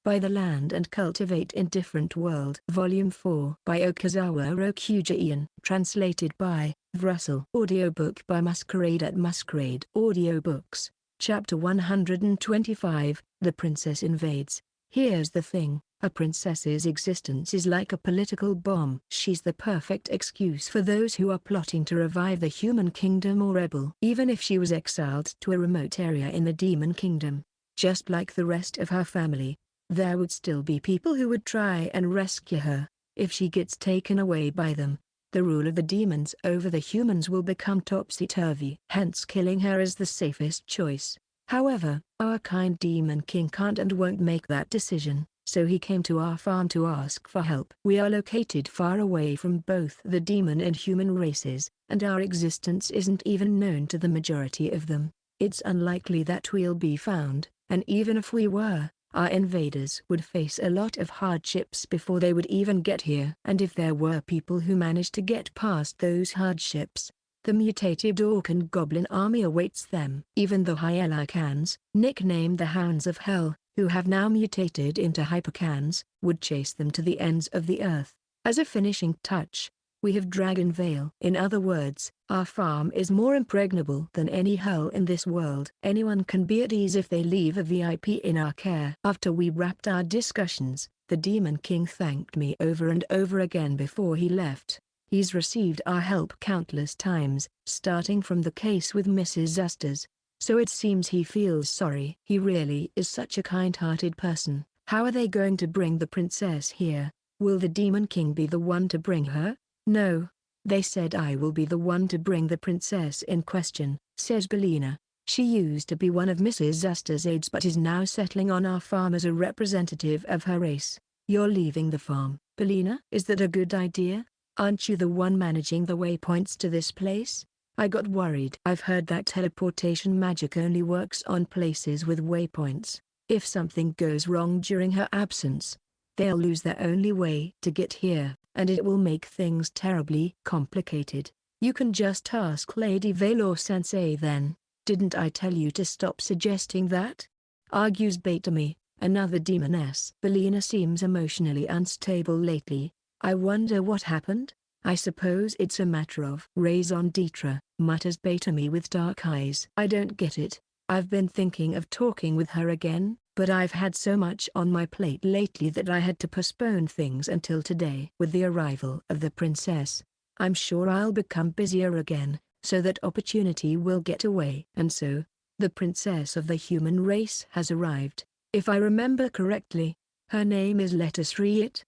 by the Land and Cultivate in Different World. Volume 4 by Okazawa Rokuja. Translated by Russell. Audiobook by Masquerade at Masquerade Audiobooks. Chapter 125, The Princess Invades. Here's the thing, a princess's existence is like a political bomb. She's the perfect excuse for those who are plotting to revive the human kingdom or rebel. Even if she was exiled to a remote area in the demon kingdom, just like the rest of her family, there would still be people who would try and rescue her. If she gets taken away by them, the rule of the demons over the humans will become topsy-turvy. Hence killing her is the safest choice. However, our kind demon king can't and won't make that decision, so he came to our farm to ask for help. We are located far away from both the demon and human races, and our existence isn't even known to the majority of them. It's unlikely that we'll be found, and even if we were, our invaders would face a lot of hardships before they would even get here. And if there were people who managed to get past those hardships, the mutated orc and goblin army awaits them. Even the Hyelicans, nicknamed the Hounds of Hell, who have now mutated into Hypercans, would chase them to the ends of the earth. As a finishing touch, we have Dragon Veil. In other words, our farm is more impregnable than any hell in this world. Anyone can be at ease if they leave a VIP in our care. After we wrapped our discussions, the Demon King thanked me over and over again before he left. He's received our help countless times, starting from the case with Mrs. Zusters, so it seems he feels sorry. He really is such a kind-hearted person. How are they going to bring the princess here? Will the Demon King be the one to bring her? No. They said I will be the one to bring the princess in question, says Belina. She used to be one of Mrs. Zuster's aides but is now settling on our farm as a representative of her race. You're leaving the farm, Belina? Is that a good idea? Aren't you the one managing the waypoints to this place? I got worried. I've heard that teleportation magic only works on places with waypoints. If something goes wrong during her absence, they'll lose their only way to get here, and it will make things terribly complicated. You can just ask Lady Valor-sensei then. Didn't I tell you to stop suggesting that? Argues Betami, another demoness. Belina seems emotionally unstable lately. I wonder what happened? I suppose it's a matter of raison d'etre, mutters Betami with dark eyes. I don't get it. I've been thinking of talking with her again, but I've had so much on my plate lately that I had to postpone things until today. With the arrival of the princess, I'm sure I'll become busier again, so that opportunity will get away. And so, the princess of the human race has arrived. If I remember correctly, her name is Lettuce.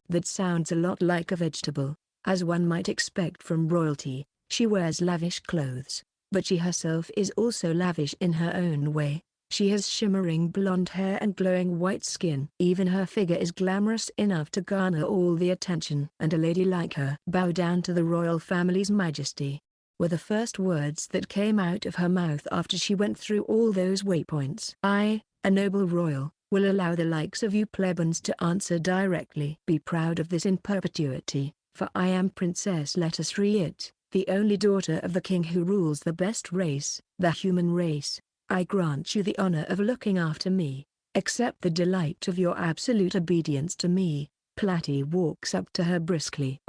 That sounds a lot like a vegetable, as one might expect from royalty. She wears lavish clothes, but she herself is also lavish in her own way. She has shimmering blonde hair and glowing white skin. Even her figure is glamorous enough to garner all the attention. And a lady like her, bow down to the royal family's majesty, were the first words that came out of her mouth after she went through all those waypoints. I, a noble royal, will allow the likes of you plebeians to answer directly. Be proud of this in perpetuity, for I am Princess Lettuce, the only daughter of the king who rules the best race, the human race. I grant you the honor of looking after me. Accept the delight of your absolute obedience to me. Platy walks up to her briskly.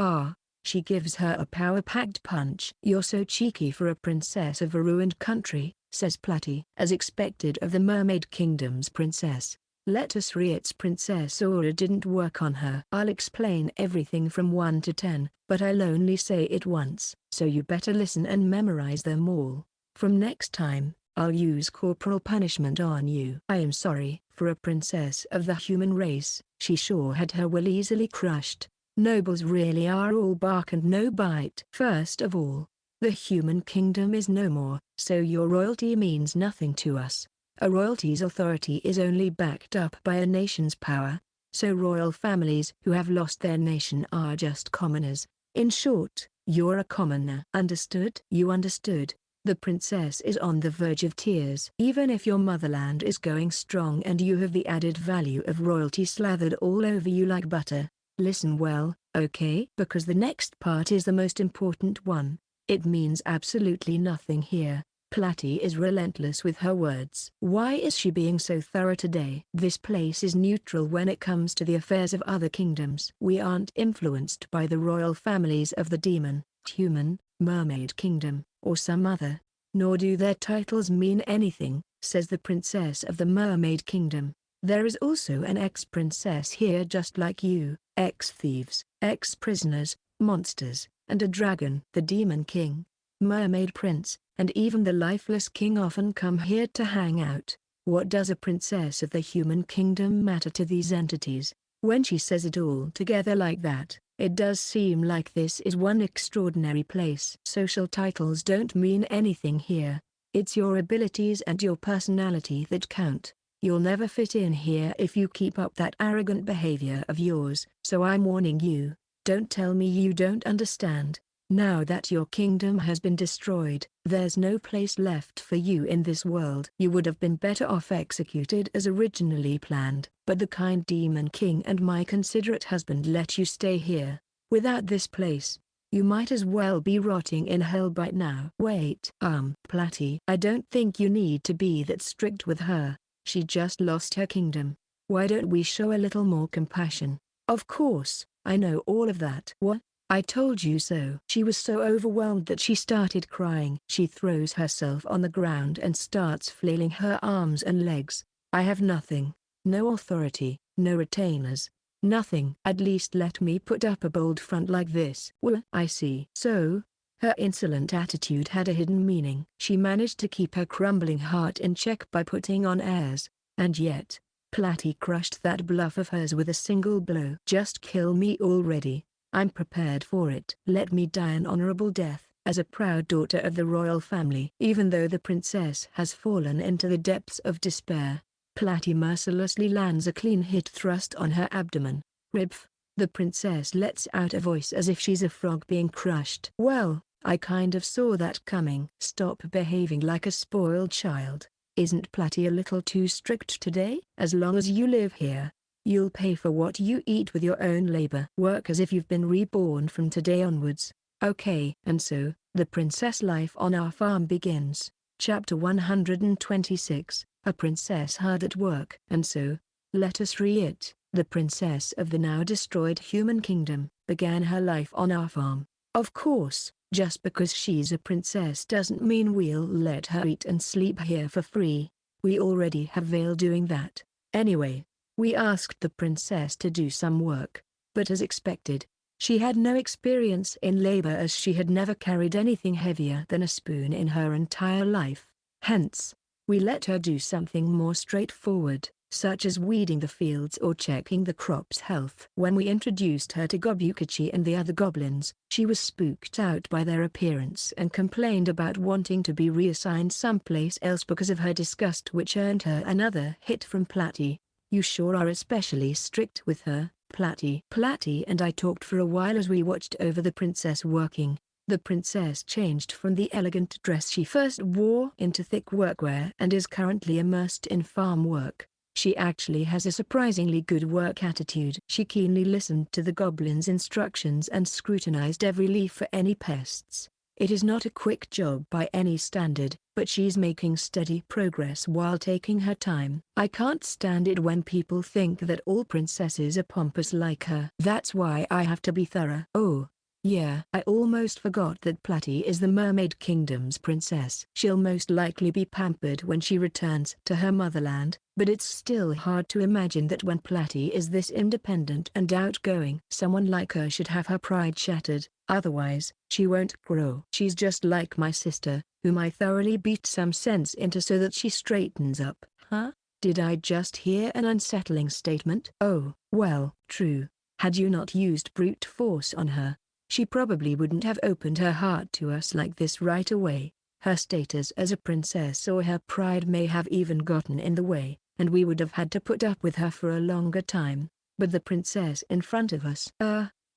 She gives her a power-packed punch. You're so cheeky for a princess of a ruined country, says Platy. As expected of the Mermaid Kingdom's princess, Lettuce princess aura didn't work on her. I'll explain everything from 1 to 10, but I'll only say it once, so you better listen and memorize them all. From next time, I'll use corporal punishment on you. I am sorry. For a princess of the human race, she sure had her will easily crushed. Nobles really are all bark and no bite. First of all, the human kingdom is no more, so your royalty means nothing to us. A royalty's authority is only backed up by a nation's power, so royal families who have lost their nation are just commoners. In short, you're a commoner. Understood? You understood. The princess is on the verge of tears. Even if your motherland is going strong and you have the added value of royalty slathered all over you like butter, listen well, okay? Because the next part is the most important one. It means absolutely nothing here. Platy is relentless with her words. Why is she being so thorough today? This place is neutral when it comes to the affairs of other kingdoms. We aren't influenced by the royal families of the demon, human, mermaid kingdom, or some other. Nor do their titles mean anything, says the princess of the mermaid kingdom. There is also an ex-princess here just like you, ex-thieves, ex-prisoners, monsters, and a dragon. The demon king, mermaid prince, and even the lifeless king often come here to hang out. What does a princess of the human kingdom matter to these entities? When she says it all together like that, it does seem like this is one extraordinary place. Social titles don't mean anything here. It's your abilities and your personality that count. You'll never fit in here if you keep up that arrogant behavior of yours, so I'm warning you. Don't tell me you don't understand. Now that your kingdom has been destroyed, there's no place left for you in this world. You would have been better off executed as originally planned, but the kind demon king and my considerate husband let you stay here. Without this place, you might as well be rotting in hell right now. Wait, Platy, I don't think you need to be that strict with her. She just lost her kingdom. Why don't we show a little more compassion? Of course, I know all of that. What? I told you so. She was so overwhelmed that she started crying. She throws herself on the ground and starts flailing her arms and legs. I have nothing. No authority, no retainers. Nothing. At least let me put up a bold front like this. Well, I see. So, her insolent attitude had a hidden meaning. She managed to keep her crumbling heart in check by putting on airs. And yet, Platy crushed that bluff of hers with a single blow. Just kill me already. I'm prepared for it. Let me die an honorable death, as a proud daughter of the royal family. Even though the princess has fallen into the depths of despair, Platy mercilessly lands a clean hit thrust on her abdomen. Ribf. The princess lets out a voice as if she's a frog being crushed. Well, I kind of saw that coming. Stop behaving like a spoiled child. Isn't Platy a little too strict today? As long as you live here, you'll pay for what you eat with your own labor. Work as if you've been reborn from today onwards. Okay. And so, the princess life on our farm begins. Chapter 126, A Princess Hard at Work. And so, let us read it. The princess of the now destroyed human kingdom began her life on our farm. Of course, just because she's a princess doesn't mean we'll let her eat and sleep here for free. We already have Vale doing that. Anyway, we asked the princess to do some work, but as expected, she had no experience in labor as she had never carried anything heavier than a spoon in her entire life. Hence, we let her do something more straightforward, such as weeding the fields or checking the crop's health. When we introduced her to Gobukachi and the other goblins, she was spooked out by their appearance and complained about wanting to be reassigned someplace else because of her disgust, which earned her another hit from Platy. You sure are especially strict with her, Platy. Platy and I talked for a while as we watched over the princess working. The princess changed from the elegant dress she first wore into thick workwear and is currently immersed in farm work. She actually has a surprisingly good work attitude. She keenly listened to the goblin's instructions and scrutinized every leaf for any pests. It is not a quick job by any standard, but she's making steady progress while taking her time. I can't stand it when people think that all princesses are pompous like her. That's why I have to be thorough. Oh, yeah, I almost forgot that Platy is the Mermaid Kingdom's princess. She'll most likely be pampered when she returns to her motherland, but it's still hard to imagine that when Platy is this independent and outgoing, someone like her should have her pride shattered. Otherwise, she won't grow. She's just like my sister, whom I thoroughly beat some sense into so that she straightens up. Huh? Did I just hear an unsettling statement? Oh, well, true. Had you not used brute force on her, she probably wouldn't have opened her heart to us like this right away. Her status as a princess or her pride may have even gotten in the way, and we would have had to put up with her for a longer time. But the princess in front of us,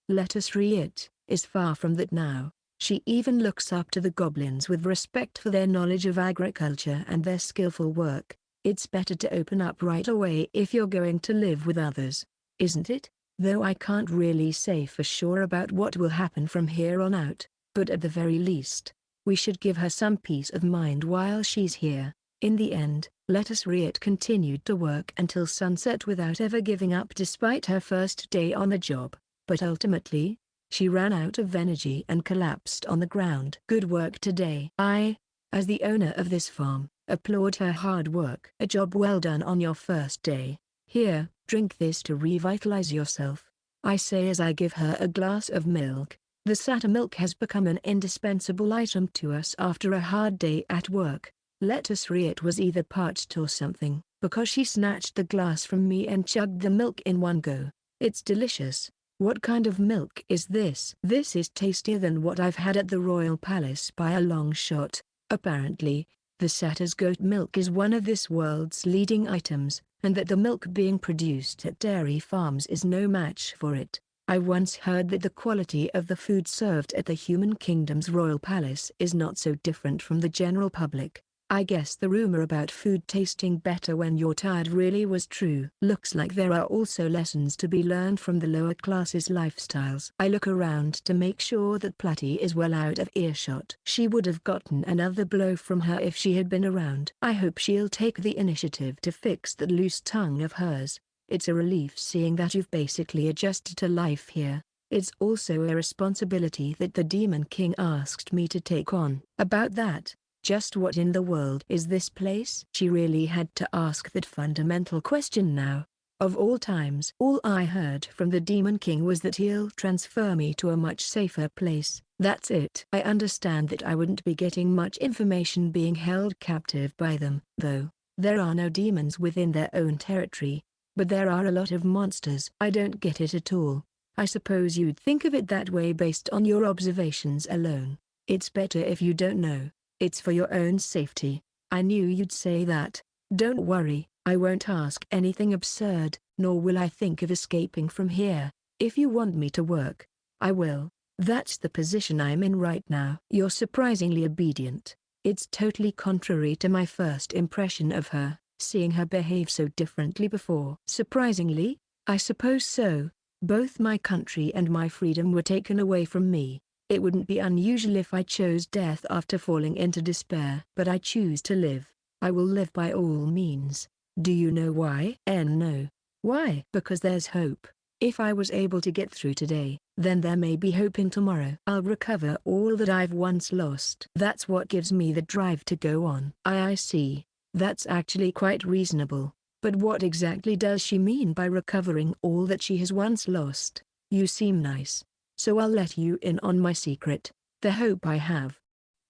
let us read it, is far from that now. She even looks up to the goblins with respect for their knowledge of agriculture and their skillful work. It's better to open up right away if you're going to live with others, isn't it? Though I can't really say for sure about what will happen from here on out, but at the very least, We should give her some peace of mind while she's here. In the end, Lettuce Riot continued to work until sunset without ever giving up despite her first day on the job. But ultimately, she ran out of energy and collapsed on the ground. Good work today. I, as the owner of this farm, applaud her hard work. A job well done on your first day. Here, drink this to revitalize yourself, I say as I give her a glass of milk. The Satyr milk has become an indispensable item to us after a hard day at work. Lettuce Riot was either parched or something, because she snatched the glass from me and chugged the milk in one go. It's delicious. What kind of milk is this? This is tastier than what I've had at the Royal Palace by a long shot. Apparently, the Satyr's goat milk is one of this world's leading items, and that the milk being produced at dairy farms is no match for it. I once heard that the quality of the food served at the Human Kingdom's Royal Palace is not so different from the general public. I guess the rumor about food tasting better when you're tired really was true. Looks like there are also lessons to be learned from the lower classes' lifestyles. I look around to make sure that Platty is well out of earshot. She would have gotten another blow from her if she had been around. I hope she'll take the initiative to fix that loose tongue of hers. It's a relief seeing that you've basically adjusted to life here. It's also a responsibility that the Demon King asked me to take on. About that, just what in the world is this place? She really had to ask that fundamental question now. Of all times. All I heard from the Demon King was that he'll transfer me to a much safer place. That's it. I understand that I wouldn't be getting much information being held captive by them, though. There are no demons within their own territory, but there are a lot of monsters. I don't get it at all. I suppose you'd think of it that way based on your observations alone. It's better if you don't know. It's for your own safety. I knew you'd say that. Don't worry, I won't ask anything absurd, nor will I think of escaping from here. If you want me to work, I will. That's the position I'm in right now. You're surprisingly obedient. It's totally contrary to my first impression of her, seeing her behave so differently before. Surprisingly? I suppose so. Both my country and my freedom were taken away from me. It wouldn't be unusual if I chose death after falling into despair. But I choose to live. I will live by all means. Do you know why? No. Why? Because there's hope. If I was able to get through today, then there may be hope in tomorrow. I'll recover all that I've once lost. That's what gives me the drive to go on. I see. That's actually quite reasonable. But what exactly does she mean by recovering all that she has once lost? You seem nice. So I'll let you in on my secret. The hope I have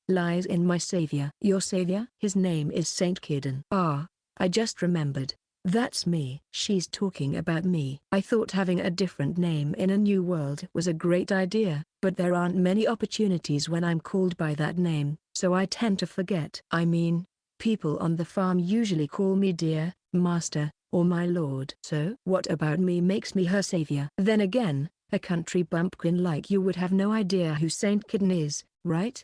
lies in my savior. Your savior? His name is Saint Kidden. Ah, I just remembered. That's me. She's talking about me. I thought having a different name in a new world was a great idea, but there aren't many opportunities when I'm called by that name, so I tend to forget. I mean, people on the farm usually call me dear, master, or my lord. So what about me makes me her savior? Then again, a country bumpkin like you would have no idea who Saint Kidden is, right?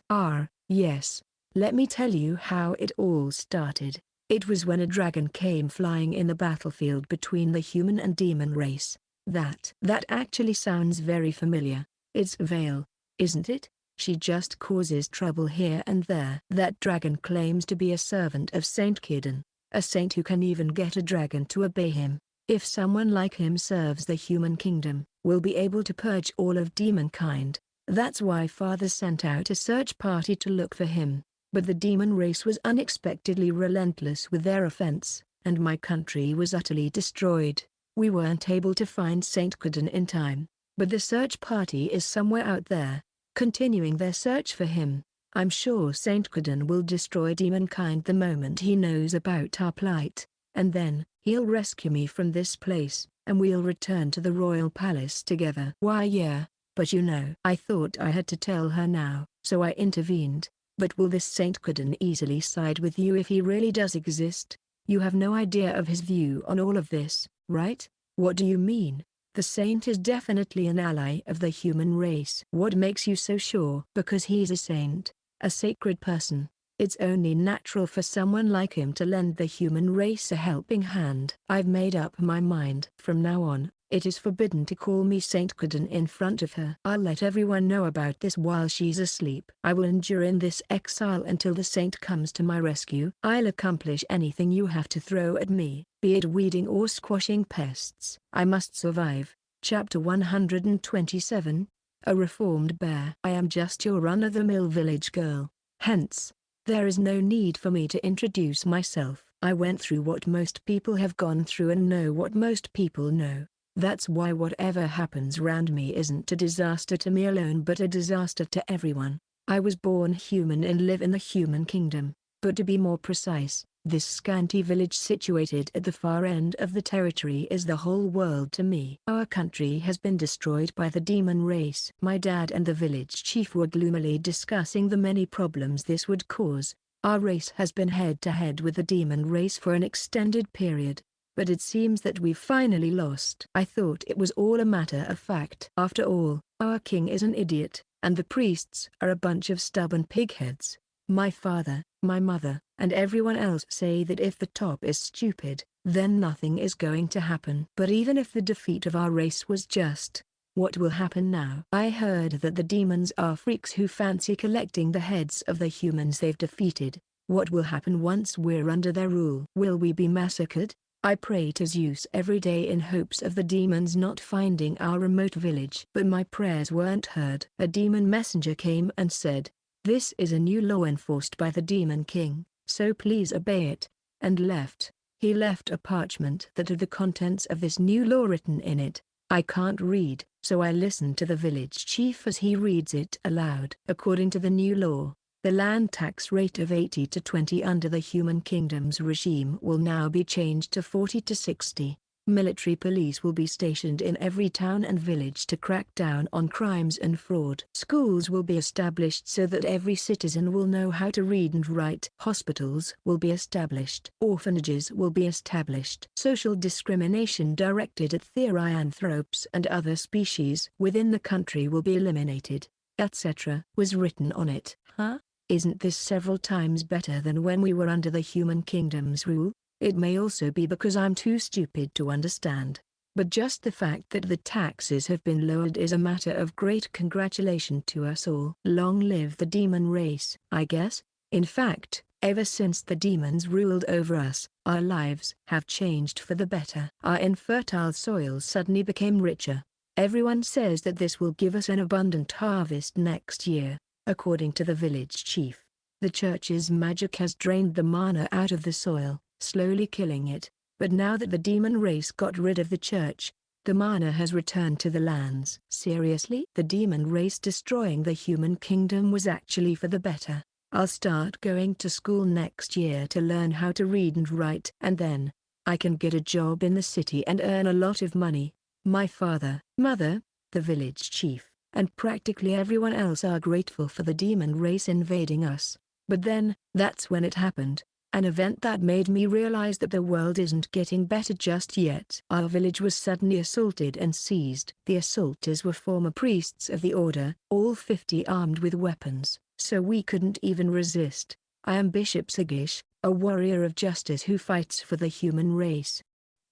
Yes. Let me tell you how it all started. It was when a dragon came flying in the battlefield between the human and demon race. That actually sounds very familiar. It's Vale, isn't it? She just causes trouble here and there. That dragon claims to be a servant of Saint Kidden, a saint who can even get a dragon to obey him. If someone like him serves the human kingdom, we'll be able to purge all of demonkind. That's why Father sent out a search party to look for him. But the demon race was unexpectedly relentless with their offense, and my country was utterly destroyed. We weren't able to find Saint Kidden in time, but the search party is somewhere out there, continuing their search for him. I'm sure Saint Kidden will destroy demonkind the moment he knows about our plight, and then, he'll rescue me from this place, and we'll return to the royal palace together. Why yeah, but you know. I thought I had to tell her now, so I intervened. But will this Saint Kidden easily side with you if he really does exist? You have no idea of his view on all of this, right? What do you mean? The saint is definitely an ally of the human race. What makes you so sure? Because he's a saint, a sacred person. It's only natural for someone like him to lend the human race a helping hand. I've made up my mind. From now on, It is forbidden to call me Saint Caden in front of her. I'll let everyone know about this while she's asleep. I will endure in this exile until the saint comes to my rescue. I'll accomplish anything you have to throw at me, be it weeding or squashing pests. I must survive. Chapter 127. A Reformed Bear. I am just your run-of-the-mill village girl. Hence, there is no need for me to introduce myself. I went through what most people have gone through and know what most people know. That's why whatever happens around me isn't a disaster to me alone but a disaster to everyone. I was born human and live in the human kingdom, but to be more precise, this scanty village situated at the far end of the territory is the whole world to me. Our country has been destroyed by the demon race. My dad and the village chief were gloomily discussing the many problems this would cause. Our race has been head-to-head with the demon race for an extended period, but it seems that we've finally lost. I thought it was all a matter of fact. After all, our king is an idiot, and the priests are a bunch of stubborn pigheads. My father, my mother, and everyone else say that if the top is stupid, then nothing is going to happen. But even if the defeat of our race was just, what will happen now? I heard that the demons are freaks who fancy collecting the heads of the humans they've defeated. What will happen once we're under their rule? Will we be massacred? I pray to Zeus every day in hopes of the demons not finding our remote village. But my prayers weren't heard. A demon messenger came and said, "This is a new law enforced by the Demon King, so please obey it," and left. He left a parchment that had the contents of this new law written in it. I can't read, so I listened to the village chief as he reads it aloud. According to the new law, the land tax rate of 80 to 20 under the human kingdom's regime will now be changed to 40 to 60. Military police will be stationed in every town and village to crack down on crimes and fraud. Schools will be established so that every citizen will know how to read and write. Hospitals will be established. Orphanages will be established. Social discrimination directed at therianthropes and other species within the country will be eliminated, etc. was written on it. Huh? Isn't this several times better than when we were under the human kingdom's rule? It may also be because I'm too stupid to understand, but just the fact that the taxes have been lowered is a matter of great congratulation to us all. Long live the demon race. I guess, in fact, ever since the demons ruled over us, our lives have changed for the better. Our infertile soils suddenly became richer. Everyone says that this will give us an abundant harvest next year, according to the village chief. The church's magic has drained the mana out of the soil, slowly killing it, but now that the demon race got rid of the church, the mana has returned to the lands. Seriously? The demon race destroying the human kingdom was actually for the better. I'll start going to school next year to learn how to read and write, and then I can get a job in the city and earn a lot of money. My father, mother, the village chief, and practically everyone else are grateful for the demon race invading us. But then, that's when it happened. An event that made me realize that the world isn't getting better just yet. Our village was suddenly assaulted and seized. The assaulters were former priests of the order, all 50 armed with weapons, so we couldn't even resist. I am Bishop Sigish, a warrior of justice who fights for the human race,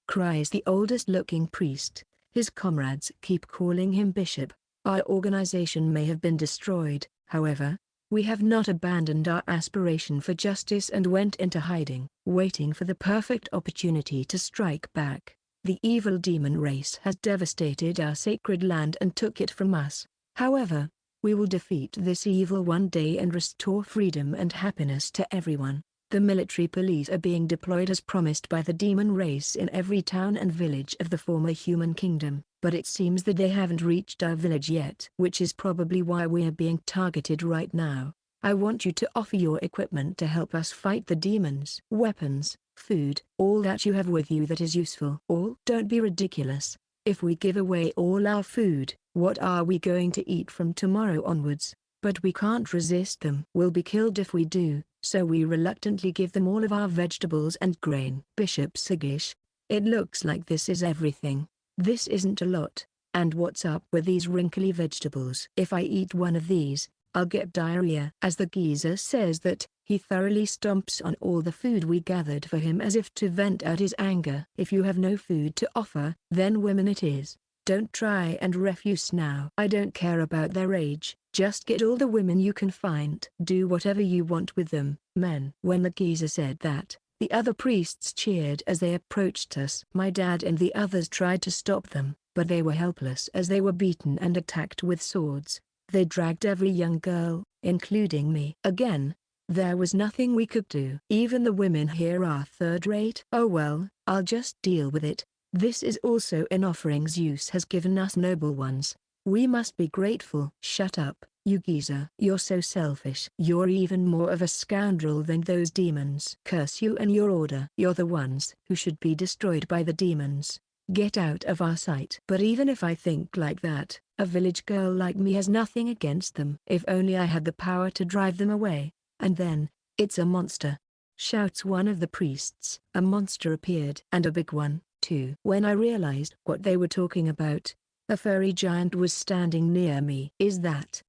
cries the oldest-looking priest. His comrades keep calling him Bishop. Our organization may have been destroyed, however. We have not abandoned our aspiration for justice and went into hiding, waiting for the perfect opportunity to strike back. The evil demon race has devastated our sacred land and took it from us. However, we will defeat this evil one day and restore freedom and happiness to everyone. The military police are being deployed as promised by the demon race in every town and village of the former human kingdom, but it seems that they haven't reached our village yet, which is probably why we are being targeted right now. I want you to offer your equipment to help us fight the demons. Weapons, food, all that you have with you that is useful. All. Don't be ridiculous. If we give away all our food, what are we going to eat from tomorrow onwards? But we can't resist them. We'll be killed if we do, so we reluctantly give them all of our vegetables and grain. Bishop Sigish, it looks like this is everything. This isn't a lot, and what's up with these wrinkly vegetables? If I eat one of these, I'll get diarrhea. As the geezer says that, He thoroughly stomps on all the food we gathered for him as if to vent out his anger. If you have no food to offer, then women it is. Don't try and refuse now. I don't care about their age, just get all the women you can find. Do whatever you want with them, men. When the geezer said that, the other priests cheered as they approached us. My dad and the others tried to stop them, but they were helpless as they were beaten and attacked with swords. They dragged every young girl, including me. Again, there was nothing we could do. Even the women here are third-rate. Oh well, I'll just deal with it. This is also an offering Zeus has given us noble ones. We must be grateful. Shut up, you geezer. You're so selfish. You're even more of a scoundrel than those demons. Curse you and your order. You're the ones who should be destroyed by the demons. Get out of our sight. But even if I think like that, a village girl like me has nothing against them. If only I had the power to drive them away. And then, it's a monster, shouts one of the priests. A monster appeared, and a big one, too. When I realized what they were talking about, a furry giant was standing near me. Is that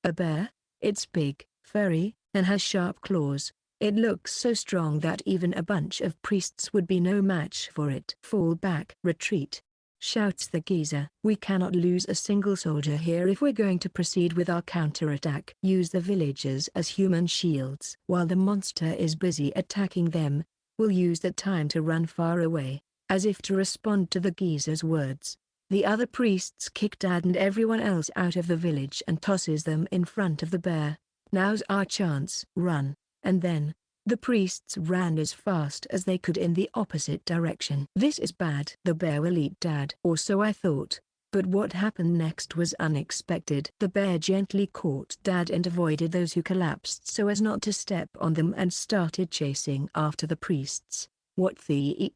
a bear? It's big, furry, and has sharp claws. It looks so strong that even a bunch of priests would be no match for it. Fall back. Retreat, shouts the geezer. We cannot lose a single soldier here if we're going to proceed with our counterattack. Use the villagers as human shields. While the monster is busy attacking them, we'll use the time to run far away. As if to respond to the geezer's words, the other priests kick Dad and everyone else out of the village and tosses them in front of the bear. Now's our chance. Run. And then, the priests ran as fast as they could in the opposite direction. This is bad. The bear will eat Dad. Or so I thought. But what happened next was unexpected. The bear gently caught Dad and avoided those who collapsed so as not to step on them and started chasing after the priests. What the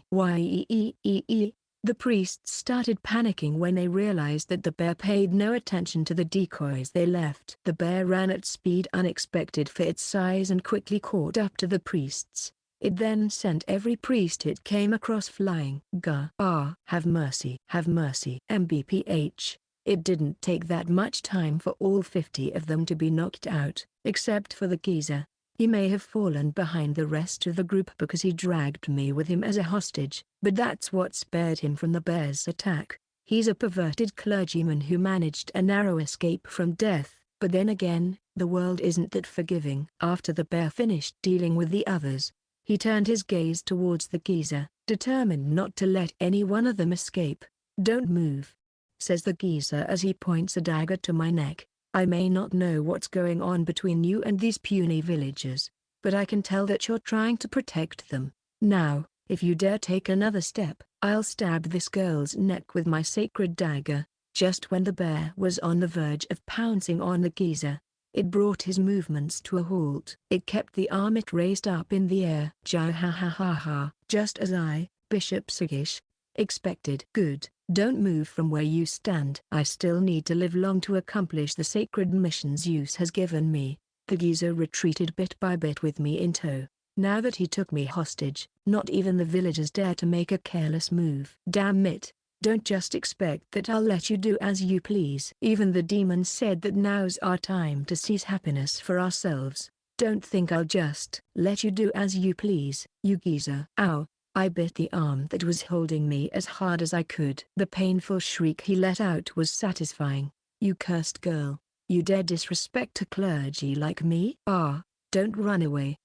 why? The priests started panicking when they realized that the bear paid no attention to the decoys they left. The bear ran at speed unexpected for its size and quickly caught up to the priests. It then sent every priest it came across flying. Have mercy. Have mercy. MBPH. It didn't take that much time for all 50 of them to be knocked out, except for the geezer. He may have fallen behind the rest of the group because he dragged me with him as a hostage, but that's what spared him from the bear's attack. He's a perverted clergyman who managed a narrow escape from death, but then again, the world isn't that forgiving. After the bear finished dealing with the others, he turned his gaze towards the geezer, determined not to let any one of them escape. "Don't move," says the geezer as he points a dagger to my neck. "I may not know what's going on between you and these puny villagers, but I can tell that you're trying to protect them. Now, if you dare take another step, I'll stab this girl's neck with my sacred dagger." Just when the bear was on the verge of pouncing on the geezer, it brought his movements to a halt. It kept the arm it raised up in the air. Just as I, Bishop Sagish, expected. "Good. Don't move from where you stand. I still need to live long to accomplish the sacred mission Zeus has given me." The geezer retreated bit by bit with me in tow. Now that he took me hostage, not even the villagers dare to make a careless move. Damn it. Don't just expect that I'll let you do as you please. Even the demons said that now's our time to seize happiness for ourselves. Don't think I'll just let you do as you please, you geezer. Ow. I bit the arm that was holding me as hard as I could. The painful shriek he let out was satisfying. "You cursed girl. You dare disrespect a clergy like me?" Don't run away.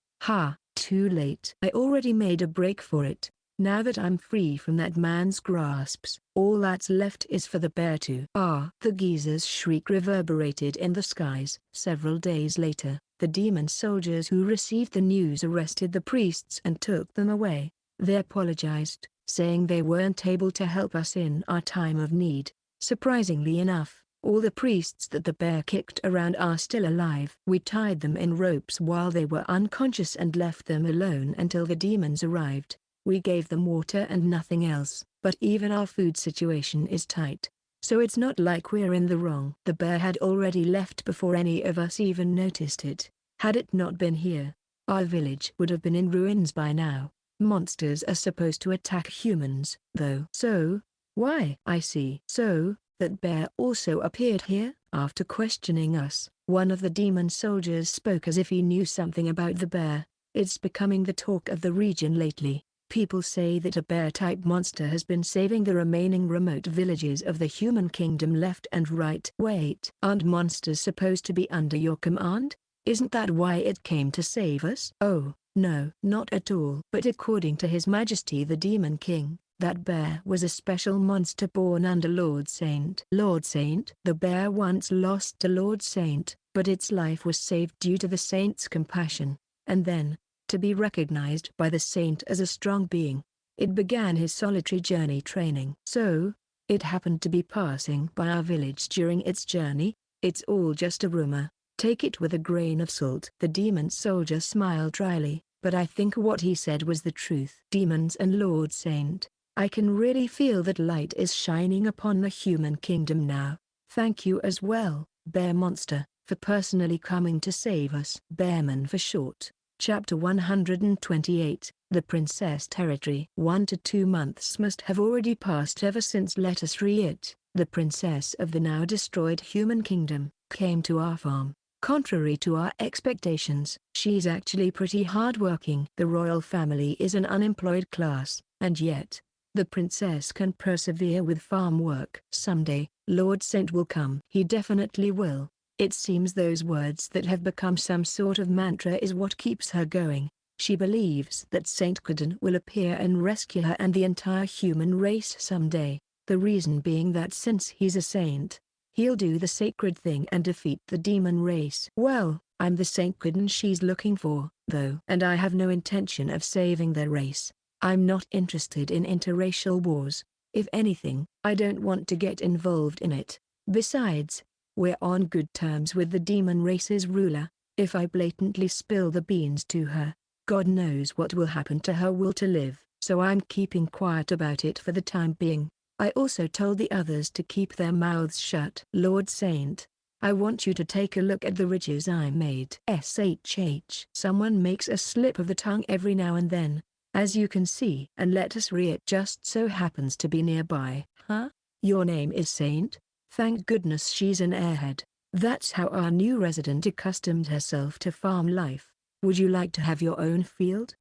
Too late. I already made a break for it. Now that I'm free from that man's grasps, all that's left is for the bear to. The geezer's shriek reverberated in the skies. Several days later, the demon soldiers who received the news arrested the priests and took them away. They apologized, saying they weren't able to help us in our time of need. Surprisingly enough, all the priests that the bear kicked around are still alive. We tied them in ropes while they were unconscious and left them alone until the demons arrived. We gave them water and nothing else, but even our food situation is tight. So it's not like we're in the wrong. The bear had already left before any of us even noticed it. Had it not been here, our village would have been in ruins by now. Monsters are supposed to attack humans, though. So, why? I see. So, that bear also appeared here? After questioning us, One of the demon soldiers spoke as if he knew something about the bear. It's becoming the talk of the region lately. People say that a bear-type monster has been saving the remaining remote villages of the human kingdom left and right. Wait, aren't monsters supposed to be under your command? Isn't that why it came to save us? Oh, no, not at all. But according to His Majesty the Demon King, that bear was a special monster born under Lord Saint. Lord Saint? The bear once lost to Lord Saint, but its life was saved due to the Saint's compassion, and then, to be recognized by the Saint as a strong being, it began his solitary journey training. So, it happened to be passing by our village during its journey. It's all just a rumor. Take it with a grain of salt. The demon soldier smiled dryly, but I think what he said was the truth. Demons and Lord Saint, I can really feel that light is shining upon the human kingdom now. Thank you as well, Bear Monster, for personally coming to save us. Bearman for short. Chapter 128, The Princess Territory. 1 to 2 months must have already passed ever since, let us re-it, the princess of the now destroyed human kingdom, came to our farm. Contrary to our expectations, she's actually pretty hardworking. The royal family is an unemployed class, and yet, the princess can persevere with farm work. Someday, Lord Saint will come. He definitely will. It seems those words that have become some sort of mantra is what keeps her going. She believes that Saint Kudin will appear and rescue her and the entire human race someday, the reason being that since he's a saint, he'll do the sacred thing and defeat the demon race. Well, I'm the Saint Kudin she's looking for, though. And I have no intention of saving their race. I'm not interested in interracial wars. If anything, I don't want to get involved in it. Besides, we're on good terms with the demon race's ruler. If I blatantly spill the beans to her, God knows what will happen to her will to live. So I'm keeping quiet about it for the time being. I also told the others to keep their mouths shut. Lord Saint, I want you to take a look at the ridges I made. SHH. Someone makes a slip of the tongue every now and then, as you can see. And let us re it just so happens to be nearby. Huh? Your name is Saint? Thank goodness she's an airhead. That's how our new resident accustomed herself to farm life. Would you like to have your own field?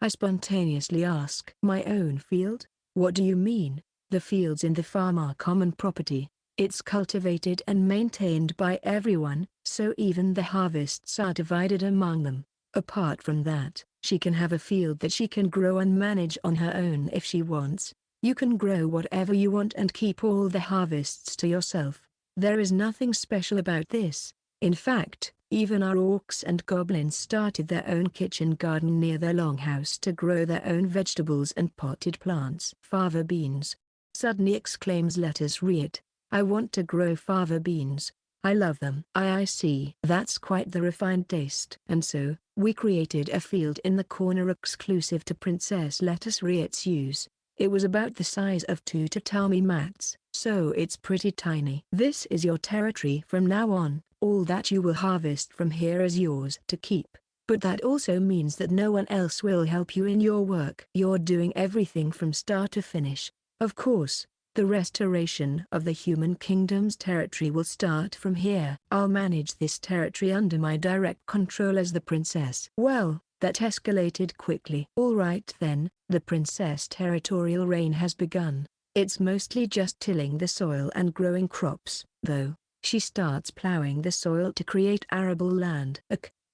I spontaneously ask. My own field? What do you mean? The fields in the farm are common property. It's cultivated and maintained by everyone, so even the harvests are divided among them. Apart from that, she can have a field that she can grow and manage on her own if she wants. You can grow whatever you want and keep all the harvests to yourself. There is nothing special about this. In fact, even our orcs and goblins started their own kitchen garden near their longhouse to grow their own vegetables and potted plants. Fava beans. Suddenly exclaims let us re it. I want to grow fava beans. I love them. I see. That's quite the refined taste. And so, we created a field in the corner exclusive to Princess Lettuce Riet's use. It was about the size of 2 tatami mats, so it's pretty tiny. This is your territory from now on. All that you will harvest from here is yours to keep. But that also means that no one else will help you in your work. You're doing everything from start to finish. Of course, the restoration of the human kingdom's territory will start from here. I'll manage this territory under my direct control as the princess. Well, that escalated quickly. All right then, the princess territorial reign has begun. It's mostly just tilling the soil and growing crops, though. She starts plowing the soil to create arable land.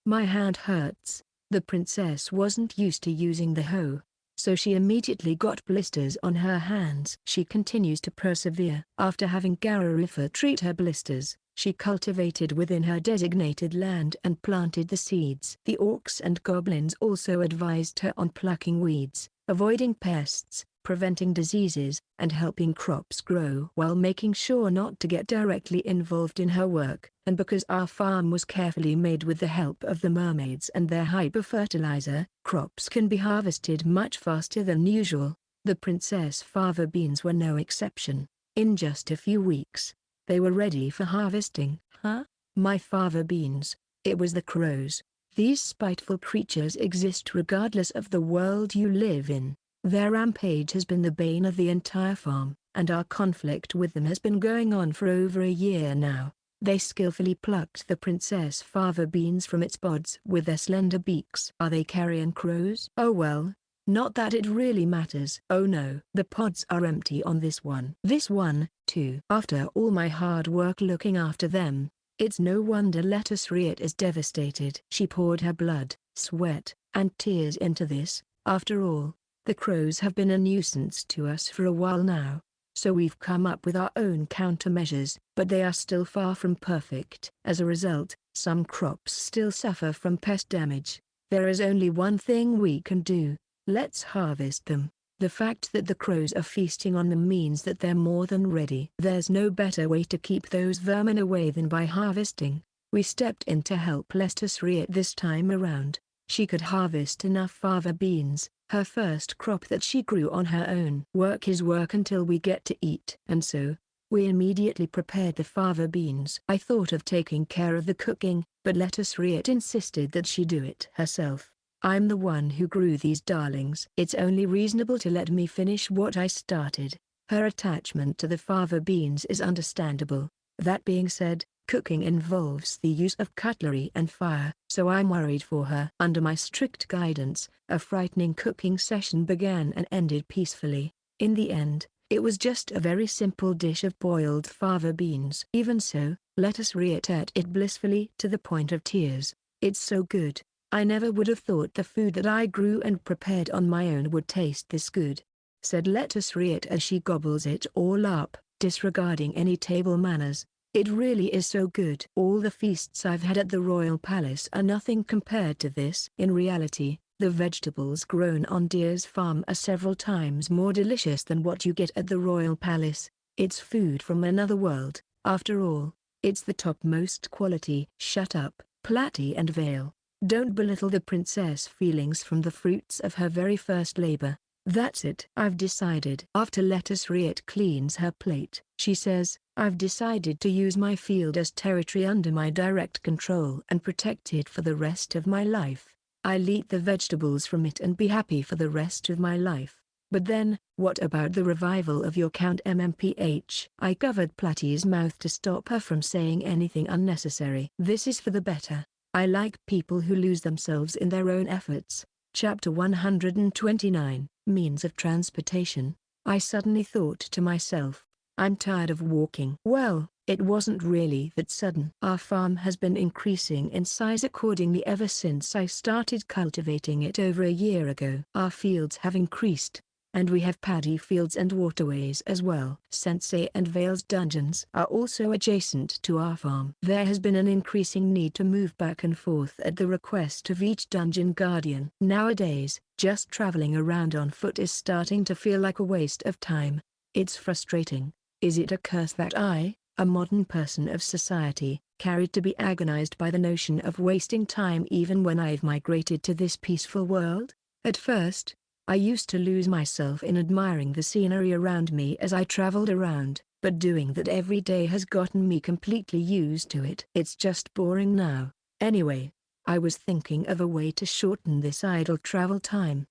My hand hurts. The princess wasn't used to using the hoe, so she immediately got blisters on her hands. She continues to persevere. After having Gararifa treat her blisters, she cultivated within her designated land and planted the seeds. The orcs and goblins also advised her on plucking weeds, avoiding pests, preventing diseases, and helping crops grow while making sure not to get directly involved in her work. And because our farm was carefully made with the help of the mermaids and their hyper-fertilizer, crops can be harvested much faster than usual. The princess fava beans were no exception. In just a few weeks, they were ready for harvesting. Huh? My fava beans. It was the crows. These spiteful creatures exist regardless of the world you live in. Their rampage has been the bane of the entire farm, and our conflict with them has been going on for over a year now. They skillfully plucked the princess fava beans from its pods with their slender beaks. Are they carrion crows? Oh well. Not that it really matters. Oh no. The pods are empty on this one. This one, too. After all my hard work looking after them, it's no wonder Lettuce Riot is devastated. She poured her blood, sweat, and tears into this. After all, the crows have been a nuisance to us for a while now. So we've come up with our own countermeasures, but they are still far from perfect. As a result, some crops still suffer from pest damage. There is only one thing we can do. Let's harvest them. The fact that the crows are feasting on them means that they're more than ready. There's no better way to keep those vermin away than by harvesting. We stepped in to help Lettuce Riot this time around. She could harvest enough fava beans, her first crop that she grew on her own. Work is work until we get to eat. And so, we immediately prepared the fava beans. I thought of taking care of the cooking, but Lettuce Riot insisted that she do it herself. I'm the one who grew these darlings. It's only reasonable to let me finish what I started. Her attachment to the fava beans is understandable. That being said, cooking involves the use of cutlery and fire, so I'm worried for her. Under my strict guidance, a frightening cooking session began and ended peacefully. In the end, it was just a very simple dish of boiled fava beans. Even so, Lettuce Riot ate it blissfully to the point of tears. It's so good. I never would have thought the food that I grew and prepared on my own would taste this good, said Lettuce Riot as she gobbles it all up, disregarding any table manners. It really is so good. All the feasts I've had at the royal palace are nothing compared to this. In reality, the vegetables grown on Deer's farm are several times more delicious than what you get at the royal palace. It's food from another world, after all. It's the topmost quality. Shut up, Platty and Vale. Don't belittle the princess' feelings from the fruits of her very first labor. That's it. I've decided. After Lettuce Riot cleans her plate, she says, I've decided to use my field as territory under my direct control and protect it for the rest of my life. I'll eat the vegetables from it and be happy for the rest of my life. But then, what about the revival of your Count MMPH? I covered Platty's mouth to stop her from saying anything unnecessary. This is for the better. I like people who lose themselves in their own efforts. Chapter 129, Means of Transportation. I suddenly thought to myself, I'm tired of walking. Well, it wasn't really that sudden. Our farm has been increasing in size accordingly ever since I started cultivating it over a year ago. Our fields have increased, and we have paddy fields and waterways as well. Sensei and Vale's dungeons are also adjacent to our farm. There has been an increasing need to move back and forth at the request of each dungeon guardian. Nowadays, just traveling around on foot is starting to feel like a waste of time. It's frustrating. Is it a curse that I, a modern person of society, carried to be agonized by the notion of wasting time even when I've migrated to this peaceful world? At first, I used to lose myself in admiring the scenery around me as I traveled around, but doing that every day has gotten me completely used to it. It's just boring now. Anyway, I was thinking of a way to shorten this idle travel time.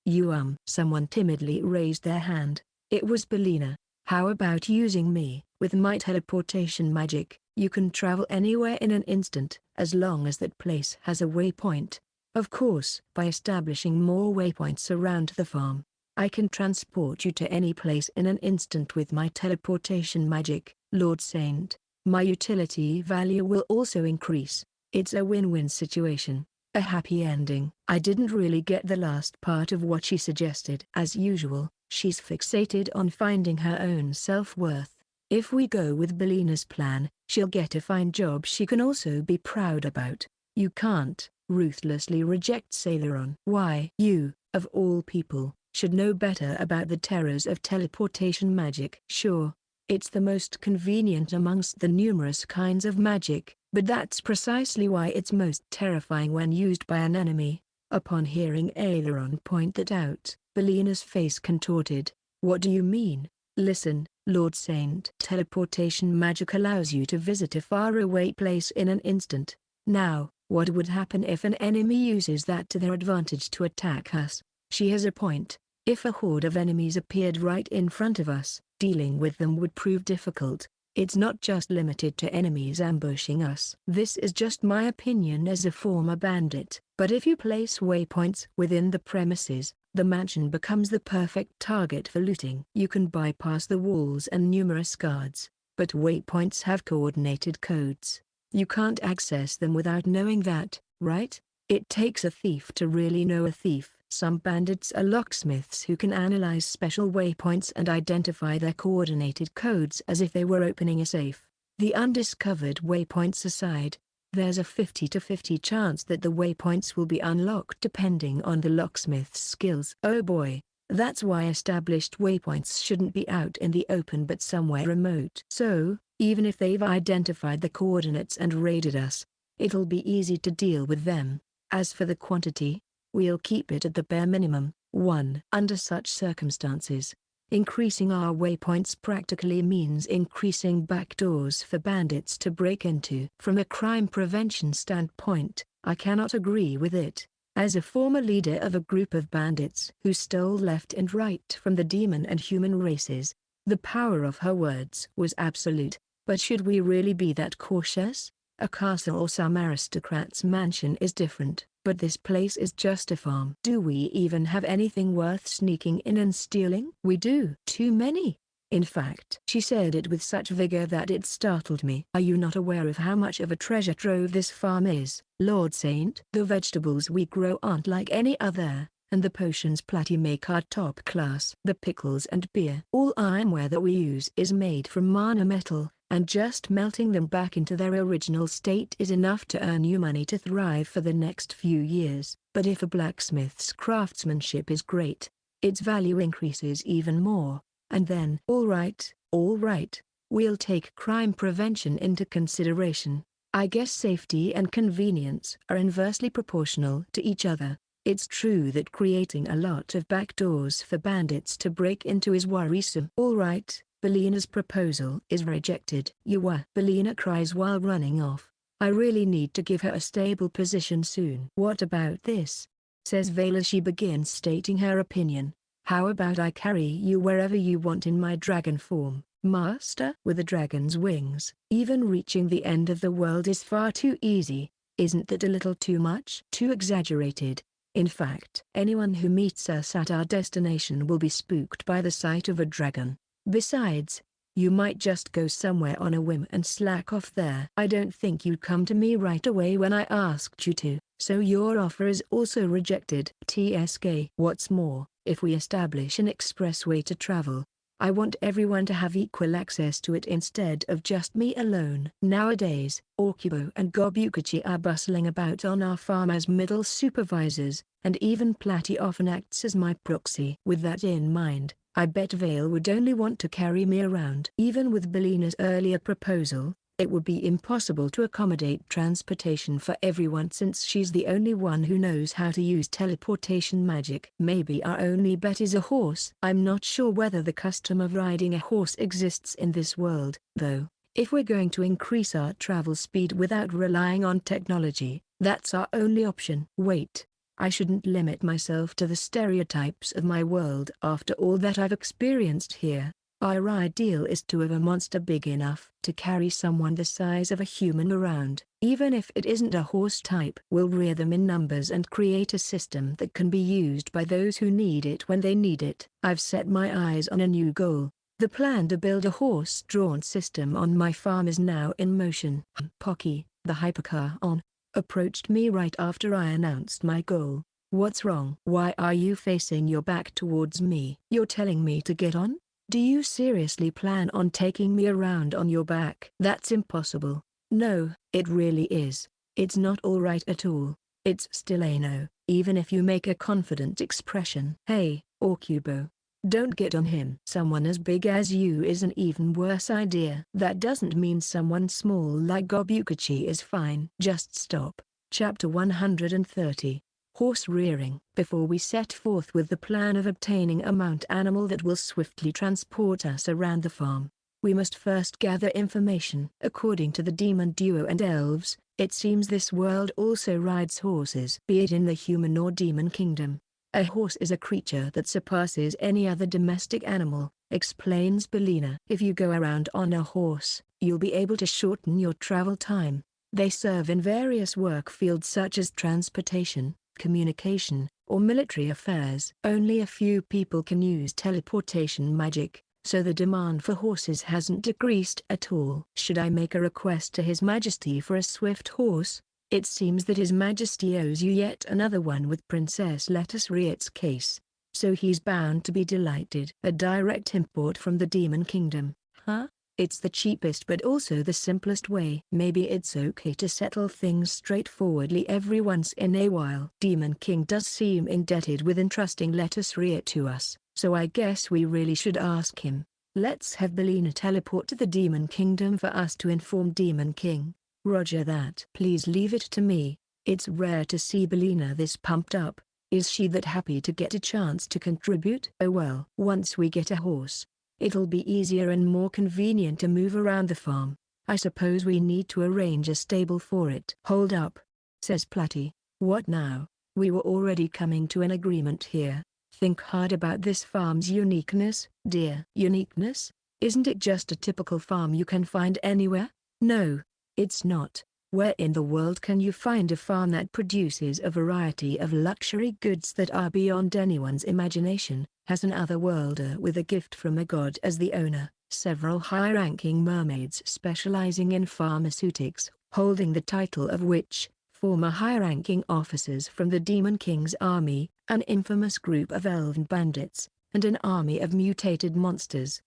Someone timidly raised their hand. It was Belina. How about using me? With my teleportation magic, you can travel anywhere in an instant, as long as that place has a waypoint. Of course, by establishing more waypoints around the farm, I can transport you to any place in an instant with my teleportation magic, Lord Saint. My utility value will also increase. It's a win-win situation, a happy ending. I didn't really get the last part of what she suggested. As usual, she's fixated on finding her own self-worth. If we go with Belina's plan, she'll get a fine job she can also be proud about. You can't ruthlessly reject Celeron. Why? You, of all people, should know better about the terrors of teleportation magic. Sure, it's the most convenient amongst the numerous kinds of magic, but that's precisely why it's most terrifying when used by an enemy. Upon hearing Aileron point that out, Belina's face contorted. What do you mean? Listen, Lord Saint. Teleportation magic allows you to visit a faraway place in an instant. Now, what would happen if an enemy uses that to their advantage to attack us? She has a point. If a horde of enemies appeared right in front of us, dealing with them would prove difficult. It's not just limited to enemies ambushing us. This is just my opinion as a former bandit. But if you place waypoints within the premises, the mansion becomes the perfect target for looting. You can bypass the walls and numerous guards, but waypoints have coordinated codes. You can't access them without knowing that, right? It takes a thief to really know a thief. Some bandits are locksmiths who can analyze special waypoints and identify their coordinated codes as if they were opening a safe. The undiscovered waypoints aside, there's a 50-50 chance that the waypoints will be unlocked depending on the locksmith's skills. Oh boy, that's why established waypoints shouldn't be out in the open but somewhere remote. So, even if they've identified the coordinates and raided us, it'll be easy to deal with them. As for the quantity, we'll keep it at the bare minimum. 1. Under such circumstances, increasing our waypoints practically means increasing backdoors for bandits to break into. From a crime prevention standpoint, I cannot agree with it. As a former leader of a group of bandits who stole left and right from the demon and human races, the power of her words was absolute. But should we really be that cautious? A castle or some aristocrat's mansion is different, but this place is just a farm. Do we even have anything worth sneaking in and stealing? We do. Too many. In fact, she said it with such vigor that it startled me. Are you not aware of how much of a treasure trove this farm is, Lord Saint? The vegetables we grow aren't like any other, and the potions Platy make are top class. The pickles and beer. All ironware that we use is made from mana metal, and just melting them back into their original state is enough to earn you money to thrive for the next few years. But if a blacksmith's craftsmanship is great, its value increases even more. And then, all right, we'll take crime prevention into consideration. I guess safety and convenience are inversely proportional to each other. It's true that creating a lot of backdoors for bandits to break into is worrisome. All right. Belina's proposal is rejected. Belina cries while running off. I really need to give her a stable position soon. What about this? Says Vale as she begins stating her opinion. How about I carry you wherever you want in my dragon form, master? With a dragon's wings, even reaching the end of the world is far too easy. Isn't that a little too much? Too exaggerated? In fact, anyone who meets us at our destination will be spooked by the sight of a dragon. Besides, you might just go somewhere on a whim and slack off there. I don't think you'd come to me right away when I asked you to, so your offer is also rejected. TSK. What's more, if we establish an expressway to travel, I want everyone to have equal access to it instead of just me alone. Nowadays, Okubo and Gobukachi are bustling about on our farm as middle supervisors, and even Platy often acts as my proxy. With that in mind, I bet Vale would only want to carry me around. Even with Belina's earlier proposal, it would be impossible to accommodate transportation for everyone since she's the only one who knows how to use teleportation magic. Maybe our only bet is a horse. I'm not sure whether the custom of riding a horse exists in this world, though. If we're going to increase our travel speed without relying on technology, that's our only option. Wait. I shouldn't limit myself to the stereotypes of my world after all that I've experienced here. Our ideal is to have a monster big enough to carry someone the size of a human around. Even if it isn't a horse type, we'll rear them in numbers and create a system that can be used by those who need it when they need it. I've set my eyes on a new goal. The plan to build a horse-drawn system on my farm is now in motion. Pocky, the hypercar on, approached me right after I announced my goal. What's wrong? Why are you facing your back towards me? You're telling me to get on? Do you seriously plan on taking me around on your back? That's impossible. No, it really is. It's not alright at all. It's still a no, even if you make a confident expression. Hey, Okubo. Don't get on him. Someone as big as you is an even worse idea. That doesn't mean someone small like Gobukachi is fine. Just stop. Chapter 130. Horse rearing. Before we set forth with the plan of obtaining a mount animal that will swiftly transport us around the farm, we must first gather information. According to the demon duo and elves, it seems this world also rides horses. Be it in the human or demon kingdom, a horse is a creature that surpasses any other domestic animal, explains Belina. If you go around on a horse, you'll be able to shorten your travel time. They serve in various work fields such as transportation, communication, or military affairs. Only a few people can use teleportation magic, so the demand for horses hasn't decreased at all. Should I make a request to His Majesty for a swift horse? It seems that His Majesty owes you yet another one with Princess Lettuce Riet's case, so he's bound to be delighted. A direct import from the Demon Kingdom, huh? It's the cheapest but also the simplest way. Maybe it's okay to settle things straightforwardly every once in a while. Demon King does seem indebted with entrusting Lettuce Riet to us, so I guess we really should ask him. Let's have Belina teleport to the Demon Kingdom for us to inform Demon King. Roger that. Please leave it to me. It's rare to see Belina this pumped up. Is she that happy to get a chance to contribute? Oh well. Once we get a horse, it'll be easier and more convenient to move around the farm. I suppose we need to arrange a stable for it. Hold up, says Platy. What now? We were already coming to an agreement here. Think hard about this farm's uniqueness, dear. Uniqueness? Isn't it just a typical farm you can find anywhere? No, it's not. Where in the world can you find a farm that produces a variety of luxury goods that are beyond anyone's imagination, has an otherworlder with a gift from a god as the owner, several high-ranking mermaids specializing in pharmaceutics, holding the title of witch, former high-ranking officers from the Demon King's army, an infamous group of elven bandits, and an army of mutated monsters?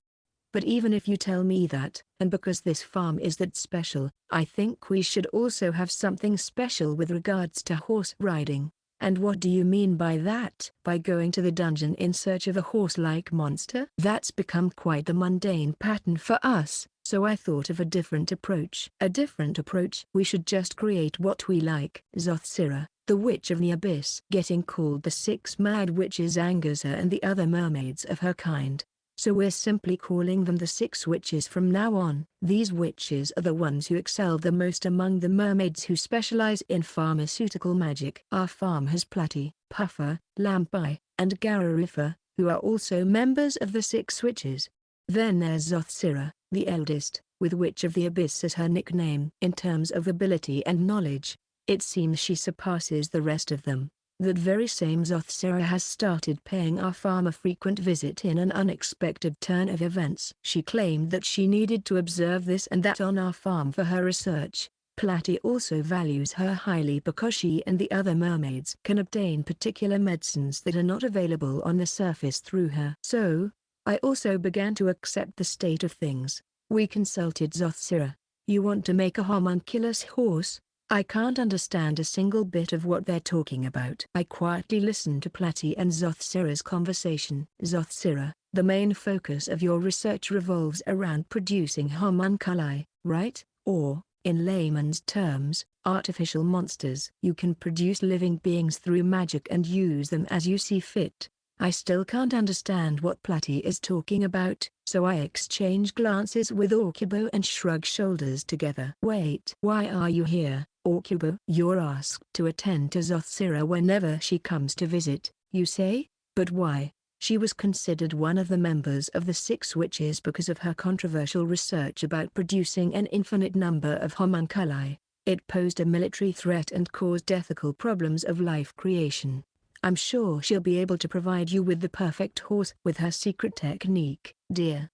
But even if you tell me that, and because this farm is that special, I think we should also have something special with regards to horse riding. And what do you mean by that? By going to the dungeon in search of a horse-like monster? That's become quite the mundane pattern for us, so I thought of a different approach. A different approach? We should just create what we like. Zothsira, the Witch of the Abyss, getting called the Six Mad Witches angers her and the other mermaids of her kind. So we're simply calling them the Six Witches from now on. These witches are the ones who excel the most among the mermaids who specialize in pharmaceutical magic. Our farm has Platy, Puffer, Lampi, and Gararifa, who are also members of the Six Witches. Then there's Zothsira, the eldest, with Witch of the Abyss as her nickname. In terms of ability and knowledge, it seems she surpasses the rest of them. That very same Zothsira has started paying our farm a frequent visit in an unexpected turn of events. She claimed that she needed to observe this and that on our farm for her research. Platy also values her highly because she and the other mermaids can obtain particular medicines that are not available on the surface through her. So, I also began to accept the state of things. We consulted Zothsira. You want to make a homunculus horse? I can't understand a single bit of what they're talking about. I quietly listened to Platy and Zothsira's conversation. Zothsira, the main focus of your research revolves around producing homunculi, right? Or, in layman's terms, artificial monsters. You can produce living beings through magic and use them as you see fit. I still can't understand what Platy is talking about, so I exchange glances with Orcubo and shrug shoulders together. Wait. Why are you here, Orcubo? You're asked to attend to Zothsira whenever she comes to visit, you say? But why? She was considered one of the members of the Six Witches because of her controversial research about producing an infinite number of homunculi. It posed a military threat and caused ethical problems of life creation. I'm sure she'll be able to provide you with the perfect horse with her secret technique, dear.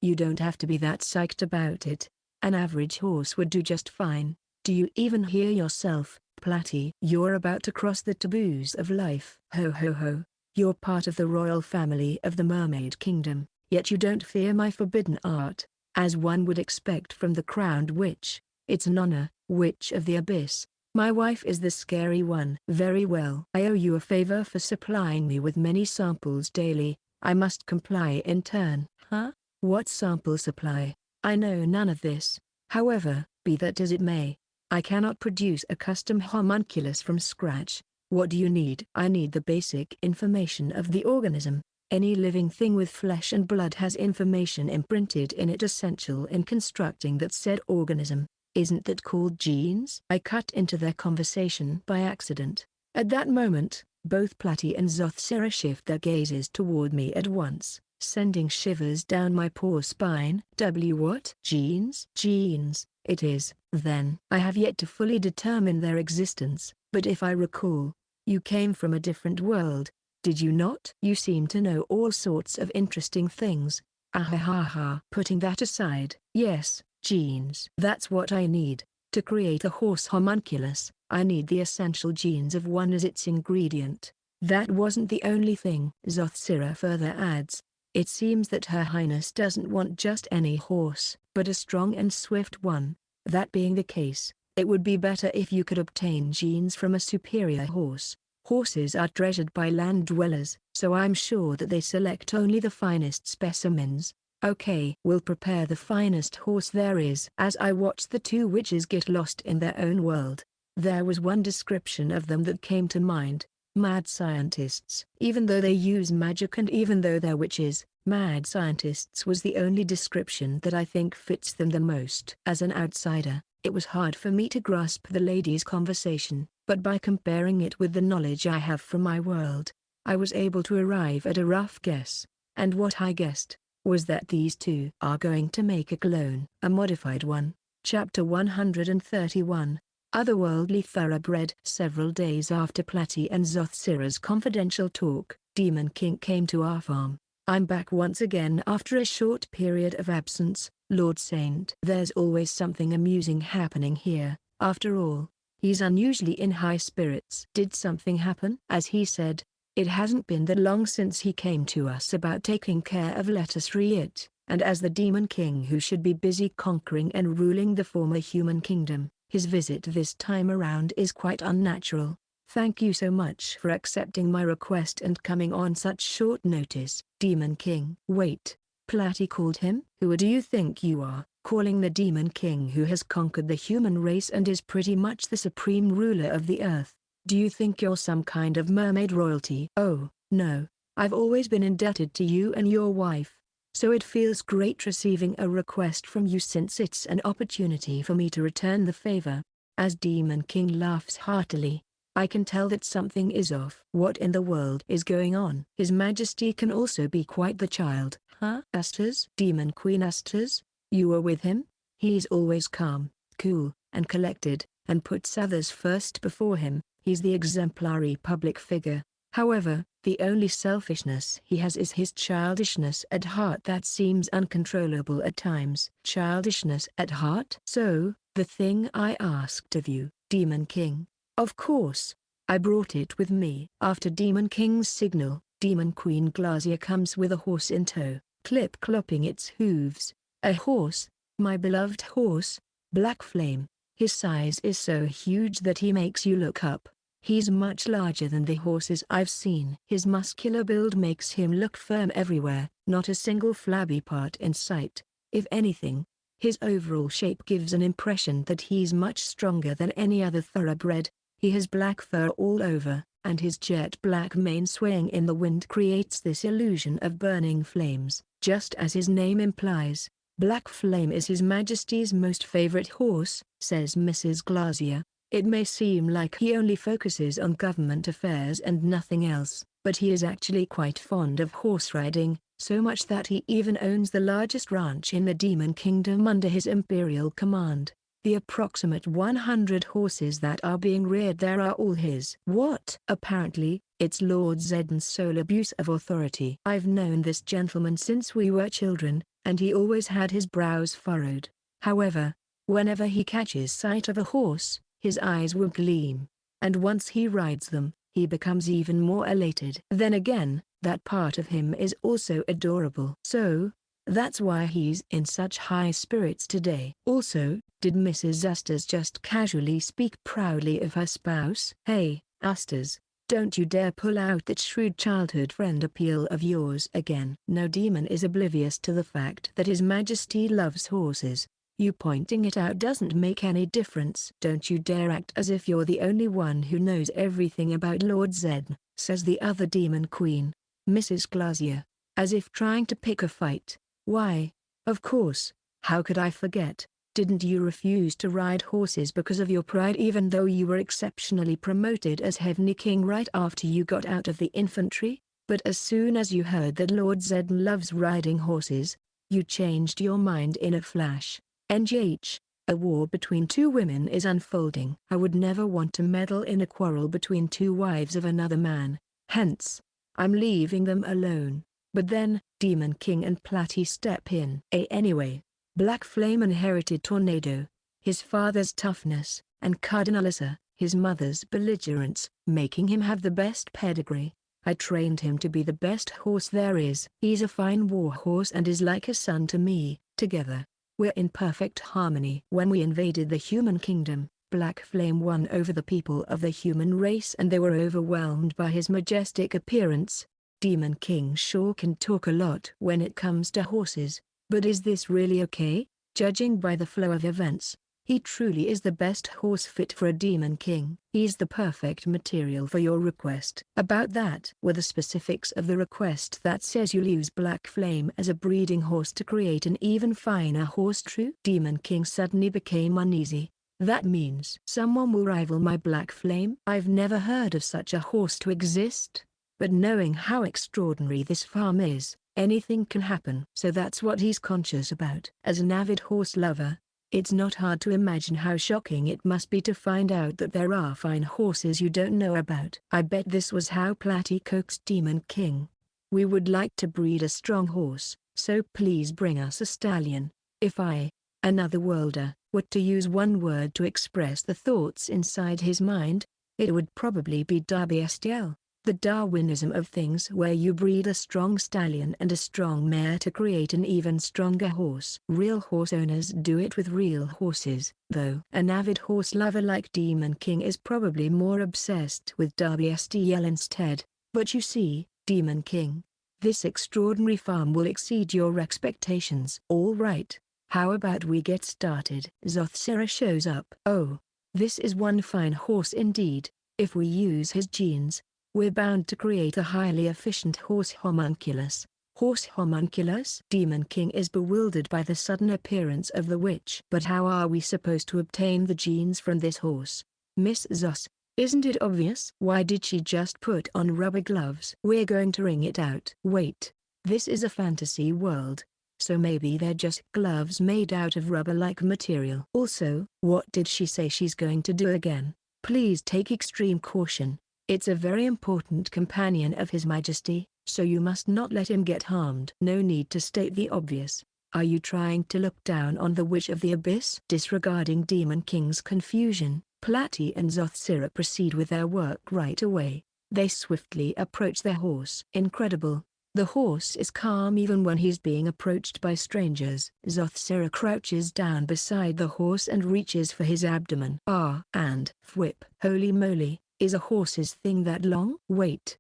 You don't have to be that psyched about it. An average horse would do just fine. Do you even hear yourself, Platy? You're about to cross the taboos of life. Ho ho ho. You're part of the royal family of the Mermaid Kingdom, yet you don't fear my forbidden art, as one would expect from the crowned witch. It's an honor, Witch of the Abyss. My wife is the scary one. Very well. I owe you a favor for supplying me with many samples daily. I must comply in turn. Huh? What sample supply? I know none of this. However, be that as it may, I cannot produce a custom homunculus from scratch. What do you need? I need the basic information of the organism. Any living thing with flesh and blood has information imprinted in it essential in constructing that said organism. Isn't that called genes? I cut into their conversation by accident. At that moment, both Platy and Zothsira shift their gazes toward me at once. sending shivers down my poor spine. What? Genes? Genes, it is, then. I have yet to fully determine their existence, but if I recall, you came from a different world, did you not? You seem to know all sorts of interesting things. Ahahaha. Putting that aside, yes, genes. That's what I need. To create a horse homunculus, I need the essential genes of one as its ingredient. That wasn't the only thing. Zothsira further adds, it seems that Her Highness doesn't want just any horse, but a strong and swift one. That being the case, it would be better if you could obtain genes from a superior horse. Horses are treasured by land dwellers, so I'm sure that they select only the finest specimens. Okay, we'll prepare the finest horse there is. As I watched the two witches get lost in their own world, there was one description of them that came to mind. Mad scientists. Even though they use magic and even though they're witches, mad scientists was the only description that I think fits them the most. As an outsider, it was hard for me to grasp the lady's conversation, but by comparing it with the knowledge I have from my world, I was able to arrive at a rough guess, and what I guessed was that these two are going to make a clone, a modified one. Chapter 131. Otherworldly Thoroughbred. Several days after Platy and Zothsira's confidential talk, Demon King came to our farm. I'm back once again after a short period of absence, Lord Saint. There's always something amusing happening here. After all, he's unusually in high spirits. Did something happen? As he said, it hasn't been that long since he came to us about taking care of Lettuce Riet, and as the Demon King who should be busy conquering and ruling the former human kingdom, his visit this time around is quite unnatural. Thank you so much for accepting my request and coming on such short notice, Demon King. Wait, Platy called him? Who do you think you are, calling the Demon King who has conquered the human race and is pretty much the supreme ruler of the earth? Do you think you're some kind of mermaid royalty? Oh, no, I've always been indebted to you and your wife, so it feels great receiving a request from you since it's an opportunity for me to return the favor. As Demon King laughs heartily, I can tell that something is off. What in the world is going on? His Majesty can also be quite the child. Huh? Astas? Demon Queen Astas? You were with him? He's always calm, cool, and collected, and puts others first before him. He's the exemplary public figure. However, the only selfishness he has is his childishness at heart that seems uncontrollable at times. Childishness at heart? So, the thing I asked of you, Demon King. Of course, I brought it with me. After Demon King's signal, Demon Queen Glazia comes with a horse in tow, clip-clopping its hooves. A horse, my beloved horse, Black Flame. His size is so huge that he makes you look up. He's much larger than the horses I've seen. His muscular build makes him look firm everywhere, not a single flabby part in sight. If anything, his overall shape gives an impression that he's much stronger than any other thoroughbred. He has black fur all over, and his jet black mane swaying in the wind creates this illusion of burning flames. Just as his name implies, Black Flame is His Majesty's most favorite horse, says Mrs. Glazia. It may seem like he only focuses on government affairs and nothing else, but he is actually quite fond of horse riding, so much that he even owns the largest ranch in the Demon Kingdom under his imperial command. The approximate 100 horses that are being reared there are all his. What? Apparently, it's Lord Zed's sole abuse of authority. I've known this gentleman since we were children, and he always had his brows furrowed. However, whenever he catches sight of a horse, his eyes will gleam, and once he rides them, he becomes even more elated. Then again, that part of him is also adorable. So, that's why he's in such high spirits today. Also, did Mrs. Astas just casually speak proudly of her spouse? Hey, Astas, don't you dare pull out that shrewd childhood friend appeal of yours again. No demon is oblivious to the fact that His Majesty loves horses. You pointing it out doesn't make any difference. Don't you dare act as if you're the only one who knows everything about Lord Zed, says the other demon queen, Mrs. Glazia, as if trying to pick a fight. Why, of course, how could I forget? Didn't you refuse to ride horses because of your pride even though you were exceptionally promoted as Heavenly King right after you got out of the infantry? But as soon as you heard that Lord Zedden loves riding horses, you changed your mind in a flash. NGH, a war between two women is unfolding. I would never want to meddle in a quarrel between two wives of another man, hence, I'm leaving them alone. But then, Demon King and Platy step in. Anyway, Black Flame inherited Tornado, his father's toughness, and Cardinalissa, his mother's belligerence, making him have the best pedigree. I trained him to be the best horse there is. He's a fine war horse and is like a son to me. Together, we're in perfect harmony. When we invaded the human kingdom, Black Flame won over the people of the human race and they were overwhelmed by his majestic appearance. Demon King sure can talk a lot when it comes to horses, but is this really okay? Judging by the flow of events, he truly is the best horse fit for a Demon King. He's the perfect material for your request. About that were the specifics of the request that says you'll use Black Flame as a breeding horse to create an even finer horse. True? Demon King suddenly became uneasy. That means someone will rival my Black Flame? I've never heard of such a horse to exist. But knowing how extraordinary this farm is, anything can happen. So that's what he's conscious about. As an avid horse lover, it's not hard to imagine how shocking it must be to find out that there are fine horses you don't know about. I bet this was how Platy coaxed Demon King. We would like to breed a strong horse, so please bring us a stallion. If I, another worlder, were to use one word to express the thoughts inside his mind, it would probably be Darbiestiel. The Darwinism of things where you breed a strong stallion and a strong mare to create an even stronger horse. Real horse owners do it with real horses, though. An avid horse lover like Demon King is probably more obsessed with Darbiestiel instead. But you see, Demon King, this extraordinary farm will exceed your expectations. All right, how about we get started? Zothsira shows up. Oh, this is one fine horse indeed. If we use his genes, we're bound to create a highly efficient horse homunculus. Horse homunculus? Demon King is bewildered by the sudden appearance of the witch. But how are we supposed to obtain the genes from this horse? Miss Zos, isn't it obvious? Why did she just put on rubber gloves? We're going to wring it out. Wait, this is a fantasy world, so maybe they're just gloves made out of rubber-like material. Also, what did she say she's going to do again? Please take extreme caution. It's a very important companion of His Majesty, so you must not let him get harmed. No need to state the obvious. Are you trying to look down on the Witch of the Abyss? Disregarding Demon King's confusion, Platy and Zothsira proceed with their work right away. They swiftly approach their horse. Incredible. The horse is calm even when he's being approached by strangers. Zothsira crouches down beside the horse and reaches for his abdomen. And whip. Holy moly. Is a horse's thing that long? Wait,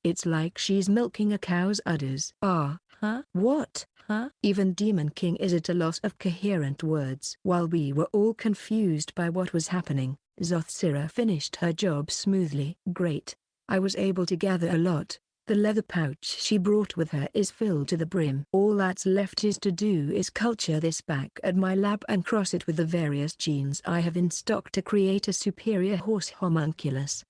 it's like she's milking a cow's udders. What? Even Demon King is at a loss of coherent words. While we were all confused by what was happening, Zothsira finished her job smoothly. Great. I was able to gather a lot. The leather pouch she brought with her is filled to the brim. All that's left is to do is culture this back at my lab and cross it with the various genes I have in stock to create a superior horse homunculus.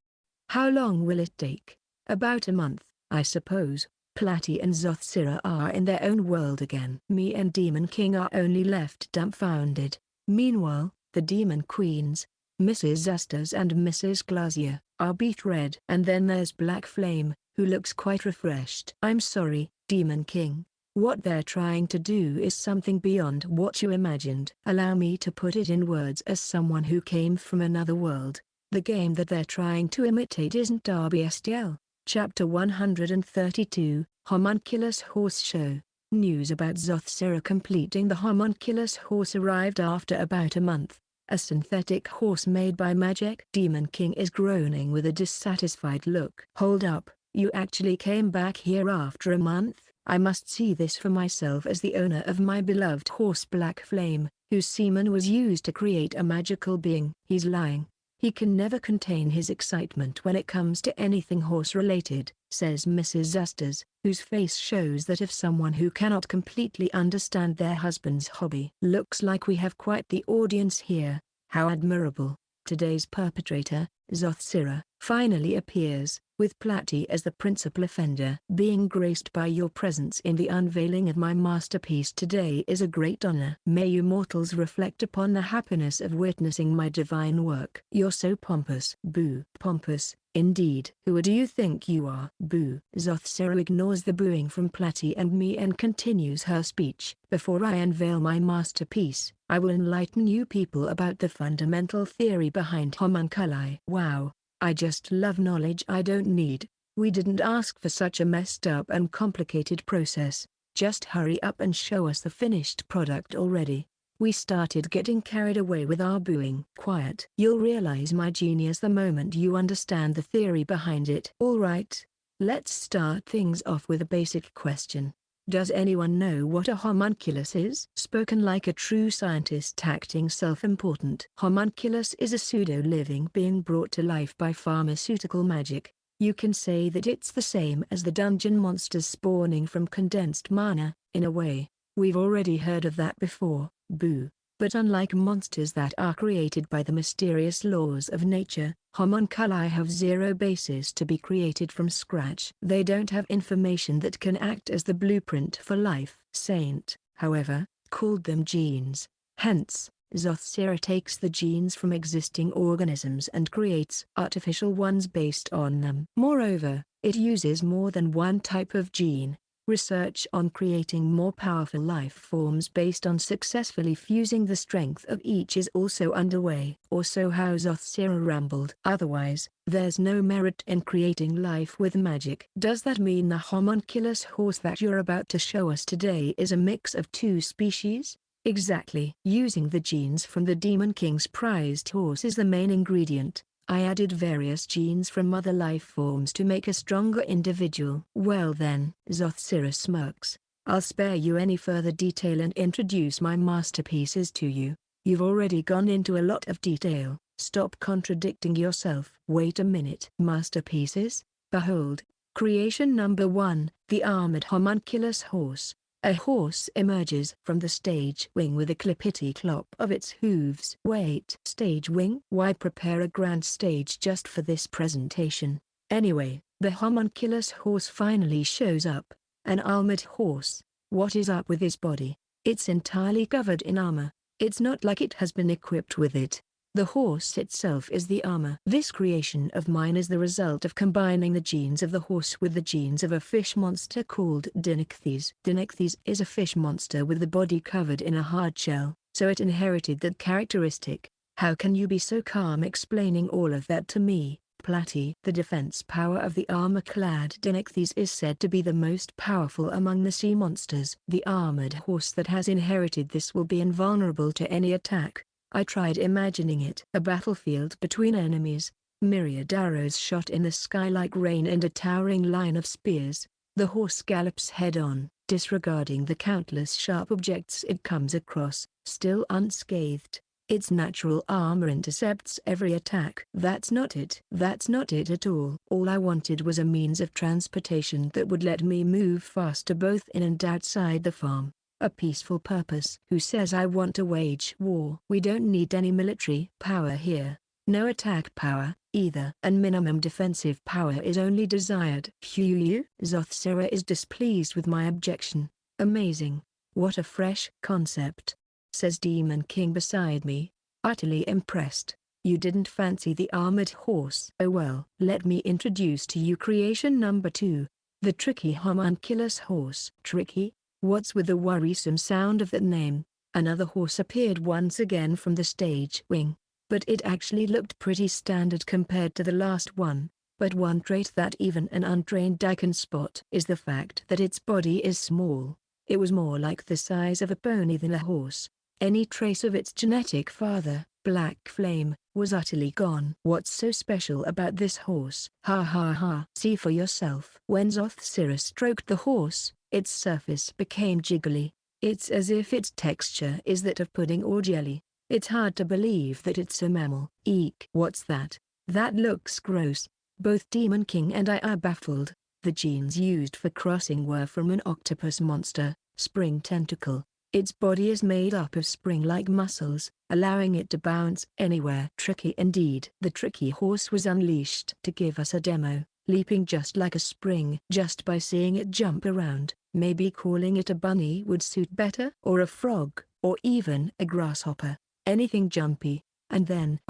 How long will it take? About a month, I suppose. Platy and Zothsira are in their own world again. Me and Demon King are only left dumbfounded. Meanwhile, the Demon Queens, Mrs. Zastas and Mrs. Glazier, are beet red. And then there's Black Flame, who looks quite refreshed. I'm sorry, Demon King. What they're trying to do is something beyond what you imagined. Allow me to put it in words as someone who came from another world. The game that they're trying to imitate isn't Darbiestiel. Chapter 132, Homunculus Horse Show. News about Zothsira completing the homunculus horse arrived after about a month. A synthetic horse made by magic. Demon King is groaning with a dissatisfied look. Hold up. You actually came back here after a month? I must see this for myself as the owner of my beloved horse Black Flame, whose semen was used to create a magical being. He's lying. He can never contain his excitement when it comes to anything horse-related, says Mrs. Zastas, whose face shows that if someone who cannot completely understand their husband's hobby. Looks like we have quite the audience here. How admirable. Today's perpetrator, Zothsira, finally appears, with Platy as the principal offender. Being graced by your presence in the unveiling of my masterpiece today is a great honor. May you mortals reflect upon the happiness of witnessing my divine work. You're so pompous. Boo. Pompous, indeed. Who do you think you are? Boo. Zothsera ignores the booing from Platy and me and continues her speech. Before I unveil my masterpiece, I will enlighten you people about the fundamental theory behind homunculi. Wow. I just love knowledge I don't need. We didn't ask for such a messed up and complicated process. Just hurry up and show us the finished product already. We started getting carried away with our booing. Quiet. You'll realize my genius the moment you understand the theory behind it. Alright. Let's start things off with a basic question. Does anyone know what a homunculus is? Spoken like a true scientist acting self-important. Homunculus is a pseudo-living being brought to life by pharmaceutical magic. You can say that it's the same as the dungeon monsters spawning from condensed mana, in a way. We've already heard of that before. Boo. But unlike monsters that are created by the mysterious laws of nature, homunculi have zero basis to be created from scratch. They don't have information that can act as the blueprint for life. Saint, however, called them genes. Hence, Zothsera takes the genes from existing organisms and creates artificial ones based on them. Moreover, it uses more than one type of gene. Research on creating more powerful life forms based on successfully fusing the strength of each is also underway. Or so how Zothsera rambled. Otherwise, there's no merit in creating life with magic. Does that mean the homunculus horse that you're about to show us today is a mix of two species? Exactly. Using the genes from the Demon King's prized horse is the main ingredient. I added various genes from other life forms to make a stronger individual. Well then, Zothsera smirks. I'll spare you any further detail and introduce my masterpieces to you. You've already gone into a lot of detail. Stop contradicting yourself. Wait a minute. Masterpieces? Behold. Creation number 1, the armored homunculus horse. A horse emerges from the stage wing with a clippity-clop of its hooves. Wait. Stage wing? Why prepare a grand stage just for this presentation? Anyway, the homunculus horse finally shows up. An armored horse. What is up with his body? It's entirely covered in armor. It's not like it has been equipped with it. The horse itself is the armor. This creation of mine is the result of combining the genes of the horse with the genes of a fish monster called Dinnichthyes. Dinnichthyes is a fish monster with the body covered in a hard shell, so it inherited that characteristic. How can you be so calm explaining all of that to me, Platy? The defense power of the armor-clad Dinnichthyes is said to be the most powerful among the sea monsters. The armored horse that has inherited this will be invulnerable to any attack. I tried imagining it. A battlefield between enemies, myriad arrows shot in the sky like rain and a towering line of spears. The horse gallops head-on, disregarding the countless sharp objects it comes across, still unscathed. Its natural armor intercepts every attack. That's not it. That's not it at all. All I wanted was a means of transportation that would let me move faster both in and outside the farm. A peaceful purpose. Who says I want to wage war? We don't need any military power here. No attack power, either. And minimum defensive power is only desired. Phew. Zothsera is displeased with my objection. Amazing. What a fresh concept. Says Demon King beside me. Utterly impressed. You didn't fancy the armored horse? Oh well. Let me introduce to you creation number 2. The tricky homunculus horse. Tricky? What's with the worrisome sound of that name? Another horse appeared once again from the stage wing, but it actually looked pretty standard compared to the last one. But one trait that even an untrained eye can spot is the fact that its body is small. It was more like the size of a pony than a horse. Any trace of its genetic father, Black Flame, was utterly gone. What's so special about this horse? Ha ha ha. See for yourself. When Zothsera stroked the horse, its surface became jiggly. It's as if its texture is that of pudding or jelly. It's hard to believe that it's a mammal. Eek. What's that? That looks gross. Both Demon King and I are baffled. The genes used for crossing were from an octopus monster, Spring Tentacle. Its body is made up of spring-like muscles, allowing it to bounce anywhere. Tricky indeed. The tricky horse was unleashed to give us a demo. leaping just like a spring. Just by seeing it jump around, maybe calling it a bunny would suit better, or a frog, or even a grasshopper. Anything jumpy. And then,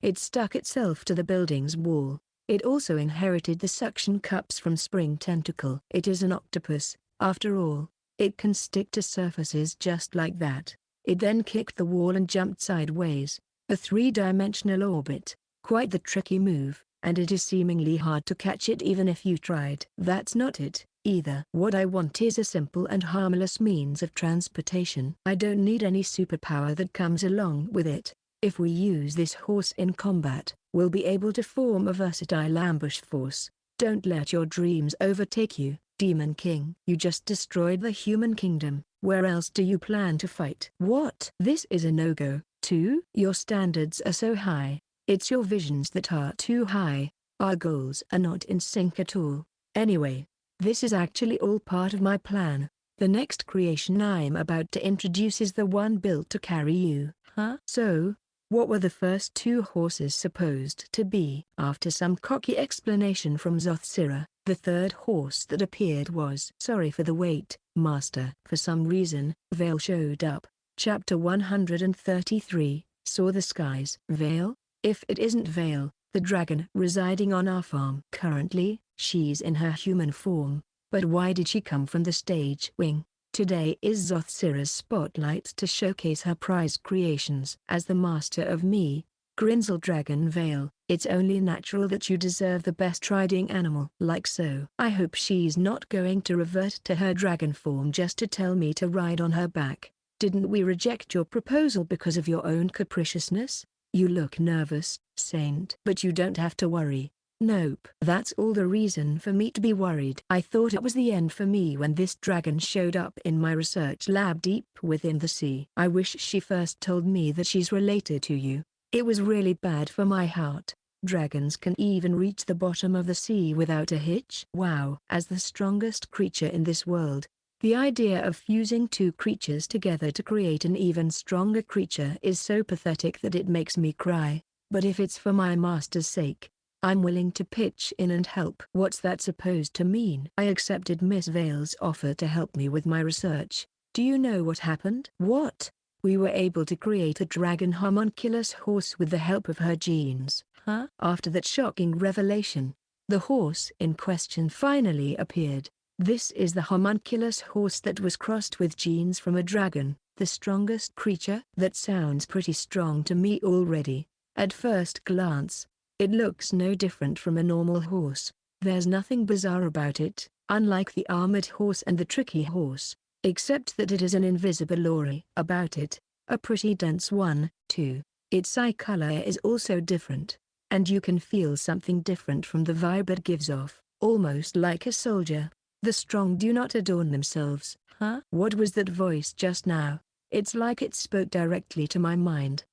it stuck itself to the building's wall. It also inherited the suction cups from Spring Tentacle. It is an octopus, after all. It can stick to surfaces just like that. It then kicked the wall and jumped sideways. A three-dimensional orbit. Quite the tricky move, and it is seemingly hard to catch it even if you tried. That's not it, either. What I want is a simple and harmless means of transportation. I don't need any superpower that comes along with it. If we use this horse in combat, we'll be able to form a versatile ambush force. Don't let your dreams overtake you, Demon King. You just destroyed the human kingdom. Where else do you plan to fight? What? This is a no-go, too? Your standards are so high. It's your visions that are too high. Our goals are not in sync at all. Anyway, this is actually all part of my plan. The next creation I'm about to introduce is the one built to carry you. Huh? So, what were the first two horses supposed to be? After some cocky explanation from Zothsira, the third horse that appeared was "Sorry for the wait, Master." For some reason, Vale showed up. Chapter 133, Saw the Skies. Vale? If it isn't Vale, the dragon residing on our farm. Currently, she's in her human form. But why did she come from the stage wing? Today is Zothsira's spotlight to showcase her prized creations. As the master of me, Grinsel Dragon Vale, it's only natural that you deserve the best riding animal. Like so. I hope she's not going to revert to her dragon form just to tell me to ride on her back. Didn't we reject your proposal because of your own capriciousness? You look nervous, Saint. But you don't have to worry. Nope. That's all the reason for me to be worried. I thought it was the end for me when this dragon showed up in my research lab deep within the sea. I wish she first told me that she's related to you. It was really bad for my heart. Dragons can even reach the bottom of the sea without a hitch. Wow. As the strongest creature in this world, the idea of fusing two creatures together to create an even stronger creature is so pathetic that it makes me cry. But if it's for my master's sake, I'm willing to pitch in and help. What's that supposed to mean? I accepted Miss Vale's offer to help me with my research. Do you know what happened? What? We were able to create a dragon homunculus horse with the help of her genes. Huh? After that shocking revelation, the horse in question finally appeared. This is the homunculus horse that was crossed with genes from a dragon, the strongest creature. That sounds pretty strong to me already. At first glance, it looks no different from a normal horse. There's nothing bizarre about it, unlike the armored horse and the tricky horse, except that it has an invisible aura about it, a pretty dense one, too. Its eye color is also different, and you can feel something different from the vibe it gives off, almost like a soldier. The strong do not adorn themselves. Huh? What was that voice just now? It's like it spoke directly to my mind.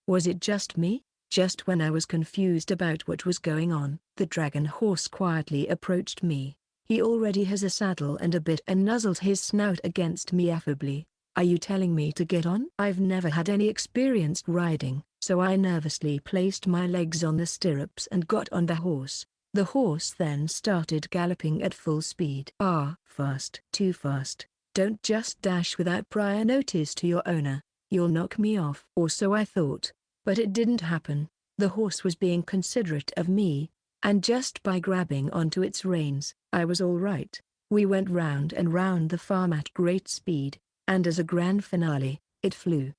Was it just me? Just when I was confused about what was going on, the dragon horse quietly approached me. He already has a saddle and a bit and nuzzled his snout against me affably. Are you telling me to get on? I've never had any experience riding, so I nervously placed my legs on the stirrups and got on the horse. The horse then started galloping at full speed. Fast. Too fast. Don't just dash without prior notice to your owner. You'll knock me off. Or so I thought. But it didn't happen. The horse was being considerate of me, and just by grabbing onto its reins, I was all right. We went round and round the farm at great speed, and as a grand finale, it flew.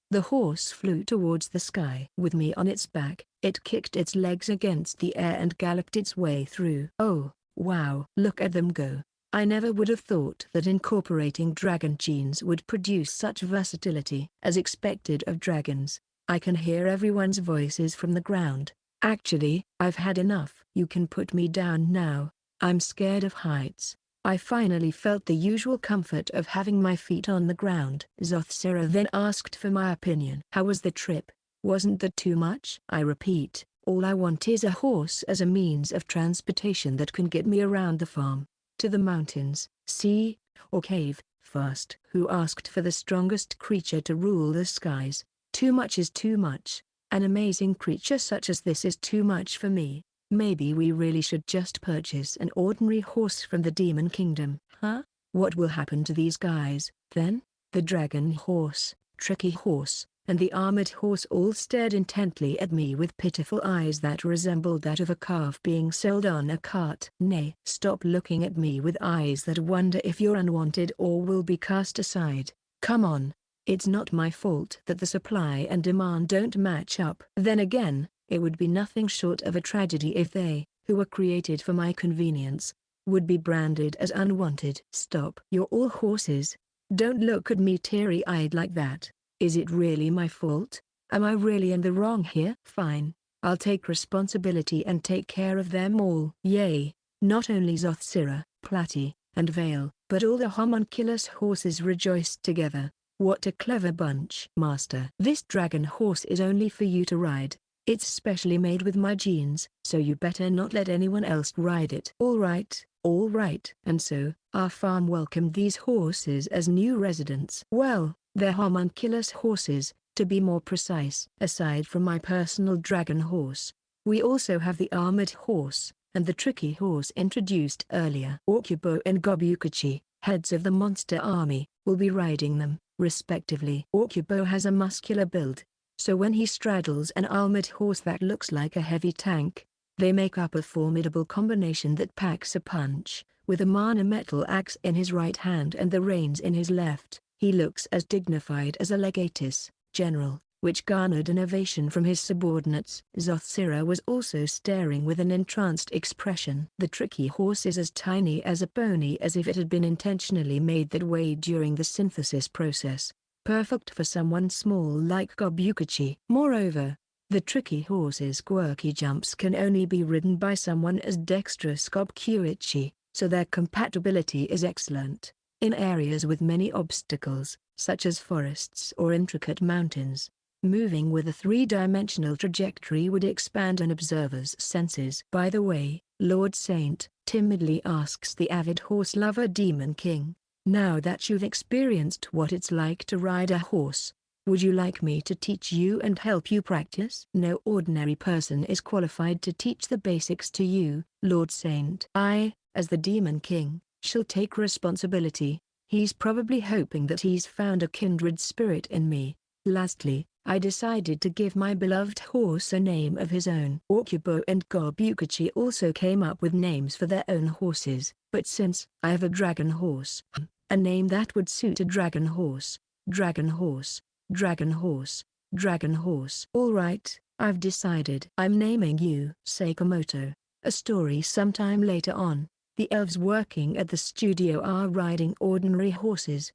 The horse flew towards the sky. With me on its back, it kicked its legs against the air and galloped its way through. Oh, wow. Look at them go. I never would have thought that incorporating dragon genes would produce such versatility. As expected of dragons, I can hear everyone's voices from the ground. Actually, I've had enough. You can put me down now. I'm scared of heights. I finally felt the usual comfort of having my feet on the ground. Zothsira then asked for my opinion. How was the trip? Wasn't that too much? I repeat, all I want is a horse as a means of transportation that can get me around the farm, to the mountains, sea, or cave, fast. Who asked for the strongest creature to rule the skies? Too much is too much. An amazing creature such as this is too much for me. Maybe we really should just purchase an ordinary horse from the Demon Kingdom. Huh? What will happen to these guys, then? The dragon horse, tricky horse, and the armored horse all stared intently at me with pitiful eyes that resembled that of a calf being sold on a cart. Nay, stop looking at me with eyes that wonder if you're unwanted or will be cast aside. Come on. It's not my fault that the supply and demand don't match up. Then again, it would be nothing short of a tragedy if they, who were created for my convenience, would be branded as unwanted. Stop. You're all horses. Don't look at me teary-eyed like that. Is it really my fault? Am I really in the wrong here? Fine. I'll take responsibility and take care of them all. Yay. Not only Zothsira, Platy, and Vale, but all the homunculus horses rejoiced together. What a clever bunch. Master, this dragon horse is only for you to ride. It's specially made with my genes, so you better not let anyone else ride it. All right. And so, our farm welcomed these horses as new residents. Well, they're homunculus horses, to be more precise. Aside from my personal dragon horse, we also have the armored horse, and the tricky horse introduced earlier. Okubo and Gobukachi, heads of the monster army, will be riding them, respectively. Okubo has a muscular build, so when he straddles an armored horse that looks like a heavy tank, they make up a formidable combination that packs a punch. With a mana metal axe in his right hand and the reins in his left, he looks as dignified as a legatus general, which garnered an ovation from his subordinates. Zothsira was also staring with an entranced expression. The tricky horse is as tiny as a pony, as if it had been intentionally made that way during the synthesis process. Perfect for someone small like Gobukachi. Moreover, the tricky horse's quirky jumps can only be ridden by someone as dexterous Gobukachi, so their compatibility is excellent. In areas with many obstacles, such as forests or intricate mountains, moving with a three-dimensional trajectory would expand an observer's senses. By the way, Lord Saint timidly asks the avid horse lover Demon King, now that you've experienced what it's like to ride a horse, would you like me to teach you and help you practice? No ordinary person is qualified to teach the basics to you, Lord Saint. I, as the Demon King, shall take responsibility. He's probably hoping that he's found a kindred spirit in me. Lastly, I decided to give my beloved horse a name of his own. Okubo and Gobukachi also came up with names for their own horses, but since I have a dragon horse, a name that would suit a dragon horse. Dragon horse, dragon horse, dragon horse. All right, I've decided. I'm naming you Sakamoto. A story sometime later on. The elves working at the studio are riding ordinary horses.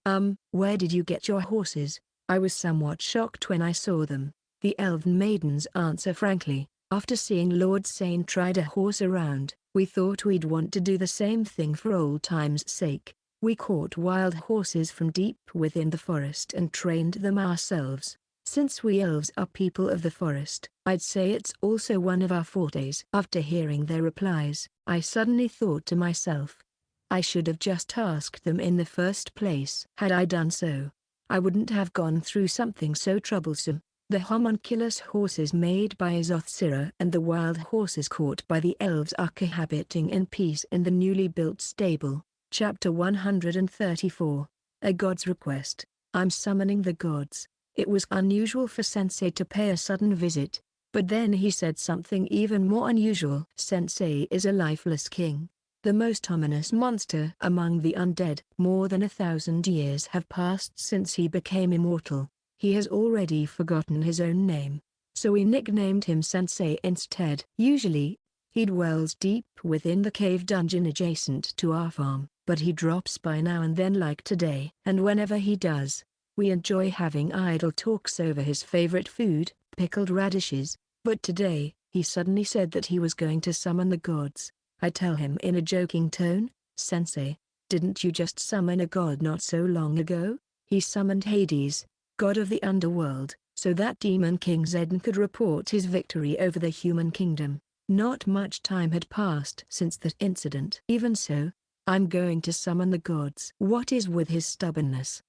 Where did you get your horses? I was somewhat shocked when I saw them. The elven maidens answer frankly, after seeing Lord Saint ride a horse around, we thought we'd want to do the same thing for old time's sake. We caught wild horses from deep within the forest and trained them ourselves. Since we elves are people of the forest, I'd say it's also one of our fortes. After hearing their replies, I suddenly thought to myself, I should have just asked them in the first place. Had I done so, I wouldn't have gone through something so troublesome. The homunculus horses made by Zothsira and the wild horses caught by the elves are cohabiting in peace in the newly built stable. Chapter 134. A God's Request. I'm summoning the gods. It was unusual for Sensei to pay a sudden visit, but then he said something even more unusual. Sensei is a lifeless king, the most ominous monster among the undead. More than 1,000 years have passed since he became immortal. He has already forgotten his own name, so we nicknamed him Sensei instead. Usually, he dwells deep within the cave dungeon adjacent to our farm, but he drops by now and then like today. And whenever he does, we enjoy having idle talks over his favorite food, pickled radishes. But today, he suddenly said that he was going to summon the gods. I tell him in a joking tone, Sensei, didn't you just summon a god not so long ago? He summoned Hades, god of the underworld, so that Demon King Zedn could report his victory over the human kingdom. Not much time had passed since that incident. Even so, I'm going to summon the gods. What is with his stubbornness?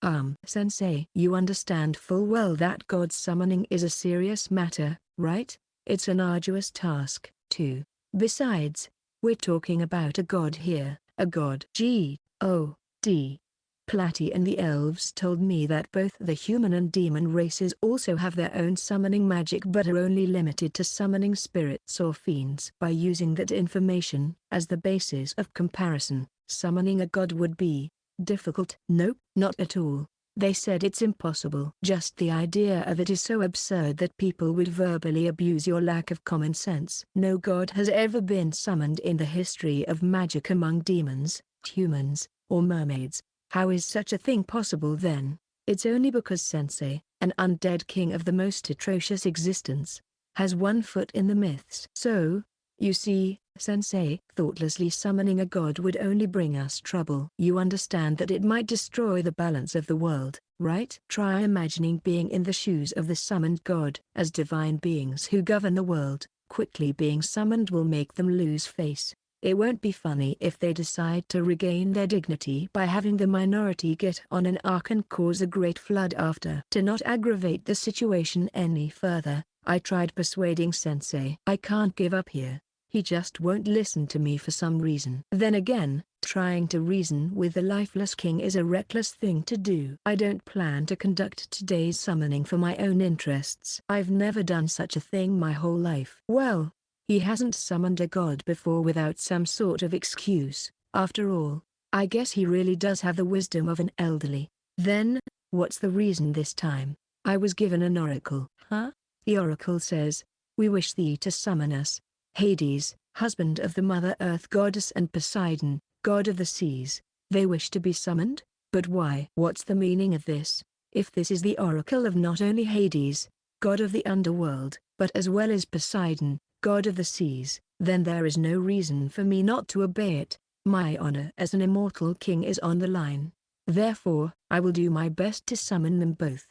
Sensei, you understand full well that god summoning is a serious matter, right? It's an arduous task, too. Besides, we're talking about a god here, a god. G.O.D. Platy and the elves told me that both the human and demon races also have their own summoning magic but are only limited to summoning spirits or fiends. By using that information as the basis of comparison, summoning a god would be difficult. Nope, not at all. They said it's impossible. Just the idea of it is so absurd that people would verbally abuse your lack of common sense. No god has ever been summoned in the history of magic among demons, humans, or mermaids. How is such a thing possible then? It's only because Sensei, an undead king of the most atrocious existence, has one foot in the myths. So, you see, Sensei, thoughtlessly summoning a god would only bring us trouble. You understand that it might destroy the balance of the world, right? Try imagining being in the shoes of the summoned god. As divine beings who govern the world, quickly being summoned will make them lose face. It won't be funny if they decide to regain their dignity by having the minority get on an ark and cause a great flood after. To not aggravate the situation any further, I tried persuading Sensei. I can't give up here. He just won't listen to me for some reason. Then again, trying to reason with the lifeless king is a reckless thing to do. I don't plan to conduct today's summoning for my own interests. I've never done such a thing my whole life. Well, he hasn't summoned a god before without some sort of excuse. After all, I guess he really does have the wisdom of an elderly. Then, what's the reason this time? I was given an oracle. Huh? The oracle says, "We wish thee to summon us, Hades, husband of the Mother Earth goddess, and Poseidon, god of the seas." They wish to be summoned? But why? What's the meaning of this? If this is the oracle of not only Hades, god of the underworld, but as well as Poseidon, god of the seas, then there is no reason for me not to obey it. My honor as an immortal king is on the line. Therefore, I will do my best to summon them both,"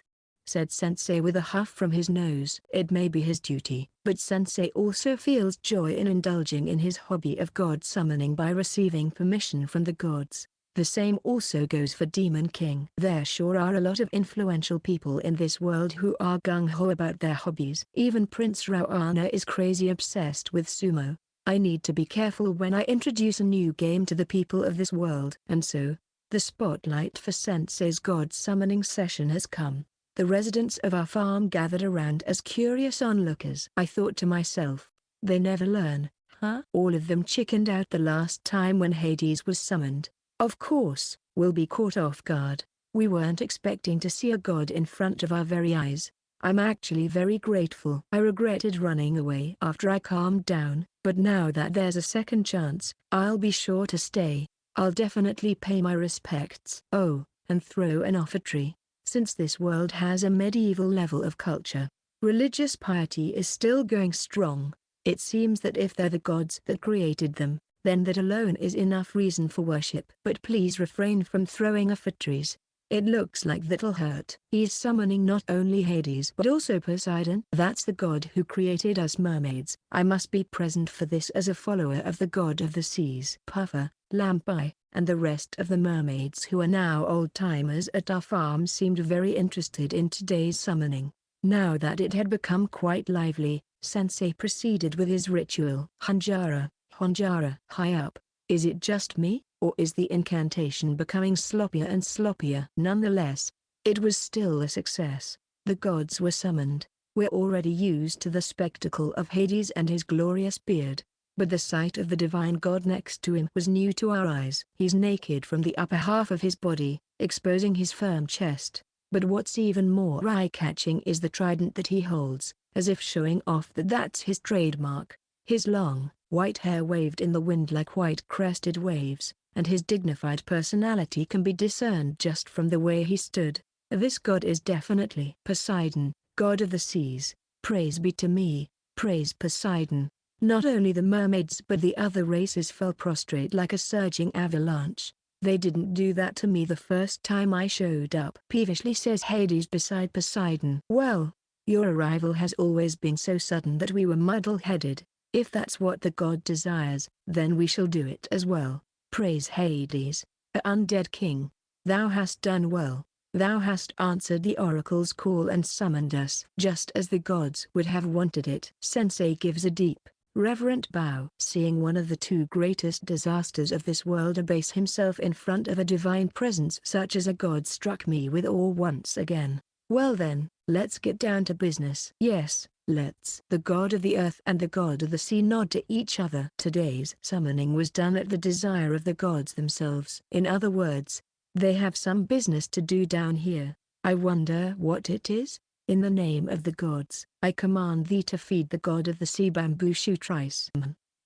said Sensei with a huff from his nose. It may be his duty, but Sensei also feels joy in indulging in his hobby of god summoning by receiving permission from the gods. The same also goes for Demon King. There sure are a lot of influential people in this world who are gung-ho about their hobbies. Even Prince Raoana is crazy obsessed with sumo. I need to be careful when I introduce a new game to the people of this world. And so, the spotlight for Sensei's god summoning session has come. The residents of our farm gathered around as curious onlookers. I thought to myself, they never learn, huh? All of them chickened out the last time when Hades was summoned. Of course, we'll be caught off guard. We weren't expecting to see a god in front of our very eyes. I'm actually very grateful. I regretted running away after I calmed down, but now that there's a second chance, I'll be sure to stay. I'll definitely pay my respects. Oh, and throw an offertory. Since this world has a medieval level of culture, religious piety is still going strong. It seems that if they're the gods that created them, then that alone is enough reason for worship. But please refrain from throwing offertories. It looks like that'll hurt. He's summoning not only Hades but also Poseidon. That's the god who created us mermaids. I must be present for this as a follower of the god of the seas. Puffer, Lampi, and the rest of the mermaids who are now old-timers at our farm seemed very interested in today's summoning. Now that it had become quite lively, Sensei proceeded with his ritual. Hanjara, Hanjara. High up, is it just me, or is the incantation becoming sloppier and sloppier? Nonetheless, it was still a success. The gods were summoned. We're already used to the spectacle of Hades and his glorious beard, but the sight of the divine god next to him was new to our eyes. He's naked from the upper half of his body, exposing his firm chest. But what's even more eye-catching is the trident that he holds, as if showing off that that's his trademark. His long, white hair waved in the wind like white crested waves, and his dignified personality can be discerned just from the way he stood. This god is definitely Poseidon, god of the seas. Praise be to me, praise Poseidon. Not only the mermaids but the other races fell prostrate like a surging avalanche. They didn't do that to me the first time I showed up, peevishly says Hades beside Poseidon. Well, your arrival has always been so sudden that we were muddle-headed. If that's what the god desires, then we shall do it as well. Praise Hades, a undead king. Thou hast done well. Thou hast answered the oracle's call and summoned us just as the gods would have wanted it. Sensei gives a deep, Reverent bow. Seeing one of the two greatest disasters of this world abase himself in front of a divine presence such as a god struck me with awe once again. Well then, let's get down to business. Yes, let's. The god of the earth and the god of the sea nod to each other. Today's summoning was done at the desire of the gods themselves. In other words, they have some business to do down here. I wonder what it is? In the name of the gods, I command thee to feed the god of the sea bamboo shoot rice.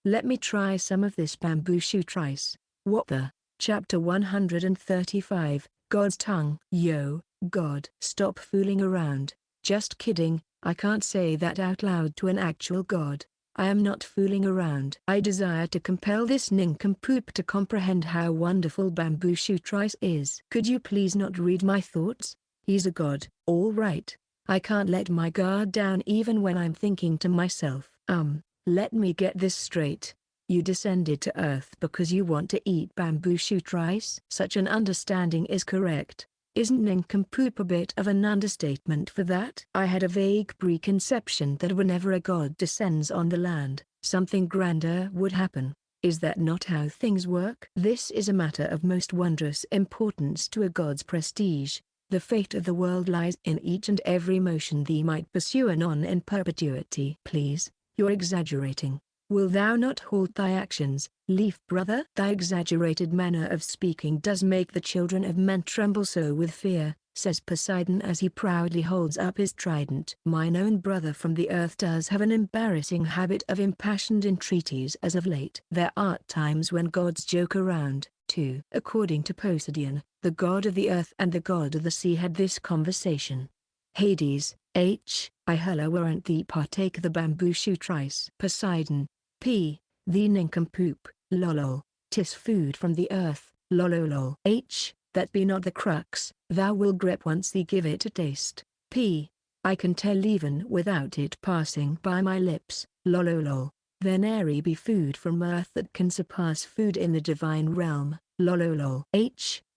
Let me try some of this bamboo shoot rice. What the? Chapter 135, God's Tongue. Yo, God. Stop fooling around. Just kidding, I can't say that out loud to an actual god. I am not fooling around. I desire to compel this nincompoop to comprehend how wonderful bamboo shoot rice is. Could you please not read my thoughts? He's a god, all right. I can't let my guard down even when I'm thinking to myself, let me get this straight. You descended to Earth because you want to eat bamboo shoot rice? Such an understanding is correct. Isn't nincompoop a bit of an understatement for that? I had a vague preconception that whenever a god descends on the land, something grander would happen. Is that not how things work? This is a matter of most wondrous importance to a god's prestige. The fate of the world lies in each and every motion thee might pursue anon in perpetuity. Please, you're exaggerating. Will thou not halt thy actions, leaf brother? Thy exaggerated manner of speaking does make the children of men tremble so with fear, says Poseidon as he proudly holds up his trident. Mine own brother from the earth does have an embarrassing habit of impassioned entreaties as of late. There are times when gods joke around, too. According to Poseidon, the god of the earth and the god of the sea had this conversation. Hades, I hella warrant thee partake the bamboo shoot rice. Poseidon, thee nincompoop, lolol, 'tis food from the earth, lololol. That be not the crux, thou will grip once thee give it a taste. I can tell even without it passing by my lips, lololol. There nary be food from earth that can surpass food in the divine realm, lololol.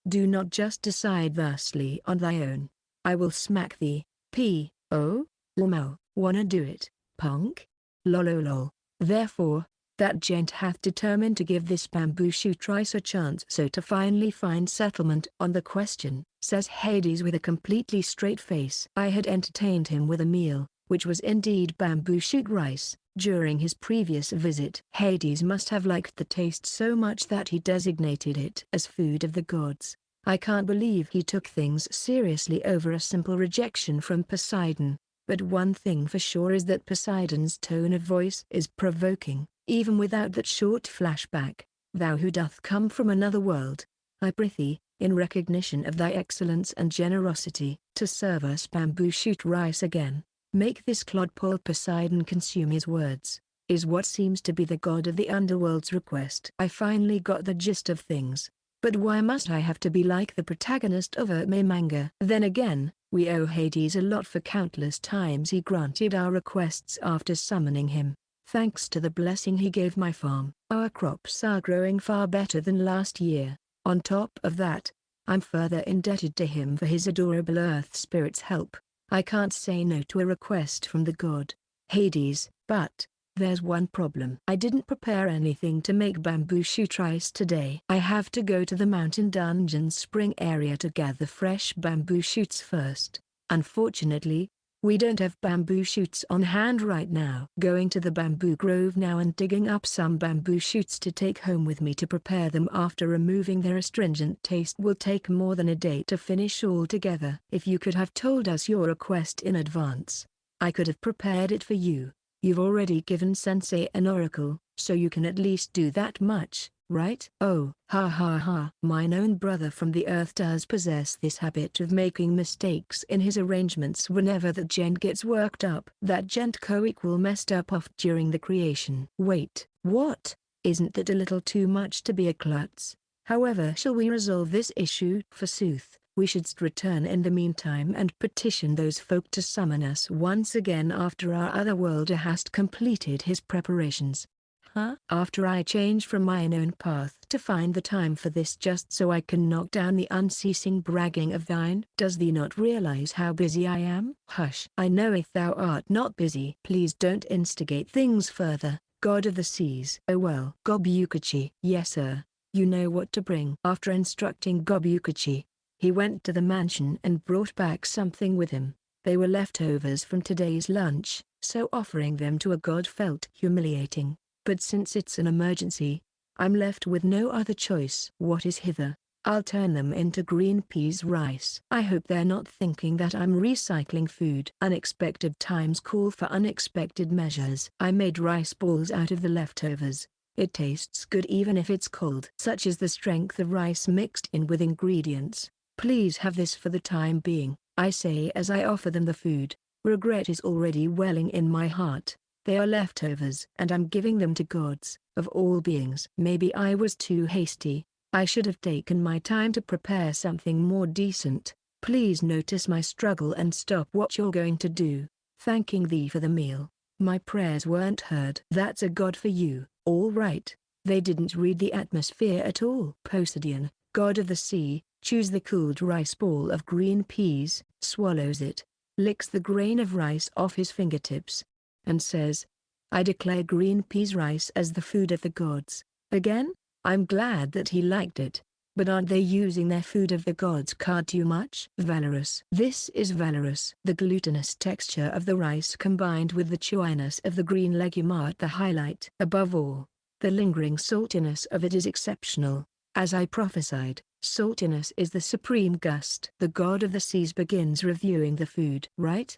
Do not just decide thusly on thy own. I will smack thee, lmao, wanna do it, punk? Lololol. Therefore, that gent hath determined to give this bamboo shoot rice a chance so to finally find settlement on the question, says Hades with a completely straight face. I had entertained him with a meal, which was indeed bamboo shoot rice, during his previous visit. Hades must have liked the taste so much that he designated it as food of the gods. I can't believe he took things seriously over a simple rejection from Poseidon. But one thing for sure is that Poseidon's tone of voice is provoking, even without that short flashback. Thou who doth come from another world, I prithee, in recognition of thy excellence and generosity, to serve us bamboo shoot rice again. Make this clodpole Poseidon consume his words, is what seems to be the god of the underworld's request. I finally got the gist of things. But why must I have to be like the protagonist of a manga? Then again, we owe Hades a lot for countless times he granted our requests after summoning him. Thanks to the blessing he gave my farm, our crops are growing far better than last year. On top of that, I'm further indebted to him for his adorable earth spirit's help. I can't say no to a request from the god, Hades, but there's one problem. I didn't prepare anything to make bamboo shoot rice today. I have to go to the mountain dungeon spring area to gather fresh bamboo shoots first. Unfortunately, we don't have bamboo shoots on hand right now. Going to the bamboo grove now and digging up some bamboo shoots to take home with me to prepare them after removing their astringent taste will take more than a day to finish altogether. If you could have told us your request in advance, I could have prepared it for you. You've already given Sensei an oracle, so you can at least do that much, right? Oh, ha ha ha. Mine own brother from the earth does possess this habit of making mistakes in his arrangements whenever that gent gets worked up. That gent co-equal messed up off during the creation. Wait, what? Isn't that a little too much to be a klutz? However shall we resolve this issue? Forsooth, we should return in the meantime and petition those folk to summon us once again after our otherworlder has completed his preparations. Huh? After I change from mine own path to find the time for this just so I can knock down the unceasing bragging of thine? Does thee not realize how busy I am? Hush. I know if thou art not busy. Please don't instigate things further, God of the seas. Oh well. Gobukachi. Yes sir. You know what to bring. After instructing Gobukachi, he went to the mansion and brought back something with him. They were leftovers from today's lunch, so offering them to a god felt humiliating. But since it's an emergency, I'm left with no other choice. What is hither? I'll turn them into green peas rice. I hope they're not thinking that I'm recycling food. Unexpected times call for unexpected measures. I made rice balls out of the leftovers. It tastes good even if it's cold. Such is the strength of rice mixed in with ingredients. Please have this for the time being, I say as I offer them the food. Regret is already welling in my heart. They are leftovers and I'm giving them to gods, of all beings. Maybe I was too hasty. I should have taken my time to prepare something more decent. Please notice my struggle and stop what you're going to do. Thanking thee for the meal. My prayers weren't heard. That's a god for you. All right. They didn't read the atmosphere at all. Poseidon, god of the sea, chews the cooled rice ball of green peas, swallows it, licks the grain of rice off his fingertips, and says, I declare green peas rice as the food of the gods. Again? I'm glad that he liked it. But aren't they using their food of the gods card too much? Valorous. This is valorous. The glutinous texture of the rice combined with the chewiness of the green legume are the highlight. Above all, the lingering saltiness of it is exceptional. As I prophesied, saltiness is the supreme gust. The god of the seas begins reviewing the food. Right?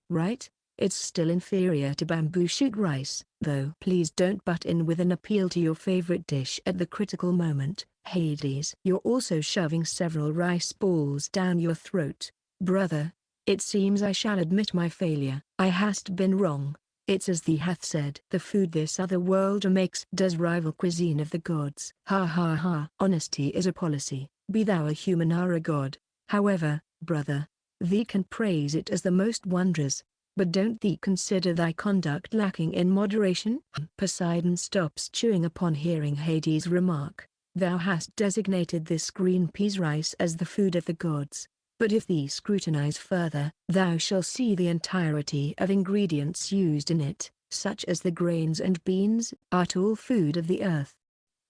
It's still inferior to bamboo shoot rice, though. Please don't butt in with an appeal to your favorite dish at the critical moment, Hades. You're also shoving several rice balls down your throat. Brother, it seems I shall admit my failure. I hast been wrong. It's as thee hath said. The food this other world makes does rival cuisine of the gods. Ha ha ha. Honesty is a policy, be thou a human or a god. However, brother, thee can praise it as the most wondrous. But don't thee consider thy conduct lacking in moderation? Poseidon stops chewing upon hearing Hades' remark. Thou hast designated this green peas rice as the food of the gods. But if thee scrutinize further, thou shalt see the entirety of ingredients used in it, such as the grains and beans, art all food of the earth.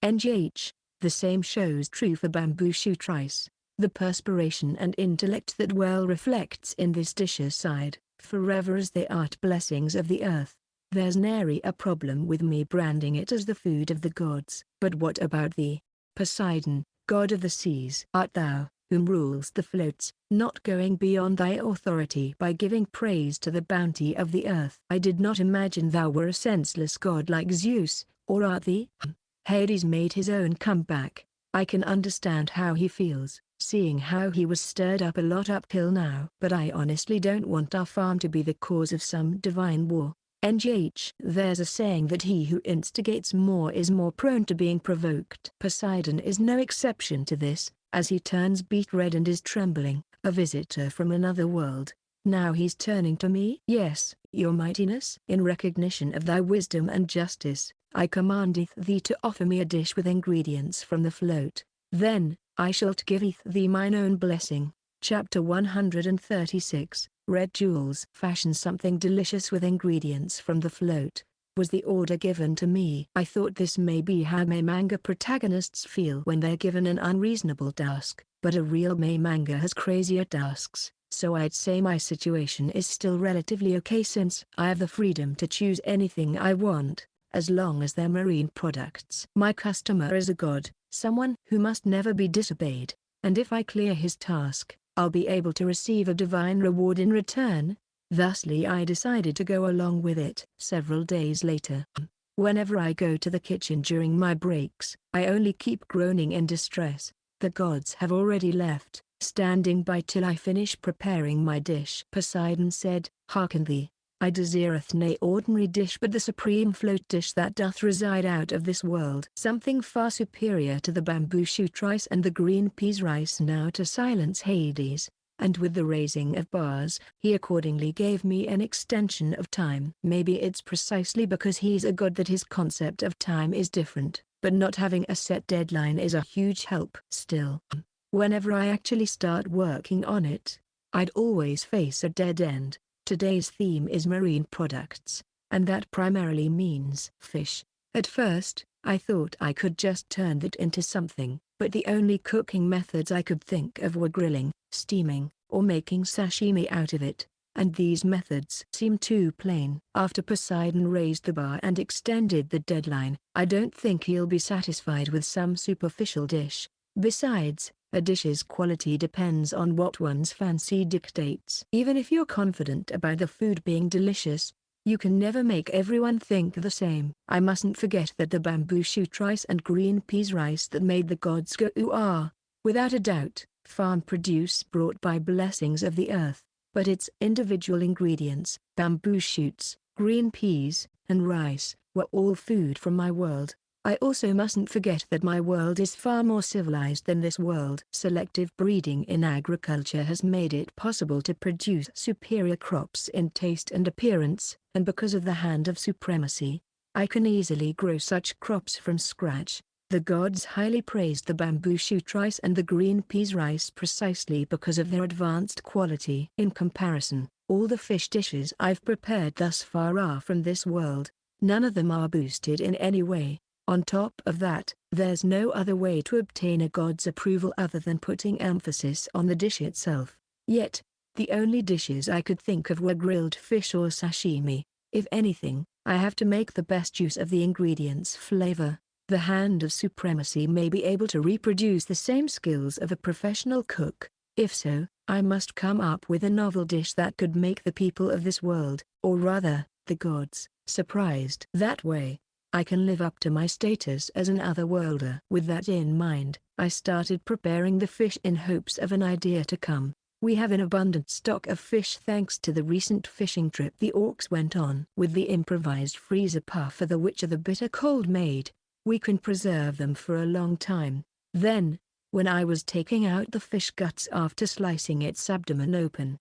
NGH, the same shows true for bamboo shoot rice. The perspiration and intellect that well reflects in this dish aside, forever as they art blessings of the earth. There's nary a problem with me branding it as the food of the gods. But what about thee? Poseidon, god of the seas. Art thou, whom rules the floats, not going beyond thy authority by giving praise to the bounty of the earth? I did not imagine thou were a senseless god like Zeus, or art thee? Hades made his own comeback. I can understand how he feels, seeing how he was stirred up a lot up till now. But I honestly don't want our farm to be the cause of some divine war. NGH. There's a saying that he who instigates more is more prone to being provoked. Poseidon is no exception to this, as he turns beet red and is trembling. A visitor from another world. Now he's turning to me. Yes, your mightiness. In recognition of thy wisdom and justice, I commandeth thee to offer me a dish with ingredients from the float. Then, I shall giveth thee mine own blessing. Chapter 136, Red Jewels. Fashion something delicious with ingredients from the float, was the order given to me. I thought this may be how May manga protagonists feel when they're given an unreasonable task, but a real May manga has crazier tasks, so I'd say my situation is still relatively okay since I have the freedom to choose anything I want, as long as they're marine products. My customer is a god, someone who must never be disobeyed, and if I clear his task, I'll be able to receive a divine reward in return. Thusly I decided to go along with it. Several days later, whenever I go to the kitchen during my breaks, I only keep groaning in distress. The gods have already left, standing by till I finish preparing my dish. Poseidon said, Hearken thee, I desireth nay ordinary dish but the supreme float dish that doth reside out of this world. Something far superior to the bamboo shoot rice and the green peas rice. Now to silence Hades, and with the raising of bars, he accordingly gave me an extension of time. Maybe it's precisely because he's a god that his concept of time is different, but not having a set deadline is a huge help. Still, whenever I actually start working on it, I'd always face a dead end. Today's theme is marine products, and that primarily means fish. At first, I thought I could just turn that into something, but the only cooking methods I could think of were grilling, steaming, or making sashimi out of it, and these methods seemed too plain. After Poseidon raised the bar and extended the deadline, I don't think he'll be satisfied with some superficial dish. Besides, a dish's quality depends on what one's fancy dictates. Even if you're confident about the food being delicious, you can never make everyone think the same. I mustn't forget that the bamboo shoot rice and green peas rice that made the gods go ooh are, without a doubt, farm produce brought by blessings of the earth, but its individual ingredients, bamboo shoots, green peas, and rice, were all food from my world. I also mustn't forget that my world is far more civilized than this world. Selective breeding in agriculture has made it possible to produce superior crops in taste and appearance, and because of the hand of supremacy, I can easily grow such crops from scratch. The gods highly praised the bamboo shoot rice and the green peas rice precisely because of their advanced quality. In comparison, all the fish dishes I've prepared thus far are from this world. None of them are boosted in any way. On top of that, there's no other way to obtain a god's approval other than putting emphasis on the dish itself. Yet, the only dishes I could think of were grilled fish or sashimi. If anything, I have to make the best use of the ingredients' flavor. The hand of supremacy may be able to reproduce the same skills of a professional cook. If so, I must come up with a novel dish that could make the people of this world, or rather, the gods, surprised. That way, I can live up to my status as an otherworlder. With that in mind, I started preparing the fish in hopes of an idea to come. We have an abundant stock of fish thanks to the recent fishing trip the orcs went on. With the improvised freezer puffer the Witch of the Bitter Cold made, we can preserve them for a long time. Then, when I was taking out the fish guts after slicing its abdomen open,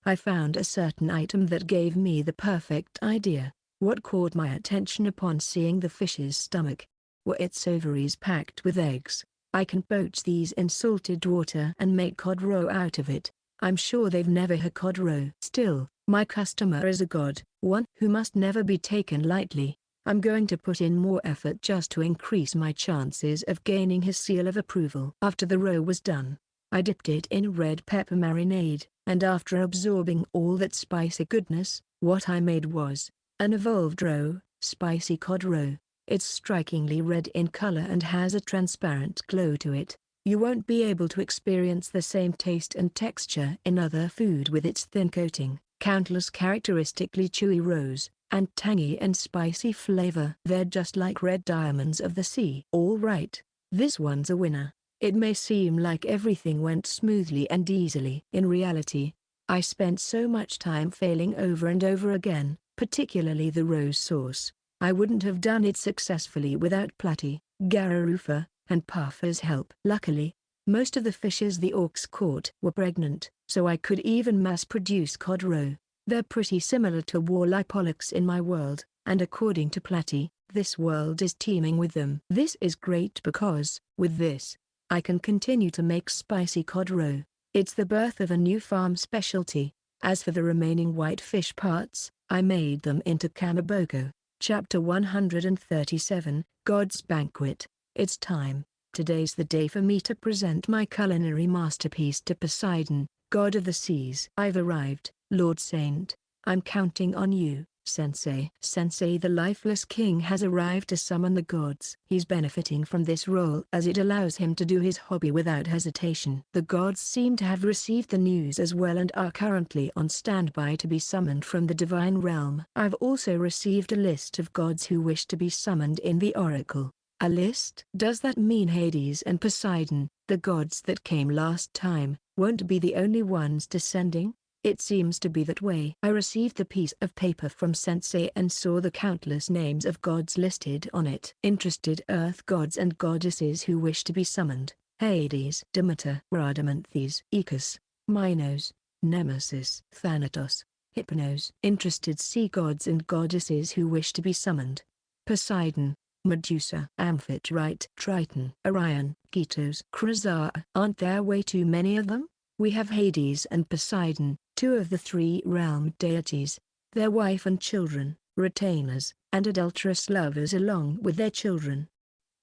I found a certain item that gave me the perfect idea. What caught my attention upon seeing the fish's stomach were its ovaries packed with eggs. I can poach these in salted water and make cod roe out of it. I'm sure they've never had cod roe. Still, my customer is a god, one who must never be taken lightly. I'm going to put in more effort just to increase my chances of gaining his seal of approval. After the roe was done, I dipped it in red pepper marinade, and after absorbing all that spicy goodness, what I made was an evolved roe, spicy cod roe. It's strikingly red in color and has a transparent glow to it. You won't be able to experience the same taste and texture in other food with its thin coating, countless characteristically chewy roes, and tangy and spicy flavor. They're just like red diamonds of the sea. All right, this one's a winner. It may seem like everything went smoothly and easily. In reality, I spent so much time failing over and over again, particularly the rose sauce. I wouldn't have done it successfully without Platy, Garufa, and Puffer's help. Luckily, most of the fishes the orcs caught were pregnant, so I could even mass-produce cod roe. They're pretty similar to walleye pollux in my world, and according to Platy, this world is teeming with them. This is great because, with this, I can continue to make spicy cod roe. It's the birth of a new farm specialty. As for the remaining white fish parts, I made them into kamaboko. Chapter 137, God's Banquet. It's time. Today's the day for me to present my culinary masterpiece to Poseidon, god of the seas. I've arrived, Lord Saint. I'm counting on you, Sensei. Sensei, the lifeless king has arrived to summon the gods. He's benefiting from this role as it allows him to do his hobby without hesitation. The gods seem to have received the news as well and are currently on standby to be summoned from the divine realm. I've also received a list of gods who wish to be summoned in the oracle. A list? Does that mean Hades and Poseidon, the gods that came last time, won't be the only ones descending? It seems to be that way. I received the piece of paper from Sensei and saw the countless names of gods listed on it. Interested earth gods and goddesses who wish to be summoned: Hades, Demeter, Rhadamanthys, Icus, Minos, Nemesis, Thanatos, Hypnos. Interested sea gods and goddesses who wish to be summoned: Poseidon, Medusa, Amphitrite, Triton, Orion, Ketos, Chrysa. Aren't there way too many of them? We have Hades and Poseidon, two of the three realm deities, their wife and children, retainers, and adulterous lovers along with their children.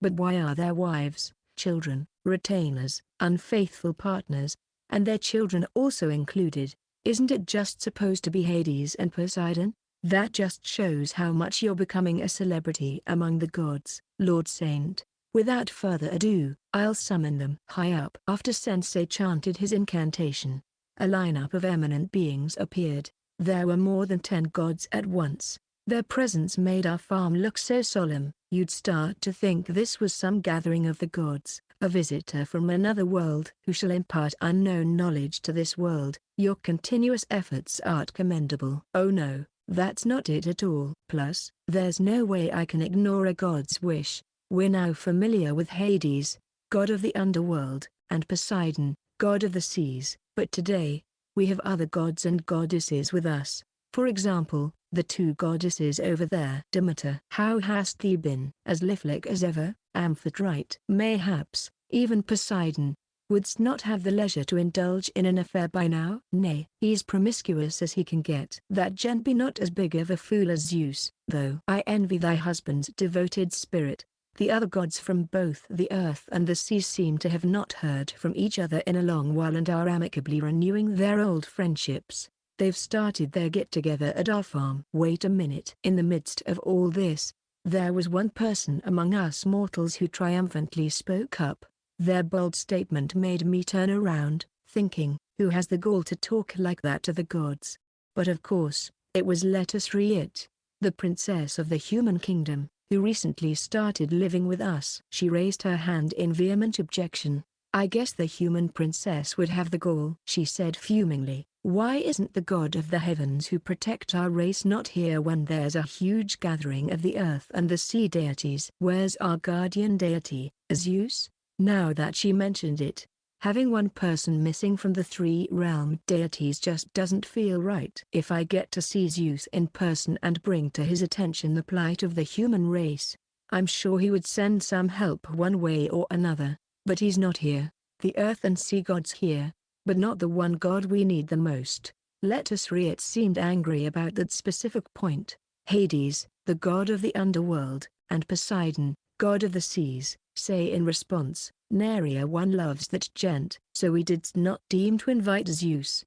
But why are their wives, children, retainers, unfaithful partners, and their children also included? Isn't it just supposed to be Hades and Poseidon? That just shows how much you're becoming a celebrity among the gods, Lord Saint. Without further ado, I'll summon them. High up. After Sensei chanted his incantation, a lineup of eminent beings appeared. There were more than 10 gods at once. Their presence made our farm look so solemn, you'd start to think this was some gathering of the gods, a visitor from another world who shall impart unknown knowledge to this world. Your continuous efforts are commendable. Oh no, that's not it at all. Plus, there's no way I can ignore a god's wish. We're now familiar with Hades, god of the underworld, and Poseidon, god of the seas, but today, we have other gods and goddesses with us. For example, the 2 goddesses over there. Demeter. How hast thee been? As lifelike as ever, Amphitrite. Mayhaps, even Poseidon, wouldst not have the leisure to indulge in an affair by now? Nay, he's promiscuous as he can get. That gent be not as big of a fool as Zeus, though. I envy thy husband's devoted spirit. The other gods from both the earth and the sea seem to have not heard from each other in a long while and are amicably renewing their old friendships. They've started their get-together at our farm. Wait a minute. In the midst of all this, there was one person among us mortals who triumphantly spoke up. Their bold statement made me turn around, thinking, who has the gall to talk like that to the gods? But of course, it was Let us Riet, the princess of the human kingdom, who recently started living with us. She raised her hand in vehement objection. I guess the human princess would have the gall, she said fumingly. Why isn't the god of the heavens who protect our race not here when there's a huge gathering of the earth and the sea deities? Where's our guardian deity, Zeus? Now that she mentioned it, having one person missing from the 3 realm deities just doesn't feel right. If I get to see Zeus in person and bring to his attention the plight of the human race, I'm sure he would send some help one way or another. But he's not here. The earth and sea gods here, but not the one god we need the most. Let us Riet seemed angry about that specific point. Hades, the god of the underworld, and Poseidon, god of the seas, say in response, nary one loves that gent, so we did not deem to invite Zeus.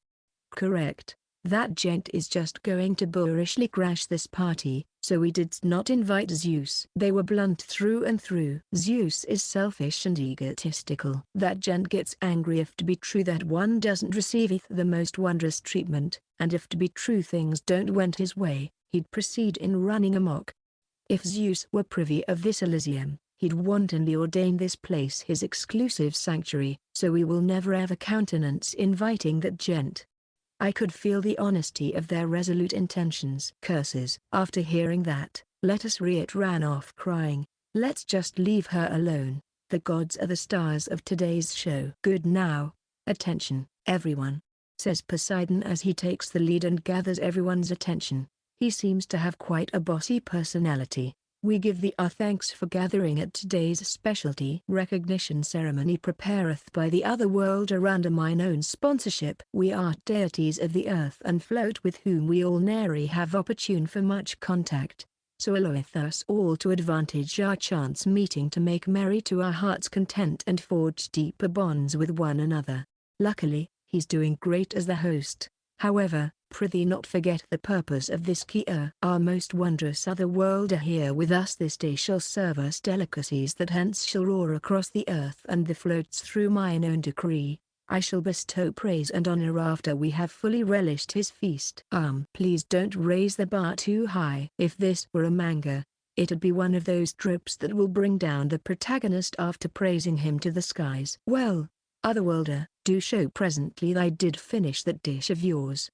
Correct. That gent is just going to boorishly crash this party, so we did not invite Zeus. They were blunt through and through. Zeus is selfish and egotistical. That gent gets angry if to be true that one doesn't receiveth the most wondrous treatment, and if to be true things don't went his way, he'd proceed in running amok. If Zeus were privy of this Elysium, he'd wantonly ordain this place his exclusive sanctuary, so we will never ever countenance inviting that gent. I could feel the honesty of their resolute intentions. Curses. After hearing that, Let us Riet ran off crying, let's just leave her alone. The gods are the stars of today's show. Good now. Attention, everyone, says Poseidon as he takes the lead and gathers everyone's attention. He seems to have quite a bossy personality. We give thee our thanks for gathering at today's specialty recognition ceremony prepareth by the Otherworlder under mine own sponsorship. We are deities of the earth and float with whom we all nary have opportune for much contact. So alloweth us all to advantage our chance meeting to make merry to our heart's content and forge deeper bonds with one another. Luckily, he's doing great as the host. However, prithee not forget the purpose of this Kia. Our most wondrous Otherworlder here with us this day shall serve us delicacies that hence shall roar across the earth and the floats through mine own decree. I shall bestow praise and honor after we have fully relished his feast. Please don't raise the bar too high. If this were a manga, it'd be one of those tropes that will bring down the protagonist after praising him to the skies. Well, Otherworlder, do show presently thy did finish that dish of yours.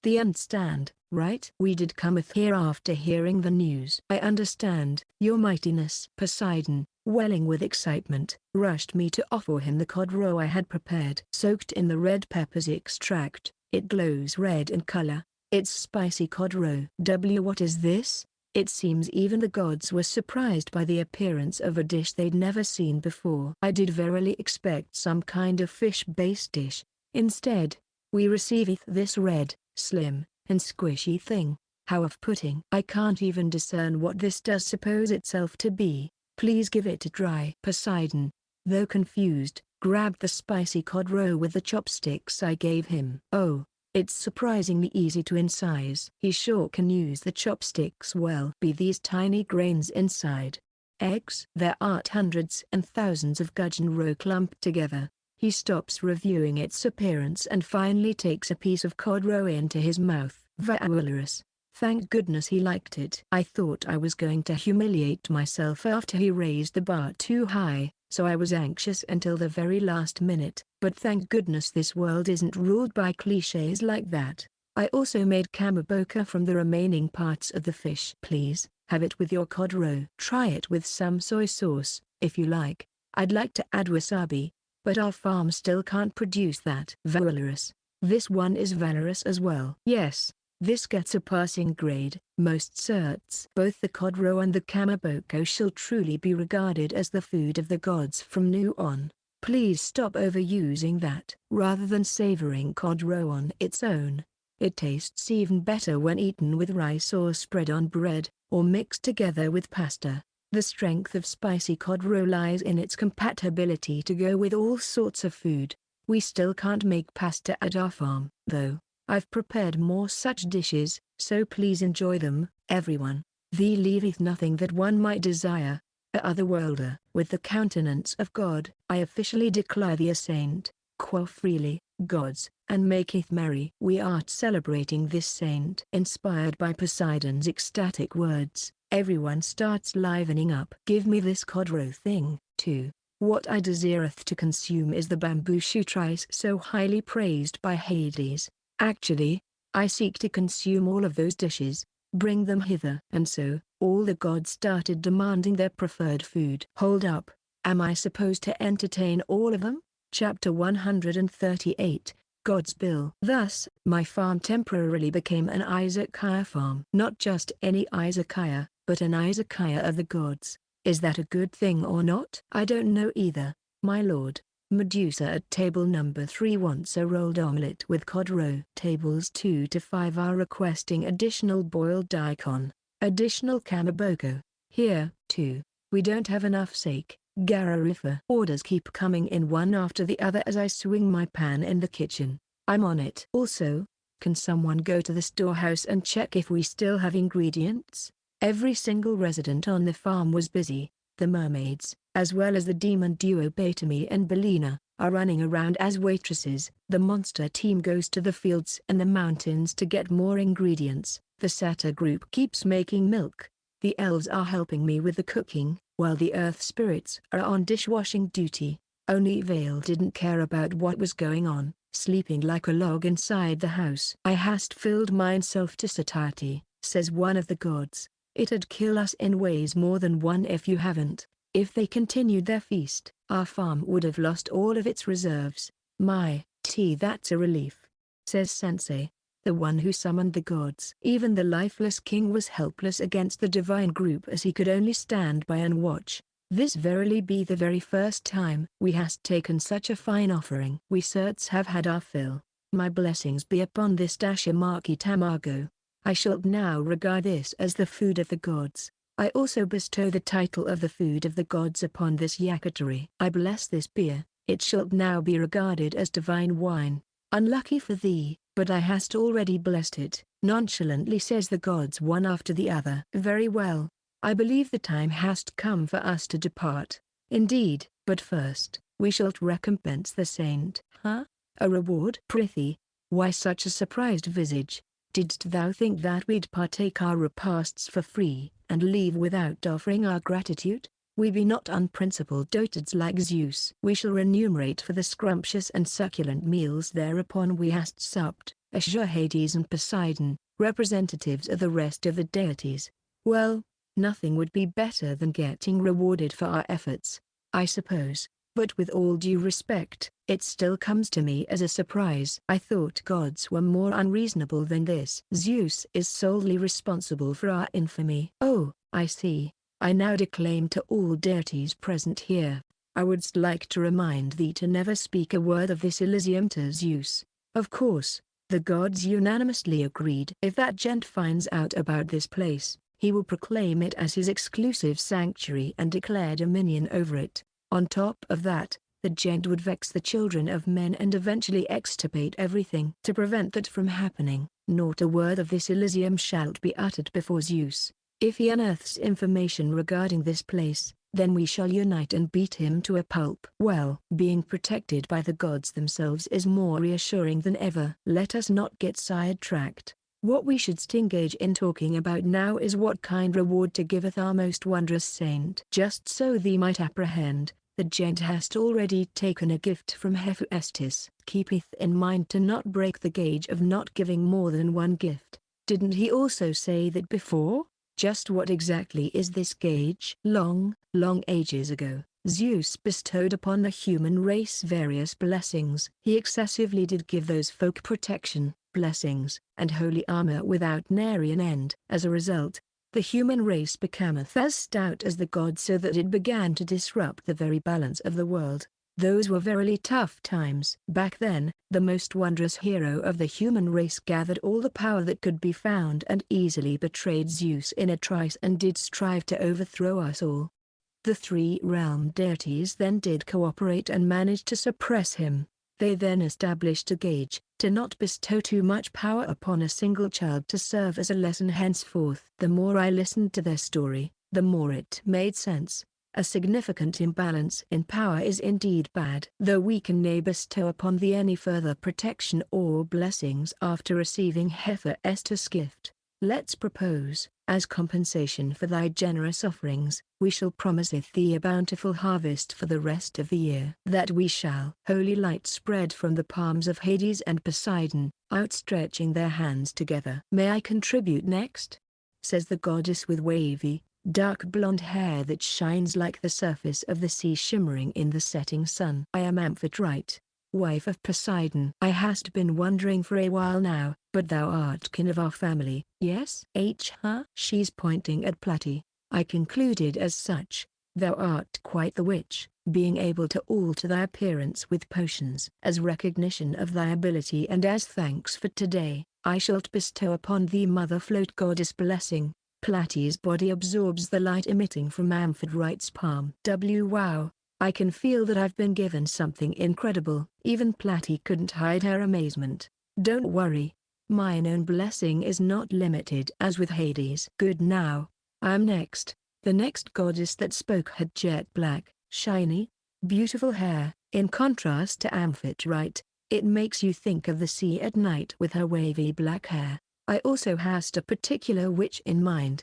The understand, right? We did cometh here after hearing the news. I understand, your mightiness. Poseidon, welling with excitement, rushed me to offer him the cod roe I had prepared. Soaked in the red pepper's extract, it glows red in color. It's spicy cod roe. What is this? It seems even the gods were surprised by the appearance of a dish they'd never seen before. I did verily expect some kind of fish-based dish. Instead, we receiveth this red, slim, and squishy thing. How off-putting. I can't even discern what this does suppose itself to be. Please give it a try. Poseidon, though confused, grabbed the spicy cod roe with the chopsticks I gave him. Oh, it's surprisingly easy to incise. He sure can use the chopsticks well. Be these tiny grains inside eggs? There aren't hundreds and thousands of gudgeon roe clumped together. He stops reviewing its appearance and finally takes a piece of cod roe into his mouth. Valorous. Thank goodness he liked it. I thought I was going to humiliate myself after he raised the bar too high, so I was anxious until the very last minute. But thank goodness this world isn't ruled by cliches like that. I also made kamaboka from the remaining parts of the fish. Please, have it with your cod roe. Try it with some soy sauce, if you like. I'd like to add wasabi, but our farm still can't produce that. Valorous. This one is valorous as well. Yes. This gets a passing grade. Most certs. Both the cod roe and the kamaboko shall truly be regarded as the food of the gods from now on. Please stop overusing that. Rather than savoring cod roe on its own, it tastes even better when eaten with rice or spread on bread, or mixed together with pasta. The strength of spicy cod roe lies in its compatibility to go with all sorts of food. We still can't make pasta at our farm, though. I've prepared more such dishes, so please enjoy them, everyone. Thee leaveth nothing that one might desire. A otherworlder. With the countenance of God, I officially declare thee a saint. Quaff freely, gods, and maketh merry. We are celebrating this saint. Inspired by Poseidon's ecstatic words, everyone starts livening up. Give me this cod roe thing, too. What I desireth to consume is the bamboo shoot rice so highly praised by Hades. Actually, I seek to consume all of those dishes. Bring them hither. And so, all the gods started demanding their preferred food. Hold up, am I supposed to entertain all of them? Chapter 138, God's Bill. Thus, my farm temporarily became an Isekai farm. Not just any Isekai, but an Isekai of the gods. Is that a good thing or not? I don't know either, my lord. Medusa at table number 3 wants a rolled omelette with cod roe. Tables 2 to 5 are requesting additional boiled daikon, additional kamaboko. Here, too, we don't have enough sake. Gararifa. Orders keep coming in one after the other as I swing my pan in the kitchen. I'm on it. Also, can someone go to the storehouse and check if we still have ingredients? Every single resident on the farm was busy. The mermaids, as well as the demon duo Betami and Belina, are running around as waitresses. The monster team goes to the fields and the mountains to get more ingredients. The satyr group keeps making milk. The elves are helping me with the cooking, while the earth spirits are on dishwashing duty. Only Vale didn't care about what was going on, sleeping like a log inside the house. I hast filled myself to satiety, says one of the gods. It'd kill us in ways more than one if you haven't. If they continued their feast, our farm would have lost all of its reserves. That's a relief, says Sensei, the one who summoned the gods. Even the lifeless king was helpless against the divine group as he could only stand by and watch. This verily be the very first time we hast taken such a fine offering. We certs have had our fill. My blessings be upon this Dashimaki Tamago. I shall now regard this as the food of the gods. I also bestow the title of the food of the gods upon this yakitori. I bless this beer, it shall now be regarded as divine wine. Unlucky for thee, but I hast already blessed it, nonchalantly says the gods one after the other. Very well, I believe the time hast come for us to depart. Indeed, but first, we shall recompense the saint. Huh? A reward? Prithee, why such a surprised visage? Didst thou think that we'd partake our repasts for free, and leave without offering our gratitude? We be not unprincipled dotards like Zeus. We shall remunerate for the scrumptious and succulent meals thereupon we hast supped, assure Hades and Poseidon, representatives of the rest of the deities. Well, nothing would be better than getting rewarded for our efforts, I suppose. But with all due respect, it still comes to me as a surprise. I thought gods were more unreasonable than this. Zeus is solely responsible for our infamy. Oh, I see. I now declaim to all deities present here, I would like to remind thee to never speak a word of this Elysium to Zeus. Of course, The gods unanimously agreed. If that gent finds out about this place, he will proclaim it as his exclusive sanctuary and declare dominion over it. On top of that, the gent would vex the children of men and eventually extirpate everything. To prevent that from happening, not a word of this Elysium shall be uttered before Zeus. If he unearths information regarding this place, then we shall unite and beat him to a pulp. Well, being protected by the gods themselves is more reassuring than ever. Let us not get sidetracked. What we should engage in talking about now is what kind reward to giveth our most wondrous saint. Just so thee might apprehend, the gent hast already taken a gift from Hephaestus. Keepeth in mind to not break the gauge of not giving more than one gift. Didn't he also say that before? Just what exactly is this gauge? Long ages ago, Zeus bestowed upon the human race various blessings. He excessively did give those folk protection, blessings, and holy armor without nary an end. As a result, the human race becometh as stout as the gods, so that it began to disrupt the very balance of the world. Those were verily tough times. Back then, the most wondrous hero of the human race gathered all the power that could be found and easily betrayed Zeus in a trice and did strive to overthrow us all. The three realm deities then did cooperate and managed to suppress him. They then established a gauge, to not bestow too much power upon a single child, to serve as a lesson henceforth. The more I listened to their story, the more it made sense. A significant imbalance in power is indeed bad. Though we can nay bestow upon thee any further protection or blessings after receiving Hephaestus' gift, let's propose, as compensation for thy generous offerings, we shall promiseth thee a bountiful harvest for the rest of the year. That we shall. Holy light spread from the palms of Hades and Poseidon, outstretching their hands together. May I contribute next? Says the goddess with wavy, dark blonde hair that shines like the surface of the sea shimmering in the setting sun. I am Amphitrite, wife of Poseidon. I hast been wondering for a while now, but thou art kin of our family, yes? She's pointing at Platy. I concluded as such. Thou art quite the witch, being able to alter thy appearance with potions. As recognition of thy ability and as thanks for today, I shall bestow upon thee Mother Float Goddess blessing. Platy's body absorbs the light emitting from Amphitrite's palm. Wow, I can feel that I've been given something incredible. Even Platy couldn't hide her amazement. Don't worry, mine own blessing is not limited as with Hades. Good, now, I'm next. The next goddess that spoke had jet black, shiny, beautiful hair. In contrast to Amphitrite, it makes you think of the sea at night with her wavy black hair. I also hast a particular witch in mind.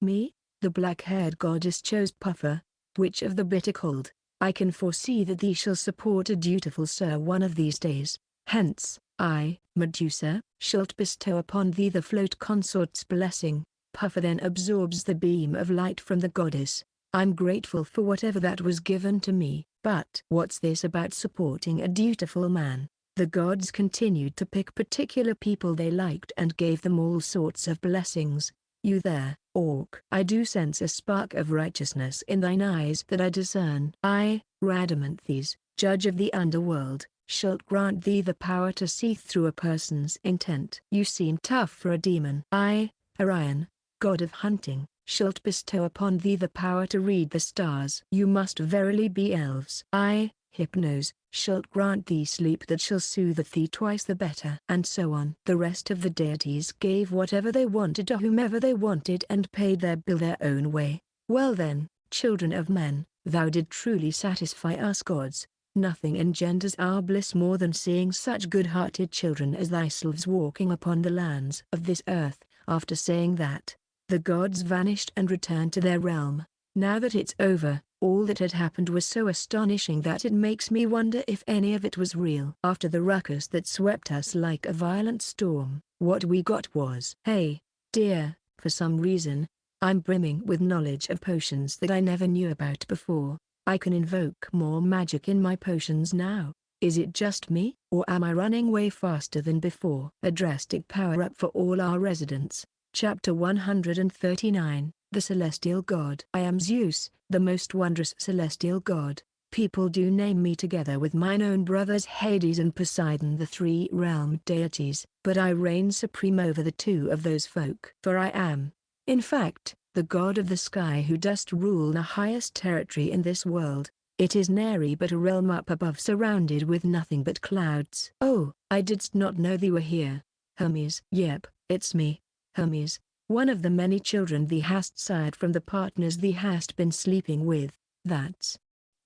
Me? The black-haired goddess chose Puffer. Witch of the bitter cold, I can foresee that thee shall support a dutiful sir one of these days. Hence, I, Medusa, shalt bestow upon thee the float consort's blessing. Puffer then absorbs the beam of light from the goddess. I'm grateful for whatever that was given to me. But what's this about supporting a dutiful man? The gods continued to pick particular people they liked and gave them all sorts of blessings. You there, orc? I do sense a spark of righteousness in thine eyes that I discern. I, Rhadamanthys, judge of the underworld, shalt grant thee the power to see through a person's intent. You seem tough for a demon. I, Orion, god of hunting, shalt bestow upon thee the power to read the stars. You must verily be elves. I, Hypnos, shalt grant thee sleep that shall soothe thee twice the better. And so on. The rest of the deities gave whatever they wanted to whomever they wanted and paid their bill their own way. Well then, children of men, thou did truly satisfy us gods. Nothing engenders our bliss more than seeing such good-hearted children as thyselves walking upon the lands of this earth. After saying that, the gods vanished and returned to their realm. Now that it's over, all that had happened was so astonishing that it makes me wonder if any of it was real. After the ruckus that swept us like a violent storm, what we got was, hey, dear, for some reason, I'm brimming with knowledge of potions that I never knew about before. I can invoke more magic in my potions now. Is it just me, or am I running way faster than before? A drastic power-up for all our residents. Chapter 139, The Celestial God. I am Zeus, the most wondrous celestial god. People do name me together with mine own brothers Hades and Poseidon, the three-realmed deities, but I reign supreme over the two of those folk. For I am, in fact, the god of the sky who dost rule the highest territory in this world. It is nary but a realm up above, surrounded with nothing but clouds. Oh, I didst not know thee were here, Hermes. Yep, it's me, Hermes, one of the many children thee hast sired from the partners thee hast been sleeping with. That's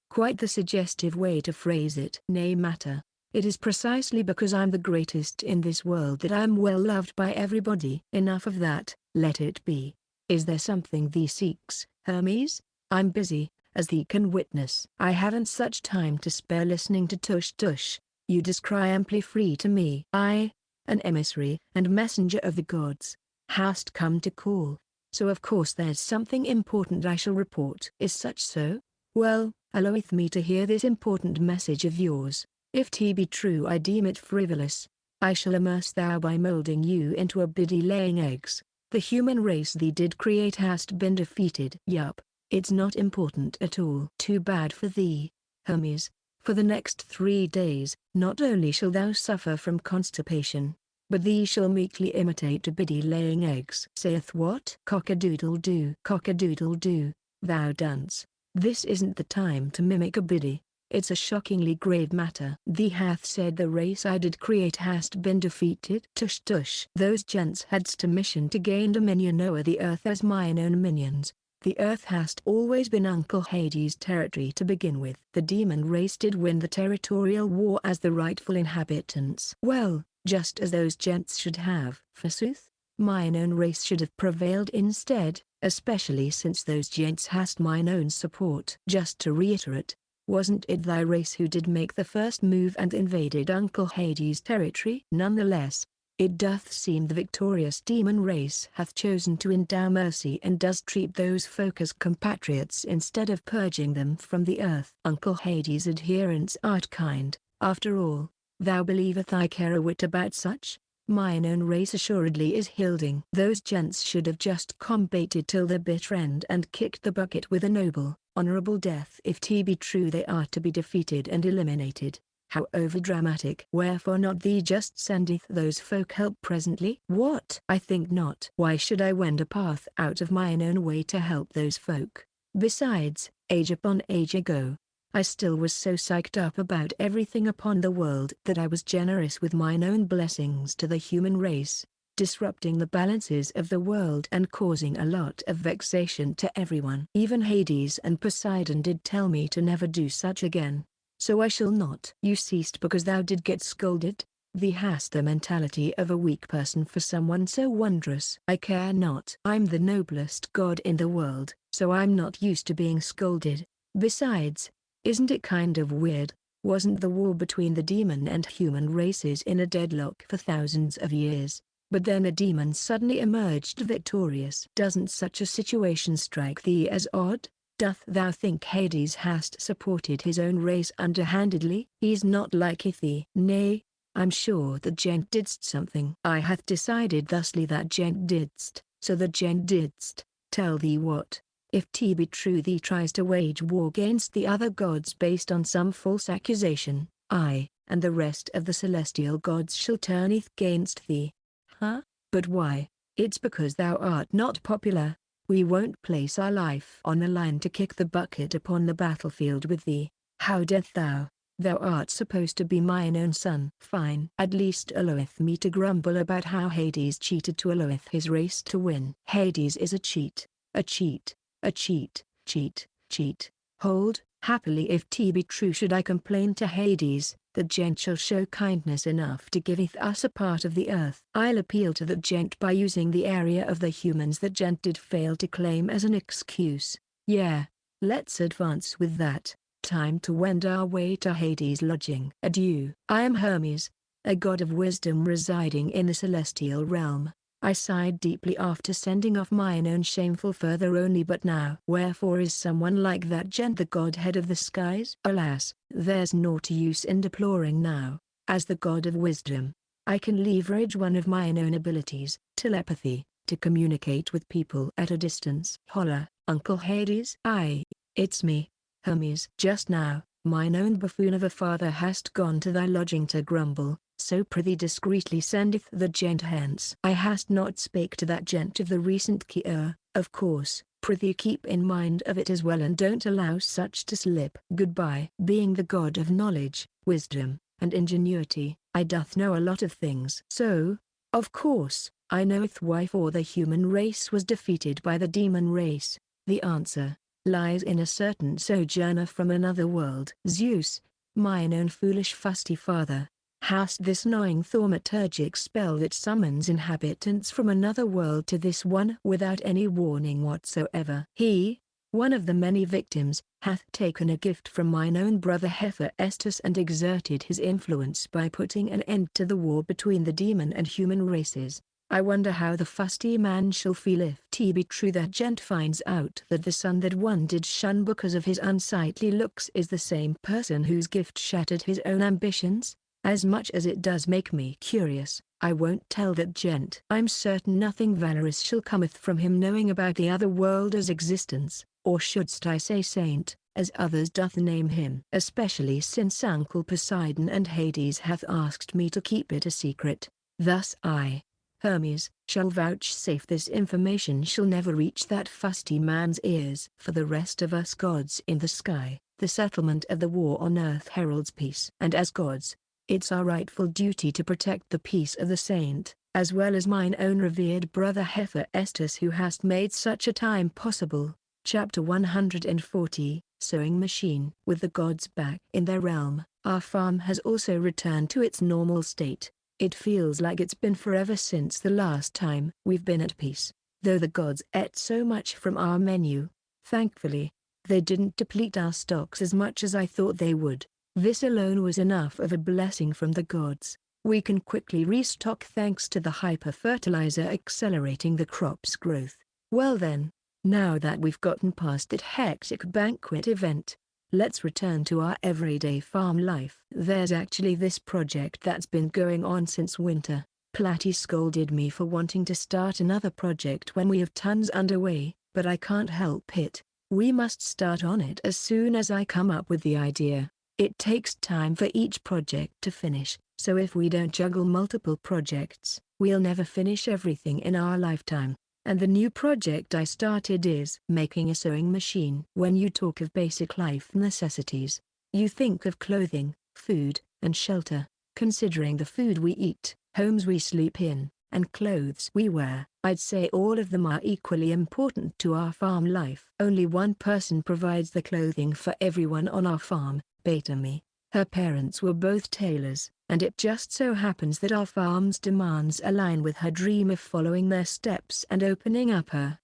quite the suggestive way to phrase it. Nay matter, it is precisely because I'm the greatest in this world that I am well loved by everybody. Enough of that, let it be. Is there something thee seeks, Hermes? I'm busy, as thee can witness. I haven't such time to spare listening to tush tush. You descry amply free to me. I, an emissary and messenger of the gods, hast come to call. So of course there's something important I shall report. Is such so? Well, alloweth me to hear this important message of yours. If 't be true I deem it frivolous. I shall immerse thou by moulding you into a biddy laying eggs. The human race thee did create hast been defeated. Yup, it's not important at all. Too bad for thee, Hermes. For the next 3 days, not only shall thou suffer from constipation, but thee shall meekly imitate a biddy laying eggs. Saith what? Cock-a-doodle-doo. Cock-a-doodle-doo, thou dunce. This isn't the time to mimic a biddy. It's a shockingly grave matter. Thee hath said the race I did create hast been defeated? Tush tush. Those gents hadst to mission to gain dominion o'er the earth as mine own minions. The earth hast always been Uncle Hades' territory to begin with. The demon race did win the territorial war as the rightful inhabitants. Well, just as those gents should have. Forsooth, mine own race should have prevailed instead, especially since those gents hast mine own support. Just to reiterate, wasn't it thy race who did make the first move and invaded Uncle Hades' territory? Nonetheless, it doth seem the victorious demon race hath chosen to endow mercy and does treat those folk as compatriots instead of purging them from the earth. Uncle Hades' adherents art kind, after all. Thou believeth I care a whit about such? Mine own race assuredly is hilding. Those gents should have just combated till the bitter end and kicked the bucket with a noble, honorable death. If 't be true they are to be defeated and eliminated, how overdramatic. Wherefore not thee just sendeth those folk help presently? What? I think not. Why should I wend a path out of mine own way to help those folk? Besides, age upon age ago, I still was so psyched up about everything upon the world that I was generous with mine own blessings to the human race, disrupting the balances of the world and causing a lot of vexation to everyone. Even Hades and Poseidon did tell me to never do such again. So I shall not. You ceased because thou did get scolded? Thee hast the mentality of a weak person for someone so wondrous. I care not. I'm the noblest god in the world, so I'm not used to being scolded. Besides, isn't it kind of weird? Wasn't the war between the demon and human races in a deadlock for thousands of years? But then a demon suddenly emerged victorious. Doesn't such a situation strike thee as odd? Doth thou think Hades hast supported his own race underhandedly? He's not like thee. Nay, I'm sure the gent didst something. I hath decided thusly that gent didst, so the gent didst. Tell thee what, if 't be true thee tries to wage war against the other gods based on some false accusation, I, and the rest of the celestial gods shall turn against thee. Huh? But why? It's because thou art not popular. We won't place our life on the line to kick the bucket upon the battlefield with thee. How darest thou? Thou art supposed to be mine own son. Fine. At least alloweth me to grumble about how Hades cheated to alloweth his race to win. Hades is a cheat, a cheat, a cheat, cheat. Hold, happily if 't be true should I complain to Hades, the gent shall show kindness enough to giveth us a part of the earth. I'll appeal to the gent by using the area of the humans that gent did fail to claim as an excuse. Yeah, let's advance with that. Time to wend our way to Hades' lodging. Adieu. I am Hermes, a god of wisdom residing in the celestial realm. I sighed deeply after sending off mine own shameful further only but now. Wherefore is someone like that gent the godhead of the skies? Alas, there's naught use in deploring now. As the god of wisdom, I can leverage one of mine own abilities, telepathy, to communicate with people at a distance. Holla, Uncle Hades. Aye, it's me, Hermes. Just now, Mine own buffoon of a father hast gone to thy lodging to grumble, so prithee discreetly sendeth the gent hence. I hast not spake to that gent of the recent cure, of course, prithee keep in mind of it as well and don't allow such to slip. Goodbye. Being the god of knowledge, wisdom, and ingenuity, I doth know a lot of things. So, of course, I knoweth why for the human race was defeated by the demon race. The answer lies in a certain sojourner from another world. Zeus, mine own foolish fusty father, hast this gnawing thaumaturgic spell that summons inhabitants from another world to this one without any warning whatsoever. He, one of the many victims, hath taken a gift from mine own brother Hephaestus and exerted his influence by putting an end to the war between the demon and human races. I wonder how the fusty man shall feel if 't be true that gent finds out that the son that one did shun because of his unsightly looks is the same person whose gift shattered his own ambitions. As much as it does make me curious, I won't tell that gent. I'm certain nothing valorous shall cometh from him knowing about the other world as existence, or shouldst I say saint, as others doth name him. Especially since Uncle Poseidon and Hades hath asked me to keep it a secret. Thus I, Hermes, shall vouchsafe this information shall never reach that fusty man's ears. For the rest of us gods in the sky, the settlement of the war on earth heralds peace. And as gods, it's our rightful duty to protect the peace of the saint, as well as mine own revered brother Hephaestus who hast made such a time possible. Chapter 140, Sewing Machine. With the gods back in their realm, our farm has also returned to its normal state. It feels like it's been forever since the last time we've been at peace. Though the gods ate so much from our menu, thankfully, they didn't deplete our stocks as much as I thought they would. This alone was enough of a blessing from the gods. We can quickly restock thanks to the hyper-fertilizer accelerating the crop's growth. Well then, now that we've gotten past that hectic banquet event, let's return to our everyday farm life. There's actually this project that's been going on since winter. Platty scolded me for wanting to start another project when we have tons underway, but I can't help it. We must start on it as soon as I come up with the idea. It takes time for each project to finish, so if we don't juggle multiple projects, we'll never finish everything in our lifetime. And the new project I started is making a sewing machine. When you talk of basic life necessities, you think of clothing, food, and shelter. Considering the food we eat, homes we sleep in, and clothes we wear, I'd say all of them are equally important to our farm life. Only one person provides the clothing for everyone on our farm, Betamy. Her parents were both tailors, and it just so happens that our farm's demands align with her dream of following their steps and opening up her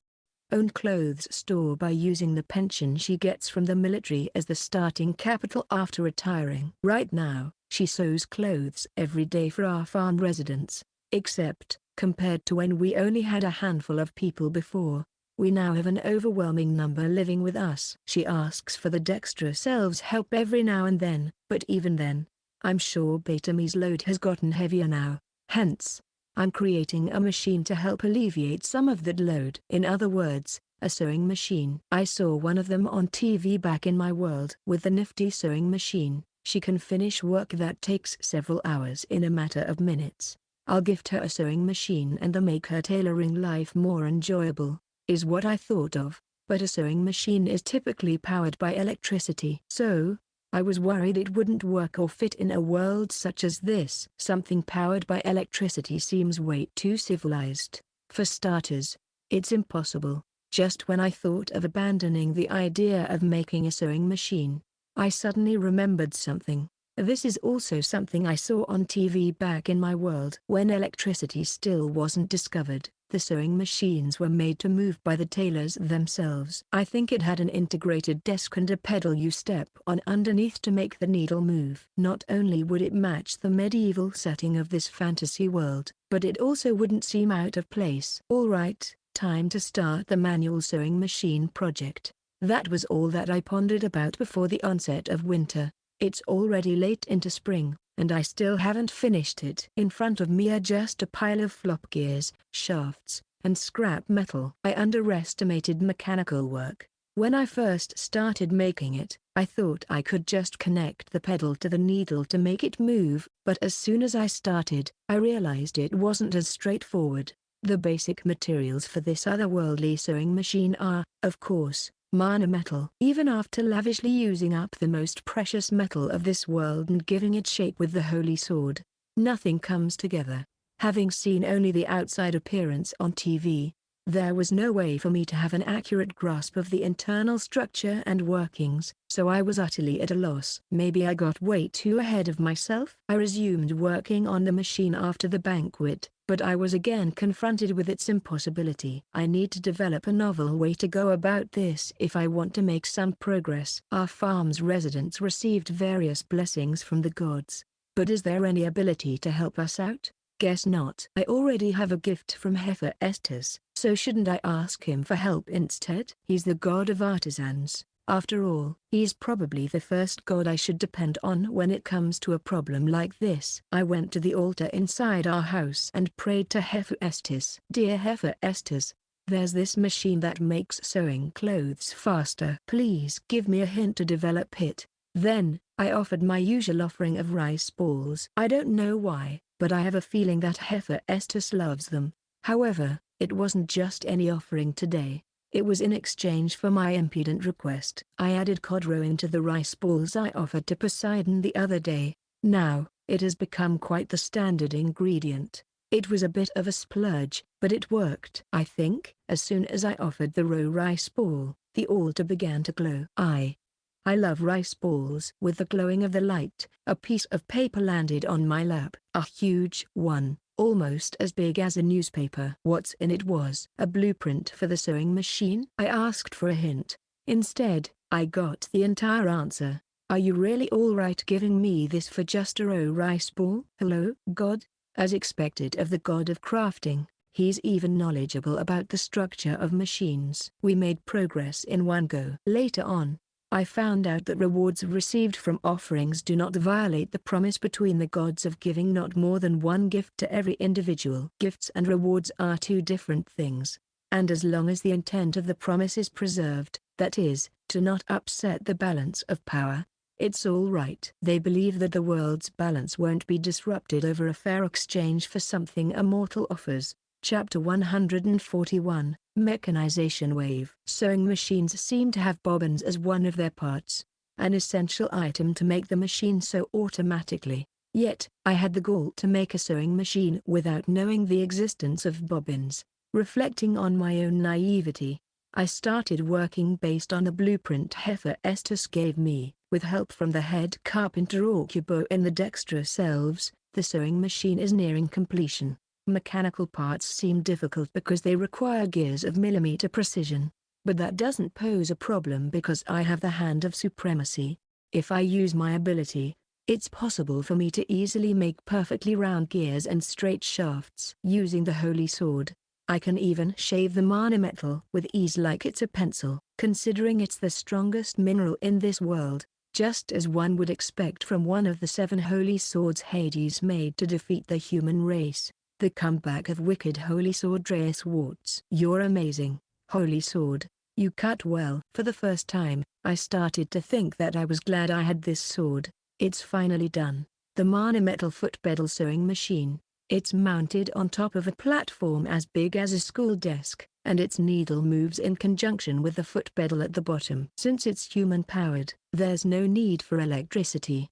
own clothes store by using the pension she gets from the military as the starting capital after retiring. Right now, she sews clothes every day for our farm residents, except, compared to when we only had a handful of people before, we now have an overwhelming number living with us. She asks for the dexterous elves' help every now and then, but even then, I'm sure Betamy's load has gotten heavier now. Hence, I'm creating a machine to help alleviate some of that load. In other words, a sewing machine. I saw one of them on TV back in my world. With the nifty sewing machine, she can finish work that takes several hours in a matter of minutes. I'll gift her a sewing machine and make her tailoring life more enjoyable, is what I thought of, but a sewing machine is typically powered by electricity. So, I was worried it wouldn't work or fit in a world such as this. Something powered by electricity seems way too civilized. For starters, it's impossible. Just when I thought of abandoning the idea of making a sewing machine, I suddenly remembered something. This is also something I saw on TV back in my world. When electricity still wasn't discovered, the sewing machines were made to move by the tailors themselves. I think it had an integrated desk and a pedal you step on underneath to make the needle move. Not only would it match the medieval setting of this fantasy world, but it also wouldn't seem out of place. Alright, time to start the manual sewing machine project. That was all that I pondered about before the onset of winter. It's already late into spring, and I still haven't finished it. In front of me are just a pile of flop gears, shafts, and scrap metal. I underestimated mechanical work. When I first started making it, I thought I could just connect the pedal to the needle to make it move, but as soon as I started, I realized it wasn't as straightforward. The basic materials for this otherworldly sewing machine are, of course, mana metal. Even after lavishly using up the most precious metal of this world and giving it shape with the holy sword, nothing comes together. Having seen only the outside appearance on TV, there was no way for me to have an accurate grasp of the internal structure and workings, so I was utterly at a loss. Maybe I got way too ahead of myself. I resumed working on the machine after the banquet, but I was again confronted with its impossibility. I need to develop a novel way to go about this if I want to make some progress. Our farm's residents received various blessings from the gods, but is there any ability to help us out? Guess not. I already have a gift from Hephaestus, so shouldn't I ask him for help instead? He's the god of artisans. After all, he's probably the first god I should depend on when it comes to a problem like this. I went to the altar inside our house and prayed to Hephaestus. Dear Hephaestus, there's this machine that makes sewing clothes faster. Please give me a hint to develop it. Then, I offered my usual offering of rice balls. I don't know why, but I have a feeling that Hephaestus loves them. However, it wasn't just any offering today. It was in exchange for my impudent request. I added cod roe into the rice balls I offered to Poseidon the other day. Now, it has become quite the standard ingredient. It was a bit of a splurge, but it worked. I think, as soon as I offered the roe rice ball, the altar began to glow. I love rice balls. With the glowing of the light, a piece of paper landed on my lap. A huge one, almost as big as a newspaper. What's in it was a blueprint for the sewing machine. I asked for a hint. Instead, I got the entire answer. Are you really alright giving me this for just a raw rice ball? Hello, God? As expected of the god of crafting, he's even knowledgeable about the structure of machines. We made progress in one go. Later on, I found out that rewards received from offerings do not violate the promise between the gods of giving not more than one gift to every individual. Gifts and rewards are two different things, and as long as the intent of the promise is preserved, that is, to not upset the balance of power, it's all right. They believe that the world's balance won't be disrupted over a fair exchange for something a mortal offers. Chapter 141, Mechanization Wave. Sewing machines seem to have bobbins as one of their parts, an essential item to make the machine sew automatically. Yet, I had the gall to make a sewing machine without knowing the existence of bobbins. Reflecting on my own naivety, I started working based on the blueprint Hephaestus gave me. With help from the head carpenter Orcubo in the dexterous elves, the sewing machine is nearing completion. Mechanical parts seem difficult because they require gears of millimeter precision, but that doesn't pose a problem because I have the hand of supremacy. If I use my ability, it's possible for me to easily make perfectly round gears and straight shafts. Using the holy sword, I can even shave the mana metal with ease like it's a pencil. Considering it's the strongest mineral in this world, just as one would expect from one of the 7 holy swords Hades made to defeat the human race. The comeback of wicked Holy Sword Dreas Warts. You're amazing, Holy Sword. You cut well. For the first time, I started to think that I was glad I had this sword. It's finally done. The mana metal foot pedal sewing machine. It's mounted on top of a platform as big as a school desk, and its needle moves in conjunction with the foot pedal at the bottom. Since it's human-powered, there's no need for electricity.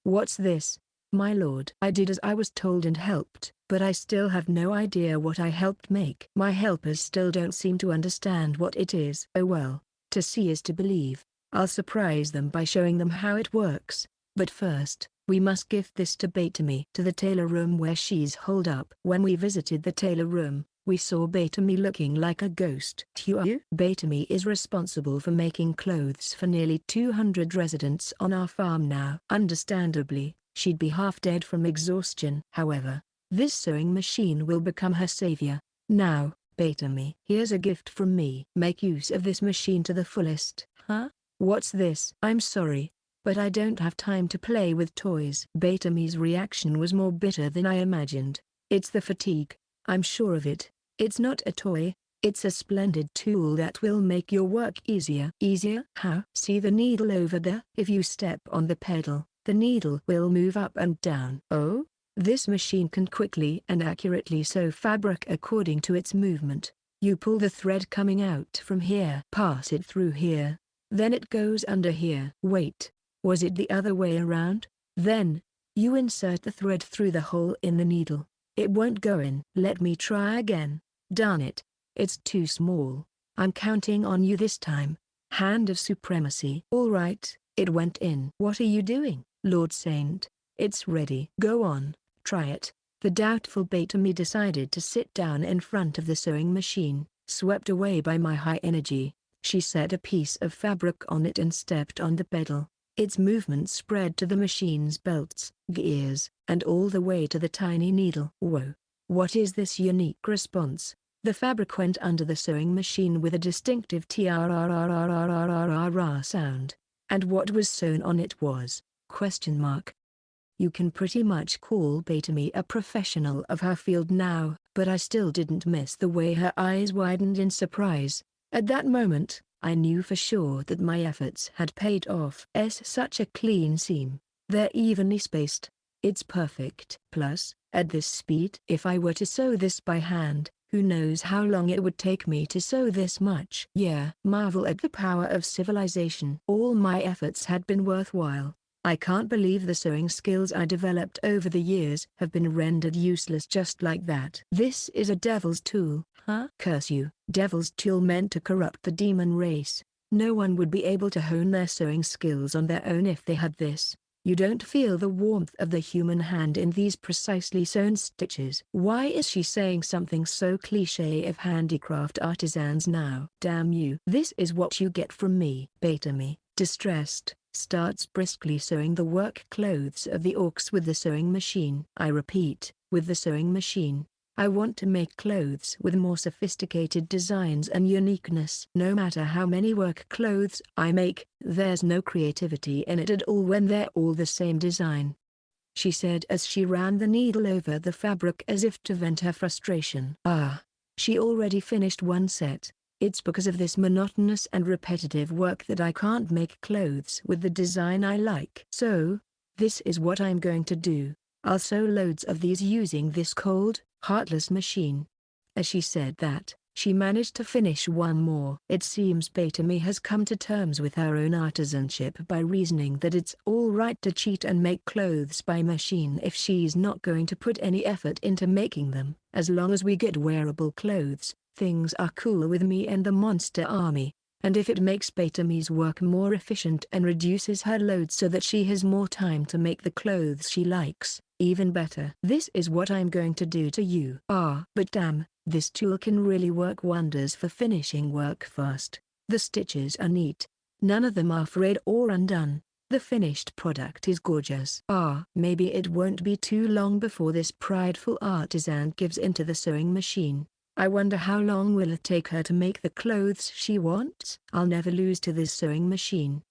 What's this? My lord. I did as I was told and helped, but I still have no idea what I helped make. My helpers still don't seem to understand what it is. Oh well, to see is to believe. I'll surprise them by showing them how it works. But first, we must gift this to Betamy. To the tailor room where she's holed up. When we visited the tailor room, we saw Betamy looking like a ghost. Betamy is responsible for making clothes for nearly 200 residents on our farm now. Understandably, she'd be half dead from exhaustion. However, this sewing machine will become her savior. Now, Betamy, here's a gift from me. Make use of this machine to the fullest. Huh? What's this? I'm sorry, but I don't have time to play with toys. Betamy's reaction was more bitter than I imagined. It's the fatigue. I'm sure of it. It's not a toy. It's a splendid tool that will make your work easier. Easier? How? See the needle over there? If you step on the pedal, the needle will move up and down. Oh? This machine can quickly and accurately sew fabric according to its movement. You pull the thread coming out from here, pass it through here. Then it goes under here. Wait, was it the other way around? Then, you insert the thread through the hole in the needle. It won't go in. Let me try again. Darn it. It's too small. I'm counting on you this time. Hand of supremacy. All right, it went in. What are you doing, Lord Saint? It's ready. Go on, try it. The doubtful Beta-me decided to sit down in front of the sewing machine. Swept away by my high energy, she set a piece of fabric on it and stepped on the pedal. Its movement spread to the machine's belts, gears, and all the way to the tiny needle. Whoa! What is this unique response? The fabric went under the sewing machine with a distinctive TRRRRRRRRR sound. And what was sewn on it was, ? You can pretty much call Beta-me a professional of her field now, but I still didn't miss the way her eyes widened in surprise. At that moment, I knew for sure that my efforts had paid off. Such a clean seam. They're evenly spaced. It's perfect. Plus, at this speed, if I were to sew this by hand, who knows how long it would take me to sew this much. Yeah. Marvel at the power of civilization. All my efforts had been worthwhile. I can't believe the sewing skills I developed over the years have been rendered useless just like that. This is a devil's tool, huh? Curse you. Devil's tool meant to corrupt the demon race. No one would be able to hone their sewing skills on their own if they had this. You don't feel the warmth of the human hand in these precisely sewn stitches. Why is she saying something so cliché of handicraft artisans now? Damn you. This is what you get from me. Beta-me, distressed, starts briskly sewing the work clothes of the orcs with the sewing machine. I repeat, with the sewing machine. I want to make clothes with more sophisticated designs and uniqueness. No matter how many work clothes I make, there's no creativity in it at all when they're all the same design, she said as she ran the needle over the fabric as if to vent her frustration. She already finished one set. It's because of this monotonous and repetitive work that I can't make clothes with the design I like. So, this is what I'm going to do. I'll sew loads of these using this cold, heartless machine. As she said that, she managed to finish one more. It seems Beta-me has come to terms with her own artisanship by reasoning that it's all right to cheat and make clothes by machine if she's not going to put any effort into making them. As long as we get wearable clothes, things are cool with me and the monster army. And if it makes Beta-me's work more efficient and reduces her load so that she has more time to make the clothes she likes, even better. This is what I'm going to do to you. But damn, this tool can really work wonders for finishing work fast. The stitches are neat. None of them are frayed or undone. The finished product is gorgeous. Maybe it won't be too long before this prideful artisan gives into the sewing machine. I wonder how long will it take her to make the clothes she wants? I'll never lose to this sewing machine.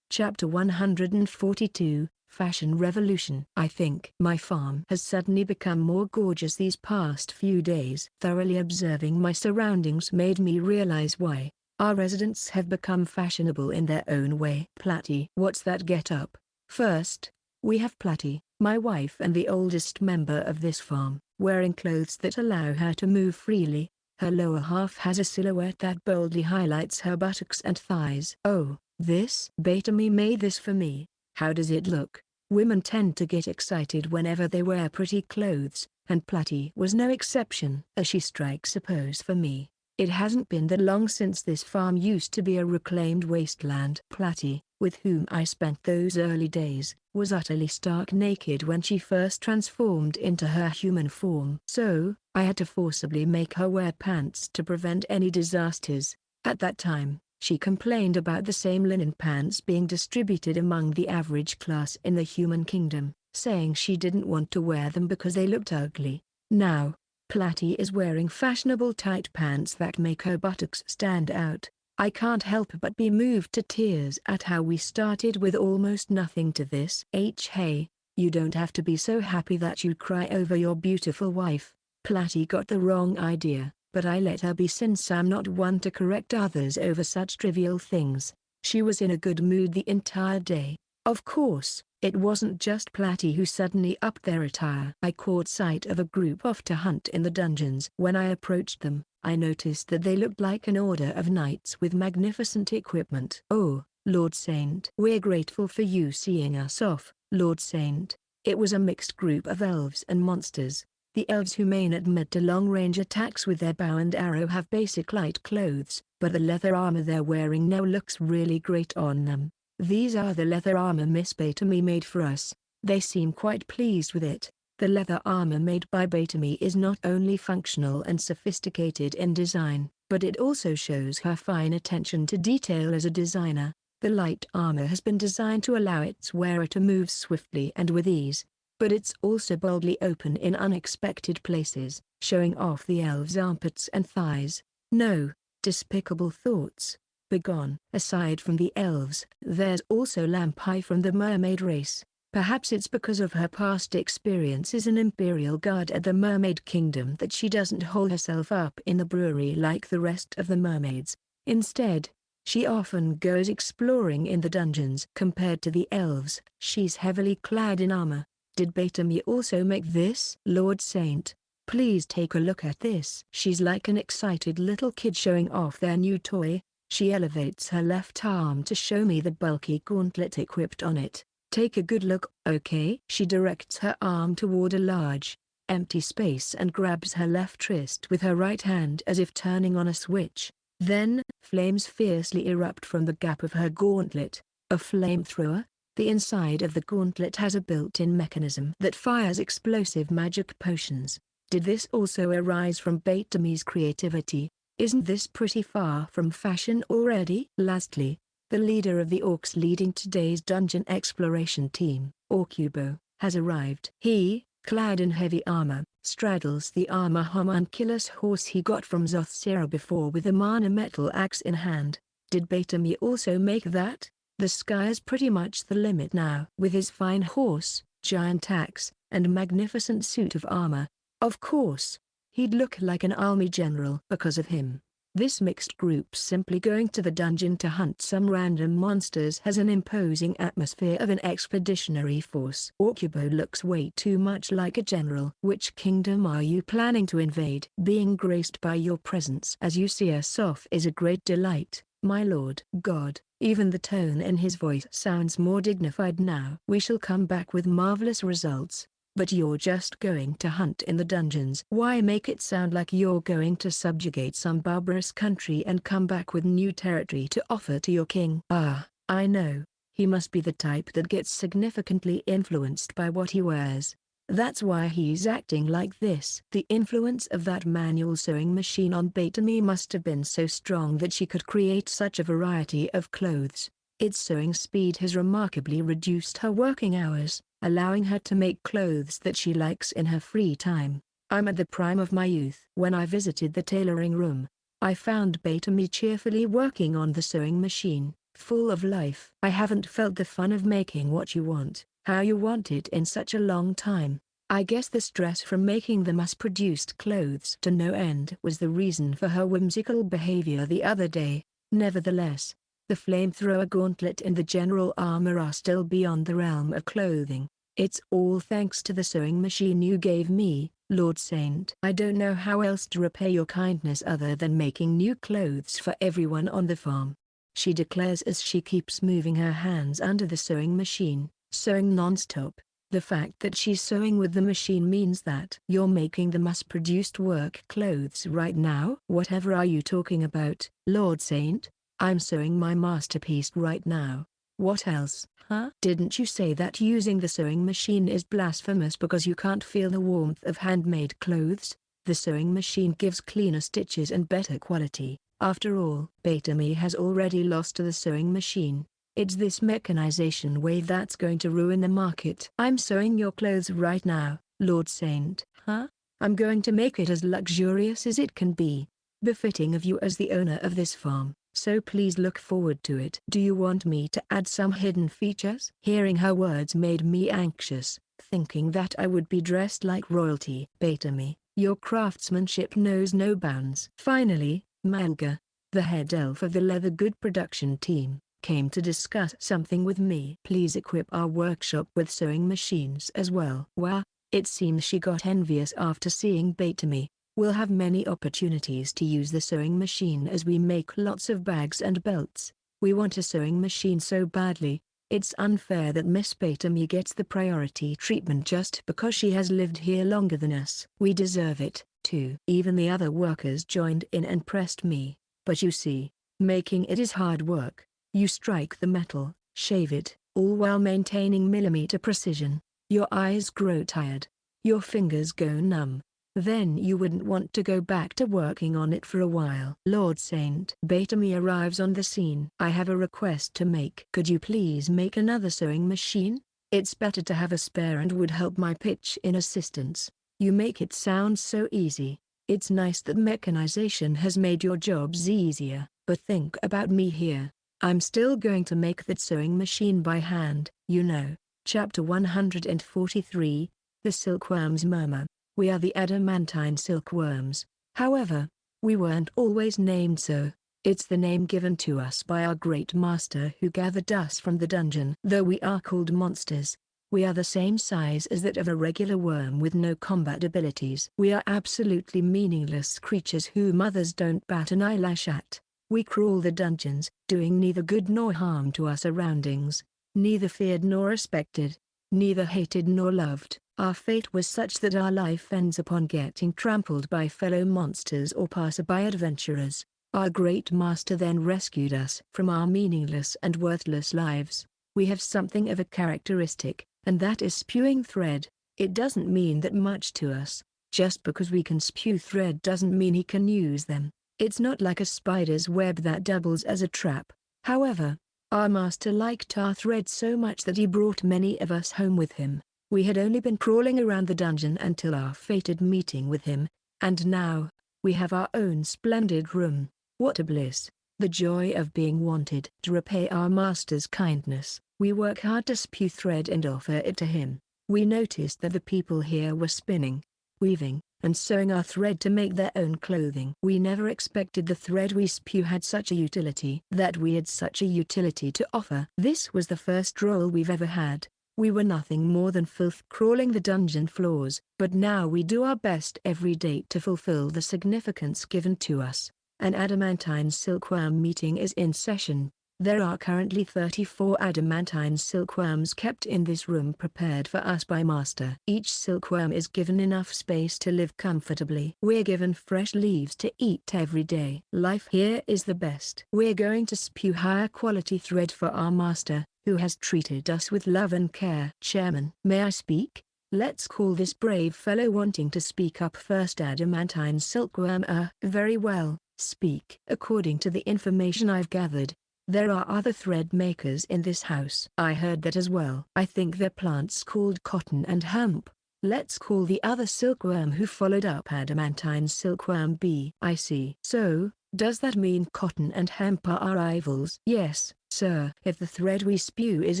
Chapter 142, Fashion Revolution. I think my farm has suddenly become more gorgeous these past few days. Thoroughly observing my surroundings made me realize why. Our residents have become fashionable in their own way. Platty. What's that get-up? First, we have Platty, my wife and the oldest member of this farm, wearing clothes that allow her to move freely. Her lower half has a silhouette that boldly highlights her buttocks and thighs. Oh, this? Beta-me made this for me. How does it look? Women tend to get excited whenever they wear pretty clothes, and Platty was no exception. As she strikes a pose for me. It hasn't been that long since this farm used to be a reclaimed wasteland. Platty, with whom I spent those early days, was utterly stark naked when she first transformed into her human form. So, I had to forcibly make her wear pants to prevent any disasters. At that time, she complained about the same linen pants being distributed among the average class in the human kingdom, saying she didn't want to wear them because they looked ugly. Now, Platty is wearing fashionable tight pants that make her buttocks stand out. I can't help but be moved to tears at how we started with almost nothing to this. Hey, you don't have to be so happy that you cry over your beautiful wife. Platty got the wrong idea. but I let her be since I'm not one to correct others over such trivial things. She was in a good mood the entire day. Of course, it wasn't just Platty who suddenly upped their attire. I caught sight of a group off to hunt in the dungeons. When I approached them, I noticed that they looked like an order of knights with magnificent equipment. "Oh, Lord Saint. We're grateful for you seeing us off, Lord Saint." It was a mixed group of elves and monsters. The elves who main at mid to long-range attacks with their bow and arrow have basic light clothes, but the leather armor they're wearing now looks really great on them. "These are the leather armor Miss Batamy made for us." They seem quite pleased with it. The leather armor made by Batamy is not only functional and sophisticated in design, but it also shows her fine attention to detail as a designer. The light armor has been designed to allow its wearer to move swiftly and with ease, but it's also boldly open in unexpected places, showing off the elves' armpits and thighs. No, despicable thoughts. Begone. Aside from the elves, there's also Lampai from the mermaid race. Perhaps it's because of her past experience as an imperial guard at the Mermaid Kingdom that she doesn't hold herself up in the brewery like the rest of the mermaids. Instead, she often goes exploring in the dungeons. Compared to the elves, she's heavily clad in armor. Did Batamy also make this? Lord Saint, please take a look at this. She's like an excited little kid showing off their new toy. She elevates her left arm to show me the bulky gauntlet equipped on it. "Take a good look, okay?" She directs her arm toward a large, empty space and grabs her left wrist with her right hand as if turning on a switch. Then, flames fiercely erupt from the gap of her gauntlet. A flamethrower? The inside of the gauntlet has a built-in mechanism that fires explosive magic potions. Did this also arise from Batamy's creativity? Isn't this pretty far from fashion already? Lastly, the leader of the orcs leading today's dungeon exploration team, Orcubo, has arrived. He, clad in heavy armor, straddles the armor homunculus horse he got from Zothsera before with a mana metal axe in hand. Did Batamy also make that? The sky's pretty much the limit now. With his fine horse, giant axe, and magnificent suit of armor, of course, he'd look like an army general. Because of him, this mixed group simply going to the dungeon to hunt some random monsters has an imposing atmosphere of an expeditionary force. Orcubo looks way too much like a general. "Which kingdom are you planning to invade?" "Being graced by your presence as you see us off is a great delight, my lord." God, even the tone in his voice sounds more dignified now. "We shall come back with marvelous results. But you're just going to hunt in the dungeons. Why make it sound like you're going to subjugate some barbarous country and come back with new territory to offer to your king?" "Ah, I know. He must be the type that gets significantly influenced by what he wears. That's why he's acting like this." The influence of that manual sewing machine on Batamy must have been so strong that she could create such a variety of clothes. Its sewing speed has remarkably reduced her working hours, allowing her to make clothes that she likes in her free time. "I'm at the prime of my youth." When I visited the tailoring room, I found Batamy cheerfully working on the sewing machine, full of life. "I haven't felt the fun of making what you want, how you want it in such a long time. I guess the stress from making the mass-produced clothes to no end was the reason for her whimsical behavior the other day." Nevertheless, the flamethrower gauntlet and the general armor are still beyond the realm of clothing. "It's all thanks to the sewing machine you gave me, Lord Saint. I don't know how else to repay your kindness other than making new clothes for everyone on the farm," she declares as she keeps moving her hands under the sewing machine, sewing non-stop. The fact that she's sewing with the machine means that "You're making the mass-produced work clothes right now?" "Whatever are you talking about, Lord Saint? I'm sewing my masterpiece right now." "What else, huh?" "Didn't you say that using the sewing machine is blasphemous because you can't feel the warmth of handmade clothes? The sewing machine gives cleaner stitches and better quality. After all, Batamy has already lost to the sewing machine. It's this mechanization wave that's going to ruin the market." "I'm sewing your clothes right now, Lord Saint." "Huh? I'm going to make it as luxurious as it can be, befitting of you as the owner of this farm. So please look forward to it." "Do you want me to add some hidden features?" Hearing her words made me anxious, thinking that I would be dressed like royalty. "Batamy, Your craftsmanship knows no bounds. Finally, Malga, the head elf of the leather good production team, came to discuss something with me. Please equip our workshop with sewing machines as well. Wow, it seems she got envious after seeing Batamy. We'll have many opportunities to use the sewing machine as we make lots of bags and belts. We want a sewing machine so badly. It's unfair that Miss Batamy gets the priority treatment just because she has lived here longer than us. We deserve it, too. Even the other workers joined in and pressed me. But you see, making it is hard work. You strike the metal, shave it, all while maintaining millimeter precision. Your eyes grow tired. Your fingers go numb. Then you wouldn't want to go back to working on it for a while. Lord Saint Batamy arrives on the scene. I have a request to make. Could you please make another sewing machine? It's better to have a spare and would help my pitch in assistance. You make it sound so easy. It's nice that mechanization has made your jobs easier, but think about me here. I'm still going to make that sewing machine by hand, you know. Chapter 143, The Silkworm's Murmur. We are the adamantine silkworms. However, we weren't always named so. It's the name given to us by our great master who gathered us from the dungeon. Though we are called monsters, we are the same size as that of a regular worm with no combat abilities. We are absolutely meaningless creatures who mothers don't bat an eyelash at. We crawl the dungeons, doing neither good nor harm to our surroundings, neither feared nor respected, neither hated nor loved. Our fate was such that our life ends upon getting trampled by fellow monsters or passerby adventurers. Our great master then rescued us from our meaningless and worthless lives. We have something of a characteristic, and that is spewing thread. It doesn't mean that much to us. Just because we can spew thread doesn't mean he can use them. It's not like a spider's web that doubles as a trap. However, our master liked our thread so much that he brought many of us home with him. We had only been crawling around the dungeon until our fated meeting with him, and now, we have our own splendid room. What a bliss! The joy of being wanted. To repay our master's kindness, we work hard to spew thread and offer it to him. We noticed that the people here were spinning, weaving, and sewing our thread to make their own clothing. We never expected the thread we spew had such a utility. That we had such a utility to offer. This was the first role we've ever had. We were nothing more than filth crawling the dungeon floors, but now we do our best every day to fulfill the significance given to us. An adamantine silkworm meeting is in session. There are currently 34 adamantine silkworms kept in this room prepared for us by Master. Each silkworm is given enough space to live comfortably. We're given fresh leaves to eat every day. Life here is the best. We're going to spew higher quality thread for our Master, who has treated us with love and care. Chairman, may I speak? Let's call this brave fellow wanting to speak up first. Adamantine silkworm. Very well, speak. According to the information I've gathered, there are other thread makers in this house. I heard that as well. I think they're plants called cotton and hemp. Let's call the other silkworm who followed up adamantine silkworm B. I see. So, does that mean cotton and hemp are our rivals? Yes, sir. If the thread we spew is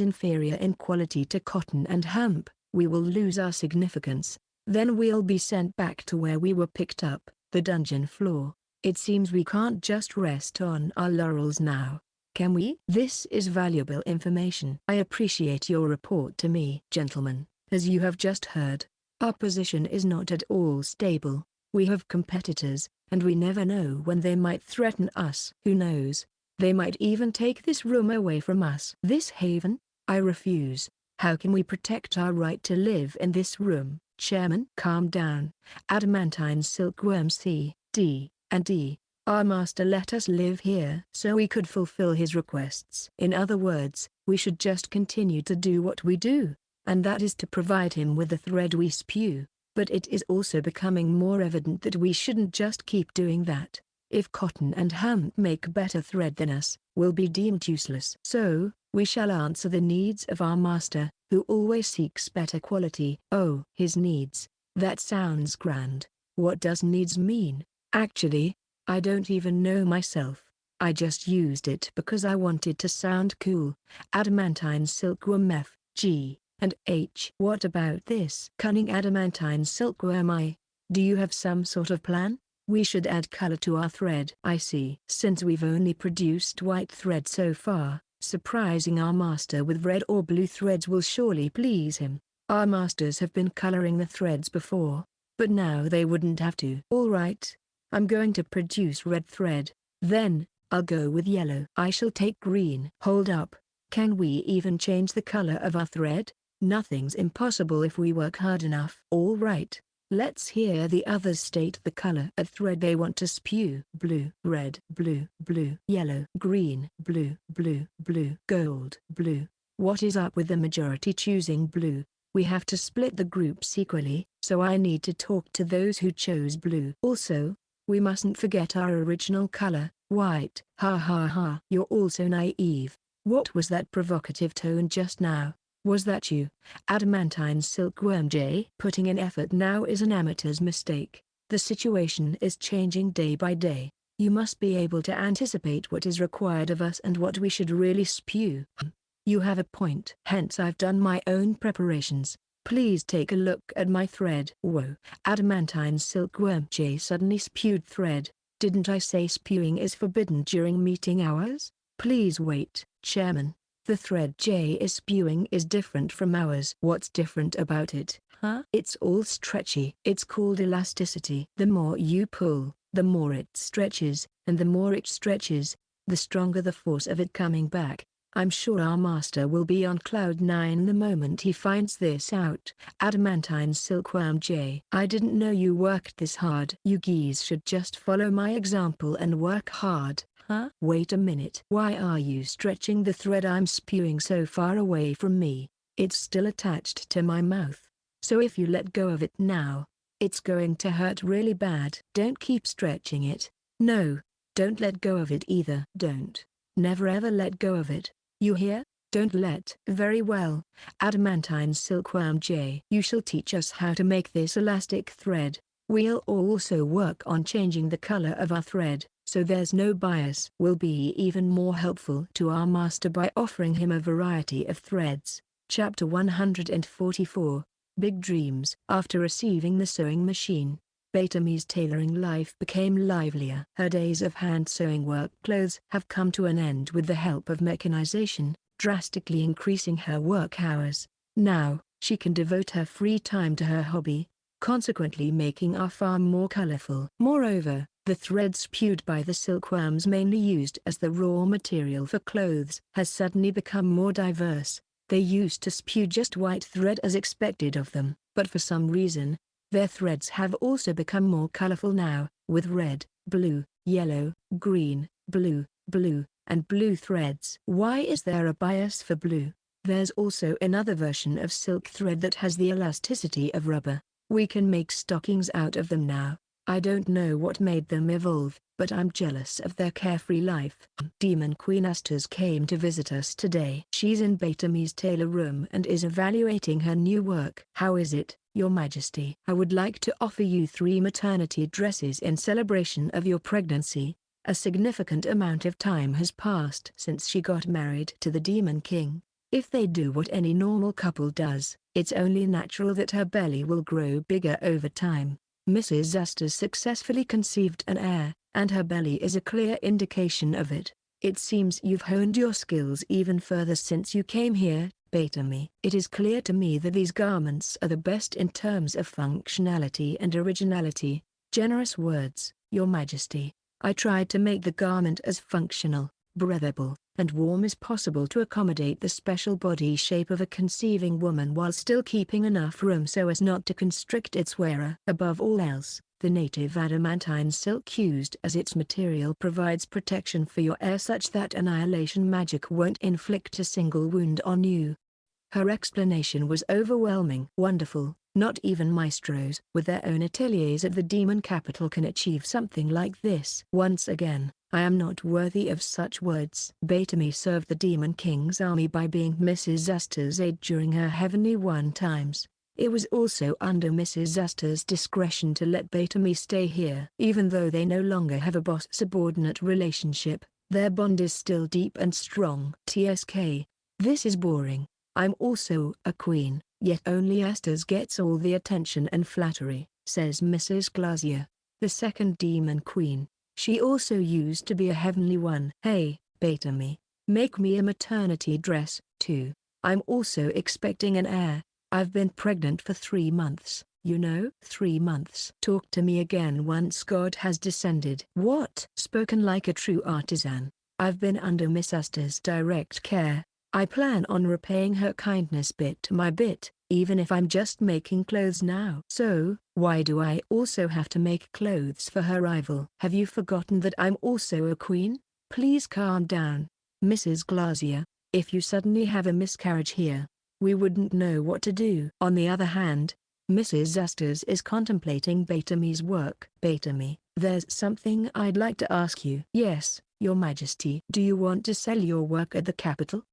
inferior in quality to cotton and hemp, we will lose our significance. Then we'll be sent back to where we were picked up, the dungeon floor. It seems we can't just rest on our laurels now. Can we? This is valuable information. I appreciate your report to me. Gentlemen, as you have just heard, our position is not at all stable. We have competitors, and we never know when they might threaten us. Who knows? They might even take this room away from us. This haven? I refuse. How can we protect our right to live in this room? Chairman, calm down. Adamantine silkworm C, D, and D. Our master let us live here so we could fulfill his requests. In other words, we should just continue to do what we do, and that is to provide him with the thread we spew. But it is also becoming more evident that we shouldn't just keep doing that. If cotton and hemp make better thread than us, we'll be deemed useless. So, we shall answer the needs of our master, who always seeks better quality. Oh, his needs. That sounds grand. What does needs mean? Actually, I don't even know myself. I just used it because I wanted to sound cool. Adamantine silkworm F, G, and H. What about this? Cunning adamantine silkworm I. Do you have some sort of plan? We should add color to our thread. I see. Since we've only produced white thread so far, surprising our master with red or blue threads will surely please him. Our masters have been coloring the threads before, but now they wouldn't have to. Alright, I'm going to produce red thread. Then, I'll go with yellow. I shall take green. Hold up. Can we even change the color of our thread? Nothing's impossible if we work hard enough. Alright. Let's hear the others state the color of thread they want to spew. Blue, red, blue, blue, yellow, green, blue, blue, blue, gold, blue. What is up with the majority choosing blue? We have to split the groups equally, so I need to talk to those who chose blue. Also, we mustn't forget our original color, white. Ha ha ha. You're all so naive. What was that provocative tone just now? Was that you, Adamantine Silkworm J? Putting in effort now is an amateur's mistake. The situation is changing day by day. You must be able to anticipate what is required of us and what we should really spew. You have a point. Hence I've done my own preparations. Please take a look at my thread. Whoa, Adamantine Silkworm J suddenly spewed thread. Didn't I say spewing is forbidden during meeting hours? Please wait, Chairman. The thread J is spewing is different from ours. What's different about it, huh? It's all stretchy. It's called elasticity. The more you pull, the more it stretches, and the more it stretches, the stronger the force of it coming back. I'm sure our master will be on cloud 9 the moment he finds this out. Adamantine Silkworm J. I didn't know you worked this hard. You geese should just follow my example and work hard. Huh? Wait a minute. Why are you stretching the thread I'm spewing so far away from me? It's still attached to my mouth. So if you let go of it now, it's going to hurt really bad. Don't keep stretching it. No, don't let go of it either. Don't. Never ever let go of it. You hear? Don't let. Very well, Adamantine Silkworm J. You shall teach us how to make this elastic thread. We'll also work on changing the color of our thread, so there's no bias. We'll be even more helpful to our master by offering him a variety of threads. Chapter 144, Big Dreams. After receiving the sewing machine, Betami's tailoring life became livelier. Her days of hand-sewing work clothes have come to an end with the help of mechanization, drastically increasing her work hours. Now, she can devote her free time to her hobby, consequently making our farm more colorful. Moreover, the thread spewed by the silkworms mainly used as the raw material for clothes has suddenly become more diverse. They used to spew just white thread as expected of them, but for some reason, their threads have also become more colorful now, with red, blue, yellow, green, blue, blue, and blue threads. Why is there a bias for blue? There's also another version of silk thread that has the elasticity of rubber. We can make stockings out of them now. I don't know what made them evolve, but I'm jealous of their carefree life. Demon Queen Astas came to visit us today. She's in Betami's tailor room and is evaluating her new work. How is it, Your Majesty? I would like to offer you 3 maternity dresses in celebration of your pregnancy. A significant amount of time has passed since she got married to the Demon King. If they do what any normal couple does, it's only natural that her belly will grow bigger over time. Mrs. Astas successfully conceived an heir, and her belly is a clear indication of it. It seems you've honed your skills even further since you came here, Betami. It is clear to me that these garments are the best in terms of functionality and originality. Generous words, Your Majesty. I tried to make the garment as functional, breathable, and warm as possible to accommodate the special body shape of a conceiving woman while still keeping enough room so as not to constrict its wearer. Above all else, the native adamantine silk used as its material provides protection for your heir such that annihilation magic won't inflict a single wound on you. Her explanation was overwhelming. Wonderful. Not even maestros with their own ateliers at the demon capital can achieve something like this. Once again, I am not worthy of such words. Betami served the Demon King's army by being Mrs. Astas' aide during her Heavenly One times. It was also under Mrs. Astas' discretion to let Betami stay here. Even though they no longer have a boss-subordinate relationship, their bond is still deep and strong. TSK. This is boring. I'm also a queen, yet only Astas gets all the attention and flattery. says Mrs. Glazier, the second demon queen. She also used to be a heavenly one. Hey, Betamy, make me a maternity dress, too. I'm also expecting an heir. I've been pregnant for 3 months, 3 months. Talk to me again once God has descended. What? Spoken like a true artisan. I've been under Miss Astor's direct care. I plan on repaying her kindness bit by bit, even if I'm just making clothes now. So, why do I also have to make clothes for her rival? Have you forgotten that I'm also a queen? Please calm down, Mrs. Glazier. If you suddenly have a miscarriage here, we wouldn't know what to do. On the other hand, Mrs. Astor's is contemplating Betamy's work. Betamy, there's something I'd like to ask you. Yes, Your Majesty. Do you want to sell your work at the capital?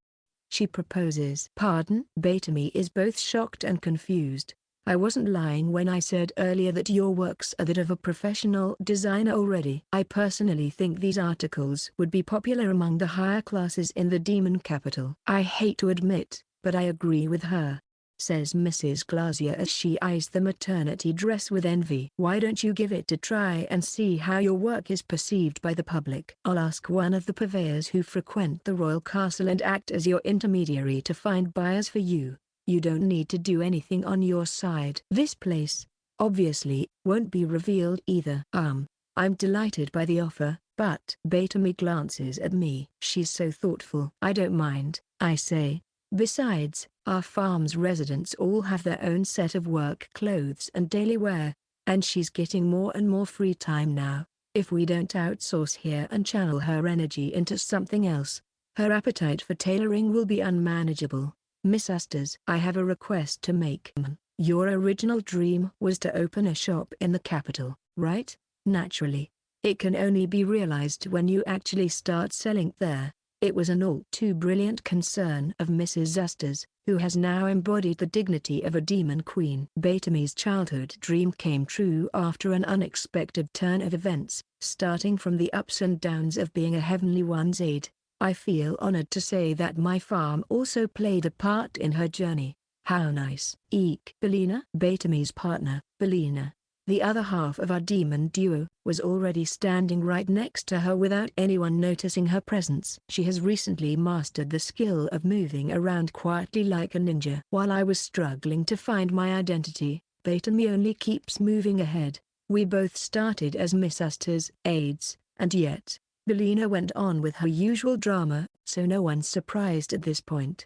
She proposes. Pardon? Betamy is both shocked and confused. I wasn't lying when I said earlier that your works are that of a professional designer already. I personally think these articles would be popular among the higher classes in the demon capital. I hate to admit, but I agree with her, says Mrs. Glazier as she eyes the maternity dress with envy. Why don't you give it a try and see how your work is perceived by the public? I'll ask one of the purveyors who frequent the royal castle and act as your intermediary to find buyers for you. You don't need to do anything on your side. This place, obviously, won't be revealed either. I'm delighted by the offer, but Betamy glances at me. She's so thoughtful. I don't mind, I say. Besides, our farm's residents all have their own set of work clothes and daily wear, and she's getting more and more free time now. If we don't outsource here and channel her energy into something else, her appetite for tailoring will be unmanageable. Miss Astor's, I have a request to make. Your original dream was to open a shop in the capital, right? Naturally. It can only be realized when you actually start selling there. It was an all-too brilliant concern of Mrs. Astor's, who has now embodied the dignity of a demon queen. Betamy's childhood dream came true after an unexpected turn of events, starting from the ups and downs of being a heavenly one's aide. I feel honored to say that my farm also played a part in her journey. How nice. Eek. Belina, Betamy's partner, Belina, the other half of our demon duo, was already standing right next to her without anyone noticing her presence. She has recently mastered the skill of moving around quietly like a ninja. While I was struggling to find my identity, Betamy only keeps moving ahead. We both started as Miss Astor's aides, and yet, Belina went on with her usual drama, so no one's surprised at this point.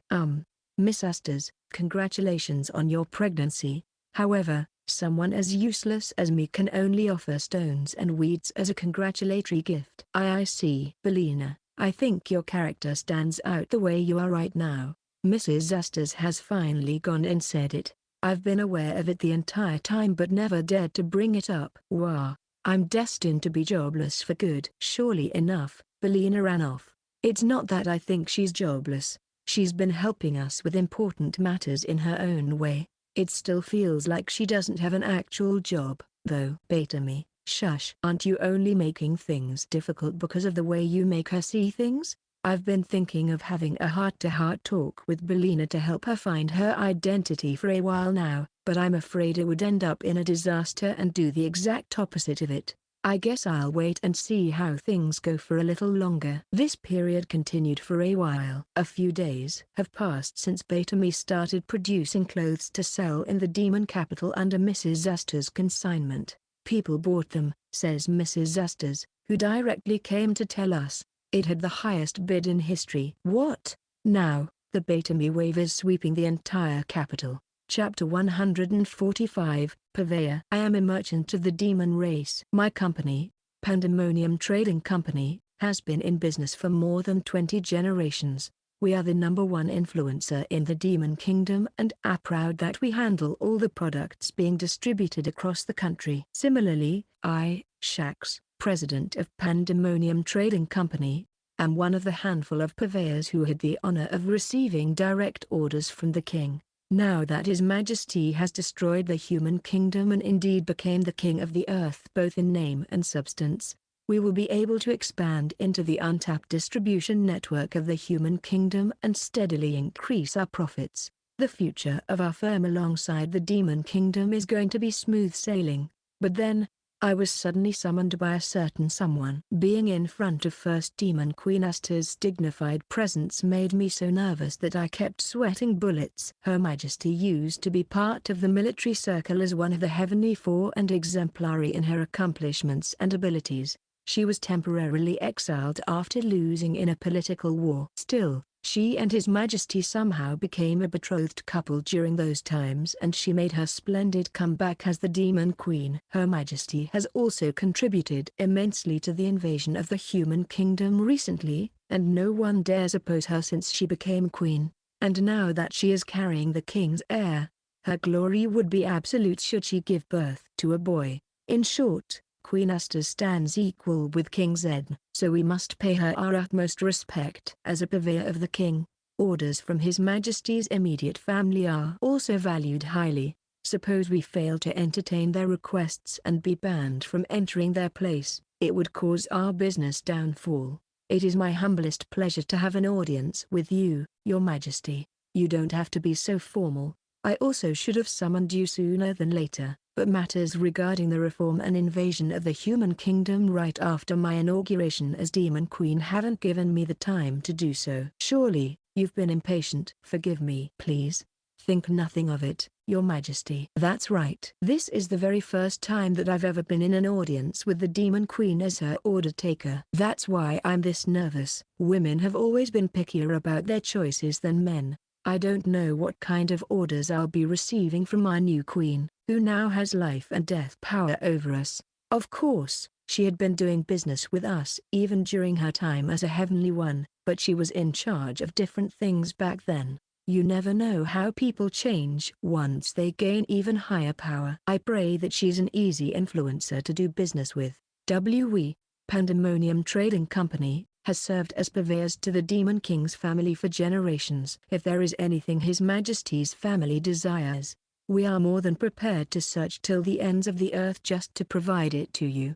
Miss Astor's, congratulations on your pregnancy. However, someone as useless as me can only offer stones and weeds as a congratulatory gift. I see. Belina, I think your character stands out the way you are right now. Mrs. Astor's has finally gone and said it. I've been aware of it the entire time but never dared to bring it up. Wow. I'm destined to be jobless for good. Surely enough, Belina ran off. It's not that I think she's jobless. She's been helping us with important matters in her own way. It still feels like she doesn't have an actual job, though. Betamy, shush. Aren't you only making things difficult because of the way you make her see things? I've been thinking of having a heart-to-heart talk with Belina to help her find her identity for a while now, but I'm afraid it would end up in a disaster and do the exact opposite of it. I guess I'll wait and see how things go for a little longer. This period continued for a while. A few days have passed since Betamy started producing clothes to sell in the demon capital under Mrs. Astor's consignment. People bought them, says Mrs. Astor's, who directly came to tell us. It had the highest bid in history. What? Now, the Betamy wave is sweeping the entire capital. Chapter 145, Purveyor. I am a merchant of the demon race. My company, Pandemonium Trading Company, has been in business for more than 20 generations. We are the #1 influencer in the demon kingdom and are proud that we handle all the products being distributed across the country. Similarly, I, Shax, president of Pandemonium Trading Company, am one of the handful of purveyors who had the honor of receiving direct orders from the king. Now that His Majesty has destroyed the human kingdom and indeed became the king of the earth both in name and substance, we will be able to expand into the untapped distribution network of the human kingdom and steadily increase our profits. The future of our firm alongside the demon kingdom is going to be smooth sailing. But then, I was suddenly summoned by a certain someone. Being in front of First Demon Queen Asta's dignified presence made me so nervous that I kept sweating bullets. Her Majesty used to be part of the military circle as one of the Heavenly Four and exemplary in her accomplishments and abilities. She was temporarily exiled after losing in a political war. Still, she and His Majesty somehow became a betrothed couple during those times, and she made her splendid comeback as the Demon Queen. Her Majesty has also contributed immensely to the invasion of the human kingdom recently, and no one dares oppose her since she became queen. And now that she is carrying the king's heir, her glory would be absolute should she give birth to a boy. In short, Queen Asta stands equal with King Zed, so we must pay her our utmost respect. As a purveyor of the king, orders from His Majesty's immediate family are also valued highly. Suppose we fail to entertain their requests and be banned from entering their place, it would cause our business downfall. It is my humblest pleasure to have an audience with you, Your Majesty. You don't have to be so formal. I also should have summoned you sooner than later, but matters regarding the reform and invasion of the human kingdom right after my inauguration as Demon Queen haven't given me the time to do so. Surely, you've been impatient. Forgive me. Please, think nothing of it, Your Majesty. That's right. This is the very first time that I've ever been in an audience with the Demon Queen as her order taker. That's why I'm this nervous. Women have always been pickier about their choices than men. I don't know what kind of orders I'll be receiving from our new queen, who now has life and death power over us. Of course, she had been doing business with us even during her time as a heavenly one, but she was in charge of different things back then. You never know how people change once they gain even higher power. I pray that she's an easy influencer to do business with. We, Pandemonium Trading Company, has served as purveyors to the Demon King's family for generations. If there is anything His Majesty's family desires, we are more than prepared to search till the ends of the earth just to provide it to you.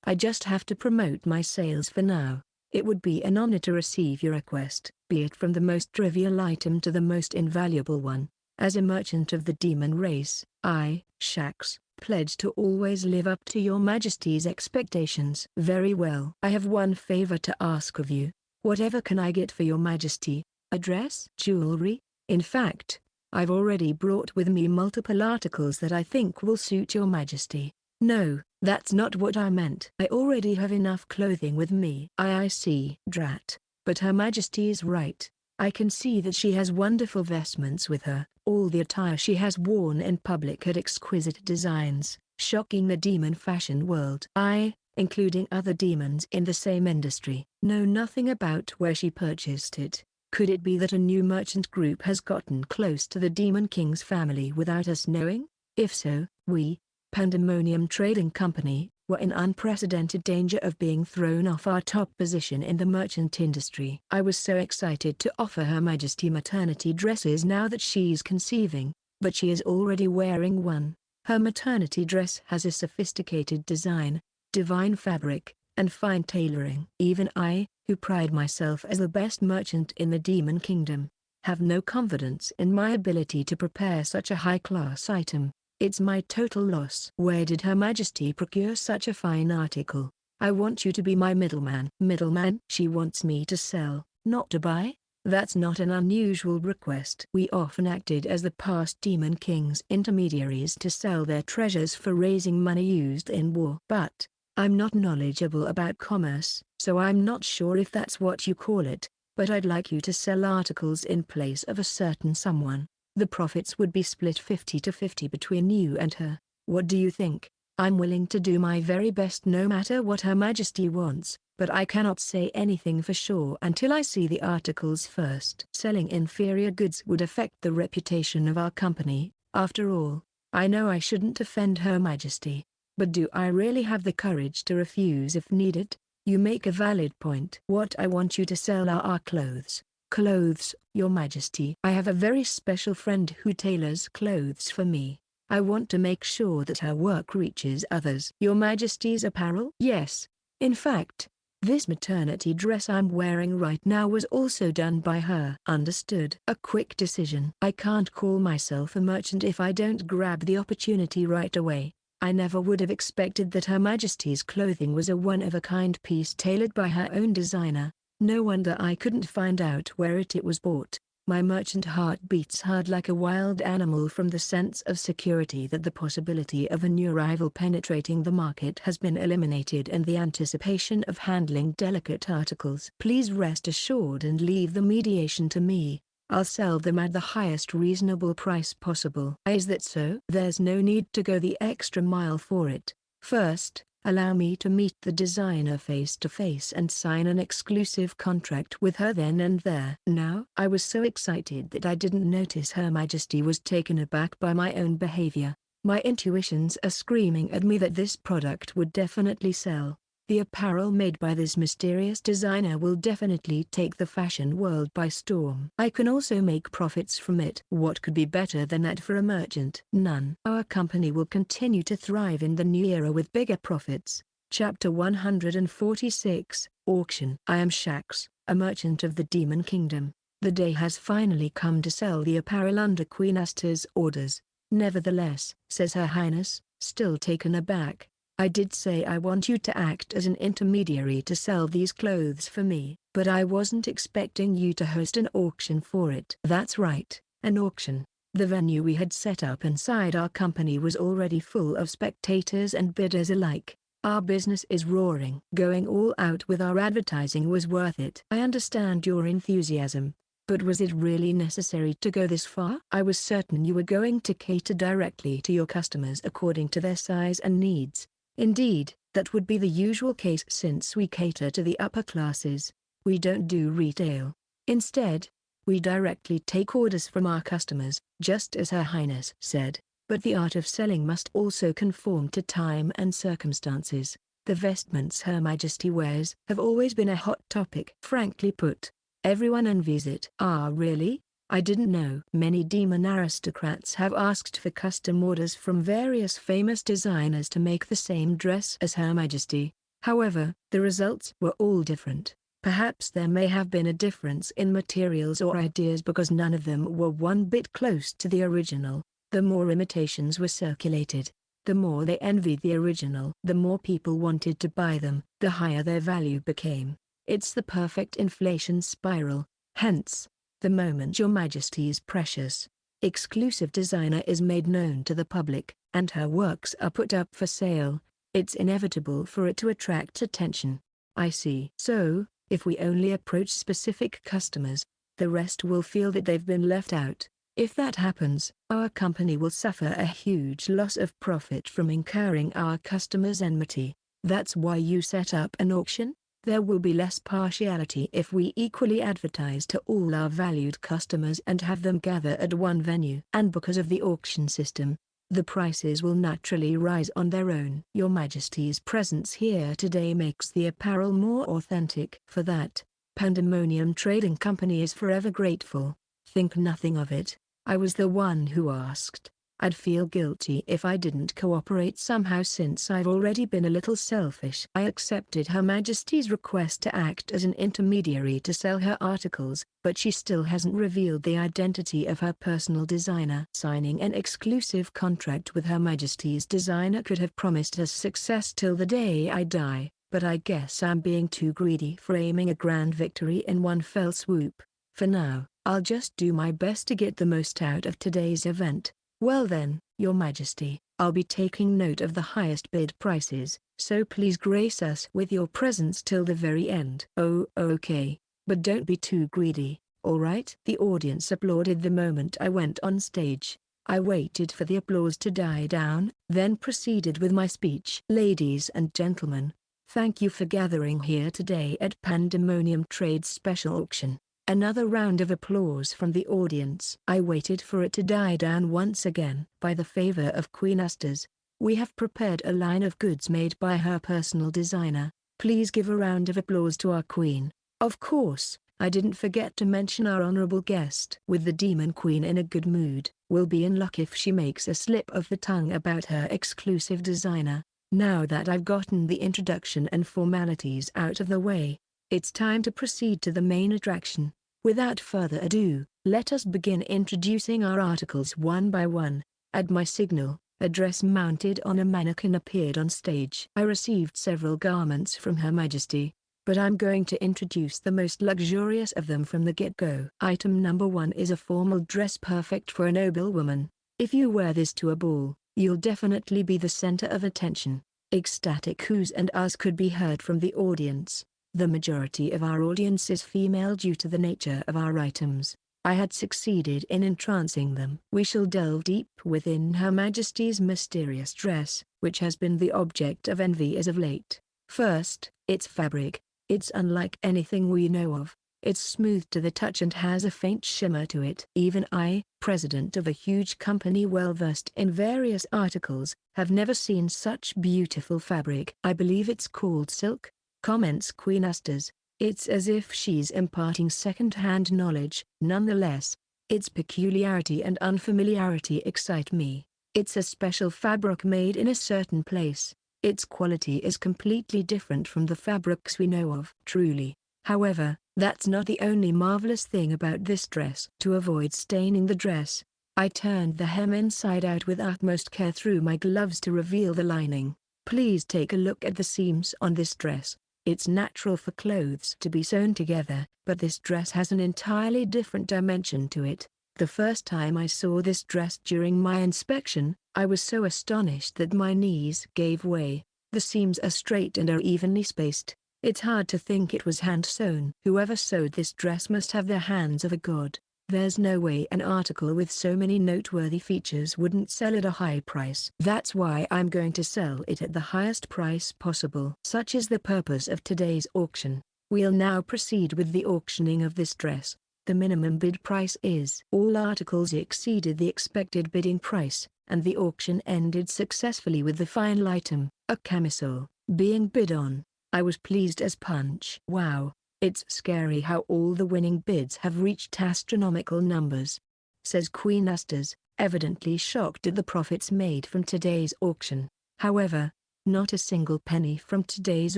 I just have to promote my sales for now. It would be an honor to receive your request, be it from the most trivial item to the most invaluable one. As a merchant of the demon race, I, Shax, pledge to always live up to Your Majesty's expectations. Very well. I have one favor to ask of you. Whatever can I get for Your Majesty? A dress? Jewelry? In fact, I've already brought with me multiple articles that I think will suit Your Majesty. No, that's not what I meant. I already have enough clothing with me. I see. Drat. But Her Majesty is right. I can see that she has wonderful vestments with her. All the attire she has worn in public had exquisite designs, shocking the demon fashion world. I, including other demons in the same industry, know nothing about where she purchased it. Could it be that a new merchant group has gotten close to the Demon King's family without us knowing? If so, we, Pandemonium Trading Company, were in unprecedented danger of being thrown off our top position in the merchant industry. I was so excited to offer Her Majesty maternity dresses now that she's conceiving, but she is already wearing one. Her maternity dress has a sophisticated design, divine fabric, and fine tailoring. Even I, who pride myself as the best merchant in the Demon Kingdom, have no confidence in my ability to prepare such a high-class item. It's my total loss. Where did Her Majesty procure such a fine article? I want you to be my middleman. Middleman? She wants me to sell, not to buy? That's not an unusual request. We often acted as the past Demon King's intermediaries to sell their treasures for raising money used in war. But I'm not knowledgeable about commerce, so I'm not sure if that's what you call it, but I'd like you to sell articles in place of a certain someone. The profits would be split 50-50 between you and her. What do you think? I'm willing to do my very best no matter what Her Majesty wants, but I cannot say anything for sure until I see the articles first. Selling inferior goods would affect the reputation of our company. After all, I know I shouldn't offend Her Majesty, but do I really have the courage to refuse if needed? You make a valid point. What I want you to sell are our clothes. Clothes, Your Majesty. I have a very special friend who tailors clothes for me. I want to make sure that her work reaches others. Your Majesty's apparel? Yes. In fact, this maternity dress I'm wearing right now was also done by her. Understood. A quick decision. I can't call myself a merchant if I don't grab the opportunity right away. I never would have expected that Her Majesty's clothing was a one-of-a-kind piece tailored by her own designer. No wonder I couldn't find out where it was bought. My merchant heart beats hard like a wild animal from the sense of security that the possibility of a new arrival penetrating the market has been eliminated and the anticipation of handling delicate articles. Please rest assured and leave the mediation to me. I'll sell them at the highest reasonable price possible. Is that so? There's no need to go the extra mile for it. First, allow me to meet the designer face to face and sign an exclusive contract with her then and there. Now, I was so excited that I didn't notice Her Majesty was taken aback by my own behavior. My intuitions are screaming at me that this product would definitely sell. The apparel made by this mysterious designer will definitely take the fashion world by storm. I can also make profits from it. What could be better than that for a merchant? None. Our company will continue to thrive in the new era with bigger profits. Chapter 146, Auction. I am Shax, a merchant of the Demon Kingdom. The day has finally come to sell the apparel under Queen Asta's orders. Nevertheless, says Her Highness, still taken aback, I did say I want you to act as an intermediary to sell these clothes for me, but I wasn't expecting you to host an auction for it. That's right, an auction. The venue we had set up inside our company was already full of spectators and bidders alike. Our business is roaring. Going all out with our advertising was worth it. I understand your enthusiasm, but was it really necessary to go this far? I was certain you were going to cater directly to your customers according to their size and needs. Indeed, that would be the usual case since we cater to the upper classes. We don't do retail. Instead, we directly take orders from our customers, just as Her Highness said. But the art of selling must also conform to time and circumstances. The vestments Her Majesty wears have always been a hot topic. Frankly put, everyone envies it. Ah, really? I didn't know. Many demon aristocrats have asked for custom orders from various famous designers to make the same dress as Her Majesty. However, the results were all different. Perhaps there may have been a difference in materials or ideas because none of them were one bit close to the original. The more imitations were circulated, the more they envied the original. The more people wanted to buy them, the higher their value became. It's the perfect inflation spiral. Hence, the moment Your Majesty's precious, exclusive designer is made known to the public, and her works are put up for sale, it's inevitable for it to attract attention. I see. So, if we only approach specific customers, the rest will feel that they've been left out. If that happens, our company will suffer a huge loss of profit from incurring our customers' enmity. That's why you set up an auction? There will be less partiality if we equally advertise to all our valued customers and have them gather at one venue. And because of the auction system, the prices will naturally rise on their own. Your Majesty's presence here today makes the apparel more authentic. For that, Pandemonium Trading Company is forever grateful. Think nothing of it. I was the one who asked. I'd feel guilty if I didn't cooperate somehow since I've already been a little selfish. I accepted Her Majesty's request to act as an intermediary to sell her articles, but she still hasn't revealed the identity of her personal designer. Signing an exclusive contract with Her Majesty's designer could have promised us success till the day I die, but I guess I'm being too greedy for aiming a grand victory in one fell swoop. For now, I'll just do my best to get the most out of today's event. Well then, Your Majesty, I'll be taking note of the highest bid prices, so please grace us with your presence till the very end. Oh, okay, but don't be too greedy, alright? The audience applauded the moment I went on stage. I waited for the applause to die down, then proceeded with my speech. Ladies and gentlemen, thank you for gathering here today at Pandemonium Trade's special auction. Another round of applause from the audience. I waited for it to die down once again. By the favor of Queen Asta's, we have prepared a line of goods made by her personal designer. Please give a round of applause to our queen. Of course, I didn't forget to mention our honorable guest. With the Demon Queen in a good mood, we'll be in luck if she makes a slip of the tongue about her exclusive designer. Now that I've gotten the introduction and formalities out of the way, it's time to proceed to the main attraction. Without further ado, let us begin introducing our articles one by one. At my signal, A dress mounted on a mannequin appeared on stage. I received several garments from Her Majesty, but I'm going to introduce the most luxurious of them from the get-go. Item number 1 is a formal dress perfect for a noblewoman. If you wear this to a ball, you'll definitely be the center of attention. Ecstatic whoos and ahs could be heard from the audience. The majority of our audience is female due to the nature of our items. I had succeeded in entrancing them. We shall delve deep within Her Majesty's mysterious dress, which has been the object of envy as of late. First, its fabric. It's unlike anything we know of. It's smooth to the touch and has a faint shimmer to it. Even I, president of a huge company well versed in various articles, have never seen such beautiful fabric. I believe it's called silk, comments Queen Astas. It's as if she's imparting second-hand knowledge. Nonetheless, its peculiarity and unfamiliarity excite me. It's a special fabric made in a certain place. Its quality is completely different from the fabrics we know of. Truly. However, that's not the only marvelous thing about this dress. To avoid staining the dress, I turned the hem inside out with utmost care through my gloves to reveal the lining. Please take a look at the seams on this dress. It's natural for clothes to be sewn together, but this dress has an entirely different dimension to it. The first time I saw this dress during my inspection, I was so astonished that my knees gave way. The seams are straight and are evenly spaced. It's hard to think it was hand-sewn. Whoever sewed this dress must have the hands of a god. There's no way an article with so many noteworthy features wouldn't sell at a high price. That's why I'm going to sell it at the highest price possible. Such is the purpose of today's auction. We'll now proceed with the auctioning of this dress. The minimum bid price is. All articles exceeded the expected bidding price, and the auction ended successfully with the final item, a camisole, being bid on. I was pleased as punch. Wow. It's scary how all the winning bids have reached astronomical numbers, says Queen Astas, evidently shocked at the profits made from today's auction. However, not a single penny from today's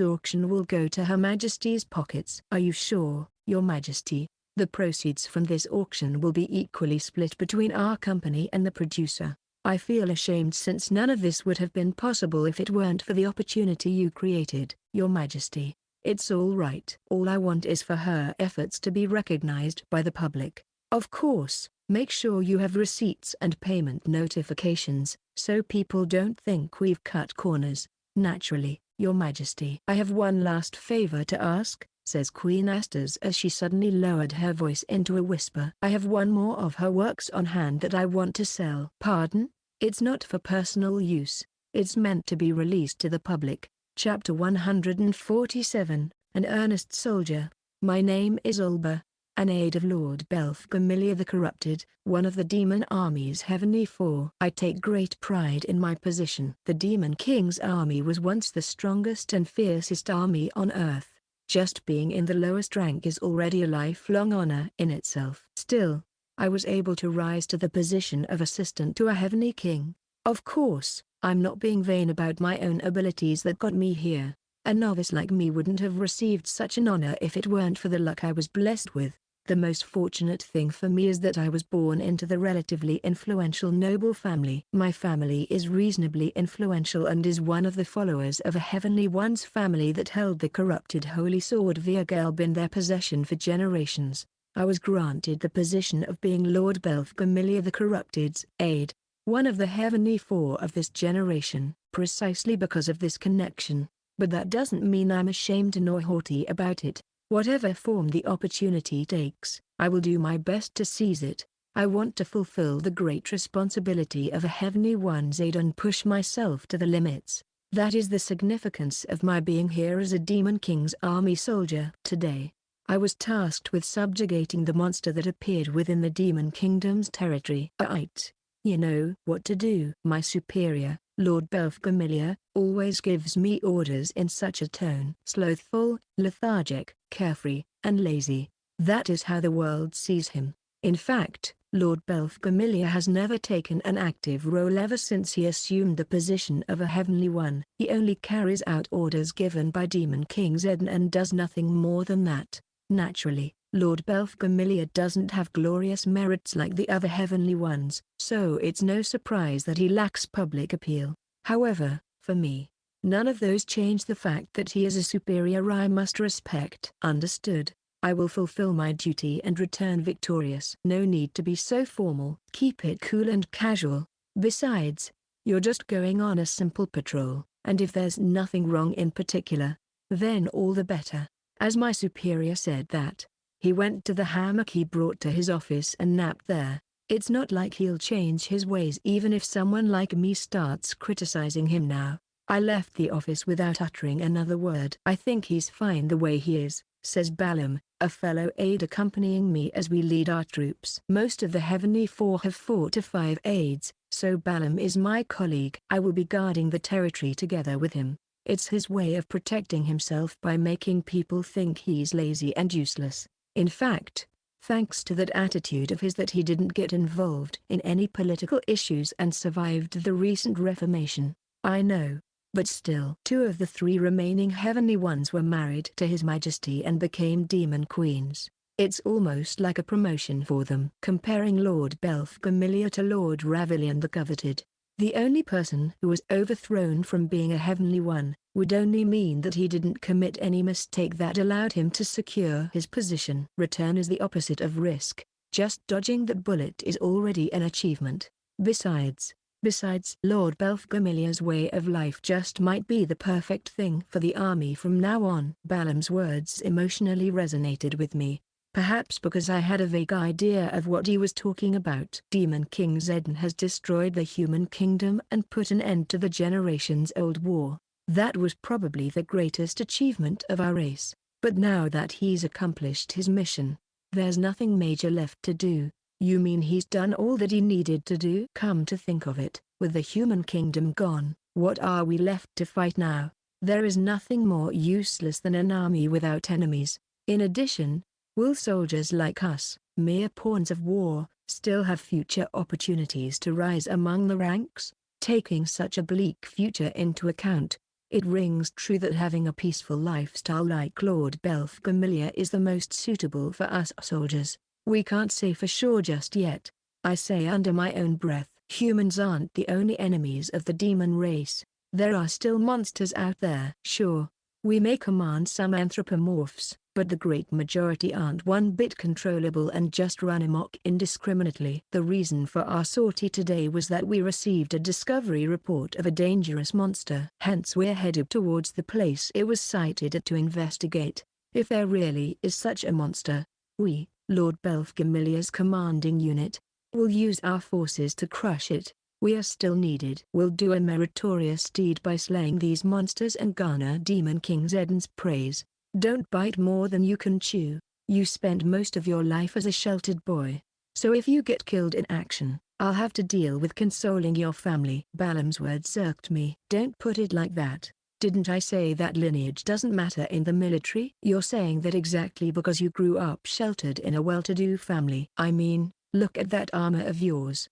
auction will go to Her Majesty's pockets. Are you sure, Your Majesty? The proceeds from this auction will be equally split between our company and the producer. I feel ashamed since none of this would have been possible if it weren't for the opportunity you created, Your Majesty. It's all right. All I want is for her efforts to be recognized by the public. Of course, make sure you have receipts and payment notifications, so people don't think we've cut corners. Naturally, Your Majesty. I have one last favor to ask, says Queen Astas as she suddenly lowered her voice into a whisper. I have one more of her works on hand that I want to sell. Pardon? It's not for personal use. It's meant to be released to the public. Chapter 147, An Earnest Soldier. My name is Ulba, an aide of Lord Belphegor the Corrupted, one of the demon army's heavenly four. I take great pride in my position. The Demon King's army was once the strongest and fiercest army on earth. Just being in the lowest rank is already a lifelong honor in itself. Still, I was able to rise to the position of assistant to a heavenly king. Of course, I'm not being vain about my own abilities that got me here. A novice like me wouldn't have received such an honor if it weren't for the luck I was blessed with. The most fortunate thing for me is that I was born into the relatively influential noble family. My family is reasonably influential and is one of the followers of a Heavenly One's family that held the corrupted holy sword Virgelb in their possession for generations. I was granted the position of being Lord Belphegor the Corrupted's aide, one of the heavenly four of this generation, precisely because of this connection. But that doesn't mean I'm ashamed nor haughty about it. Whatever form the opportunity takes, I will do my best to seize it. I want to fulfill the great responsibility of a Heavenly One's aide and push myself to the limits. That is the significance of my being here as a Demon King's army soldier. Today, I was tasked with subjugating the monster that appeared within the Demon Kingdom's territory. You know what to do. My superior, Lord Belphegor, always gives me orders in such a tone. Slothful, lethargic, carefree, and lazy. That is how the world sees him. In fact, Lord Belphegor has never taken an active role ever since he assumed the position of a Heavenly One. He only carries out orders given by Demon King Zedn and does nothing more than that. Naturally, Lord Belphegor doesn't have glorious merits like the other heavenly ones, so it's no surprise that he lacks public appeal. However, for me, none of those change the fact that he is a superior I must respect. Understood. I will fulfill my duty and return victorious. No need to be so formal. Keep it cool and casual. Besides, you're just going on a simple patrol, and if there's nothing wrong in particular, then all the better. As my superior said that, he went to the hammock he brought to his office and napped there. It's not like he'll change his ways even if someone like me starts criticizing him now. I left the office without uttering another word. I think he's fine the way he is, says Balam, a fellow aide accompanying me as we lead our troops. Most of the Heavenly Four have 4 to 5 aides, so Balam is my colleague. I will be guarding the territory together with him. It's his way of protecting himself by making people think he's lazy and useless. In fact, thanks to that attitude of his that he didn't get involved in any political issues and survived the recent Reformation. I know. But still, 2 of the 3 remaining Heavenly Ones were married to His Majesty and became Demon Queens. It's almost like a promotion for them. Comparing Lord Belphegor to Lord Ravilion the Coveted, the only person who was overthrown from being a Heavenly One, would only mean that he didn't commit any mistake that allowed him to secure his position. Return is the opposite of risk. Just dodging that bullet is already an achievement. Besides, Lord Belphegor's way of life just might be the perfect thing for the army from now on. Balam's words emotionally resonated with me, perhaps because I had a vague idea of what he was talking about. Demon King Zedden has destroyed the human kingdom and put an end to the generations-old war. That was probably the greatest achievement of our race, but now that he's accomplished his mission, there's nothing major left to do. You mean he's done all that he needed to do? Come to think of it, with the human kingdom gone, what are we left to fight now? There is nothing more useless than an army without enemies. In addition, will soldiers like us, mere pawns of war, still have future opportunities to rise among the ranks? Taking such a bleak future into account, it rings true that having a peaceful lifestyle like Lord Belphegor is the most suitable for us soldiers. We can't say for sure just yet. I say under my own breath. Humans aren't the only enemies of the demon race. There are still monsters out there. Sure, we may command some anthropomorphs, but the great majority aren't one bit controllable and just run amok indiscriminately. The reason for our sortie today was that we received a discovery report of a dangerous monster. Hence we're headed towards the place it was sighted at to investigate. If there really is such a monster, we, Lord Belphegor's commanding unit, will use our forces to crush it. We are still needed. We'll do a meritorious deed by slaying these monsters and garner Demon King Zedden's praise. Don't bite more than you can chew. You spent most of your life as a sheltered boy, so if you get killed in action, I'll have to deal with consoling your family. Balam's words irked me. Don't put it like that. Didn't I say that lineage doesn't matter in the military? You're saying that exactly because you grew up sheltered in a well-to-do family. I mean, look at that armor of yours, ?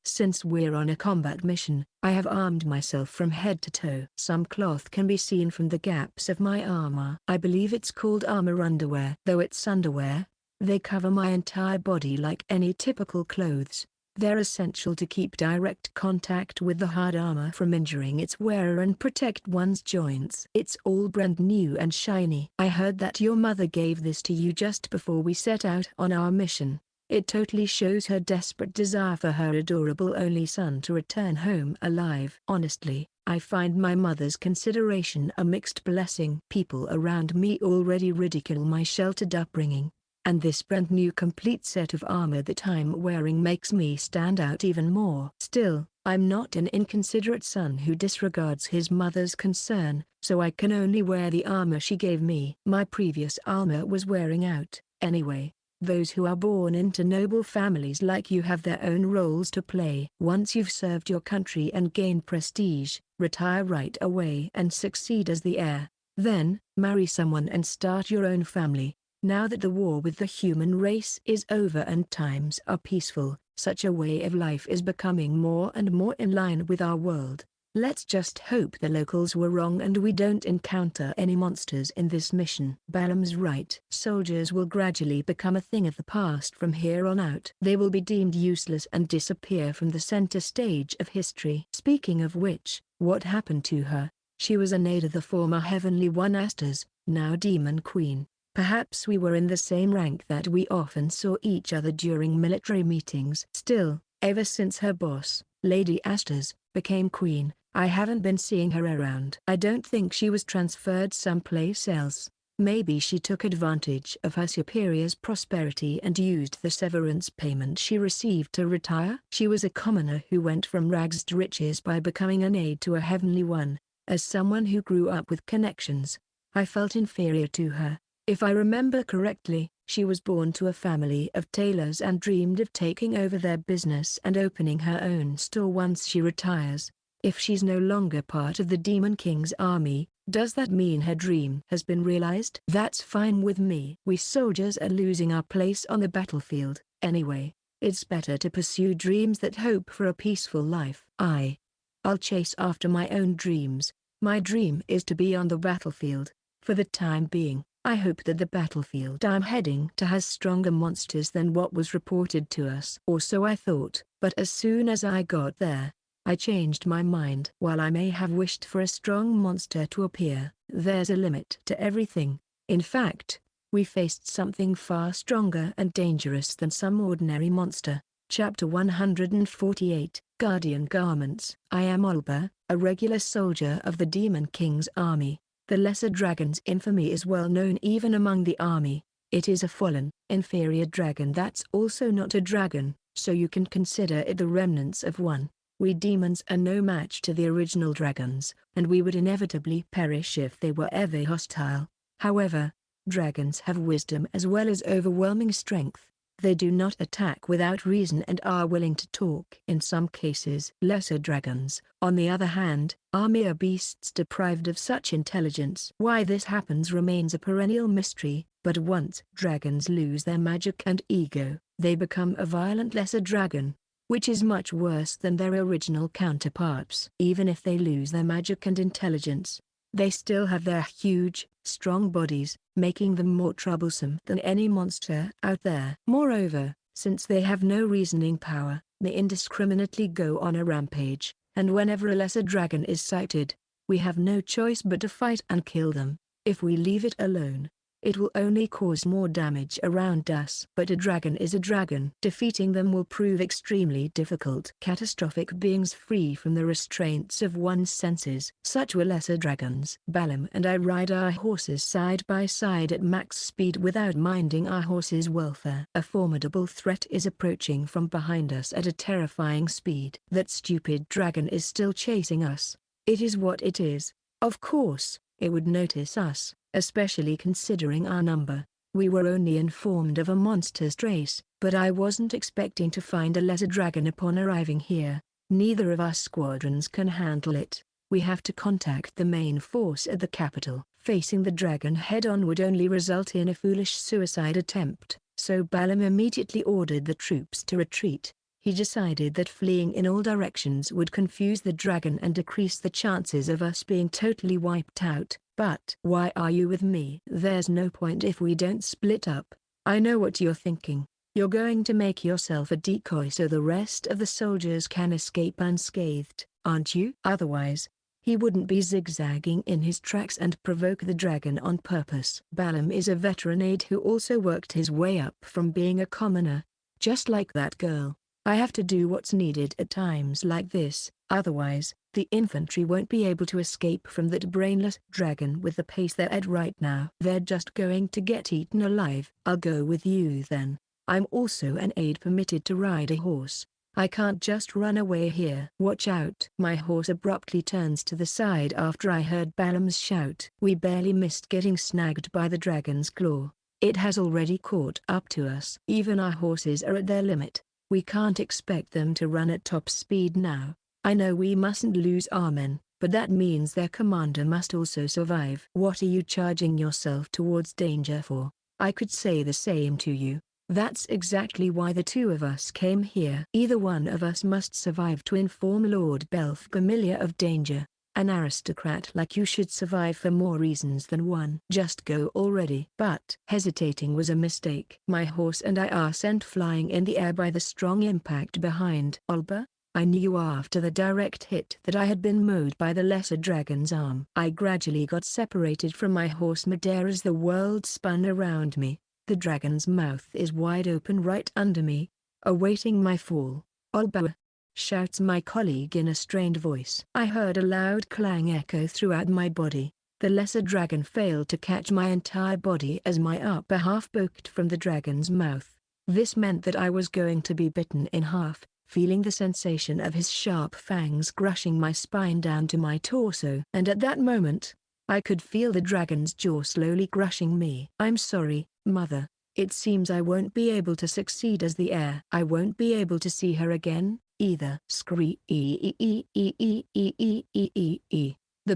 Since we're on a combat mission, I have armed myself from head to toe. Some cloth can be seen from the gaps of my armor. I believe it's called armor underwear. Though it's underwear, they cover my entire body like any typical clothes. They're essential to keep direct contact with the hard armor from injuring its wearer and protect one's joints. It's all brand new and shiny. I heard that your mother gave this to you just before we set out on our mission. It totally shows her desperate desire for her adorable only son to return home alive. Honestly, I find my mother's consideration a mixed blessing. People around me already ridicule my sheltered upbringing, and this brand new complete set of armor that I'm wearing makes me stand out even more. Still, I'm not an inconsiderate son who disregards his mother's concern, so I can only wear the armor she gave me. My previous armor was wearing out, anyway. Those who are born into noble families like you have their own roles to play. Once you've served your country and gained prestige, retire right away and succeed as the heir. Then, marry someone and start your own family. Now that the war with the human race is over and times are peaceful, such a way of life is becoming more and more in line with our world. Let's just hope the locals were wrong and we don't encounter any monsters in this mission. Balam's right. Soldiers will gradually become a thing of the past from here on out. They will be deemed useless and disappear from the center stage of history. Speaking of which, what happened to her? She was an aide of the former Heavenly One Asters, now Demon Queen. Perhaps we were in the same rank that we often saw each other during military meetings. Still, ever since her boss, Lady Asters, became queen, I haven't been seeing her around. I don't think she was transferred someplace else. Maybe she took advantage of her superior's prosperity and used the severance payment she received to retire. She was a commoner who went from rags to riches by becoming an aide to a Heavenly One. As someone who grew up with connections, I felt inferior to her. If I remember correctly, she was born to a family of tailors and dreamed of taking over their business and opening her own store once she retires. If she's no longer part of the Demon King's army, does that mean her dream has been realized? That's fine with me. We soldiers are losing our place on the battlefield, anyway. It's better to pursue dreams that hope for a peaceful life. I'll chase after my own dreams. My dream is to be on the battlefield. For the time being, I hope that the battlefield I'm heading to has stronger monsters than what was reported to us. Or so I thought, but as soon as I got there, I changed my mind. While I may have wished for a strong monster to appear, there's a limit to everything. In fact, we faced something far stronger and dangerous than some ordinary monster. Chapter 148, Guardian Garments. I am Olba, a regular soldier of the Demon King's army. The Lesser Dragon's infamy is well known even among the army. It is a fallen, inferior dragon that's also not a dragon, so you can consider it the remnants of one. We demons are no match to the original dragons, and we would inevitably perish if they were ever hostile. However, dragons have wisdom as well as overwhelming strength. They do not attack without reason and are willing to talk in some cases. Lesser dragons, on the other hand, are mere beasts deprived of such intelligence. Why this happens remains a perennial mystery, but once dragons lose their magic and ego, they become a violent lesser dragon, which is much worse than their original counterparts. Even if they lose their magic and intelligence, they still have their huge, strong bodies, making them more troublesome than any monster out there. Moreover, since they have no reasoning power, they indiscriminately go on a rampage, and whenever a lesser dragon is sighted, we have no choice but to fight and kill them. If we leave it alone, it will only cause more damage around us. But a dragon is a dragon. Defeating them will prove extremely difficult. Catastrophic beings free from the restraints of one's senses. Such were lesser dragons. Balam and I ride our horses side by side at max speed without minding our horses' welfare. A formidable threat is approaching from behind us at a terrifying speed. That stupid dragon is still chasing us. It is what it is. Of course, it would notice us, especially considering our number. We were only informed of a monster's trace, but I wasn't expecting to find a lesser dragon upon arriving here. Neither of our squadrons can handle it. We have to contact the main force at the capital. Facing the dragon head-on would only result in a foolish suicide attempt, so Balam immediately ordered the troops to retreat. He decided that fleeing in all directions would confuse the dragon and decrease the chances of us being totally wiped out. But why are you with me? There's no point if we don't split up. I know what you're thinking. You're going to make yourself a decoy so the rest of the soldiers can escape unscathed, aren't you? Otherwise, he wouldn't be zigzagging in his tracks and provoke the dragon on purpose. Balam is a veteran aide who also worked his way up from being a commoner. Just like that girl, I have to do what's needed at times like this, otherwise, the infantry won't be able to escape from that brainless dragon with the pace they're at right now. They're just going to get eaten alive. I'll go with you then. I'm also an aide permitted to ride a horse. I can't just run away here. Watch out. My horse abruptly turns to the side after I heard Balam's shout. We barely missed getting snagged by the dragon's claw. It has already caught up to us. Even our horses are at their limit. We can't expect them to run at top speed now. I know we mustn't lose our men, but that means their commander must also survive. What are you charging yourself towards danger for? I could say the same to you. That's exactly why the two of us came here. Either one of us must survive to inform Lord Belphegor of danger. An aristocrat like you should survive for more reasons than one. Just go already. But hesitating was a mistake. My horse and I are sent flying in the air by the strong impact behind. Olba, I knew after the direct hit that I had been mowed by the lesser dragon's arm. I gradually got separated from my horse midair as the world spun around me. The dragon's mouth is wide open right under me, awaiting my fall. Olba! Shouts my colleague in a strained voice. I heard a loud clang echo throughout my body. The lesser dragon failed to catch my entire body as my upper half poked from the dragon's mouth. This meant that I was going to be bitten in half, feeling the sensation of his sharp fangs crushing my spine down to my torso. And at that moment, I could feel the dragon's jaw slowly crushing me. I'm sorry, Mother. It seems I won't be able to succeed as the heir. I won't be able to see her again, either. Screech. The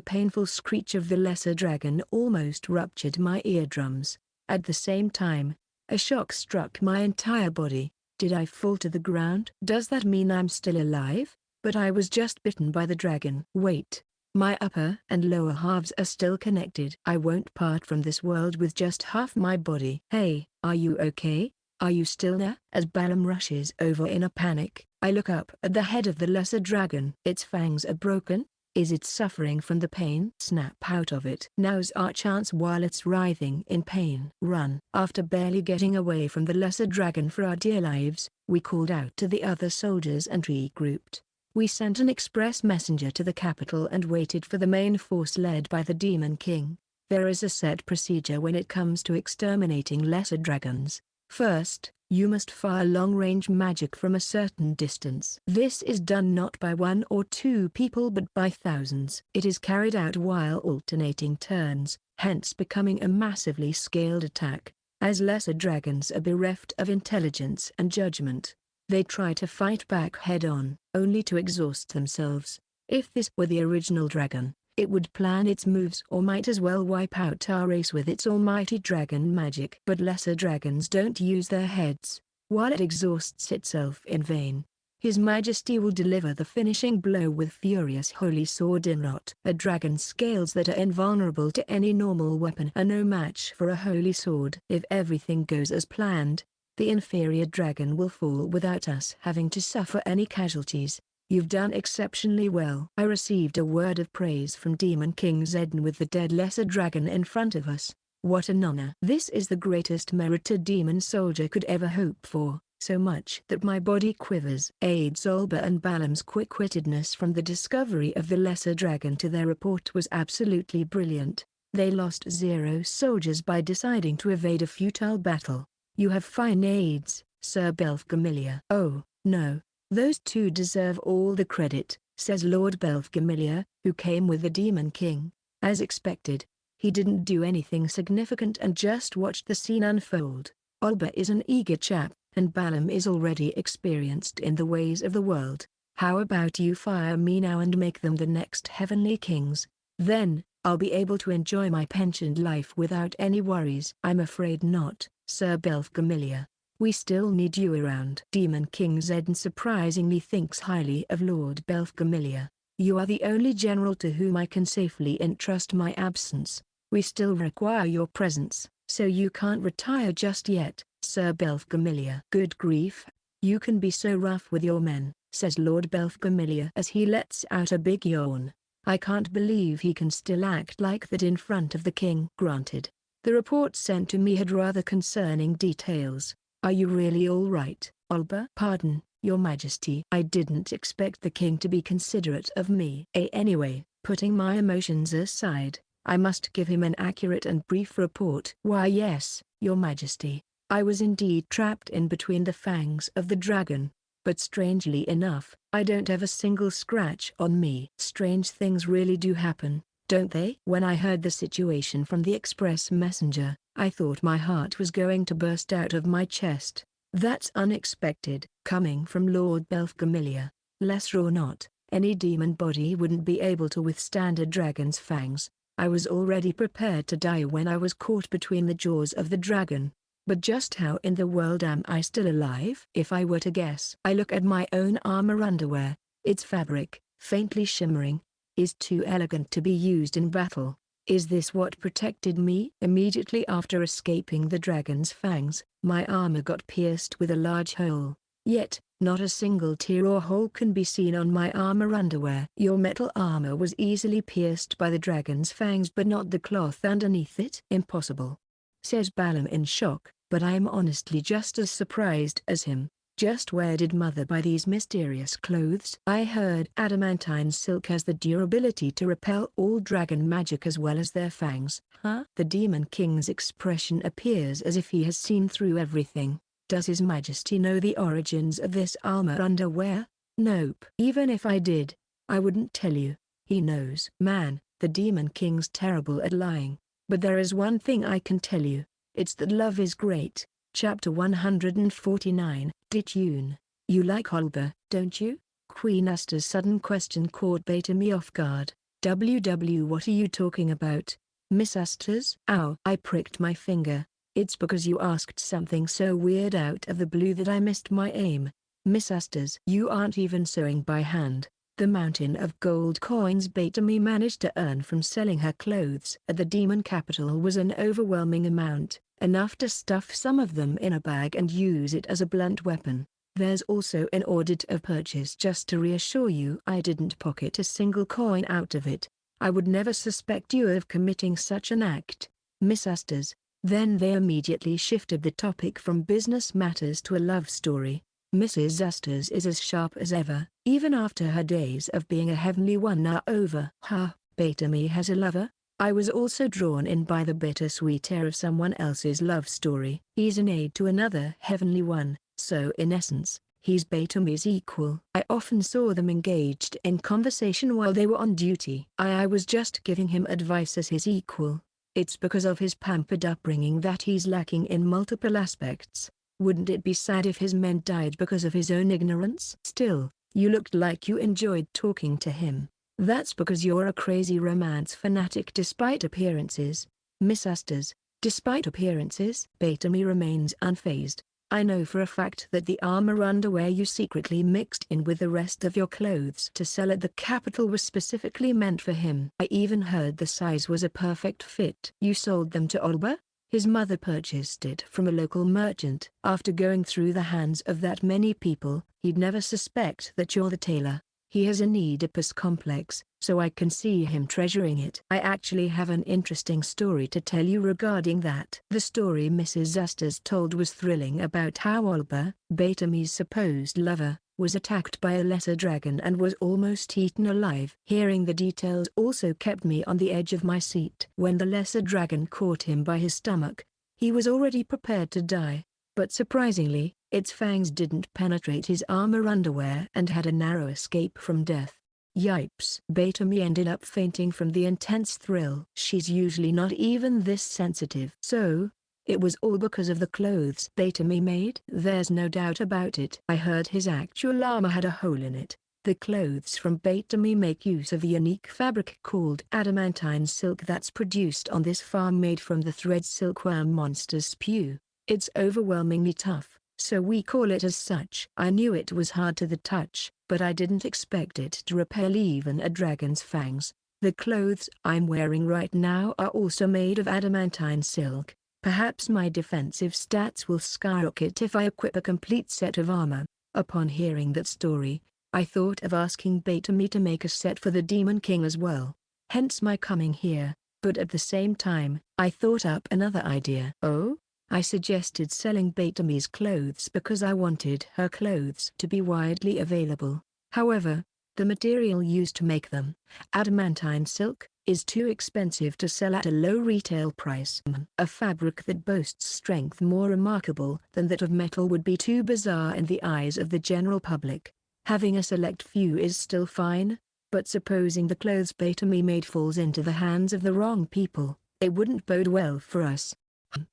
painful screech of the lesser dragon almost ruptured my eardrums. At the same time, a shock struck my entire body. Did I fall to the ground? Does that mean I'm still alive? But I was just bitten by the dragon. Wait. My upper and lower halves are still connected. I won't part from this world with just half my body. Hey, are you okay? Are you still there? As Balam rushes over in a panic, I look up at the head of the lesser dragon. Its fangs are broken. Is it suffering from the pain? Snap out of it. Now's our chance while it's writhing in pain. Run. After barely getting away from the lesser dragon for our dear lives, we called out to the other soldiers and regrouped. We sent an express messenger to the capital and waited for the main force led by the Demon King. There is a set procedure when it comes to exterminating lesser dragons. First, you must fire long-range magic from a certain distance. This is done not by one or two people but by thousands. It is carried out while alternating turns, hence becoming a massively scaled attack. As lesser dragons are bereft of intelligence and judgment, they try to fight back head-on, only to exhaust themselves. If this were the original dragon, it would plan its moves or might as well wipe out our race with its almighty dragon magic. But lesser dragons don't use their heads, while it exhausts itself in vain. His Majesty will deliver the finishing blow with furious holy sword in rot. A dragon's scales that are invulnerable to any normal weapon are no match for a holy sword. If everything goes as planned, the inferior dragon will fall without us having to suffer any casualties. You've done exceptionally well. I received a word of praise from Demon King Zedden with the dead lesser dragon in front of us. What an honor. This is the greatest merit a demon soldier could ever hope for, so much that my body quivers. Zolba and Balam's quick-wittedness from the discovery of the lesser dragon to their report was absolutely brilliant. They lost 0 soldiers by deciding to evade a futile battle. You have fine aids, Sir Belphegor. Oh, no, those two deserve all the credit, says Lord Belphegor, who came with the Demon King. As expected, he didn't do anything significant and just watched the scene unfold. Olba is an eager chap, and Balam is already experienced in the ways of the world. How about you fire me now and make them the next heavenly kings? Then, I'll be able to enjoy my pensioned life without any worries. I'm afraid not, Sir Belphegor. We still need you around. Demon King Zedden surprisingly thinks highly of Lord Belphegor. You are the only general to whom I can safely entrust my absence. We still require your presence, so you can't retire just yet, Sir Belphegor. Good grief, you can be so rough with your men, says Lord Belphegor as he lets out a big yawn. I can't believe he can still act like that in front of the king. Granted, the report sent to me had rather concerning details. Are you really all right, Olba? Pardon, Your Majesty. I didn't expect the king to be considerate of me. Anyway, putting my emotions aside, I must give him an accurate and brief report. Why yes, Your Majesty, I was indeed trapped in between the fangs of the dragon. But strangely enough, I don't have a single scratch on me. Strange things really do happen, don't they? When I heard the situation from the express messenger, I thought my heart was going to burst out of my chest. That's unexpected, coming from Lord Belphegor. Lesser or not, any demon body wouldn't be able to withstand a dragon's fangs. I was already prepared to die when I was caught between the jaws of the dragon. But just how in the world am I still alive? If I were to guess, I look at my own armor underwear. Its fabric, faintly shimmering, is too elegant to be used in battle. Is this what protected me? Immediately after escaping the dragon's fangs, my armor got pierced with a large hole. Yet, not a single tear or hole can be seen on my armor underwear. Your metal armor was easily pierced by the dragon's fangs but not the cloth underneath it. Impossible, says Balam in shock, but I am honestly just as surprised as him. Just where did mother buy these mysterious clothes? I heard adamantine silk has the durability to repel all dragon magic as well as their fangs. Huh? The Demon King's expression appears as if he has seen through everything. Does His Majesty know the origins of this armor underwear? Nope. Even if I did, I wouldn't tell you. He knows. Man, the Demon King's terrible at lying. But there is one thing I can tell you. It's that love is great. Chapter 149, Detune. You like Holber, don't you? Queen Asta's sudden question caught Beta-me off guard. WW, what are you talking about? Miss Asta's? Ow. I pricked my finger. It's because you asked something so weird out of the blue that I missed my aim. Miss Asta's. You aren't even sewing by hand. The mountain of gold coins Beta-me managed to earn from selling her clothes at the demon capital was an overwhelming amount. Enough to stuff some of them in a bag and use it as a blunt weapon. There's also an audit of purchase. Just to reassure you, I didn't pocket a single coin out of it. I would never suspect you of committing such an act, Miss Asta's. Then they immediately shifted the topic from business matters to a love story. Mrs. Asta's is as sharp as ever, even after her days of being a heavenly one are over. Ha, Beta-me has a lover? I was also drawn in by the bittersweet air of someone else's love story. He's an aide to another heavenly one, so in essence, he's Beta-me's equal. I often saw them engaged in conversation while they were on duty. I was just giving him advice as his equal. It's because of his pampered upbringing that he's lacking in multiple aspects. Wouldn't it be sad if his men died because of his own ignorance? Still, you looked like you enjoyed talking to him. That's because you're a crazy romance fanatic despite appearances, Miss Asta's. Despite appearances? Beta-me remains unfazed. I know for a fact that the armor underwear you secretly mixed in with the rest of your clothes to sell at the capital was specifically meant for him. I even heard the size was a perfect fit. You sold them to Olber? His mother purchased it from a local merchant. After going through the hands of that many people, he'd never suspect that you're the tailor. He has an Oedipus complex, so I can see him treasuring it. I actually have an interesting story to tell you regarding that. The story Mrs. Asta's told was thrilling about how Olber, Beta-me's supposed lover, was attacked by a lesser dragon and was almost eaten alive. Hearing the details also kept me on the edge of my seat. When the lesser dragon caught him by his stomach, he was already prepared to die. But surprisingly, its fangs didn't penetrate his armor underwear and had a narrow escape from death. Yipes. Beta-me ended up fainting from the intense thrill. She's usually not even this sensitive. So, it was all because of the clothes Beta-me made? There's no doubt about it. I heard his actual armor had a hole in it. The clothes from Beta-me make use of a unique fabric called adamantine silk that's produced on this farm made from the thread silkworm monster's spew. It's overwhelmingly tough, so we call it as such. I knew it was hard to the touch, but I didn't expect it to repel even a dragon's fangs. The clothes I'm wearing right now are also made of adamantine silk. Perhaps my defensive stats will skyrocket if I equip a complete set of armor. Upon hearing that story, I thought of asking Beta-me to make a set for the Demon King as well. Hence my coming here, but at the same time, I thought up another idea. Oh? I suggested selling Beta-me's clothes because I wanted her clothes to be widely available. However, the material used to make them, adamantine silk, is too expensive to sell at a low retail price. A fabric that boasts strength more remarkable than that of metal would be too bizarre in the eyes of the general public. Having a select few is still fine, but supposing the clothes Beta-me made falls into the hands of the wrong people, it wouldn't bode well for us.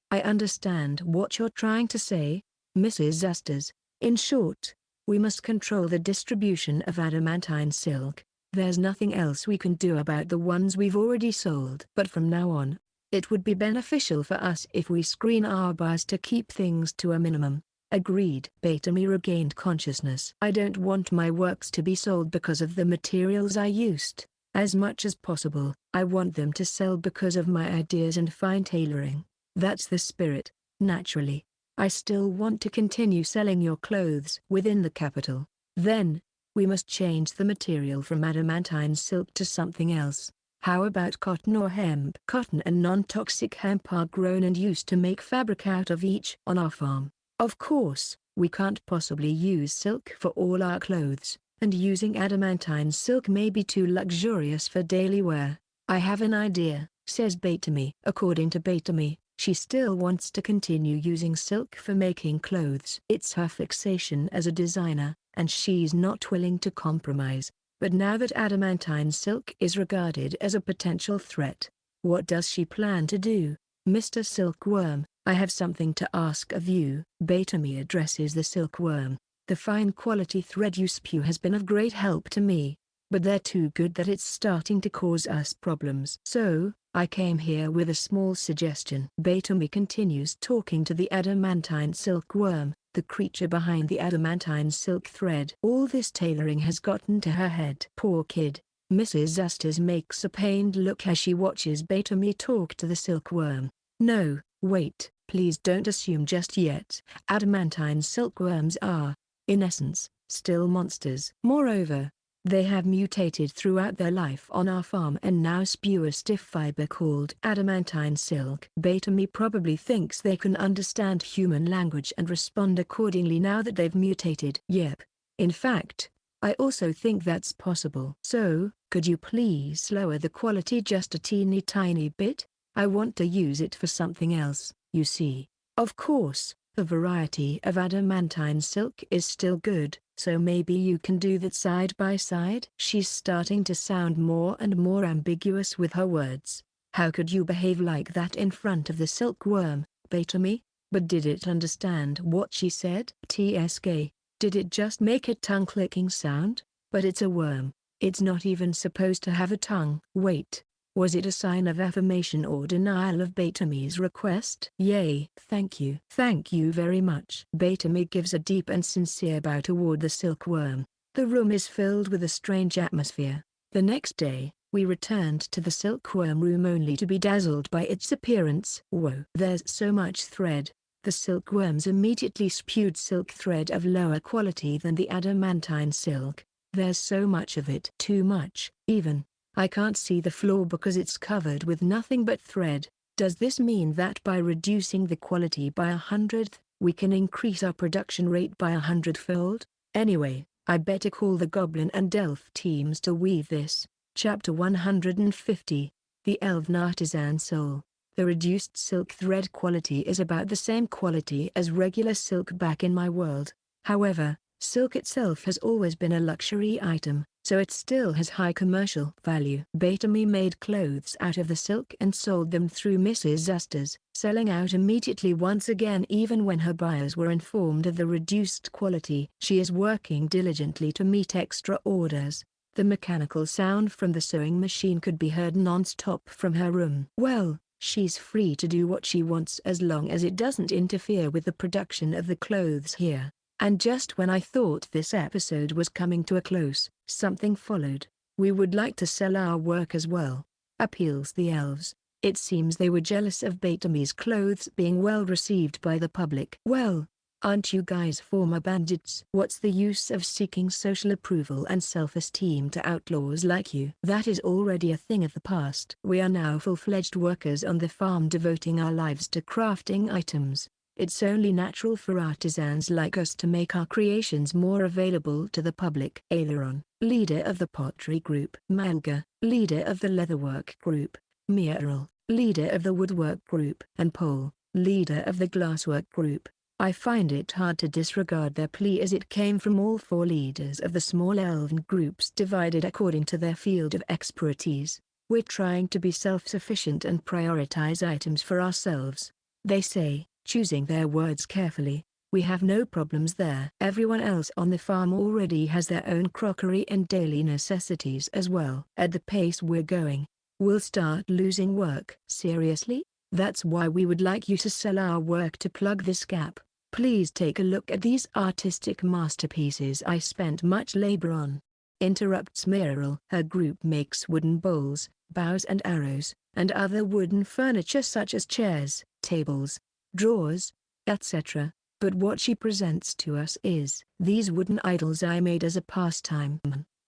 I understand what you're trying to say, Mrs. Asta's. In short, we must control the distribution of adamantine silk. There's nothing else we can do about the ones we've already sold. But from now on, It would be beneficial for us if we screen our buyers to keep things to a minimum. Agreed. Batami regained consciousness. I don't want my works to be sold because of the materials I used. As much as possible, I want them to sell because of my ideas and fine tailoring. That's the spirit. Naturally, I still want to continue selling your clothes within the capital. Then, we must change the material from adamantine silk to something else. How about cotton or hemp? Cotton and non-toxic hemp are grown and used to make fabric out of each on our farm. Of course, we can't possibly use silk for all our clothes, and using adamantine silk may be too luxurious for daily wear. I have an idea, says Batami. According to Batami, she still wants to continue using silk for making clothes. It's her fixation as a designer, and she's not willing to compromise. But now that adamantine silk is regarded as a potential threat, what does she plan to do? Mr. Silkworm, I have something to ask of you. Batami addresses the silkworm. The fine quality thread you spew has been of great help to me, but they're too good that it's starting to cause us problems. So, I came here with a small suggestion. Batami continues talking to the adamantine silkworm, the creature behind the adamantine silk thread. All this tailoring has gotten to her head. Poor kid. Mrs. Zusters makes a pained look as she watches Batami talk to the silkworm. No, wait, please don't assume just yet. Adamantine silkworms are, in essence, still monsters. Moreover, they have mutated throughout their life on our farm and now spew a stiff fiber called adamantine silk. Batami probably thinks they can understand human language and respond accordingly now that they've mutated. Yep. In fact, I also think that's possible. So, could you please lower the quality just a teeny tiny bit? I want to use it for something else, you see. Of course, the variety of adamantine silk is still good, so maybe you can do that side by side? She's starting to sound more and more ambiguous with her words. How could you behave like that in front of the silkworm, Batami? But did it understand what she said? TSK, did it just make a tongue-clicking sound? But it's a worm. It's not even supposed to have a tongue. Wait. Was it a sign of affirmation or denial of Batami's request? Yay. Thank you. Thank you very much. Batami gives a deep and sincere bow toward the silkworm. The room is filled with a strange atmosphere. The next day, we returned to the silkworm room only to be dazzled by its appearance. Whoa. There's so much thread. The silkworms immediately spewed silk thread of lower quality than the adamantine silk. There's so much of it. Too much, even. I can't see the floor because it's covered with nothing but thread. Does this mean that by reducing the quality by 100th, we can increase our production rate by 100-fold? Anyway, I better call the Goblin and Elf teams to weave this. Chapter 150, The Elven Artisan Soul. The reduced silk thread quality is about the same quality as regular silk back in my world. However, silk itself has always been a luxury item, so it still has high commercial value. Batami made clothes out of the silk and sold them through Mrs. Zusters, selling out immediately once again even when her buyers were informed of the reduced quality. She is working diligently to meet extra orders. The mechanical sound from the sewing machine could be heard non-stop from her room. Well, she's free to do what she wants as long as it doesn't interfere with the production of the clothes here. And just when I thought this episode was coming to a close, something followed. We would like to sell our work as well. Appeals the elves. It seems they were jealous of Batami's clothes being well received by the public. Well, aren't you guys former bandits? What's the use of seeking social approval and self-esteem to outlaws like you? That is already a thing of the past. We are now full-fledged workers on the farm devoting our lives to crafting items. It's only natural for artisans like us to make our creations more available to the public. Aileron, leader of the pottery group. Malga, leader of the leatherwork group. Muriel, leader of the woodwork group. And Pole, leader of the glasswork group. I find it hard to disregard their plea as it came from all four leaders of the small elven groups divided according to their field of expertise. We're trying to be self-sufficient and prioritize items for ourselves. They say, choosing their words carefully, we have no problems there. Everyone else on the farm already has their own crockery and daily necessities as well. At the pace we're going, we'll start losing work. Seriously? That's why we would like you to sell our work to plug this gap. Please take a look at these artistic masterpieces I spent much labor on. Interrupts Muriel. Her group makes wooden bowls, bows and arrows, and other wooden furniture such as chairs, tables, drawers, etc. But what she presents to us is these wooden idols I made as a pastime.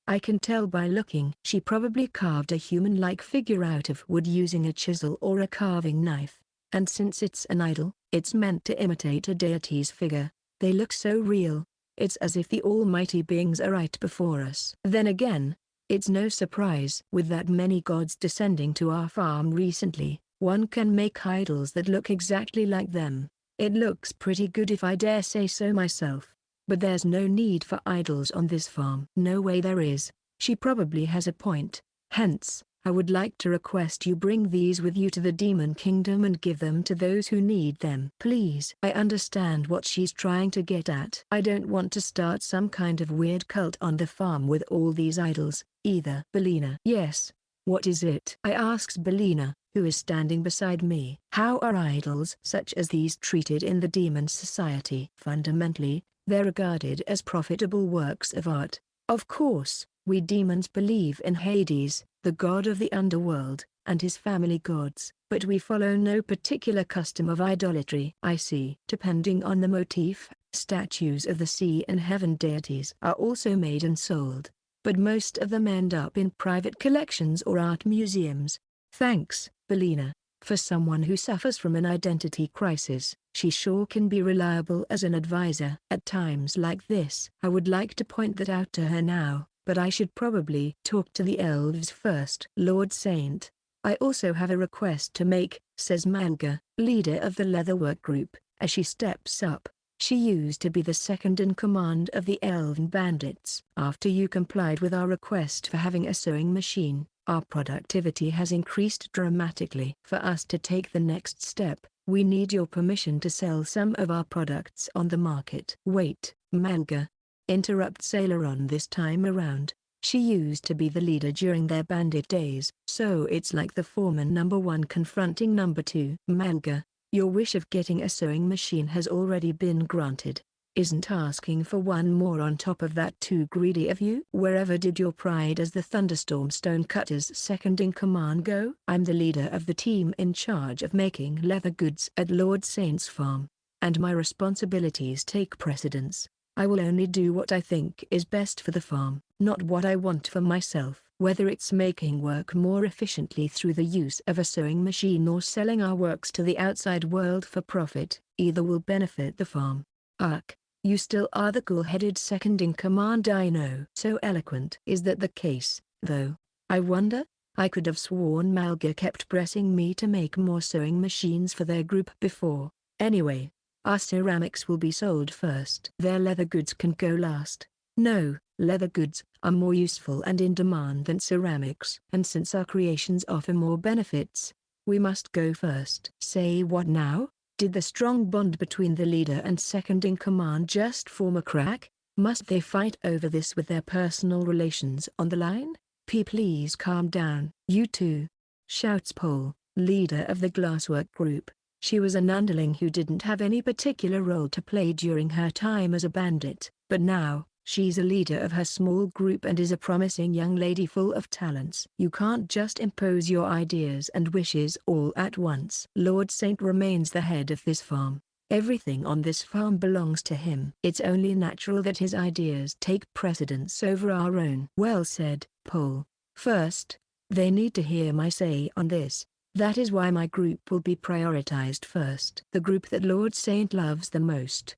I can tell by looking. She probably carved a human-like figure out of wood using a chisel or a carving knife. And since it's an idol, it's meant to imitate a deity's figure. They look so real. It's as if the almighty beings are right before us. Then again, it's no surprise. With that many gods descending to our farm recently, one can make idols that look exactly like them. It looks pretty good if I dare say so myself. But there's no need for idols on this farm. No way there is. She probably has a point. Hence, I would like to request you bring these with you to the Demon Kingdom and give them to those who need them. Please. I understand what she's trying to get at. I don't want to start some kind of weird cult on the farm with all these idols, either. Belina. Yes. What is it? I asks Belina, who is standing beside me. How are idols such as these treated in the demon society? Fundamentally, they're regarded as profitable works of art. Of course, we demons believe in Hades, the god of the underworld, and his family gods, but we follow no particular custom of idolatry. I see. Depending on the motif, statues of the sea and heaven deities are also made and sold, but most of them end up in private collections or art museums. Thanks, Belina. For someone who suffers from an identity crisis, she sure can be reliable as an advisor. At times like this, I would like to point that out to her now, but I should probably talk to the elves first. Lord Saint, I also have a request to make, says Malga, leader of the leatherwork group, as she steps up. She used to be the second in command of the Elven bandits. After you complied with our request for having a sewing machine, our productivity has increased dramatically. For us to take the next step, we need your permission to sell some of our products on the market. Wait, Malga. Interrupts Aileron this time around. She used to be the leader during their bandit days, so it's like the foreman number 1 confronting number 2. Malga, your wish of getting a sewing machine has already been granted. Isn't asking for one more on top of that too greedy of you? Wherever did your pride as the Thunderstorm Stonecutters' second in command go? I'm the leader of the team in charge of making leather goods at Lord Saint's farm, and my responsibilities take precedence. I will only do what I think is best for the farm, not what I want for myself. Whether it's making work more efficiently through the use of a sewing machine or selling our works to the outside world for profit, either will benefit the farm. Ugh. You still are the cool-headed second-in-command, I know. So eloquent. Is that the case, though? I wonder? I could have sworn Malga kept pressing me to make more sewing machines for their group before. Anyway, our ceramics will be sold first. Their leather goods can go last. No, leather goods are more useful and in demand than ceramics. And since our creations offer more benefits, we must go first. Say what now? Did the strong bond between the leader and second-in-command just form a crack? Must they fight over this with their personal relations on the line? Please calm down. You too, shouts Pole, leader of the glasswork group. She was an underling who didn't have any particular role to play during her time as a bandit, but now, she's a leader of her small group and is a promising young lady full of talents. You can't just impose your ideas and wishes all at once. Lord Saint remains the head of this farm. Everything on this farm belongs to him. It's only natural that his ideas take precedence over our own. Well said, Pole. First, they need to hear my say on this. That is why my group will be prioritized first. The group that Lord Saint loves the most.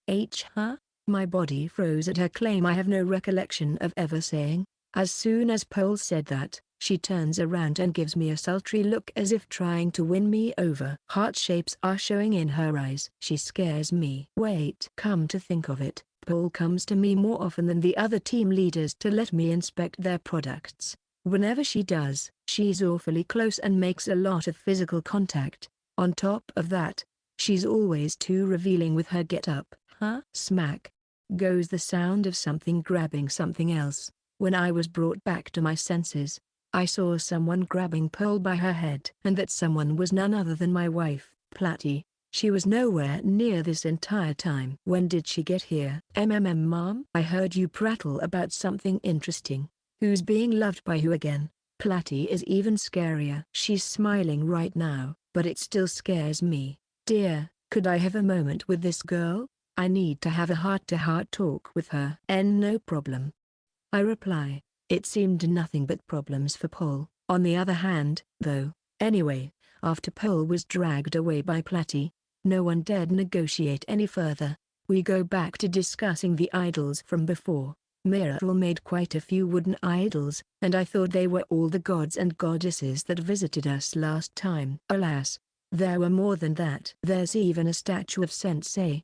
Huh? My body froze at her claim. I have no recollection of ever saying. As soon as Pole said that, she turns around and gives me a sultry look as if trying to win me over. Heart shapes are showing in her eyes. She scares me. Wait. Come to think of it, Pole comes to me more often than the other team leaders to let me inspect their products. Whenever she does, she's awfully close and makes a lot of physical contact. On top of that, she's always too revealing with her get-up. Huh? Smack goes the sound of something grabbing something else. When I was brought back to my senses, I saw someone grabbing Pearl by her head. And that someone was none other than my wife, Platty. She was nowhere near this entire time. When did she get here? Mom? I heard you prattle about something interesting. Who's being loved by who again? Platty is even scarier. She's smiling right now, but it still scares me. Dear, could I have a moment with this girl? I need to have a heart-to-heart talk with her. No problem. I reply. It seemed nothing but problems for Paul. On the other hand, though, anyway, after Paul was dragged away by Platty, no one dared negotiate any further. We go back to discussing the idols from before. Miracle made quite a few wooden idols, and I thought they were all the gods and goddesses that visited us last time. Alas, there were more than that. There's even a statue of Sensei,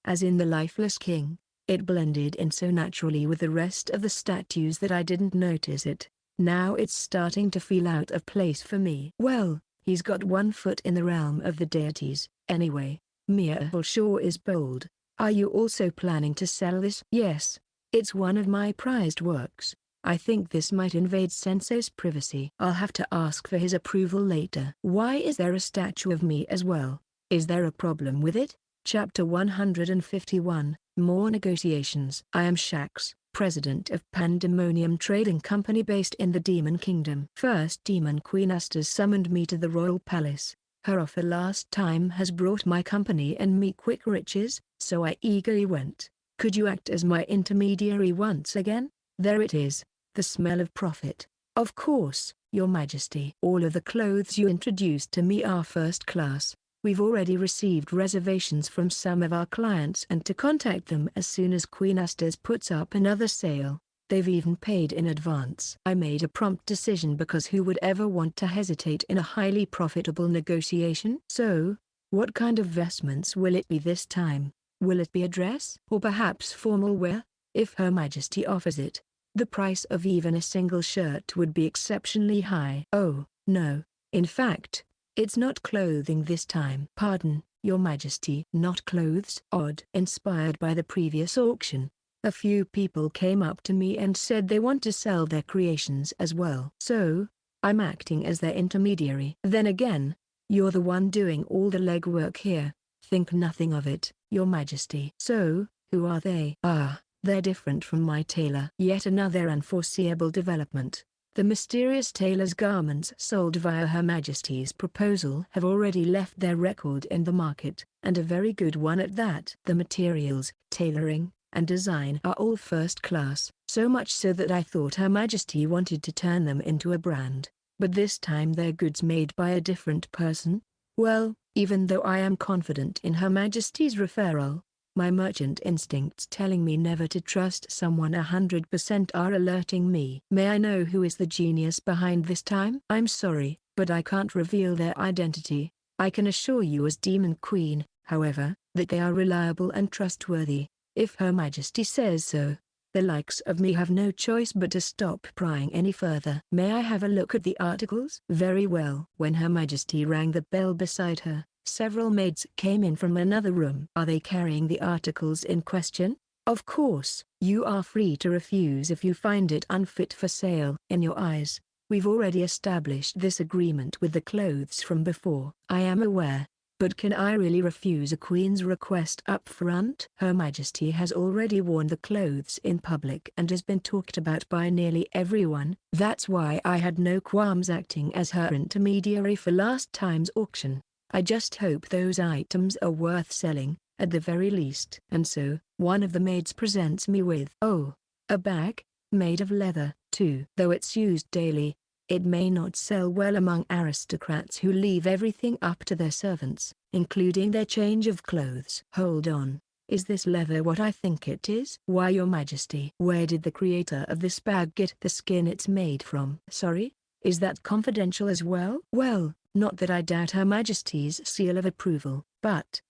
as in the lifeless king. It blended in so naturally with the rest of the statues that I didn't notice it. Now it's starting to feel out of place for me. Well, he's got one foot in the realm of the deities. Anyway, Miracle sure is bold. Are you also planning to sell this? Yes. It's one of my prized works. I think this might invade Sensei's privacy. I'll have to ask for his approval later. Why is there a statue of me as well? Is there a problem with it? Chapter 151, More Negotiations. I am Shax, president of Pandemonium Trading Company based in the Demon Kingdom. First Demon Queen Astas summoned me to the Royal Palace. Her offer last time has brought my company and me quick riches, so I eagerly went. Could you act as my intermediary once again? There it is, the smell of profit. Of course, Your Majesty. All of the clothes you introduced to me are first class. We've already received reservations from some of our clients and to contact them as soon as Queen Astas puts up another sale. They've even paid in advance. I made a prompt decision because who would ever want to hesitate in a highly profitable negotiation? So, what kind of vestments will it be this time? Will it be a dress? Or perhaps formal wear? If Her Majesty offers it, the price of even a single shirt would be exceptionally high. Oh, no. In fact, it's not clothing this time. Pardon, Your Majesty. Not clothes? Odd. Inspired by the previous auction, a few people came up to me and said they want to sell their creations as well. So, I'm acting as their intermediary. Then again, you're the one doing all the legwork here. Think nothing of it, Your Majesty. So, who are they? Ah, they're different from my tailor. Yet another unforeseeable development. The mysterious tailor's garments sold via Her Majesty's proposal have already left their record in the market, and a very good one at that. The materials, tailoring, and design are all first class, so much so that I thought Her Majesty wanted to turn them into a brand. But this time they're goods made by a different person? Well, even though I am confident in Her Majesty's referral, my merchant instincts telling me never to trust someone 100% are alerting me. May I know who is the genius behind this time? I'm sorry, but I can't reveal their identity. I can assure you as Demon Queen, however, that they are reliable and trustworthy. If Her Majesty says so, the likes of me have no choice but to stop prying any further. May I have a look at the articles? Very well. When Her Majesty rang the bell beside her, several maids came in from another room. Are they carrying the articles in question? Of course. You are free to refuse if you find it unfit for sale. In your eyes, we've already established this agreement with the clothes from before. I am aware. But can I really refuse a queen's request up front? Her Majesty has already worn the clothes in public and has been talked about by nearly everyone. That's why I had no qualms acting as her intermediary for last time's auction. I just hope those items are worth selling, at the very least. And so, one of the maids presents me with, oh, a bag, made of leather, too. Though it's used daily, it may not sell well among aristocrats who leave everything up to their servants, including their change of clothes. Hold on, is this leather what I think it is? Why, Your Majesty, where did the creator of this bag get the skin it's made from? Sorry, is that confidential as well? Well, not that I doubt Her Majesty's seal of approval, but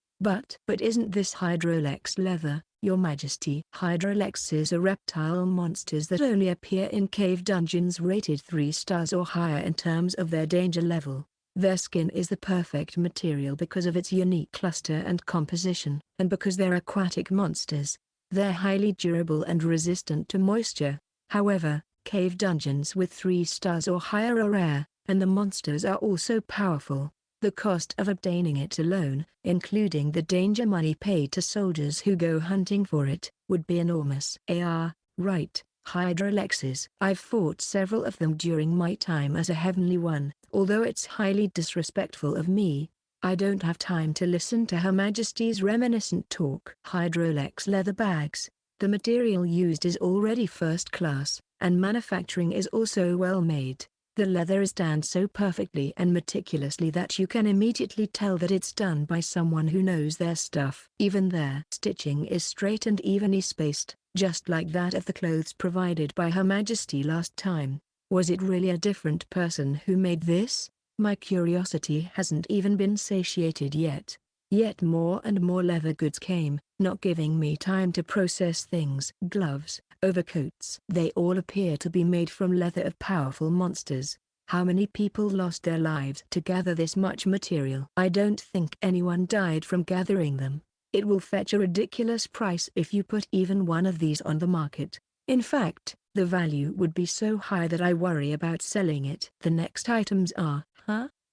isn't this Hydrolex leather, Your Majesty? Hydrolexes are reptile monsters that only appear in cave dungeons rated 3 stars or higher in terms of their danger level. Their skin is the perfect material because of its unique cluster and composition, and because they're aquatic monsters, they're highly durable and resistant to moisture. However, Cave dungeons with 3 stars or higher are rare, and the monsters are also powerful. The cost of obtaining it alone, including the danger money paid to soldiers who go hunting for it, would be enormous. Right, Hydra Elixir. I've fought several of them during my time as a Heavenly One. Although it's highly disrespectful of me, I don't have time to listen to Her Majesty's reminiscent talk. Hydrolex leather bags. The material used is already first class, and manufacturing is also well made. The leather is tanned so perfectly and meticulously that you can immediately tell that it's done by someone who knows their stuff. Even their stitching is straight and evenly spaced, just like that of the clothes provided by Her Majesty last time. Was it really a different person who made this? My curiosity hasn't even been satiated yet. Yet more and more leather goods came, not giving me time to process things. Gloves, overcoats. They all appear to be made from leather of powerful monsters. How many people lost their lives to gather this much material? I don't think anyone died from gathering them. It will fetch a ridiculous price if you put even one of these on the market. In fact, the value would be so high that I worry about selling it. The next items are,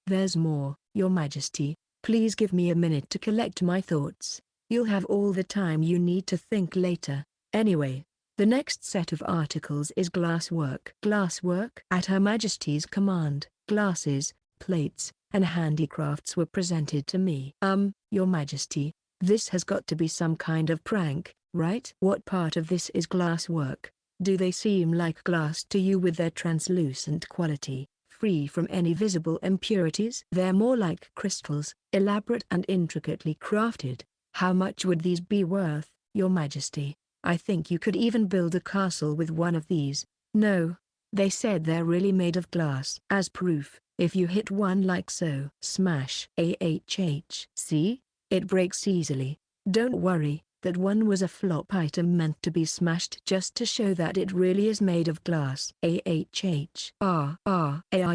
there's more. Your Majesty, please give me a minute to collect my thoughts. You'll have all the time you need to think later. Anyway, the next set of articles is glasswork. Glasswork? At Her Majesty's command, glasses, plates, and handicrafts were presented to me. Your Majesty, this has got to be some kind of prank, right? What part of this is glasswork? Do they seem like glass to you with their translucent quality, free from any visible impurities? They're more like crystals, elaborate and intricately crafted. How much would these be worth, Your Majesty? I think you could even build a castle with one of these. No. They said they're really made of glass. As proof, if you hit one like so. Smash. See? It breaks easily. Don't worry, that one was a flop item meant to be smashed just to show that it really is made of glass. Are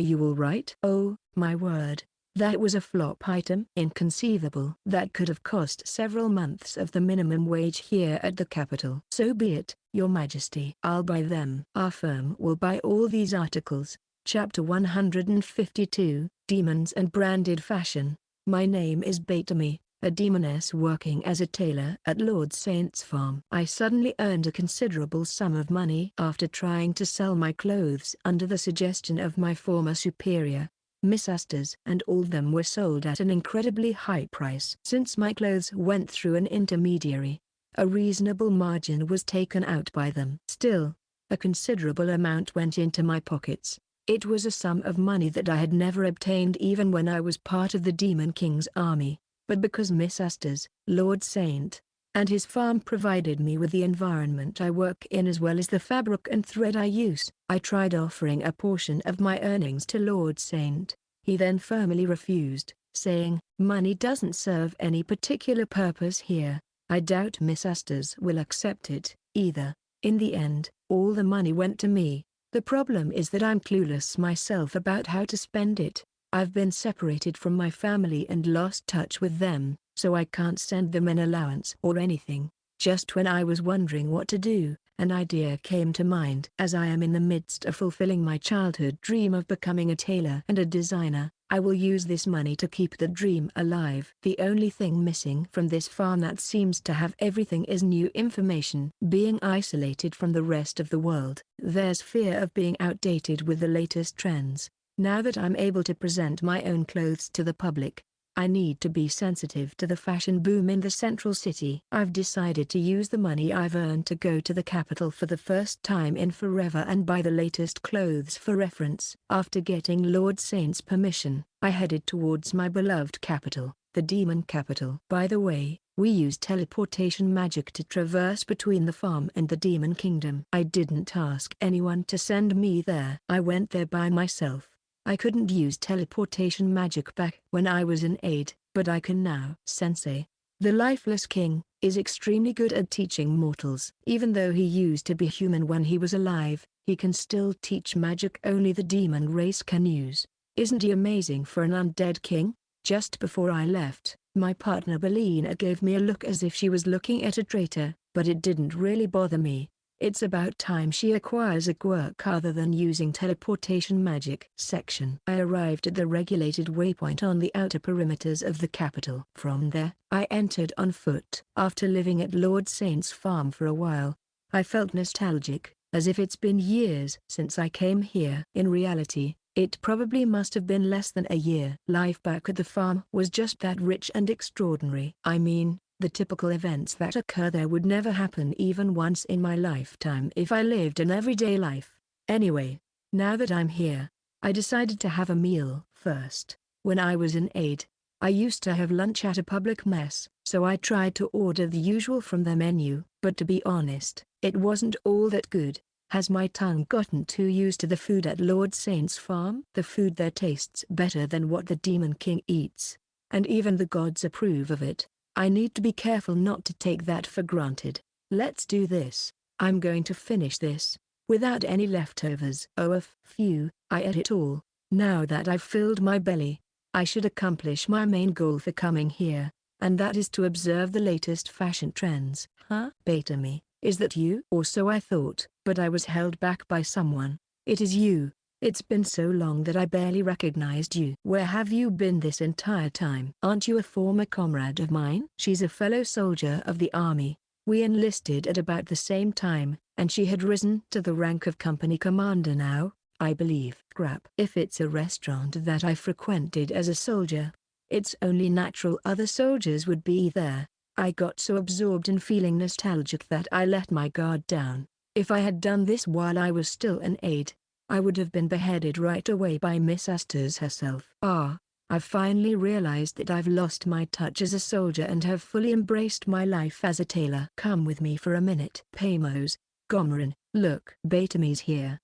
you alright? Oh, my word. That was a flop item. Inconceivable. That could have cost several months of the minimum wage here at the capital. So be it, Your Majesty. I'll buy them. Our firm will buy all these articles. Chapter 152, Demons and Branded Fashion. My name is Batami, a demoness working as a tailor at Lord Saint's farm. I suddenly earned a considerable sum of money after trying to sell my clothes under the suggestion of my former superior, Miss Astor's, and all of them were sold at an incredibly high price. Since my clothes went through an intermediary, a reasonable margin was taken out by them. Still, a considerable amount went into my pockets. It was a sum of money that I had never obtained even when I was part of the Demon King's army, but because Miss Astor's, Lord Saint, and his farm provided me with the environment I work in as well as the fabric and thread I use, I tried offering a portion of my earnings to Lord Saint. He then firmly refused, saying, "Money doesn't serve any particular purpose here. I doubt Miss Astor's will accept it, either." In the end, all the money went to me. The problem is that I'm clueless myself about how to spend it. I've been separated from my family and lost touch with them, so I can't send them an allowance or anything. Just when I was wondering what to do, an idea came to mind. As I am in the midst of fulfilling my childhood dream of becoming a tailor and a designer, I will use this money to keep the dream alive. The only thing missing from this farm that seems to have everything is new information. Being isolated from the rest of the world, there's fear of being outdated with the latest trends. Now that I'm able to present my own clothes to the public, I need to be sensitive to the fashion boom in the central city. I've decided to use the money I've earned to go to the capital for the first time in forever and buy the latest clothes for reference. After getting Lord Saint's permission, I headed towards my beloved capital, the demon capital. By the way, we use teleportation magic to traverse between the farm and the demon kingdom. I didn't ask anyone to send me there. I went there by myself. I couldn't use teleportation magic back when I was an aide, but I can now. Sensei, the lifeless king, is extremely good at teaching mortals. Even though he used to be human when he was alive, he can still teach magic only the demon race can use. Isn't he amazing for an undead king? Just before I left, my partner Belina gave me a look as if she was looking at a traitor, but it didn't really bother me. It's about time she acquires a quirk other than using teleportation magic. Section. I arrived at the regulated waypoint on the outer perimeters of the capital. From there, I entered on foot. After living at Lord Saint's farm for a while, I felt nostalgic, as if it's been years since I came here. In reality, it probably must have been less than a year. Life back at the farm was just that rich and extraordinary. I mean, the typical events that occur there would never happen even once in my lifetime if I lived an everyday life. Anyway, now that I'm here, I decided to have a meal first. When I was an aide, I used to have lunch at a public mess, so I tried to order the usual from their menu, but to be honest, it wasn't all that good. Has my tongue gotten too used to the food at Lord Saint's farm? The food there tastes better than what the Demon King eats, and even the gods approve of it. I need to be careful not to take that for granted. Let's do this. I'm going to finish this, without any leftovers. Oh phew, I ate it all. Now that I've filled my belly, I should accomplish my main goal for coming here, and that is to observe the latest fashion trends. Huh? Beta-me, is that you? Or so I thought, but I was held back by someone. It is you. It's been so long that I barely recognized you. Where have you been this entire time? Aren't you a former comrade of mine? She's a fellow soldier of the army. We enlisted at about the same time, and she had risen to the rank of company commander now, I believe. Crap. If it's a restaurant that I frequented as a soldier, it's only natural other soldiers would be there. I got so absorbed in feeling nostalgic that I let my guard down. If I had done this while I was still an aide, I would have been beheaded right away by Miss Astor's herself. I've finally realized that I've lost my touch as a soldier and have fully embraced my life as a tailor. Come with me for a minute. Paimos, Gomerin, look. Betame's here.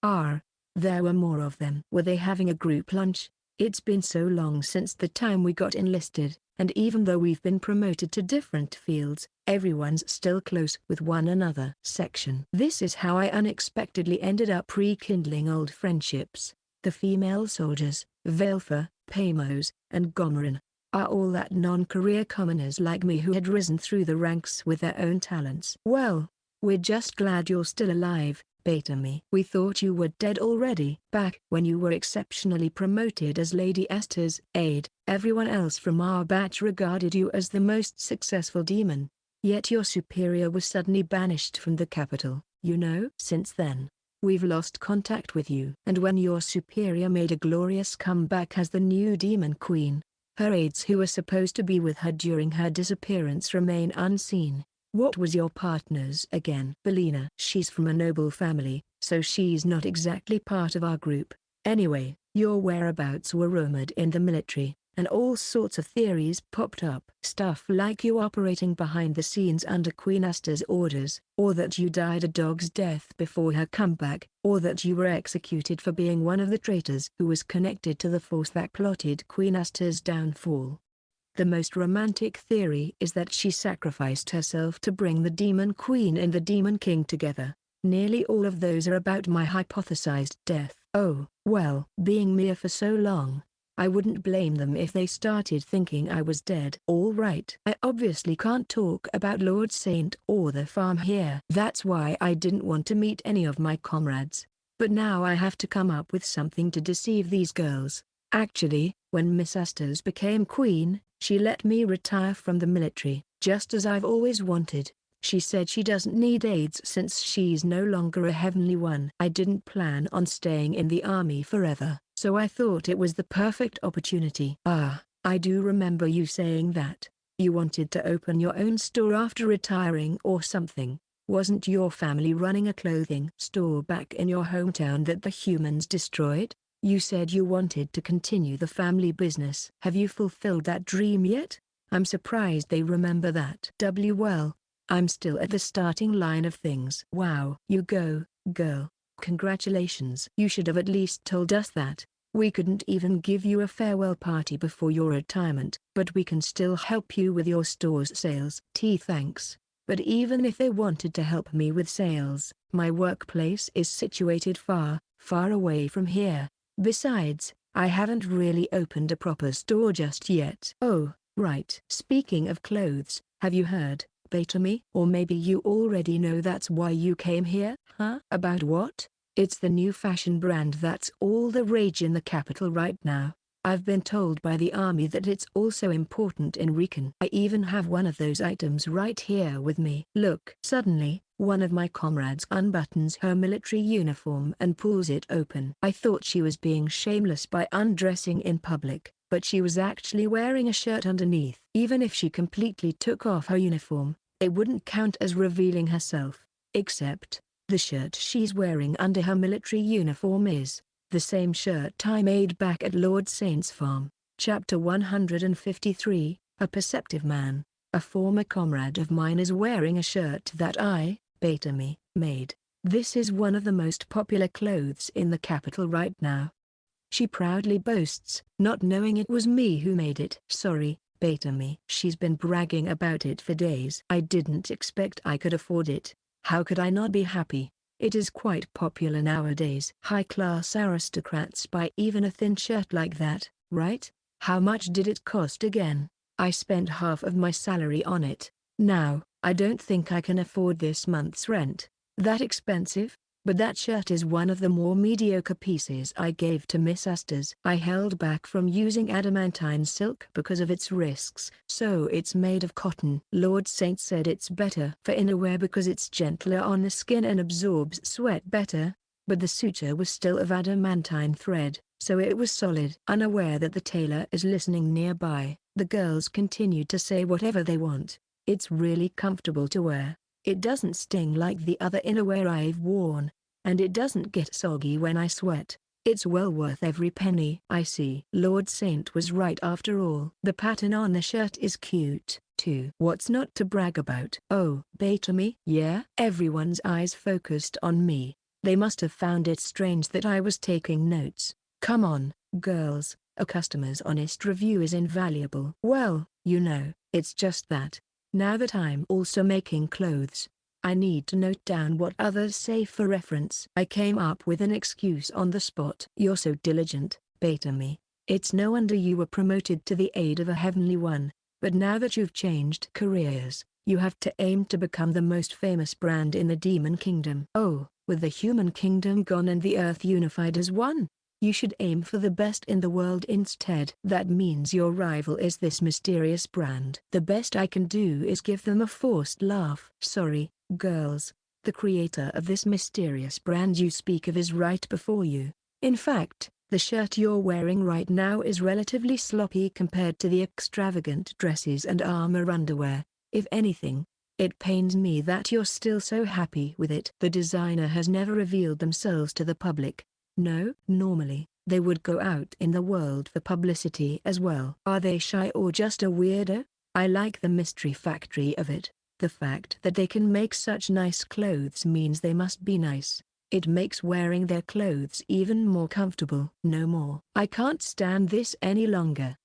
There were more of them. Were they having a group lunch? It's been so long since the time we got enlisted, and even though we've been promoted to different fields, everyone's still close with one another. Section. This is how I unexpectedly ended up rekindling old friendships. The female soldiers, Velfa, Paimos, and Gomerin, are all that non-career commoners like me who had risen through the ranks with their own talents. Well, we're just glad you're still alive, Beta-me. We thought you were dead already. Back when you were exceptionally promoted as Lady Esther's aide, everyone else from our batch regarded you as the most successful demon. Yet your superior was suddenly banished from the capital. Since then, we've lost contact with you. And when your superior made a glorious comeback as the new demon queen, her aides who were supposed to be with her during her disappearance remain unseen. What was your partner's again? Belina. She's from a noble family, so she's not exactly part of our group. Anyway, your whereabouts were rumored in the military, and all sorts of theories popped up. Stuff like you operating behind the scenes under Queen Asta's orders, or that you died a dog's death before her comeback, or that you were executed for being one of the traitors who was connected to the force that plotted Queen Asta's downfall. The most romantic theory is that she sacrificed herself to bring the Demon Queen and the Demon King together. Nearly all of those are about my hypothesized death. Oh, well, being mere for so long, I wouldn't blame them if they started thinking I was dead. All right. I obviously can't talk about Lord Saint or the farm here. That's why I didn't want to meet any of my comrades. But now I have to come up with something to deceive these girls. Actually, when Miss Astos became queen, she let me retire from the military, just as I've always wanted. She said she doesn't need aides since she's no longer a heavenly one. I didn't plan on staying in the army forever, so I thought it was the perfect opportunity. I do remember you saying that you wanted to open your own store after retiring or something. Wasn't your family running a clothing store back in your hometown that the humans destroyed? You said you wanted to continue the family business. Have you fulfilled that dream yet? I'm surprised they remember that. Well, I'm still at the starting line of things. Wow. You go, girl. Congratulations. You should have at least told us that. We couldn't even give you a farewell party before your retirement, but we can still help you with your store's sales. Thanks. But even if they wanted to help me with sales, my workplace is situated far, far away from here. Besides, I haven't really opened a proper store just yet. Oh, right. Speaking of clothes, have you heard? Beta-me? Or maybe you already know that's why you came here? Huh? About what? It's the new fashion brand that's all the rage in the capital right now. I've been told by the army that it's also important in Recon. I even have one of those items right here with me. Look. Suddenly, one of my comrades unbuttons her military uniform and pulls it open. I thought she was being shameless by undressing in public, but she was actually wearing a shirt underneath. Even if she completely took off her uniform, it wouldn't count as revealing herself. Except, the shirt she's wearing under her military uniform is the same shirt I made back at Lord Saint's farm. Chapter 153, A Perceptive Man. A former comrade of mine is wearing a shirt that I, Beta-me, made. This is one of the most popular clothes in the capital right now. She proudly boasts, not knowing it was me who made it. Sorry, Beta-me. She's been bragging about it for days. I didn't expect I could afford it. How could I not be happy? It is quite popular nowadays. High-class aristocrats buy even a thin shirt like that, right? How much did it cost again? I spent half of my salary on it. Now, I don't think I can afford this month's rent. That expensive? But that shirt is one of the more mediocre pieces I gave to Miss Astor's. I held back from using adamantine silk because of its risks, so it's made of cotton. Lord Saint said it's better for innerwear because it's gentler on the skin and absorbs sweat better, but the suture was still of adamantine thread, so it was solid. Unaware that the tailor is listening nearby, the girls continued to say whatever they want. It's really comfortable to wear. It doesn't sting like the other innerwear I've worn, and it doesn't get soggy when I sweat. It's well worth every penny. I see. Lord Saint was right after all. The pattern on the shirt is cute, too. What's not to brag about? Oh, Beta-me? Yeah? Everyone's eyes focused on me. They must have found it strange that I was taking notes. Come on, girls, a customer's honest review is invaluable. Well, it's just that. Now that I'm also making clothes, I need to note down what others say for reference. I came up with an excuse on the spot. You're so diligent, Beta-me. It's no wonder you were promoted to the aid of a heavenly one, but now that you've changed careers, you have to aim to become the most famous brand in the Demon Kingdom. Oh, with the human kingdom gone and the earth unified as one? You should aim for the best in the world instead. That means your rival is this mysterious brand. The best I can do is give them a forced laugh. Sorry, girls, the creator of this mysterious brand you speak of is right before you. In fact, the shirt you're wearing right now is relatively sloppy compared to the extravagant dresses and armor underwear. If anything, it pains me that you're still so happy with it. The designer has never revealed themselves to the public. No, normally, they would go out in the world for publicity as well. Are they shy or just a weirdo? I like the mystery factory of it. The fact that they can make such nice clothes means they must be nice. It makes wearing their clothes even more comfortable. No more. I can't stand this any longer.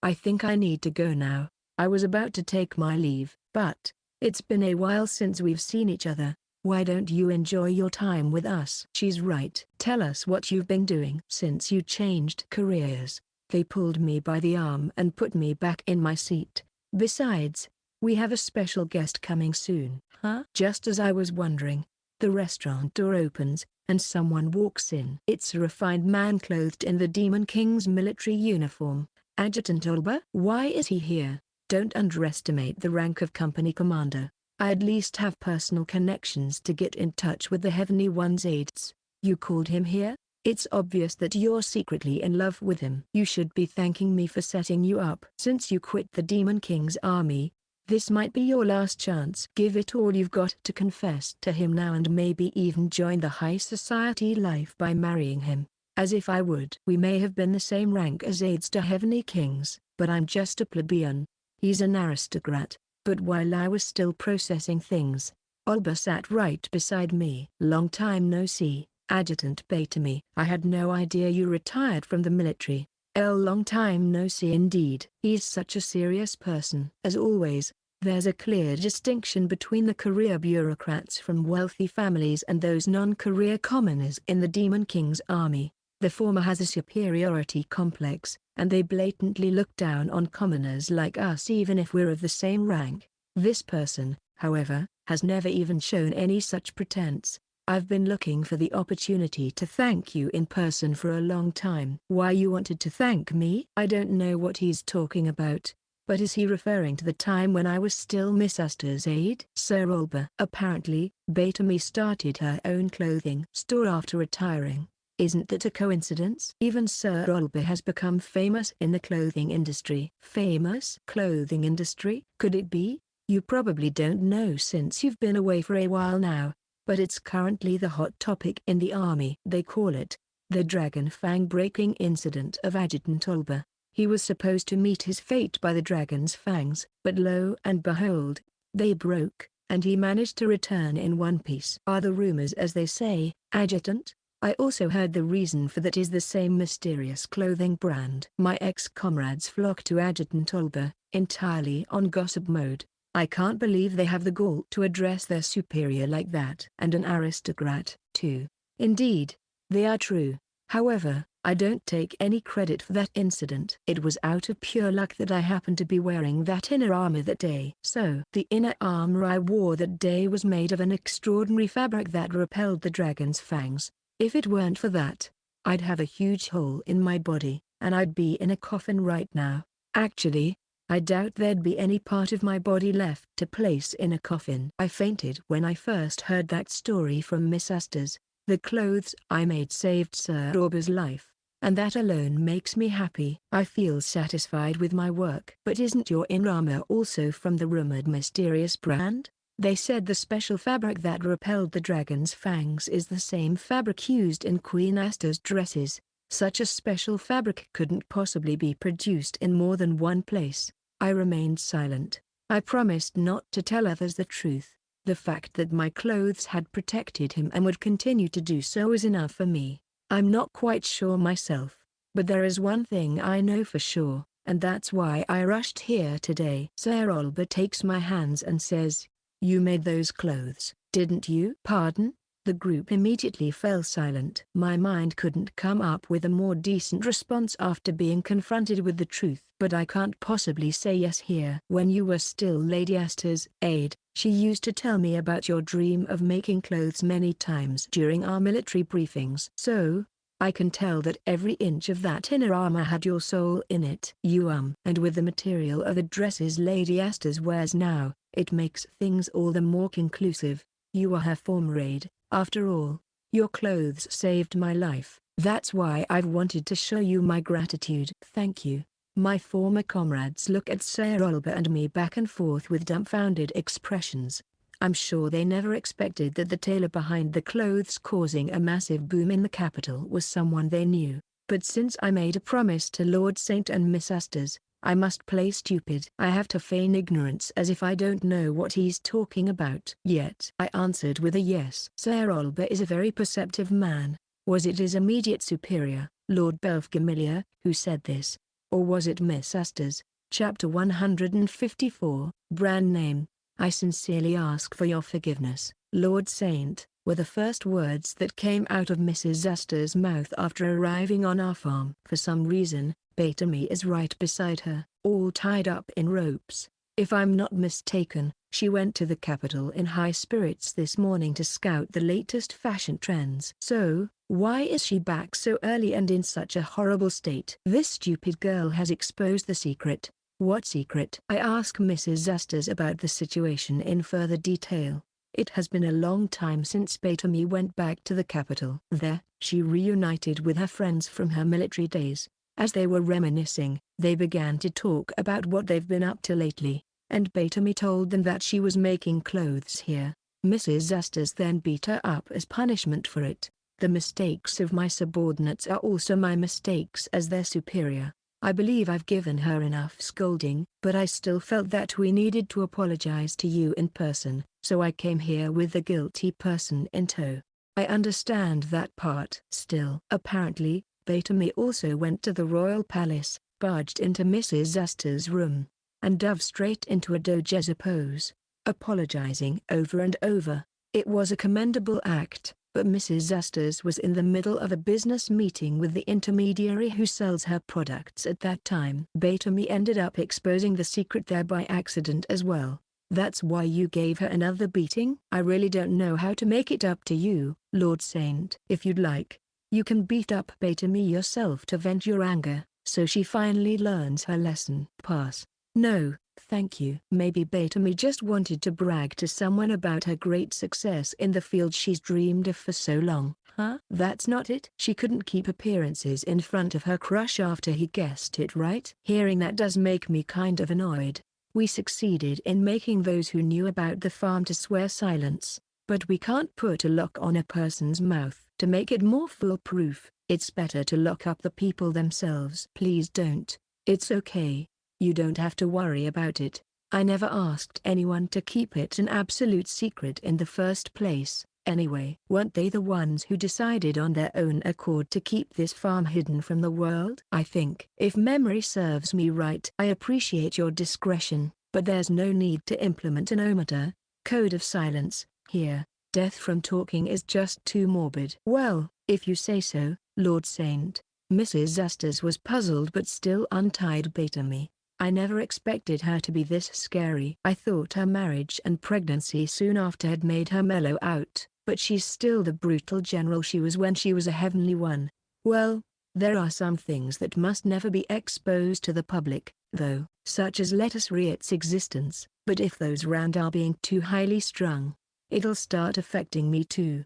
I think I need to go now. I was about to take my leave, but it's been a while since we've seen each other. Why don't you enjoy your time with us? She's right. Tell us what you've been doing since you changed careers. They pulled me by the arm and put me back in my seat. Besides, we have a special guest coming soon. Huh? Just as I was wondering, the restaurant door opens, and someone walks in. It's a refined man clothed in the Demon King's military uniform, Adjutant Olber. Why is he here? Don't underestimate the rank of company commander. I at least have personal connections to get in touch with the Heavenly One's aides. You called him here? It's obvious that you're secretly in love with him. You should be thanking me for setting you up. Since you quit the Demon King's army, this might be your last chance. Give it all you've got to confess to him now and maybe even join the high society life by marrying him. As if I would. We may have been the same rank as aides to Heavenly Kings, but I'm just a plebeian. He's an aristocrat. But while I was still processing things, Olber sat right beside me. Long time no see, Adjutant Beta-me. I had no idea you retired from the military. Long time no see indeed. He's such a serious person. As always, there's a clear distinction between the career bureaucrats from wealthy families and those non-career commoners in the Demon King's army. The former has a superiority complex, and they blatantly look down on commoners like us even if we're of the same rank. This person, however, has never even shown any such pretense. I've been looking for the opportunity to thank you in person for a long time. Why you wanted to thank me? I don't know what he's talking about. But is he referring to the time when I was still Miss Astor's aide? Sir Olber. Apparently, Betamy started her own clothing store after retiring. Isn't that a coincidence? Even Sir Olber has become famous in the clothing industry. Famous? Clothing industry? Could it be? You probably don't know since you've been away for a while now. But it's currently the hot topic in the army. They call it the Dragon Fang breaking incident of Adjutant Olber. He was supposed to meet his fate by the dragon's fangs, but lo and behold, they broke, and he managed to return in one piece. Are the rumors as they say, Adjutant? I also heard the reason for that is the same mysterious clothing brand. My ex-comrades flock to Adjutant Olber, entirely on gossip mode. I can't believe they have the gall to address their superior like that. And an aristocrat, too. Indeed, they are true. However, I don't take any credit for that incident. It was out of pure luck that I happened to be wearing that inner armor that day. So, the inner armor I wore that day was made of an extraordinary fabric that repelled the dragon's fangs. If it weren't for that, I'd have a huge hole in my body, and I'd be in a coffin right now. Actually, I doubt there'd be any part of my body left to place in a coffin. I fainted when I first heard that story from Miss Astor's. The clothes I made saved Sir Olber's life, and that alone makes me happy. I feel satisfied with my work. But isn't your inner armor also from the rumored mysterious brand? They said the special fabric that repelled the dragon's fangs is the same fabric used in Queen Astor's dresses. Such a special fabric couldn't possibly be produced in more than one place. I remained silent. I promised not to tell others the truth. The fact that my clothes had protected him and would continue to do so is enough for me. I'm not quite sure myself, but there is one thing I know for sure, and that's why I rushed here today. Sir Olber takes my hands and says, "You made those clothes, didn't you?" Pardon? The group immediately fell silent. My mind couldn't come up with a more decent response after being confronted with the truth. But I can't possibly say yes here. When you were still Lady Astor's aide, she used to tell me about your dream of making clothes many times during our military briefings. So, I can tell that every inch of that inner armor had your soul in it. And with the material of the dresses Lady Astor's wears now, it makes things all the more conclusive. You are her former aide. After all, your clothes saved my life. That's why I've wanted to show you my gratitude. Thank you. My former comrades look at Sir Olber and me back and forth with dumbfounded expressions. I'm sure they never expected that the tailor behind the clothes causing a massive boom in the capital was someone they knew. But since I made a promise to Lord Saint and Miss Astor's, I must play stupid. I have to feign ignorance as if I don't know what he's talking about. Yet I answered with a yes. Sir Olber is a very perceptive man. Was it his immediate superior, Lord Belfgamillier, who said this? Or was it Miss Astor's? Chapter 154, Brand Name. I sincerely ask for your forgiveness, Lord Saint, were the first words that came out of Mrs. Astor's mouth after arriving on our farm. For some reason, Betamy is right beside her, all tied up in ropes. If I'm not mistaken, she went to the capital in high spirits this morning to scout the latest fashion trends. So, why is she back so early and in such a horrible state? This stupid girl has exposed the secret. What secret? I ask Mrs. Astor's about the situation in further detail. It has been a long time since Betamy went back to the capital. There, she reunited with her friends from her military days. As they were reminiscing, they began to talk about what they've been up to lately, and Betamy told them that she was making clothes here. Mrs. Astor's then beat her up as punishment for it. The mistakes of my subordinates are also my mistakes as their superior. I believe I've given her enough scolding, but I still felt that we needed to apologize to you in person, so I came here with the guilty person in tow. I understand that part. Still, apparently, Betamy also went to the royal palace, barged into Mrs. Astor's room, and dove straight into a dowager pose, apologizing over and over. It was a commendable act, but Mrs. Astor's was in the middle of a business meeting with the intermediary who sells her products at that time. Betamy ended up exposing the secret there by accident as well. That's why you gave her another beating? I really don't know how to make it up to you, Lord Saint. If you'd like, you can beat up Betamy yourself to vent your anger, so she finally learns her lesson. Pass. No, thank you. Maybe Betamy just wanted to brag to someone about her great success in the field she's dreamed of for so long. Huh? That's not it. She couldn't keep appearances in front of her crush after he guessed it right. Hearing that does make me kind of annoyed. We succeeded in making those who knew about the farm to swear silence, but we can't put a lock on a person's mouth. To make it more foolproof, it's better to lock up the people themselves. Please don't. It's okay. You don't have to worry about it. I never asked anyone to keep it an absolute secret in the first place. Anyway, weren't they the ones who decided on their own accord to keep this farm hidden from the world? I think. If memory serves me right, I appreciate your discretion, but there's no need to implement an ometer, code of silence, here. Death from talking is just too morbid. Well, if you say so, Lord Saint. Mrs. Zusters was puzzled but still untied Betamy. I never expected her to be this scary. I thought her marriage and pregnancy soon after had made her mellow out. But she's still the brutal general she was when she was a heavenly one. Well, there are some things that must never be exposed to the public, though, such as Lettuce Riet's existence, but if those round are being too highly strung, it'll start affecting me too.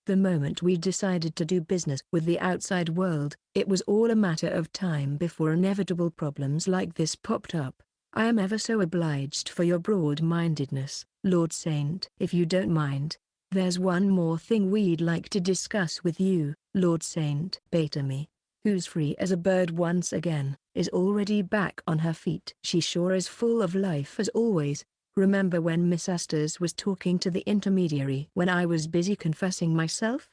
The moment we decided to do business with the outside world, it was all a matter of time before inevitable problems like this popped up. I am ever so obliged for your broad-mindedness, Lord Saint. If you don't mind, there's one more thing we'd like to discuss with you, Lord Saint. Betamy, who's free as a bird once again, is already back on her feet. She sure is full of life as always. Remember when Miss Astor's was talking to the intermediary when I was busy confessing myself?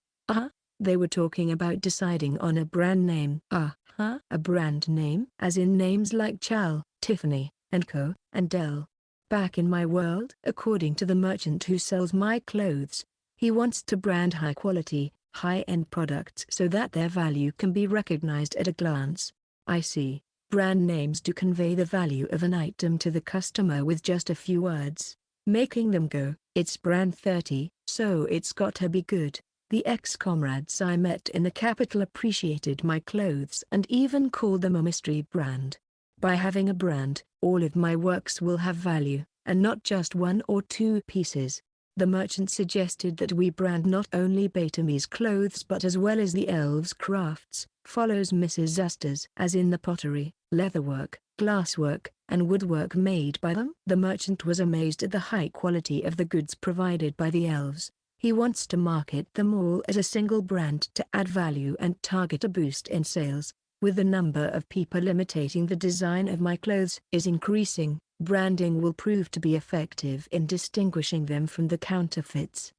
They were talking about deciding on a brand name. A brand name? As in names like Chal, Tiffany, and Co., and Dell. Back in my world, according to the merchant who sells my clothes, he wants to brand high-quality, high-end products so that their value can be recognized at a glance. I see. Brand names do convey the value of an item to the customer with just a few words, making them go, "It's brand 30, so it's got to be good." The ex-comrades I met in the capital appreciated my clothes and even called them a mystery brand. By having a brand, all of my works will have value, and not just one or two pieces. The merchant suggested that we brand not only Betamy's clothes but as well as the elves' crafts, follows Mrs. Zusters, as in the pottery, leatherwork, glasswork, and woodwork made by them. The merchant was amazed at the high quality of the goods provided by the elves. He wants to market them all as a single brand to add value and target a boost in sales. With the number of people imitating the design of my clothes is increasing, branding will prove to be effective in distinguishing them from the counterfeits.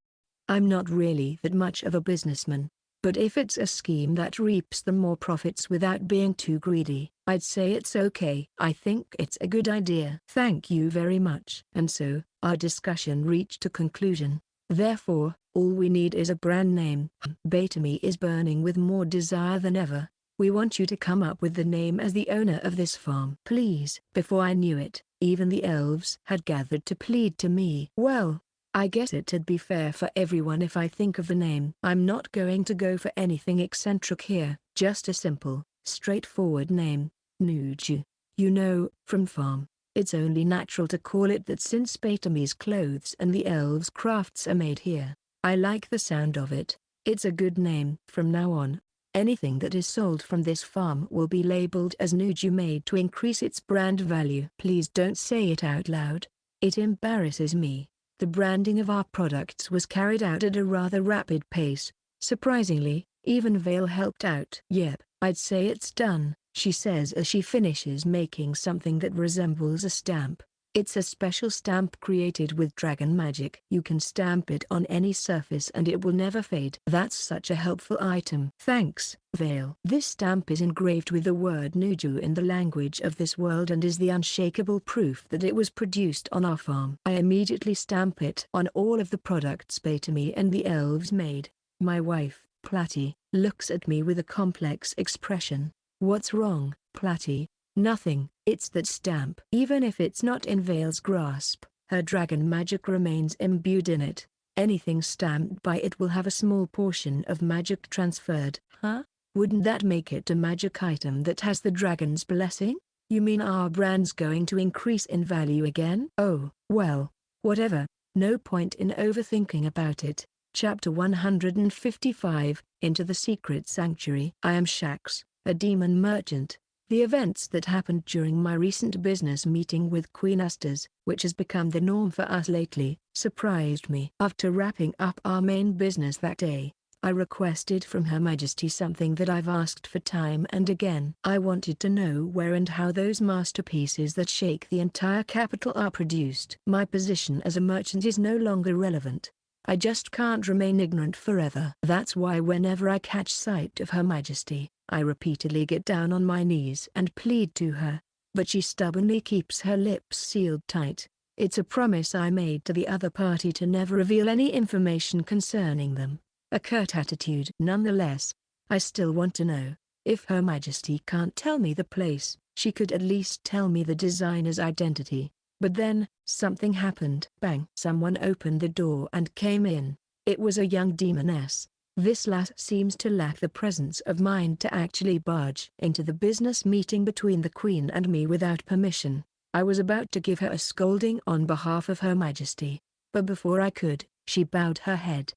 I'm not really that much of a businessman, but if it's a scheme that reaps the more profits without being too greedy, I'd say it's okay. I think it's a good idea. Thank you very much. And so, our discussion reached a conclusion. Therefore, all we need is a brand name. Betamy is burning with more desire than ever. We want you to come up with the name as the owner of this farm. Please. Before I knew it, even the elves had gathered to plead to me. Well, I guess it'd be fair for everyone if I think of the name. I'm not going to go for anything eccentric here, just a simple, straightforward name, Nuju. You know, from farm. It's only natural to call it that since Betamy's clothes and the elves' crafts are made here. I like the sound of it. It's a good name. From now on, anything that is sold from this farm will be labeled as Nuju made to increase its brand value. Please don't say it out loud. It embarrasses me. The branding of our products was carried out at a rather rapid pace. Surprisingly, even Vale helped out. Yep, I'd say it's done, she says as she finishes making something that resembles a stamp. It's a special stamp created with dragon magic. You can stamp it on any surface and it will never fade. That's such a helpful item. Thanks, Vale. This stamp is engraved with the word Nuju in the language of this world and is the unshakable proof that it was produced on our farm. I immediately stamp it on all of the products Betamy and the elves made. My wife, Platty, looks at me with a complex expression. What's wrong, Platty? Nothing, it's that stamp. Even if it's not in Vale's grasp, Her dragon magic remains imbued in it. Anything stamped by it will have a small portion of magic transferred. Huh? Wouldn't that make it a magic item that has the dragon's blessing? You mean our brand's going to increase in value again? Oh, well, whatever. No point in overthinking about it. Chapter 155, Into the Secret Sanctuary. I am Shax, a demon merchant. The events that happened during my recent business meeting with Queen Astas, which has become the norm for us lately, surprised me. After wrapping up our main business that day, I requested from Her Majesty something that I've asked for time and again. I wanted to know where and how those masterpieces that shake the entire capital are produced. My position as a merchant is no longer relevant. I just can't remain ignorant forever. That's why whenever I catch sight of Her Majesty, I repeatedly get down on my knees and plead to her. But she stubbornly keeps her lips sealed tight. It's a promise I made to the other party to never reveal any information concerning them. A curt attitude. Nonetheless, I still want to know. If Her Majesty can't tell me the place, she could at least tell me the designer's identity. But then, something happened. Bang! Someone opened the door and came in. It was a young demoness. This lass seems to lack the presence of mind to actually barge into the business meeting between the Queen and me without permission. I was about to give her a scolding on behalf of Her Majesty. But before I could, she bowed her head. ?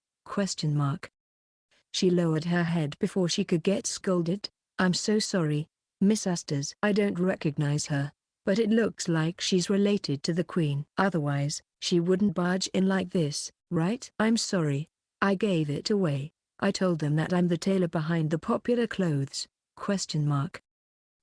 She lowered her head before she could get scolded. I'm so sorry, Miss Astas. I don't recognize her. But it looks like she's related to the Queen. Otherwise, she wouldn't barge in like this, right? I'm sorry. I gave it away. I told them that I'm the tailor behind the popular clothes. ?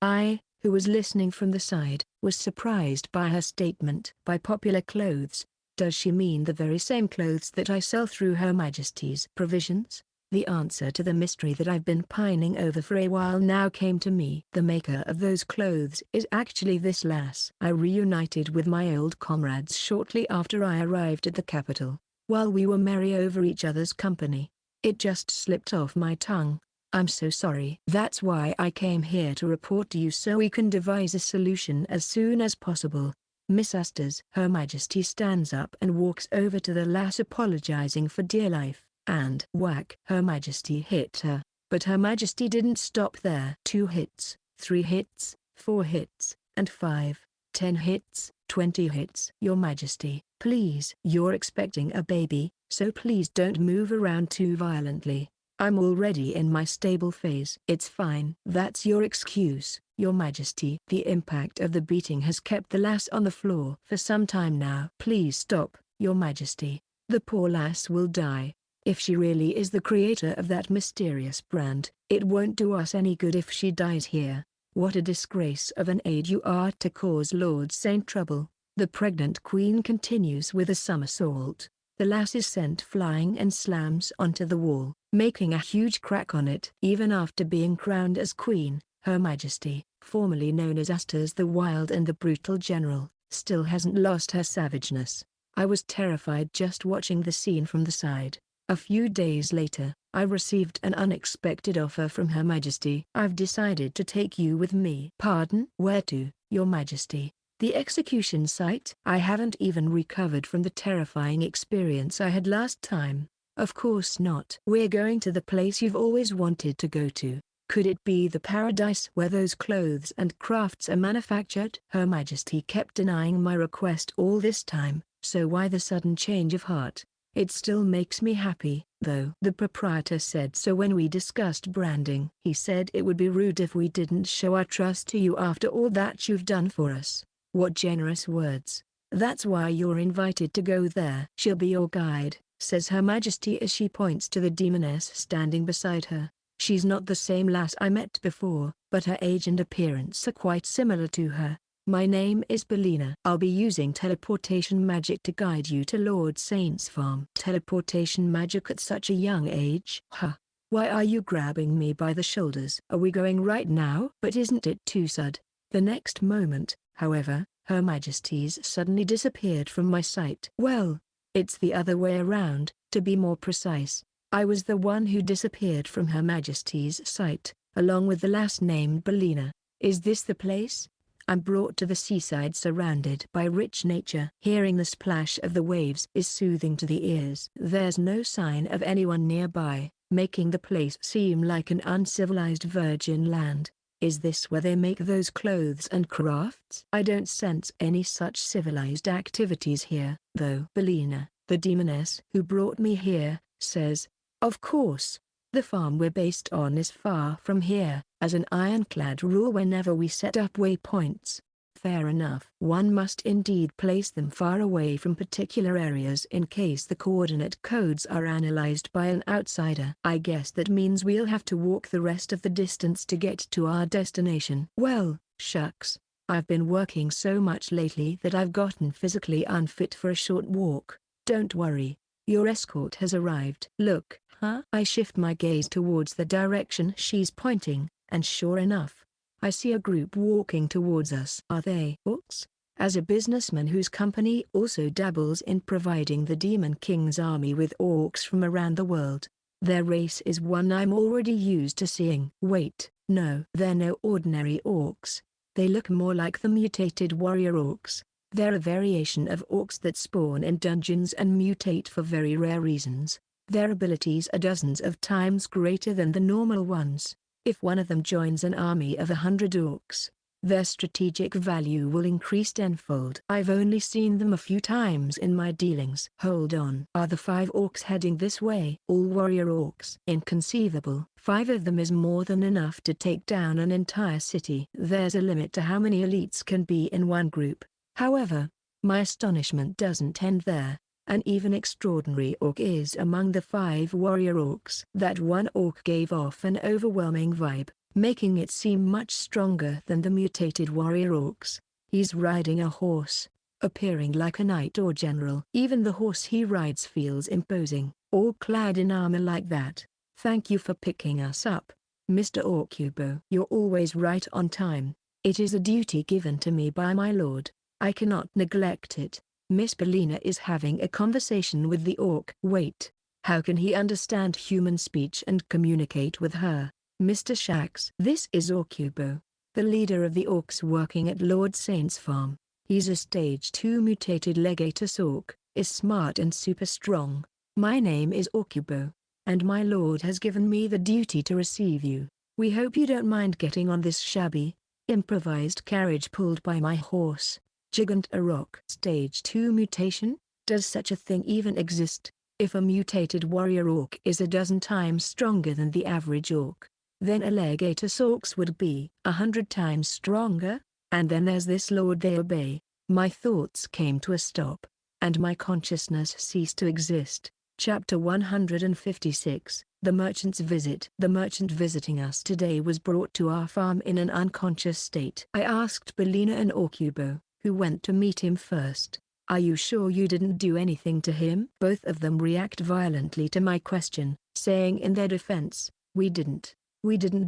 I, who was listening from the side, was surprised by her statement. By popular clothes, does she mean the very same clothes that I sell through Her Majesty's provisions? The answer to the mystery that I've been pining over for a while now came to me. The maker of those clothes is actually this lass. I reunited with my old comrades shortly after I arrived at the capital. While we were merry over each other's company, it just slipped off my tongue. I'm so sorry. That's why I came here to report to you so we can devise a solution as soon as possible. Miss Astas. Her Majesty stands up and walks over to the lass apologizing for dear life. And whack! Her Majesty hit her. But Her Majesty didn't stop there. 2 hits, 3 hits, 4 hits, and 5, 10 hits, 20 hits. Your Majesty, please. You're expecting a baby, so please don't move around too violently. I'm already in my stable phase. It's fine. That's your excuse, Your Majesty. The impact of the beating has kept the lass on the floor for some time now. Please stop, Your Majesty. The poor lass will die. If she really is the creator of that mysterious brand, it won't do us any good if she dies here. What a disgrace of an aide you are to cause Lord Saint trouble. The pregnant queen continues with a somersault. The lass is sent flying and slams onto the wall, making a huge crack on it. Even after being crowned as queen, Her Majesty, formerly known as Astas the Wild and the Brutal General, still hasn't lost her savageness. I was terrified just watching the scene from the side. A few days later, I received an unexpected offer from Her Majesty. I've decided to take you with me. Pardon? Where to, Your Majesty? The execution site? I haven't even recovered from the terrifying experience I had last time. Of course not. We're going to the place you've always wanted to go to. Could it be the paradise where those clothes and crafts are manufactured? Her Majesty kept denying my request all this time, so why the sudden change of heart? It still makes me happy, though. The proprietor said so when we discussed branding. He said it would be rude if we didn't show our trust to you after all that you've done for us. What generous words. That's why you're invited to go there. She'll be your guide, says Her Majesty as she points to the demoness standing beside her. She's not the same lass I met before, but her age and appearance are quite similar to her. My name is Belina. I'll be using teleportation magic to guide you to Lord Saint's farm. Teleportation magic at such a young age? Huh. Why are you grabbing me by the shoulders? Are we going right now? But isn't it too sud? The next moment, however, Her Majesty's suddenly disappeared from my sight. Well, it's the other way around, to be more precise. I was the one who disappeared from Her Majesty's sight, along with the lass named Belina. Is this the place? I'm brought to the seaside surrounded by rich nature. Hearing the splash of the waves is soothing to the ears. There's no sign of anyone nearby, making the place seem like an uncivilized virgin land. Is this where they make those clothes and crafts? I don't sense any such civilized activities here, though. Belina, the demoness who brought me here, says, of course. The farm we're based on is far from here, as an ironclad rule whenever we set up waypoints. Fair enough. One must indeed place them far away from particular areas in case the coordinate codes are analyzed by an outsider. I guess that means we'll have to walk the rest of the distance to get to our destination. Well, shucks. I've been working so much lately that I've gotten physically unfit for a short walk. Don't worry. Your escort has arrived. Look, huh? I shift my gaze towards the direction she's pointing, and sure enough, I see a group walking towards us. Are they orcs? As a businessman whose company also dabbles in providing the Demon King's army with orcs from around the world, their race is one I'm already used to seeing. Wait, no. They're no ordinary orcs. They look more like the mutated warrior orcs. They're a variation of orcs that spawn in dungeons and mutate for very rare reasons. Their abilities are dozens of times greater than the normal ones. If one of them joins an army of 100 orcs, their strategic value will increase tenfold. I've only seen them a few times in my dealings. Hold on. Are the 5 orcs heading this way? All warrior orcs? Inconceivable. 5 of them is more than enough to take down an entire city. There's a limit to how many elites can be in one group. However, my astonishment doesn't end there. An even extraordinary orc is among the 5 warrior orcs. That one orc gave off an overwhelming vibe, making it seem much stronger than the mutated warrior orcs. He's riding a horse, appearing like a knight or general. Even the horse he rides feels imposing, all clad in armor like that. Thank you for picking us up, Mr. Orcubo. You're always right on time. It is a duty given to me by my lord. I cannot neglect it. Miss Belina is having a conversation with the orc. Wait, how can he understand human speech and communicate with her? Mr. Shax. This is Orcubo, the leader of the orcs working at Lord Saint's farm. He's a stage 2 mutated legatus orc, is smart and super strong. My name is Orcubo, and my lord has given me the duty to receive you. We hope you don't mind getting on this shabby, improvised carriage pulled by my horse. Gigant a rock. Stage 2 mutation? Does such a thing even exist? If a mutated warrior orc is a dozen times stronger than the average orc, then a legatus orcs would be 100 times stronger? And then there's this lord they obey. My thoughts came to a stop, and my consciousness ceased to exist. Chapter 156, The Merchant's Visit. The merchant visiting us today was brought to our farm in an unconscious state. I asked Belina and Orcubo, who went to meet him first, "Are you sure you didn't do anything to him?" Both of them react violently to my question, saying in their defense, "We didn't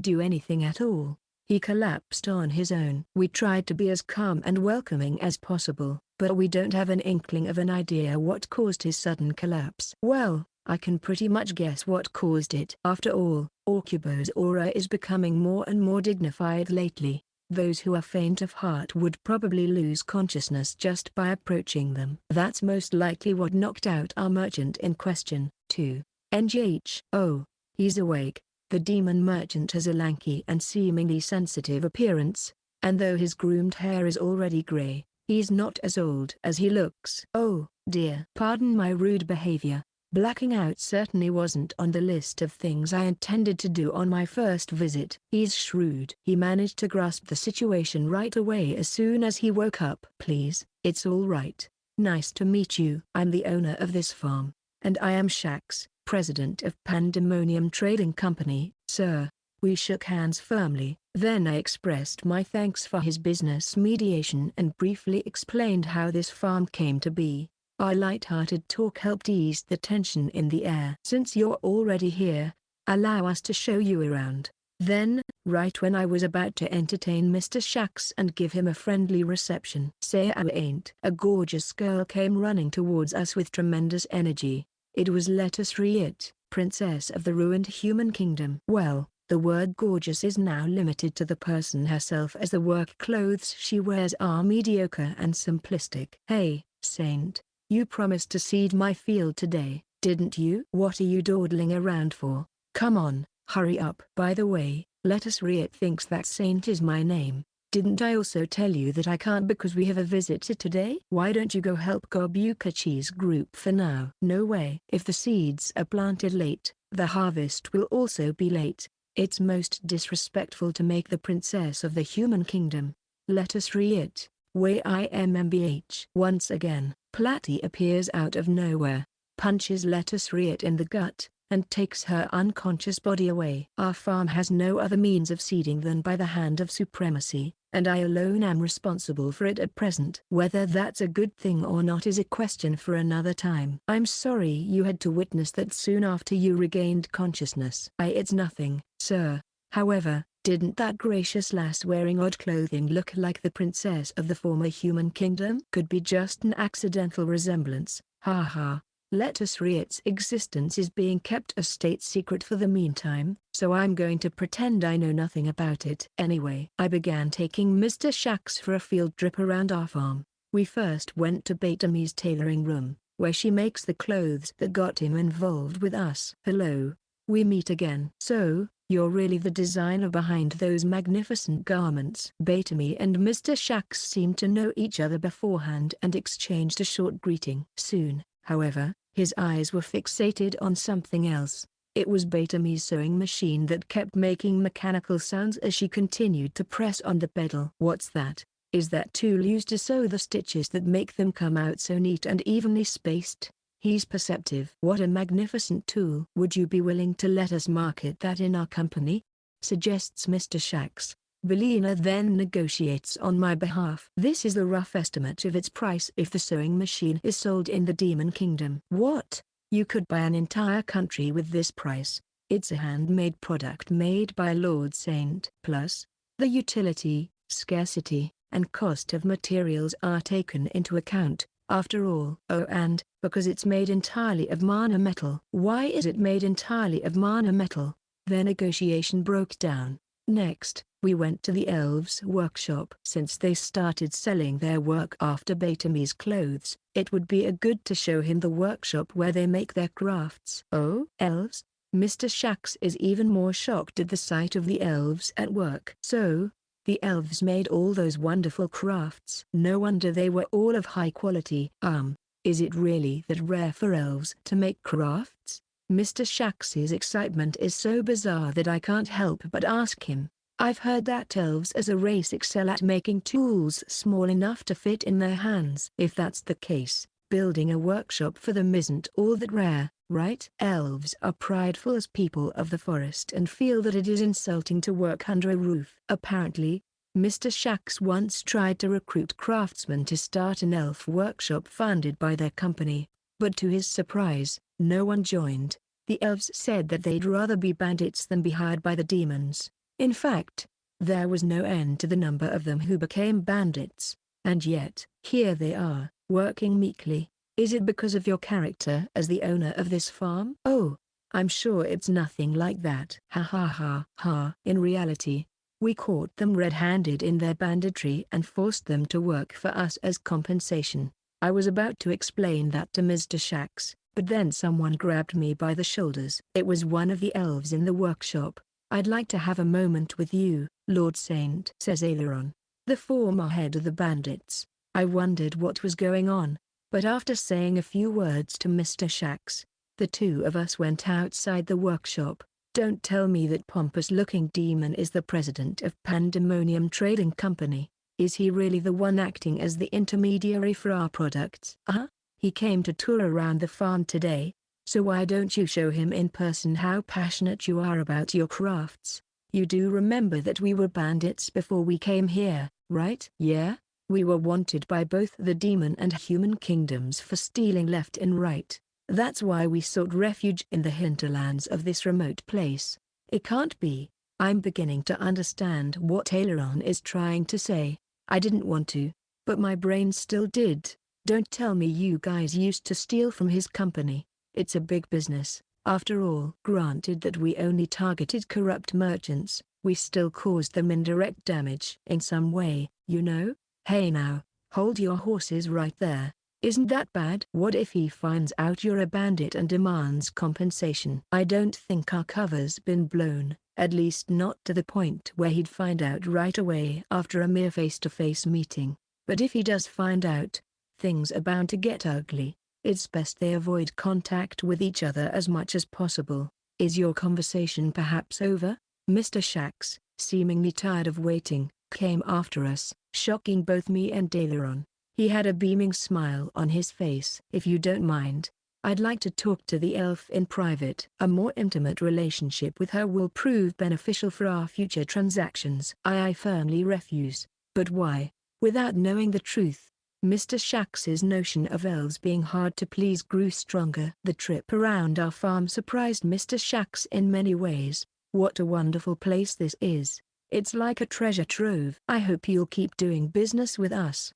do anything at all. He collapsed on his own." We tried to be as calm and welcoming as possible, but we don't have an inkling of an idea what caused his sudden collapse. Well, I can pretty much guess what caused it. After all, Orcubo's aura is becoming more and more dignified lately. Those who are faint of heart would probably lose consciousness just by approaching them. That's most likely what knocked out our merchant in question, too. NGH. Oh, he's awake. The demon merchant has a lanky and seemingly sensitive appearance, and though his groomed hair is already gray, he's not as old as he looks. Oh, dear. Pardon my rude behavior. Blacking out certainly wasn't on the list of things I intended to do on my first visit. He's shrewd. He managed to grasp the situation right away as soon as he woke up. Please, it's all right. Nice to meet you. I'm the owner of this farm, and I am Shax, president of Pandemonium Trading Company, sir. We shook hands firmly. Then I expressed my thanks for his business mediation and briefly explained how this farm came to be. Our light-hearted talk helped ease the tension in the air. Since you're already here, allow us to show you around. Then, right when I was about to entertain Mr. Shax and give him a friendly reception, say I ain't, a gorgeous girl came running towards us with tremendous energy. It was, let us re it, Princess of the Ruined Human Kingdom. Well, The word gorgeous is now limited to the person herself, as the work clothes she wears are mediocre and simplistic. Hey, Saint, you promised to seed my field today, didn't you? What are you dawdling around for? Come on, hurry up. By the way, Lettuce Riet thinks that Saint is my name. Didn't I also tell you that I can't because we have a visitor today? Why don't you go help Gobukachi's group for now? No way. If the seeds are planted late, the harvest will also be late. It's most disrespectful to make the princess of the human kingdom. Lettuce Riet, where I am MBH. Once again, Platy appears out of nowhere, punches Lettuce Riet in the gut, and takes her unconscious body away. Our farm has no other means of seeding than by the hand of supremacy, and I alone am responsible for it at present. Whether that's a good thing or not is a question for another time. I'm sorry you had to witness that soon after you regained consciousness. It's nothing, sir. However, didn't that gracious lass wearing odd clothing look like the princess of the former human kingdom? Could be just an accidental resemblance, ha ha. Lettuce Riet's existence is being kept a state secret for the meantime, so I'm going to pretend I know nothing about it. Anyway, I began taking Mr. Shax for a field trip around our farm. We first went to Betami's tailoring room, where she makes the clothes that got him involved with us. Hello, we meet again. So, you're really the designer behind those magnificent garments. Betami and Mr. Shax seemed to know each other beforehand and exchanged a short greeting. Soon, however, his eyes were fixated on something else. It was Betami's sewing machine that kept making mechanical sounds as she continued to press on the pedal. What's that? Is that tool used to sew the stitches that make them come out so neat and evenly spaced? He's perceptive. What a magnificent tool. Would you be willing to let us market that in our company? Suggests Mr. Shax. Belina then negotiates on my behalf. This is the rough estimate of its price if the sewing machine is sold in the Demon Kingdom. What? You could buy an entire country with this price. It's a handmade product made by Lord Saint. Plus, the utility, scarcity, and cost of materials are taken into account, after all. Oh, and, because it's made entirely of mana metal. Why is it made entirely of mana metal? Their negotiation broke down. Next, we went to the elves' workshop. Since they started selling their work after Betami's clothes, it would be a good to show him the workshop where they make their crafts. Oh? Elves? Mr. Shax is even more shocked at the sight of the elves at work. So, the elves made all those wonderful crafts. No wonder they were all of high quality. Is it really that rare for elves to make crafts? Mr. Shax's excitement is so bizarre that I can't help but ask him. I've heard that elves as a race excel at making tools small enough to fit in their hands. If that's the case, building a workshop for them isn't all that rare, right? Elves are prideful as people of the forest and feel that it is insulting to work under a roof. Apparently, Mr. Shax once tried to recruit craftsmen to start an elf workshop funded by their company, but to his surprise, no one joined. The elves said that they'd rather be bandits than be hired by the demons. In fact, there was no end to the number of them who became bandits, and yet, here they are, working meekly. Is it because of your character as the owner of this farm? Oh, I'm sure it's nothing like that. Ha ha ha ha. In reality, we caught them red-handed in their banditry and forced them to work for us as compensation. I was about to explain that to Mr. Shax, but then someone grabbed me by the shoulders. It was one of the elves in the workshop. I'd like to have a moment with you, Lord Saint, says Aileron, the former head of the bandits. I wondered what was going on, but after saying a few words to Mr. Shax, the two of us went outside the workshop. Don't tell me that pompous-looking demon is the president of Pandemonium Trading Company. Is he really the one acting as the intermediary for our products? He came to tour around the farm today, so why don't you show him in person how passionate you are about your crafts? You do remember that we were bandits before we came here, right? Yeah, we were wanted by both the demon and human kingdoms for stealing left and right. That's why we sought refuge in the hinterlands of this remote place. It can't be. I'm beginning to understand what Aileron is trying to say. I didn't want to, but my brain still did. Don't tell me you guys used to steal from his company. It's a big business. After all, granted that we only targeted corrupt merchants, we still caused them indirect damage in some way, you know? Hey now, hold your horses right there. Isn't that bad? What if he finds out you're a bandit and demands compensation? I don't think our cover's been blown, at least not to the point where he'd find out right away after a mere face-to-face meeting. But if he does find out, things are bound to get ugly. It's best they avoid contact with each other as much as possible. Is your conversation perhaps over? Mr. Shax, seemingly tired of waiting, came after us, shocking both me and Daleron. He had a beaming smile on his face. If you don't mind, I'd like to talk to the elf in private. A more intimate relationship with her will prove beneficial for our future transactions. I firmly refuse. But why? Without knowing the truth, Mr. Shax's notion of elves being hard to please grew stronger. The trip around our farm surprised Mr. Shax in many ways. What a wonderful place this is. It's like a treasure trove. I hope you'll keep doing business with us,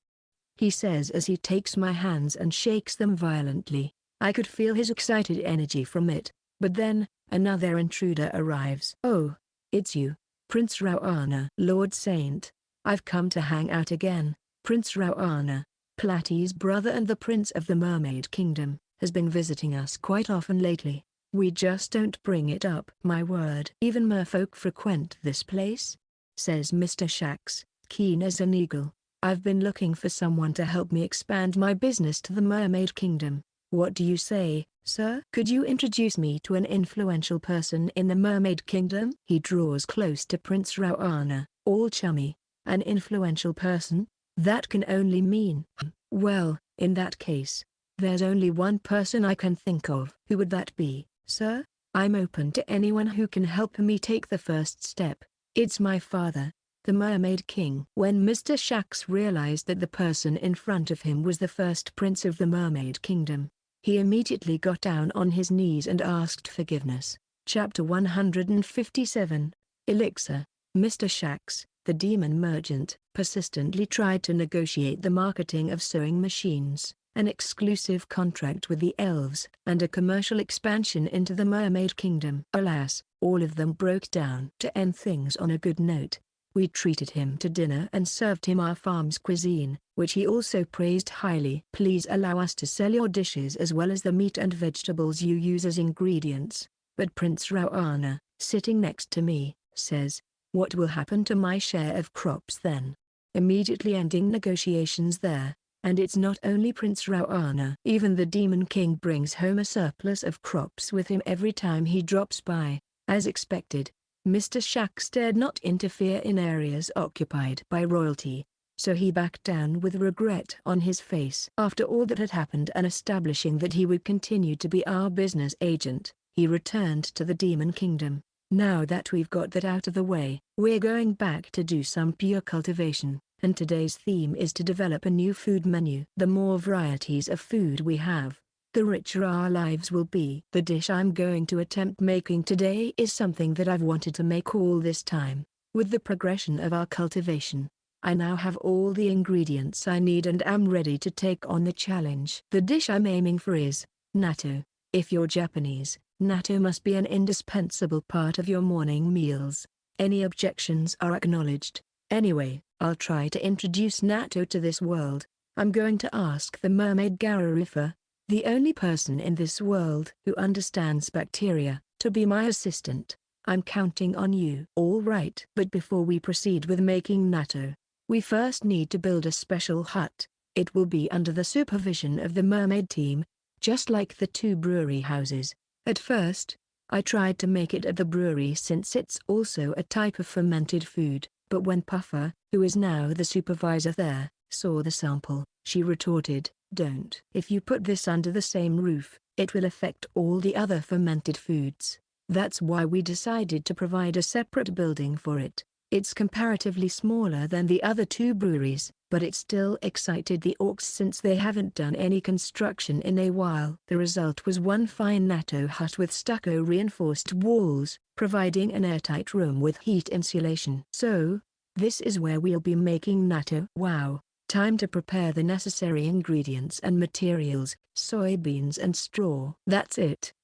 he says as he takes my hands and shakes them violently. I could feel his excited energy from it, but then, another intruder arrives. Oh, it's you, Prince Rauana. Lord Saint, I've come to hang out again. Prince Rauana, Platy's brother and the Prince of the Mermaid Kingdom, has been visiting us quite often lately. We just don't bring it up. My word. Even merfolk frequent this place? Says Mr. Shax, keen as an eagle. I've been looking for someone to help me expand my business to the Mermaid Kingdom. What do you say, sir? Could you introduce me to an influential person in the Mermaid Kingdom? He draws close to Prince Rauana, all chummy. An influential person? That can only mean, well, in that case, there's only one person I can think of. Who would that be, sir? I'm open to anyone who can help me take the first step. It's my father, the Mermaid King. When Mr. Shax realized that the person in front of him was the first prince of the Mermaid Kingdom, he immediately got down on his knees and asked forgiveness. Chapter 157, Elixir. Mr. Shax, the demon merchant, persistently tried to negotiate the marketing of sewing machines, an exclusive contract with the elves, and a commercial expansion into the Mermaid Kingdom. Alas, all of them broke down. To end things on a good note, we treated him to dinner and served him our farm's cuisine, which he also praised highly. Please allow us to sell your dishes as well as the meat and vegetables you use as ingredients. But Prince Rauana, sitting next to me, says, what will happen to my share of crops then? Immediately ending negotiations there. And it's not only Prince Rauana. Even the Demon King brings home a surplus of crops with him every time he drops by. As expected, Mr. Shax dared not interfere in areas occupied by royalty, so he backed down with regret on his face. After all that had happened and establishing that he would continue to be our business agent, he returned to the Demon Kingdom. Now that we've got that out of the way, we're going back to do some pure cultivation, and today's theme is to develop a new food menu. The more varieties of food we have, the richer our lives will be. The dish I'm going to attempt making today is something that I've wanted to make all this time. With the progression of our cultivation, I now have all the ingredients I need and am ready to take on the challenge. The dish I'm aiming for is natto. If you're Japanese, natto must be an indispensable part of your morning meals. Any objections are acknowledged. Anyway, I'll try to introduce natto to this world. I'm going to ask the mermaid Gararifa, the only person in this world who understands bacteria, to be my assistant. I'm counting on you. All right. But before we proceed with making natto, we first need to build a special hut. It will be under the supervision of the mermaid team, just like the two brewery houses. At first, I tried to make it at the brewery since it's also a type of fermented food, but when Puffer, who is now the supervisor there, saw the sample, she retorted, "Don't. If you put this under the same roof, it will affect all the other fermented foods." That's why we decided to provide a separate building for it. It's comparatively smaller than the other two breweries, but it still excited the orcs since they haven't done any construction in a while. The result was one fine natto hut with stucco-reinforced walls, providing an airtight room with heat insulation. So, this is where we'll be making natto. Wow. Time to prepare the necessary ingredients and materials, soybeans and straw. That's it.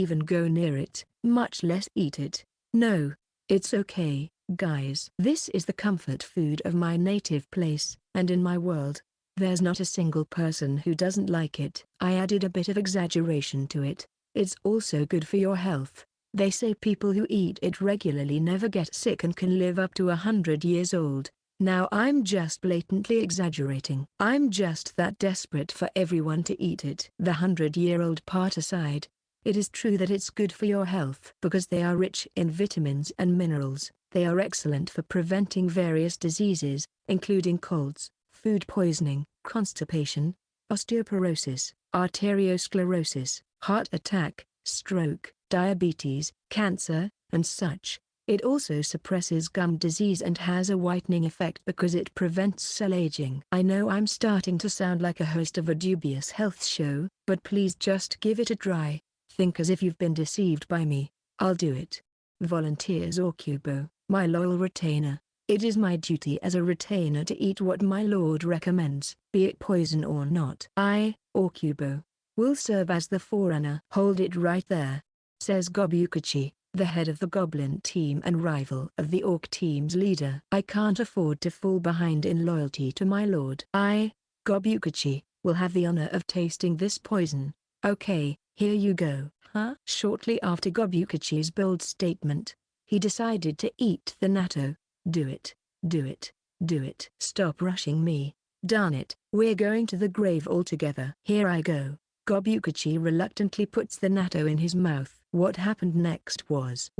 even go near it, much less eat it. No, it's okay, guys. This is the comfort food of my native place, and in my world, there's not a single person who doesn't like it. I added a bit of exaggeration to it. It's also good for your health. They say people who eat it regularly never get sick and can live up to 100 years old. Now I'm just blatantly exaggerating. I'm just that desperate for everyone to eat it. The 100-year-old part aside, it is true that it's good for your health because they are rich in vitamins and minerals. They are excellent for preventing various diseases, including colds, food poisoning, constipation, osteoporosis, arteriosclerosis, heart attack, stroke, diabetes, cancer, and such. It also suppresses gum disease and has a whitening effect because it prevents cell aging. I know I'm starting to sound like a host of a dubious health show, but please just give it a try. Think as if you've been deceived by me. I'll do it. Volunteers Orcubo, my loyal retainer. It is my duty as a retainer to eat what my lord recommends, be it poison or not. I, Orcubo, will serve as the forerunner. Hold it right there, says Gobukachi, the head of the goblin team and rival of the orc team's leader. I can't afford to fall behind in loyalty to my lord. I, Gobukachi, will have the honor of tasting this poison. Okay, here you go. Huh? Shortly after Gobukachi's bold statement, he decided to eat the natto. Do it, do it, do it. Stop rushing me. Darn it, we're going to the grave altogether. Here I go. Gobukachi reluctantly puts the natto in his mouth. What happened next was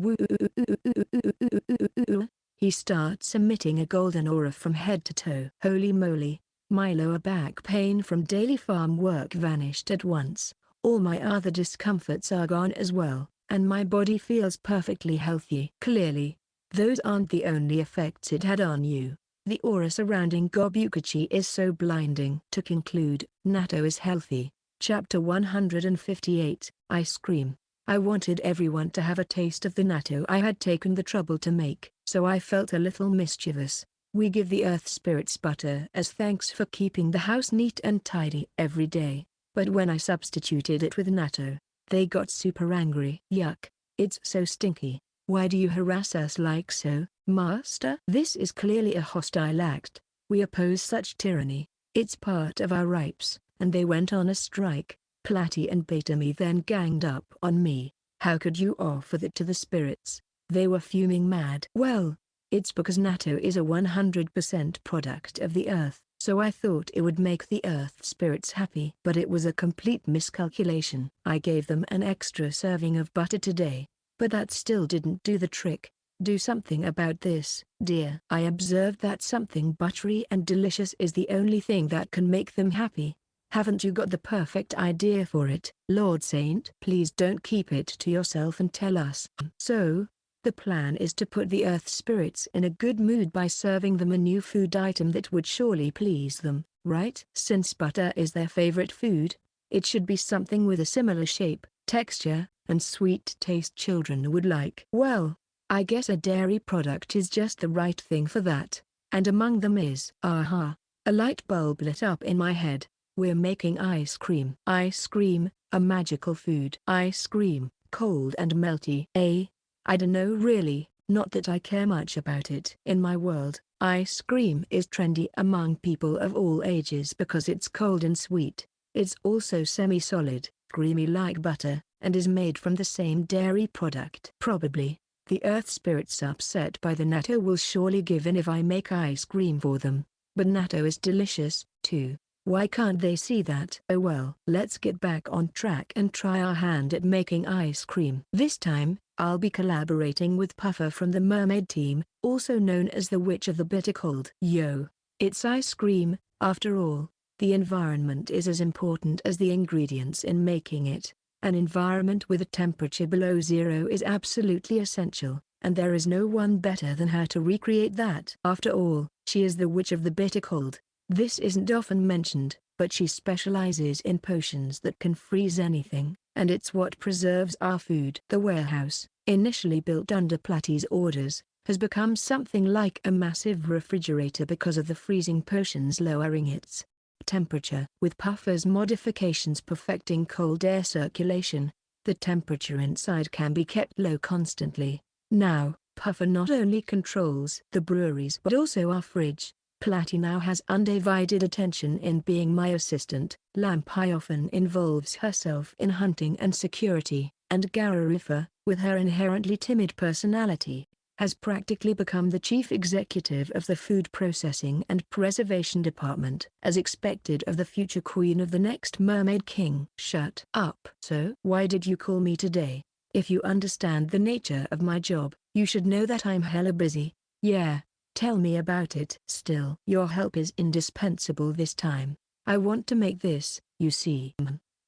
he starts emitting a golden aura from head to toe. Holy moly, my lower back pain from daily farm work vanished at once. All my other discomforts are gone as well, and my body feels perfectly healthy. Clearly, those aren't the only effects it had on you. The aura surrounding Gobukachi is so blinding. To conclude, natto is healthy. Chapter 158, Ice Cream. I wanted everyone to have a taste of the natto I had taken the trouble to make, so I felt a little mischievous. We give the earth spirits butter as thanks for keeping the house neat and tidy every day, but when I substituted it with natto, they got super angry. Yuck, it's so stinky. Why do you harass us like so, master? This is clearly a hostile act. We oppose such tyranny. It's part of our rights. And they went on a strike. Platy and Betami then ganged up on me. How could you offer that to the spirits? They were fuming mad. Well, it's because natto is a 100% product of the earth, so I thought it would make the earth spirits happy. But it was a complete miscalculation. I gave them an extra serving of butter today, but that still didn't do the trick. Do something about this, dear. I observed that something buttery and delicious is the only thing that can make them happy. Haven't you got the perfect idea for it, Lord Saint? Please don't keep it to yourself and tell us. So, the plan is to put the earth spirits in a good mood by serving them a new food item that would surely please them, right? Since butter is their favorite food, it should be something with a similar shape, texture, and sweet taste children would like. Well, I guess a dairy product is just the right thing for that. And among them is, aha, a light bulb lit up in my head. We're making ice cream. Ice cream, a magical food. Ice cream, cold and melty. I dunno really, not that I care much about it. In my world, ice cream is trendy among people of all ages because it's cold and sweet. It's also semi-solid, creamy like butter, and is made from the same dairy product. Probably, the earth spirits upset by the natto will surely give in if I make ice cream for them. But natto is delicious, too. Why can't they see that? Oh well. Let's get back on track and try our hand at making ice cream. This time, I'll be collaborating with Puffer from the Mermaid team, also known as the Witch of the Bitter Cold. Yo, it's ice cream, after all. The environment is as important as the ingredients in making it. An environment with a temperature below zero is absolutely essential, and there is no one better than her to recreate that. After all, she is the Witch of the Bitter Cold. This isn't often mentioned, but she specializes in potions that can freeze anything, and it's what preserves our food. The warehouse, initially built under Platy's orders, has become something like a massive refrigerator because of the freezing potions lowering its temperature. With Puffer's modifications perfecting cold air circulation, the temperature inside can be kept low constantly. Now, Puffer not only controls the breweries but also our fridge. Platy now has undivided attention in being my assistant. Lampai often involves herself in hunting and security, and Gararifa, with her inherently timid personality, has practically become the chief executive of the food processing and preservation department, as expected of the future queen of the next Mermaid King. Shut up. So, why did you call me today? If you understand the nature of my job, you should know that I'm hella busy. Yeah. Tell me about it. Still, your help is indispensable this time. I want to make this, you see.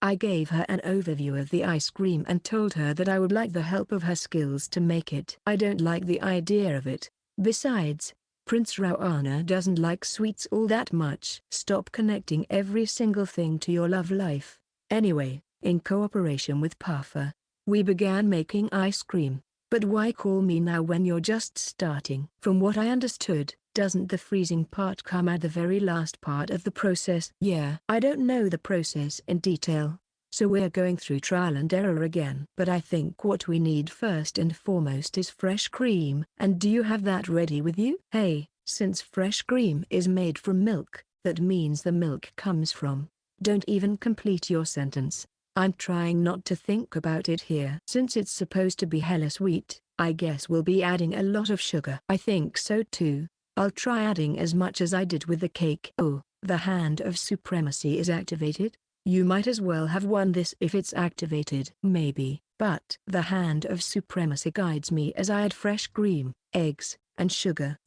I gave her an overview of the ice cream and told her that I would like the help of her skills to make it. I don't like the idea of it. Besides, Prince Rawana doesn't like sweets all that much. Stop connecting every single thing to your love life. Anyway, in cooperation with Puffer, we began making ice cream. But why call me now when you're just starting? From what I understood, doesn't the freezing part come at the very last part of the process? Yeah. I don't know the process in detail, so we're going through trial and error again. But I think what we need first and foremost is fresh cream. And do you have that ready with you? Hey, since fresh cream is made from milk, that means the milk comes from. Don't even complete your sentence. I'm trying not to think about it here. Since it's supposed to be hella sweet, I guess we'll be adding a lot of sugar. I think so too. I'll try adding as much as I did with the cake. Oh, The Hand of Supremacy is activated? You might as well have won this if it's activated. Maybe, but the Hand of Supremacy guides me as I add fresh cream, eggs, and sugar.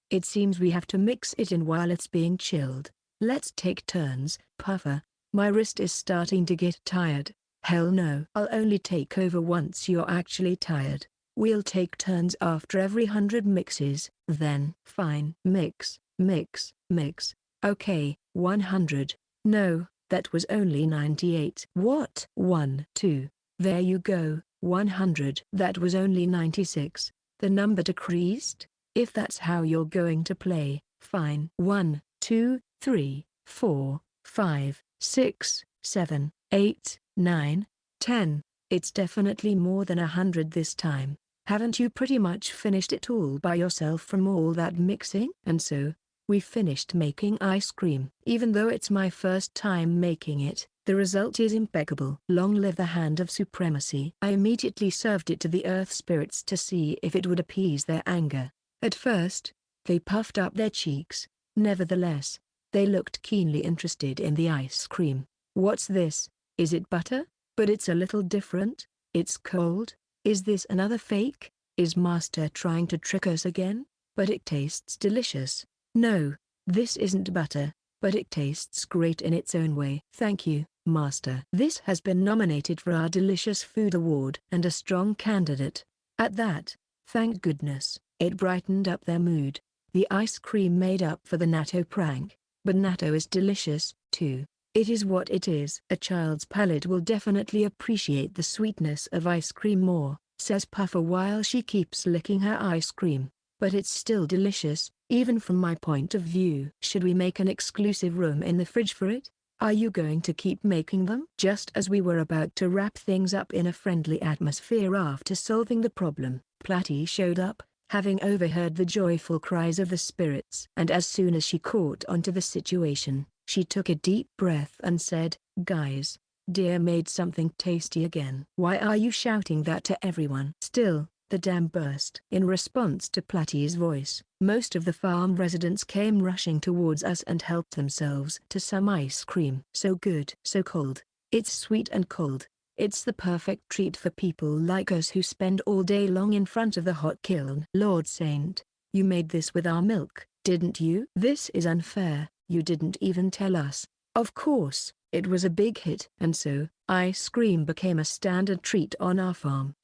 It seems we have to mix it in while it's being chilled. Let's take turns, Puffer. My wrist is starting to get tired. Hell no. I'll only take over once you're actually tired. We'll take turns after every 100 mixes, then. Fine. Mix, mix, mix. Okay, 100. No, that was only 98. What? 1, 2. There you go, 100. That was only 96. The number decreased? If that's how you're going to play, fine. 1, 2, 3, 4, 5, 6, 7, 8, 9, 10. It's definitely more than 100 this time. Haven't you pretty much finished it all by yourself from all that mixing? And so, we finished making ice cream. Even though it's my first time making it, the result is impeccable. Long live the Hand of Supremacy. I immediately served it to the earth spirits to see if it would appease their anger. At first, they puffed up their cheeks. Nevertheless, they looked keenly interested in the ice cream. What's this? Is it butter? But it's a little different. It's cold. Is this another fake? Is Master trying to trick us again? But it tastes delicious. No, this isn't butter, but it tastes great in its own way. Thank you, Master. This has been nominated for our Delicious Food Award and a strong candidate. At that, thank goodness, it brightened up their mood. The ice cream made up for the natto prank, but natto is delicious, too. It is what it is. A child's palate will definitely appreciate the sweetness of ice cream more, says Puffer while she keeps licking her ice cream. But it's still delicious, even from my point of view. Should we make an exclusive room in the fridge for it? Are you going to keep making them? Just as we were about to wrap things up in a friendly atmosphere after solving the problem, Platy showed up, having overheard the joyful cries of the spirits. And as soon as she caught onto the situation, she took a deep breath and said, "Guys, dear made something tasty again." "Why are you shouting that to everyone?" Still, the dam burst. In response to Platy's voice, most of the farm residents came rushing towards us and helped themselves to some ice cream. So good. So cold. It's sweet and cold. It's the perfect treat for people like us who spend all day long in front of the hot kiln. Lord Saint, you made this with our milk, didn't you? This is unfair, you didn't even tell us. Of course, it was a big hit. And so, ice cream became a standard treat on our farm.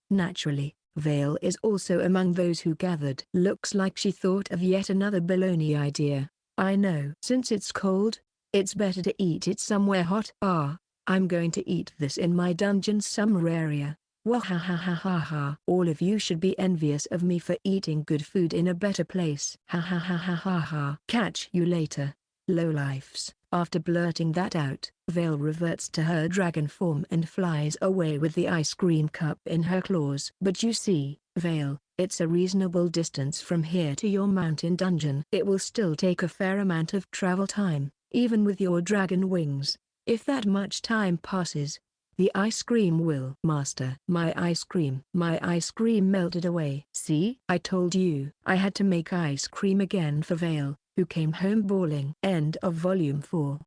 Naturally, Vale is also among those who gathered. Looks like she thought of yet another baloney idea. I know. Since it's cold, it's better to eat it somewhere hot. I'm going to eat this in my dungeon summer area. Wahahahaha. All of you should be envious of me for eating good food in a better place. Ha. Catch you later, lowlifes. After blurting that out, Vale reverts to her dragon form and flies away with the ice cream cup in her claws. But you see, Vale, it's a reasonable distance from here to your mountain dungeon. It will still take a fair amount of travel time, even with your dragon wings. If that much time passes, the ice cream will. Master, my ice cream melted away. See? I told you. I had to make ice cream again for Vale, who came home bawling. End of Volume 4.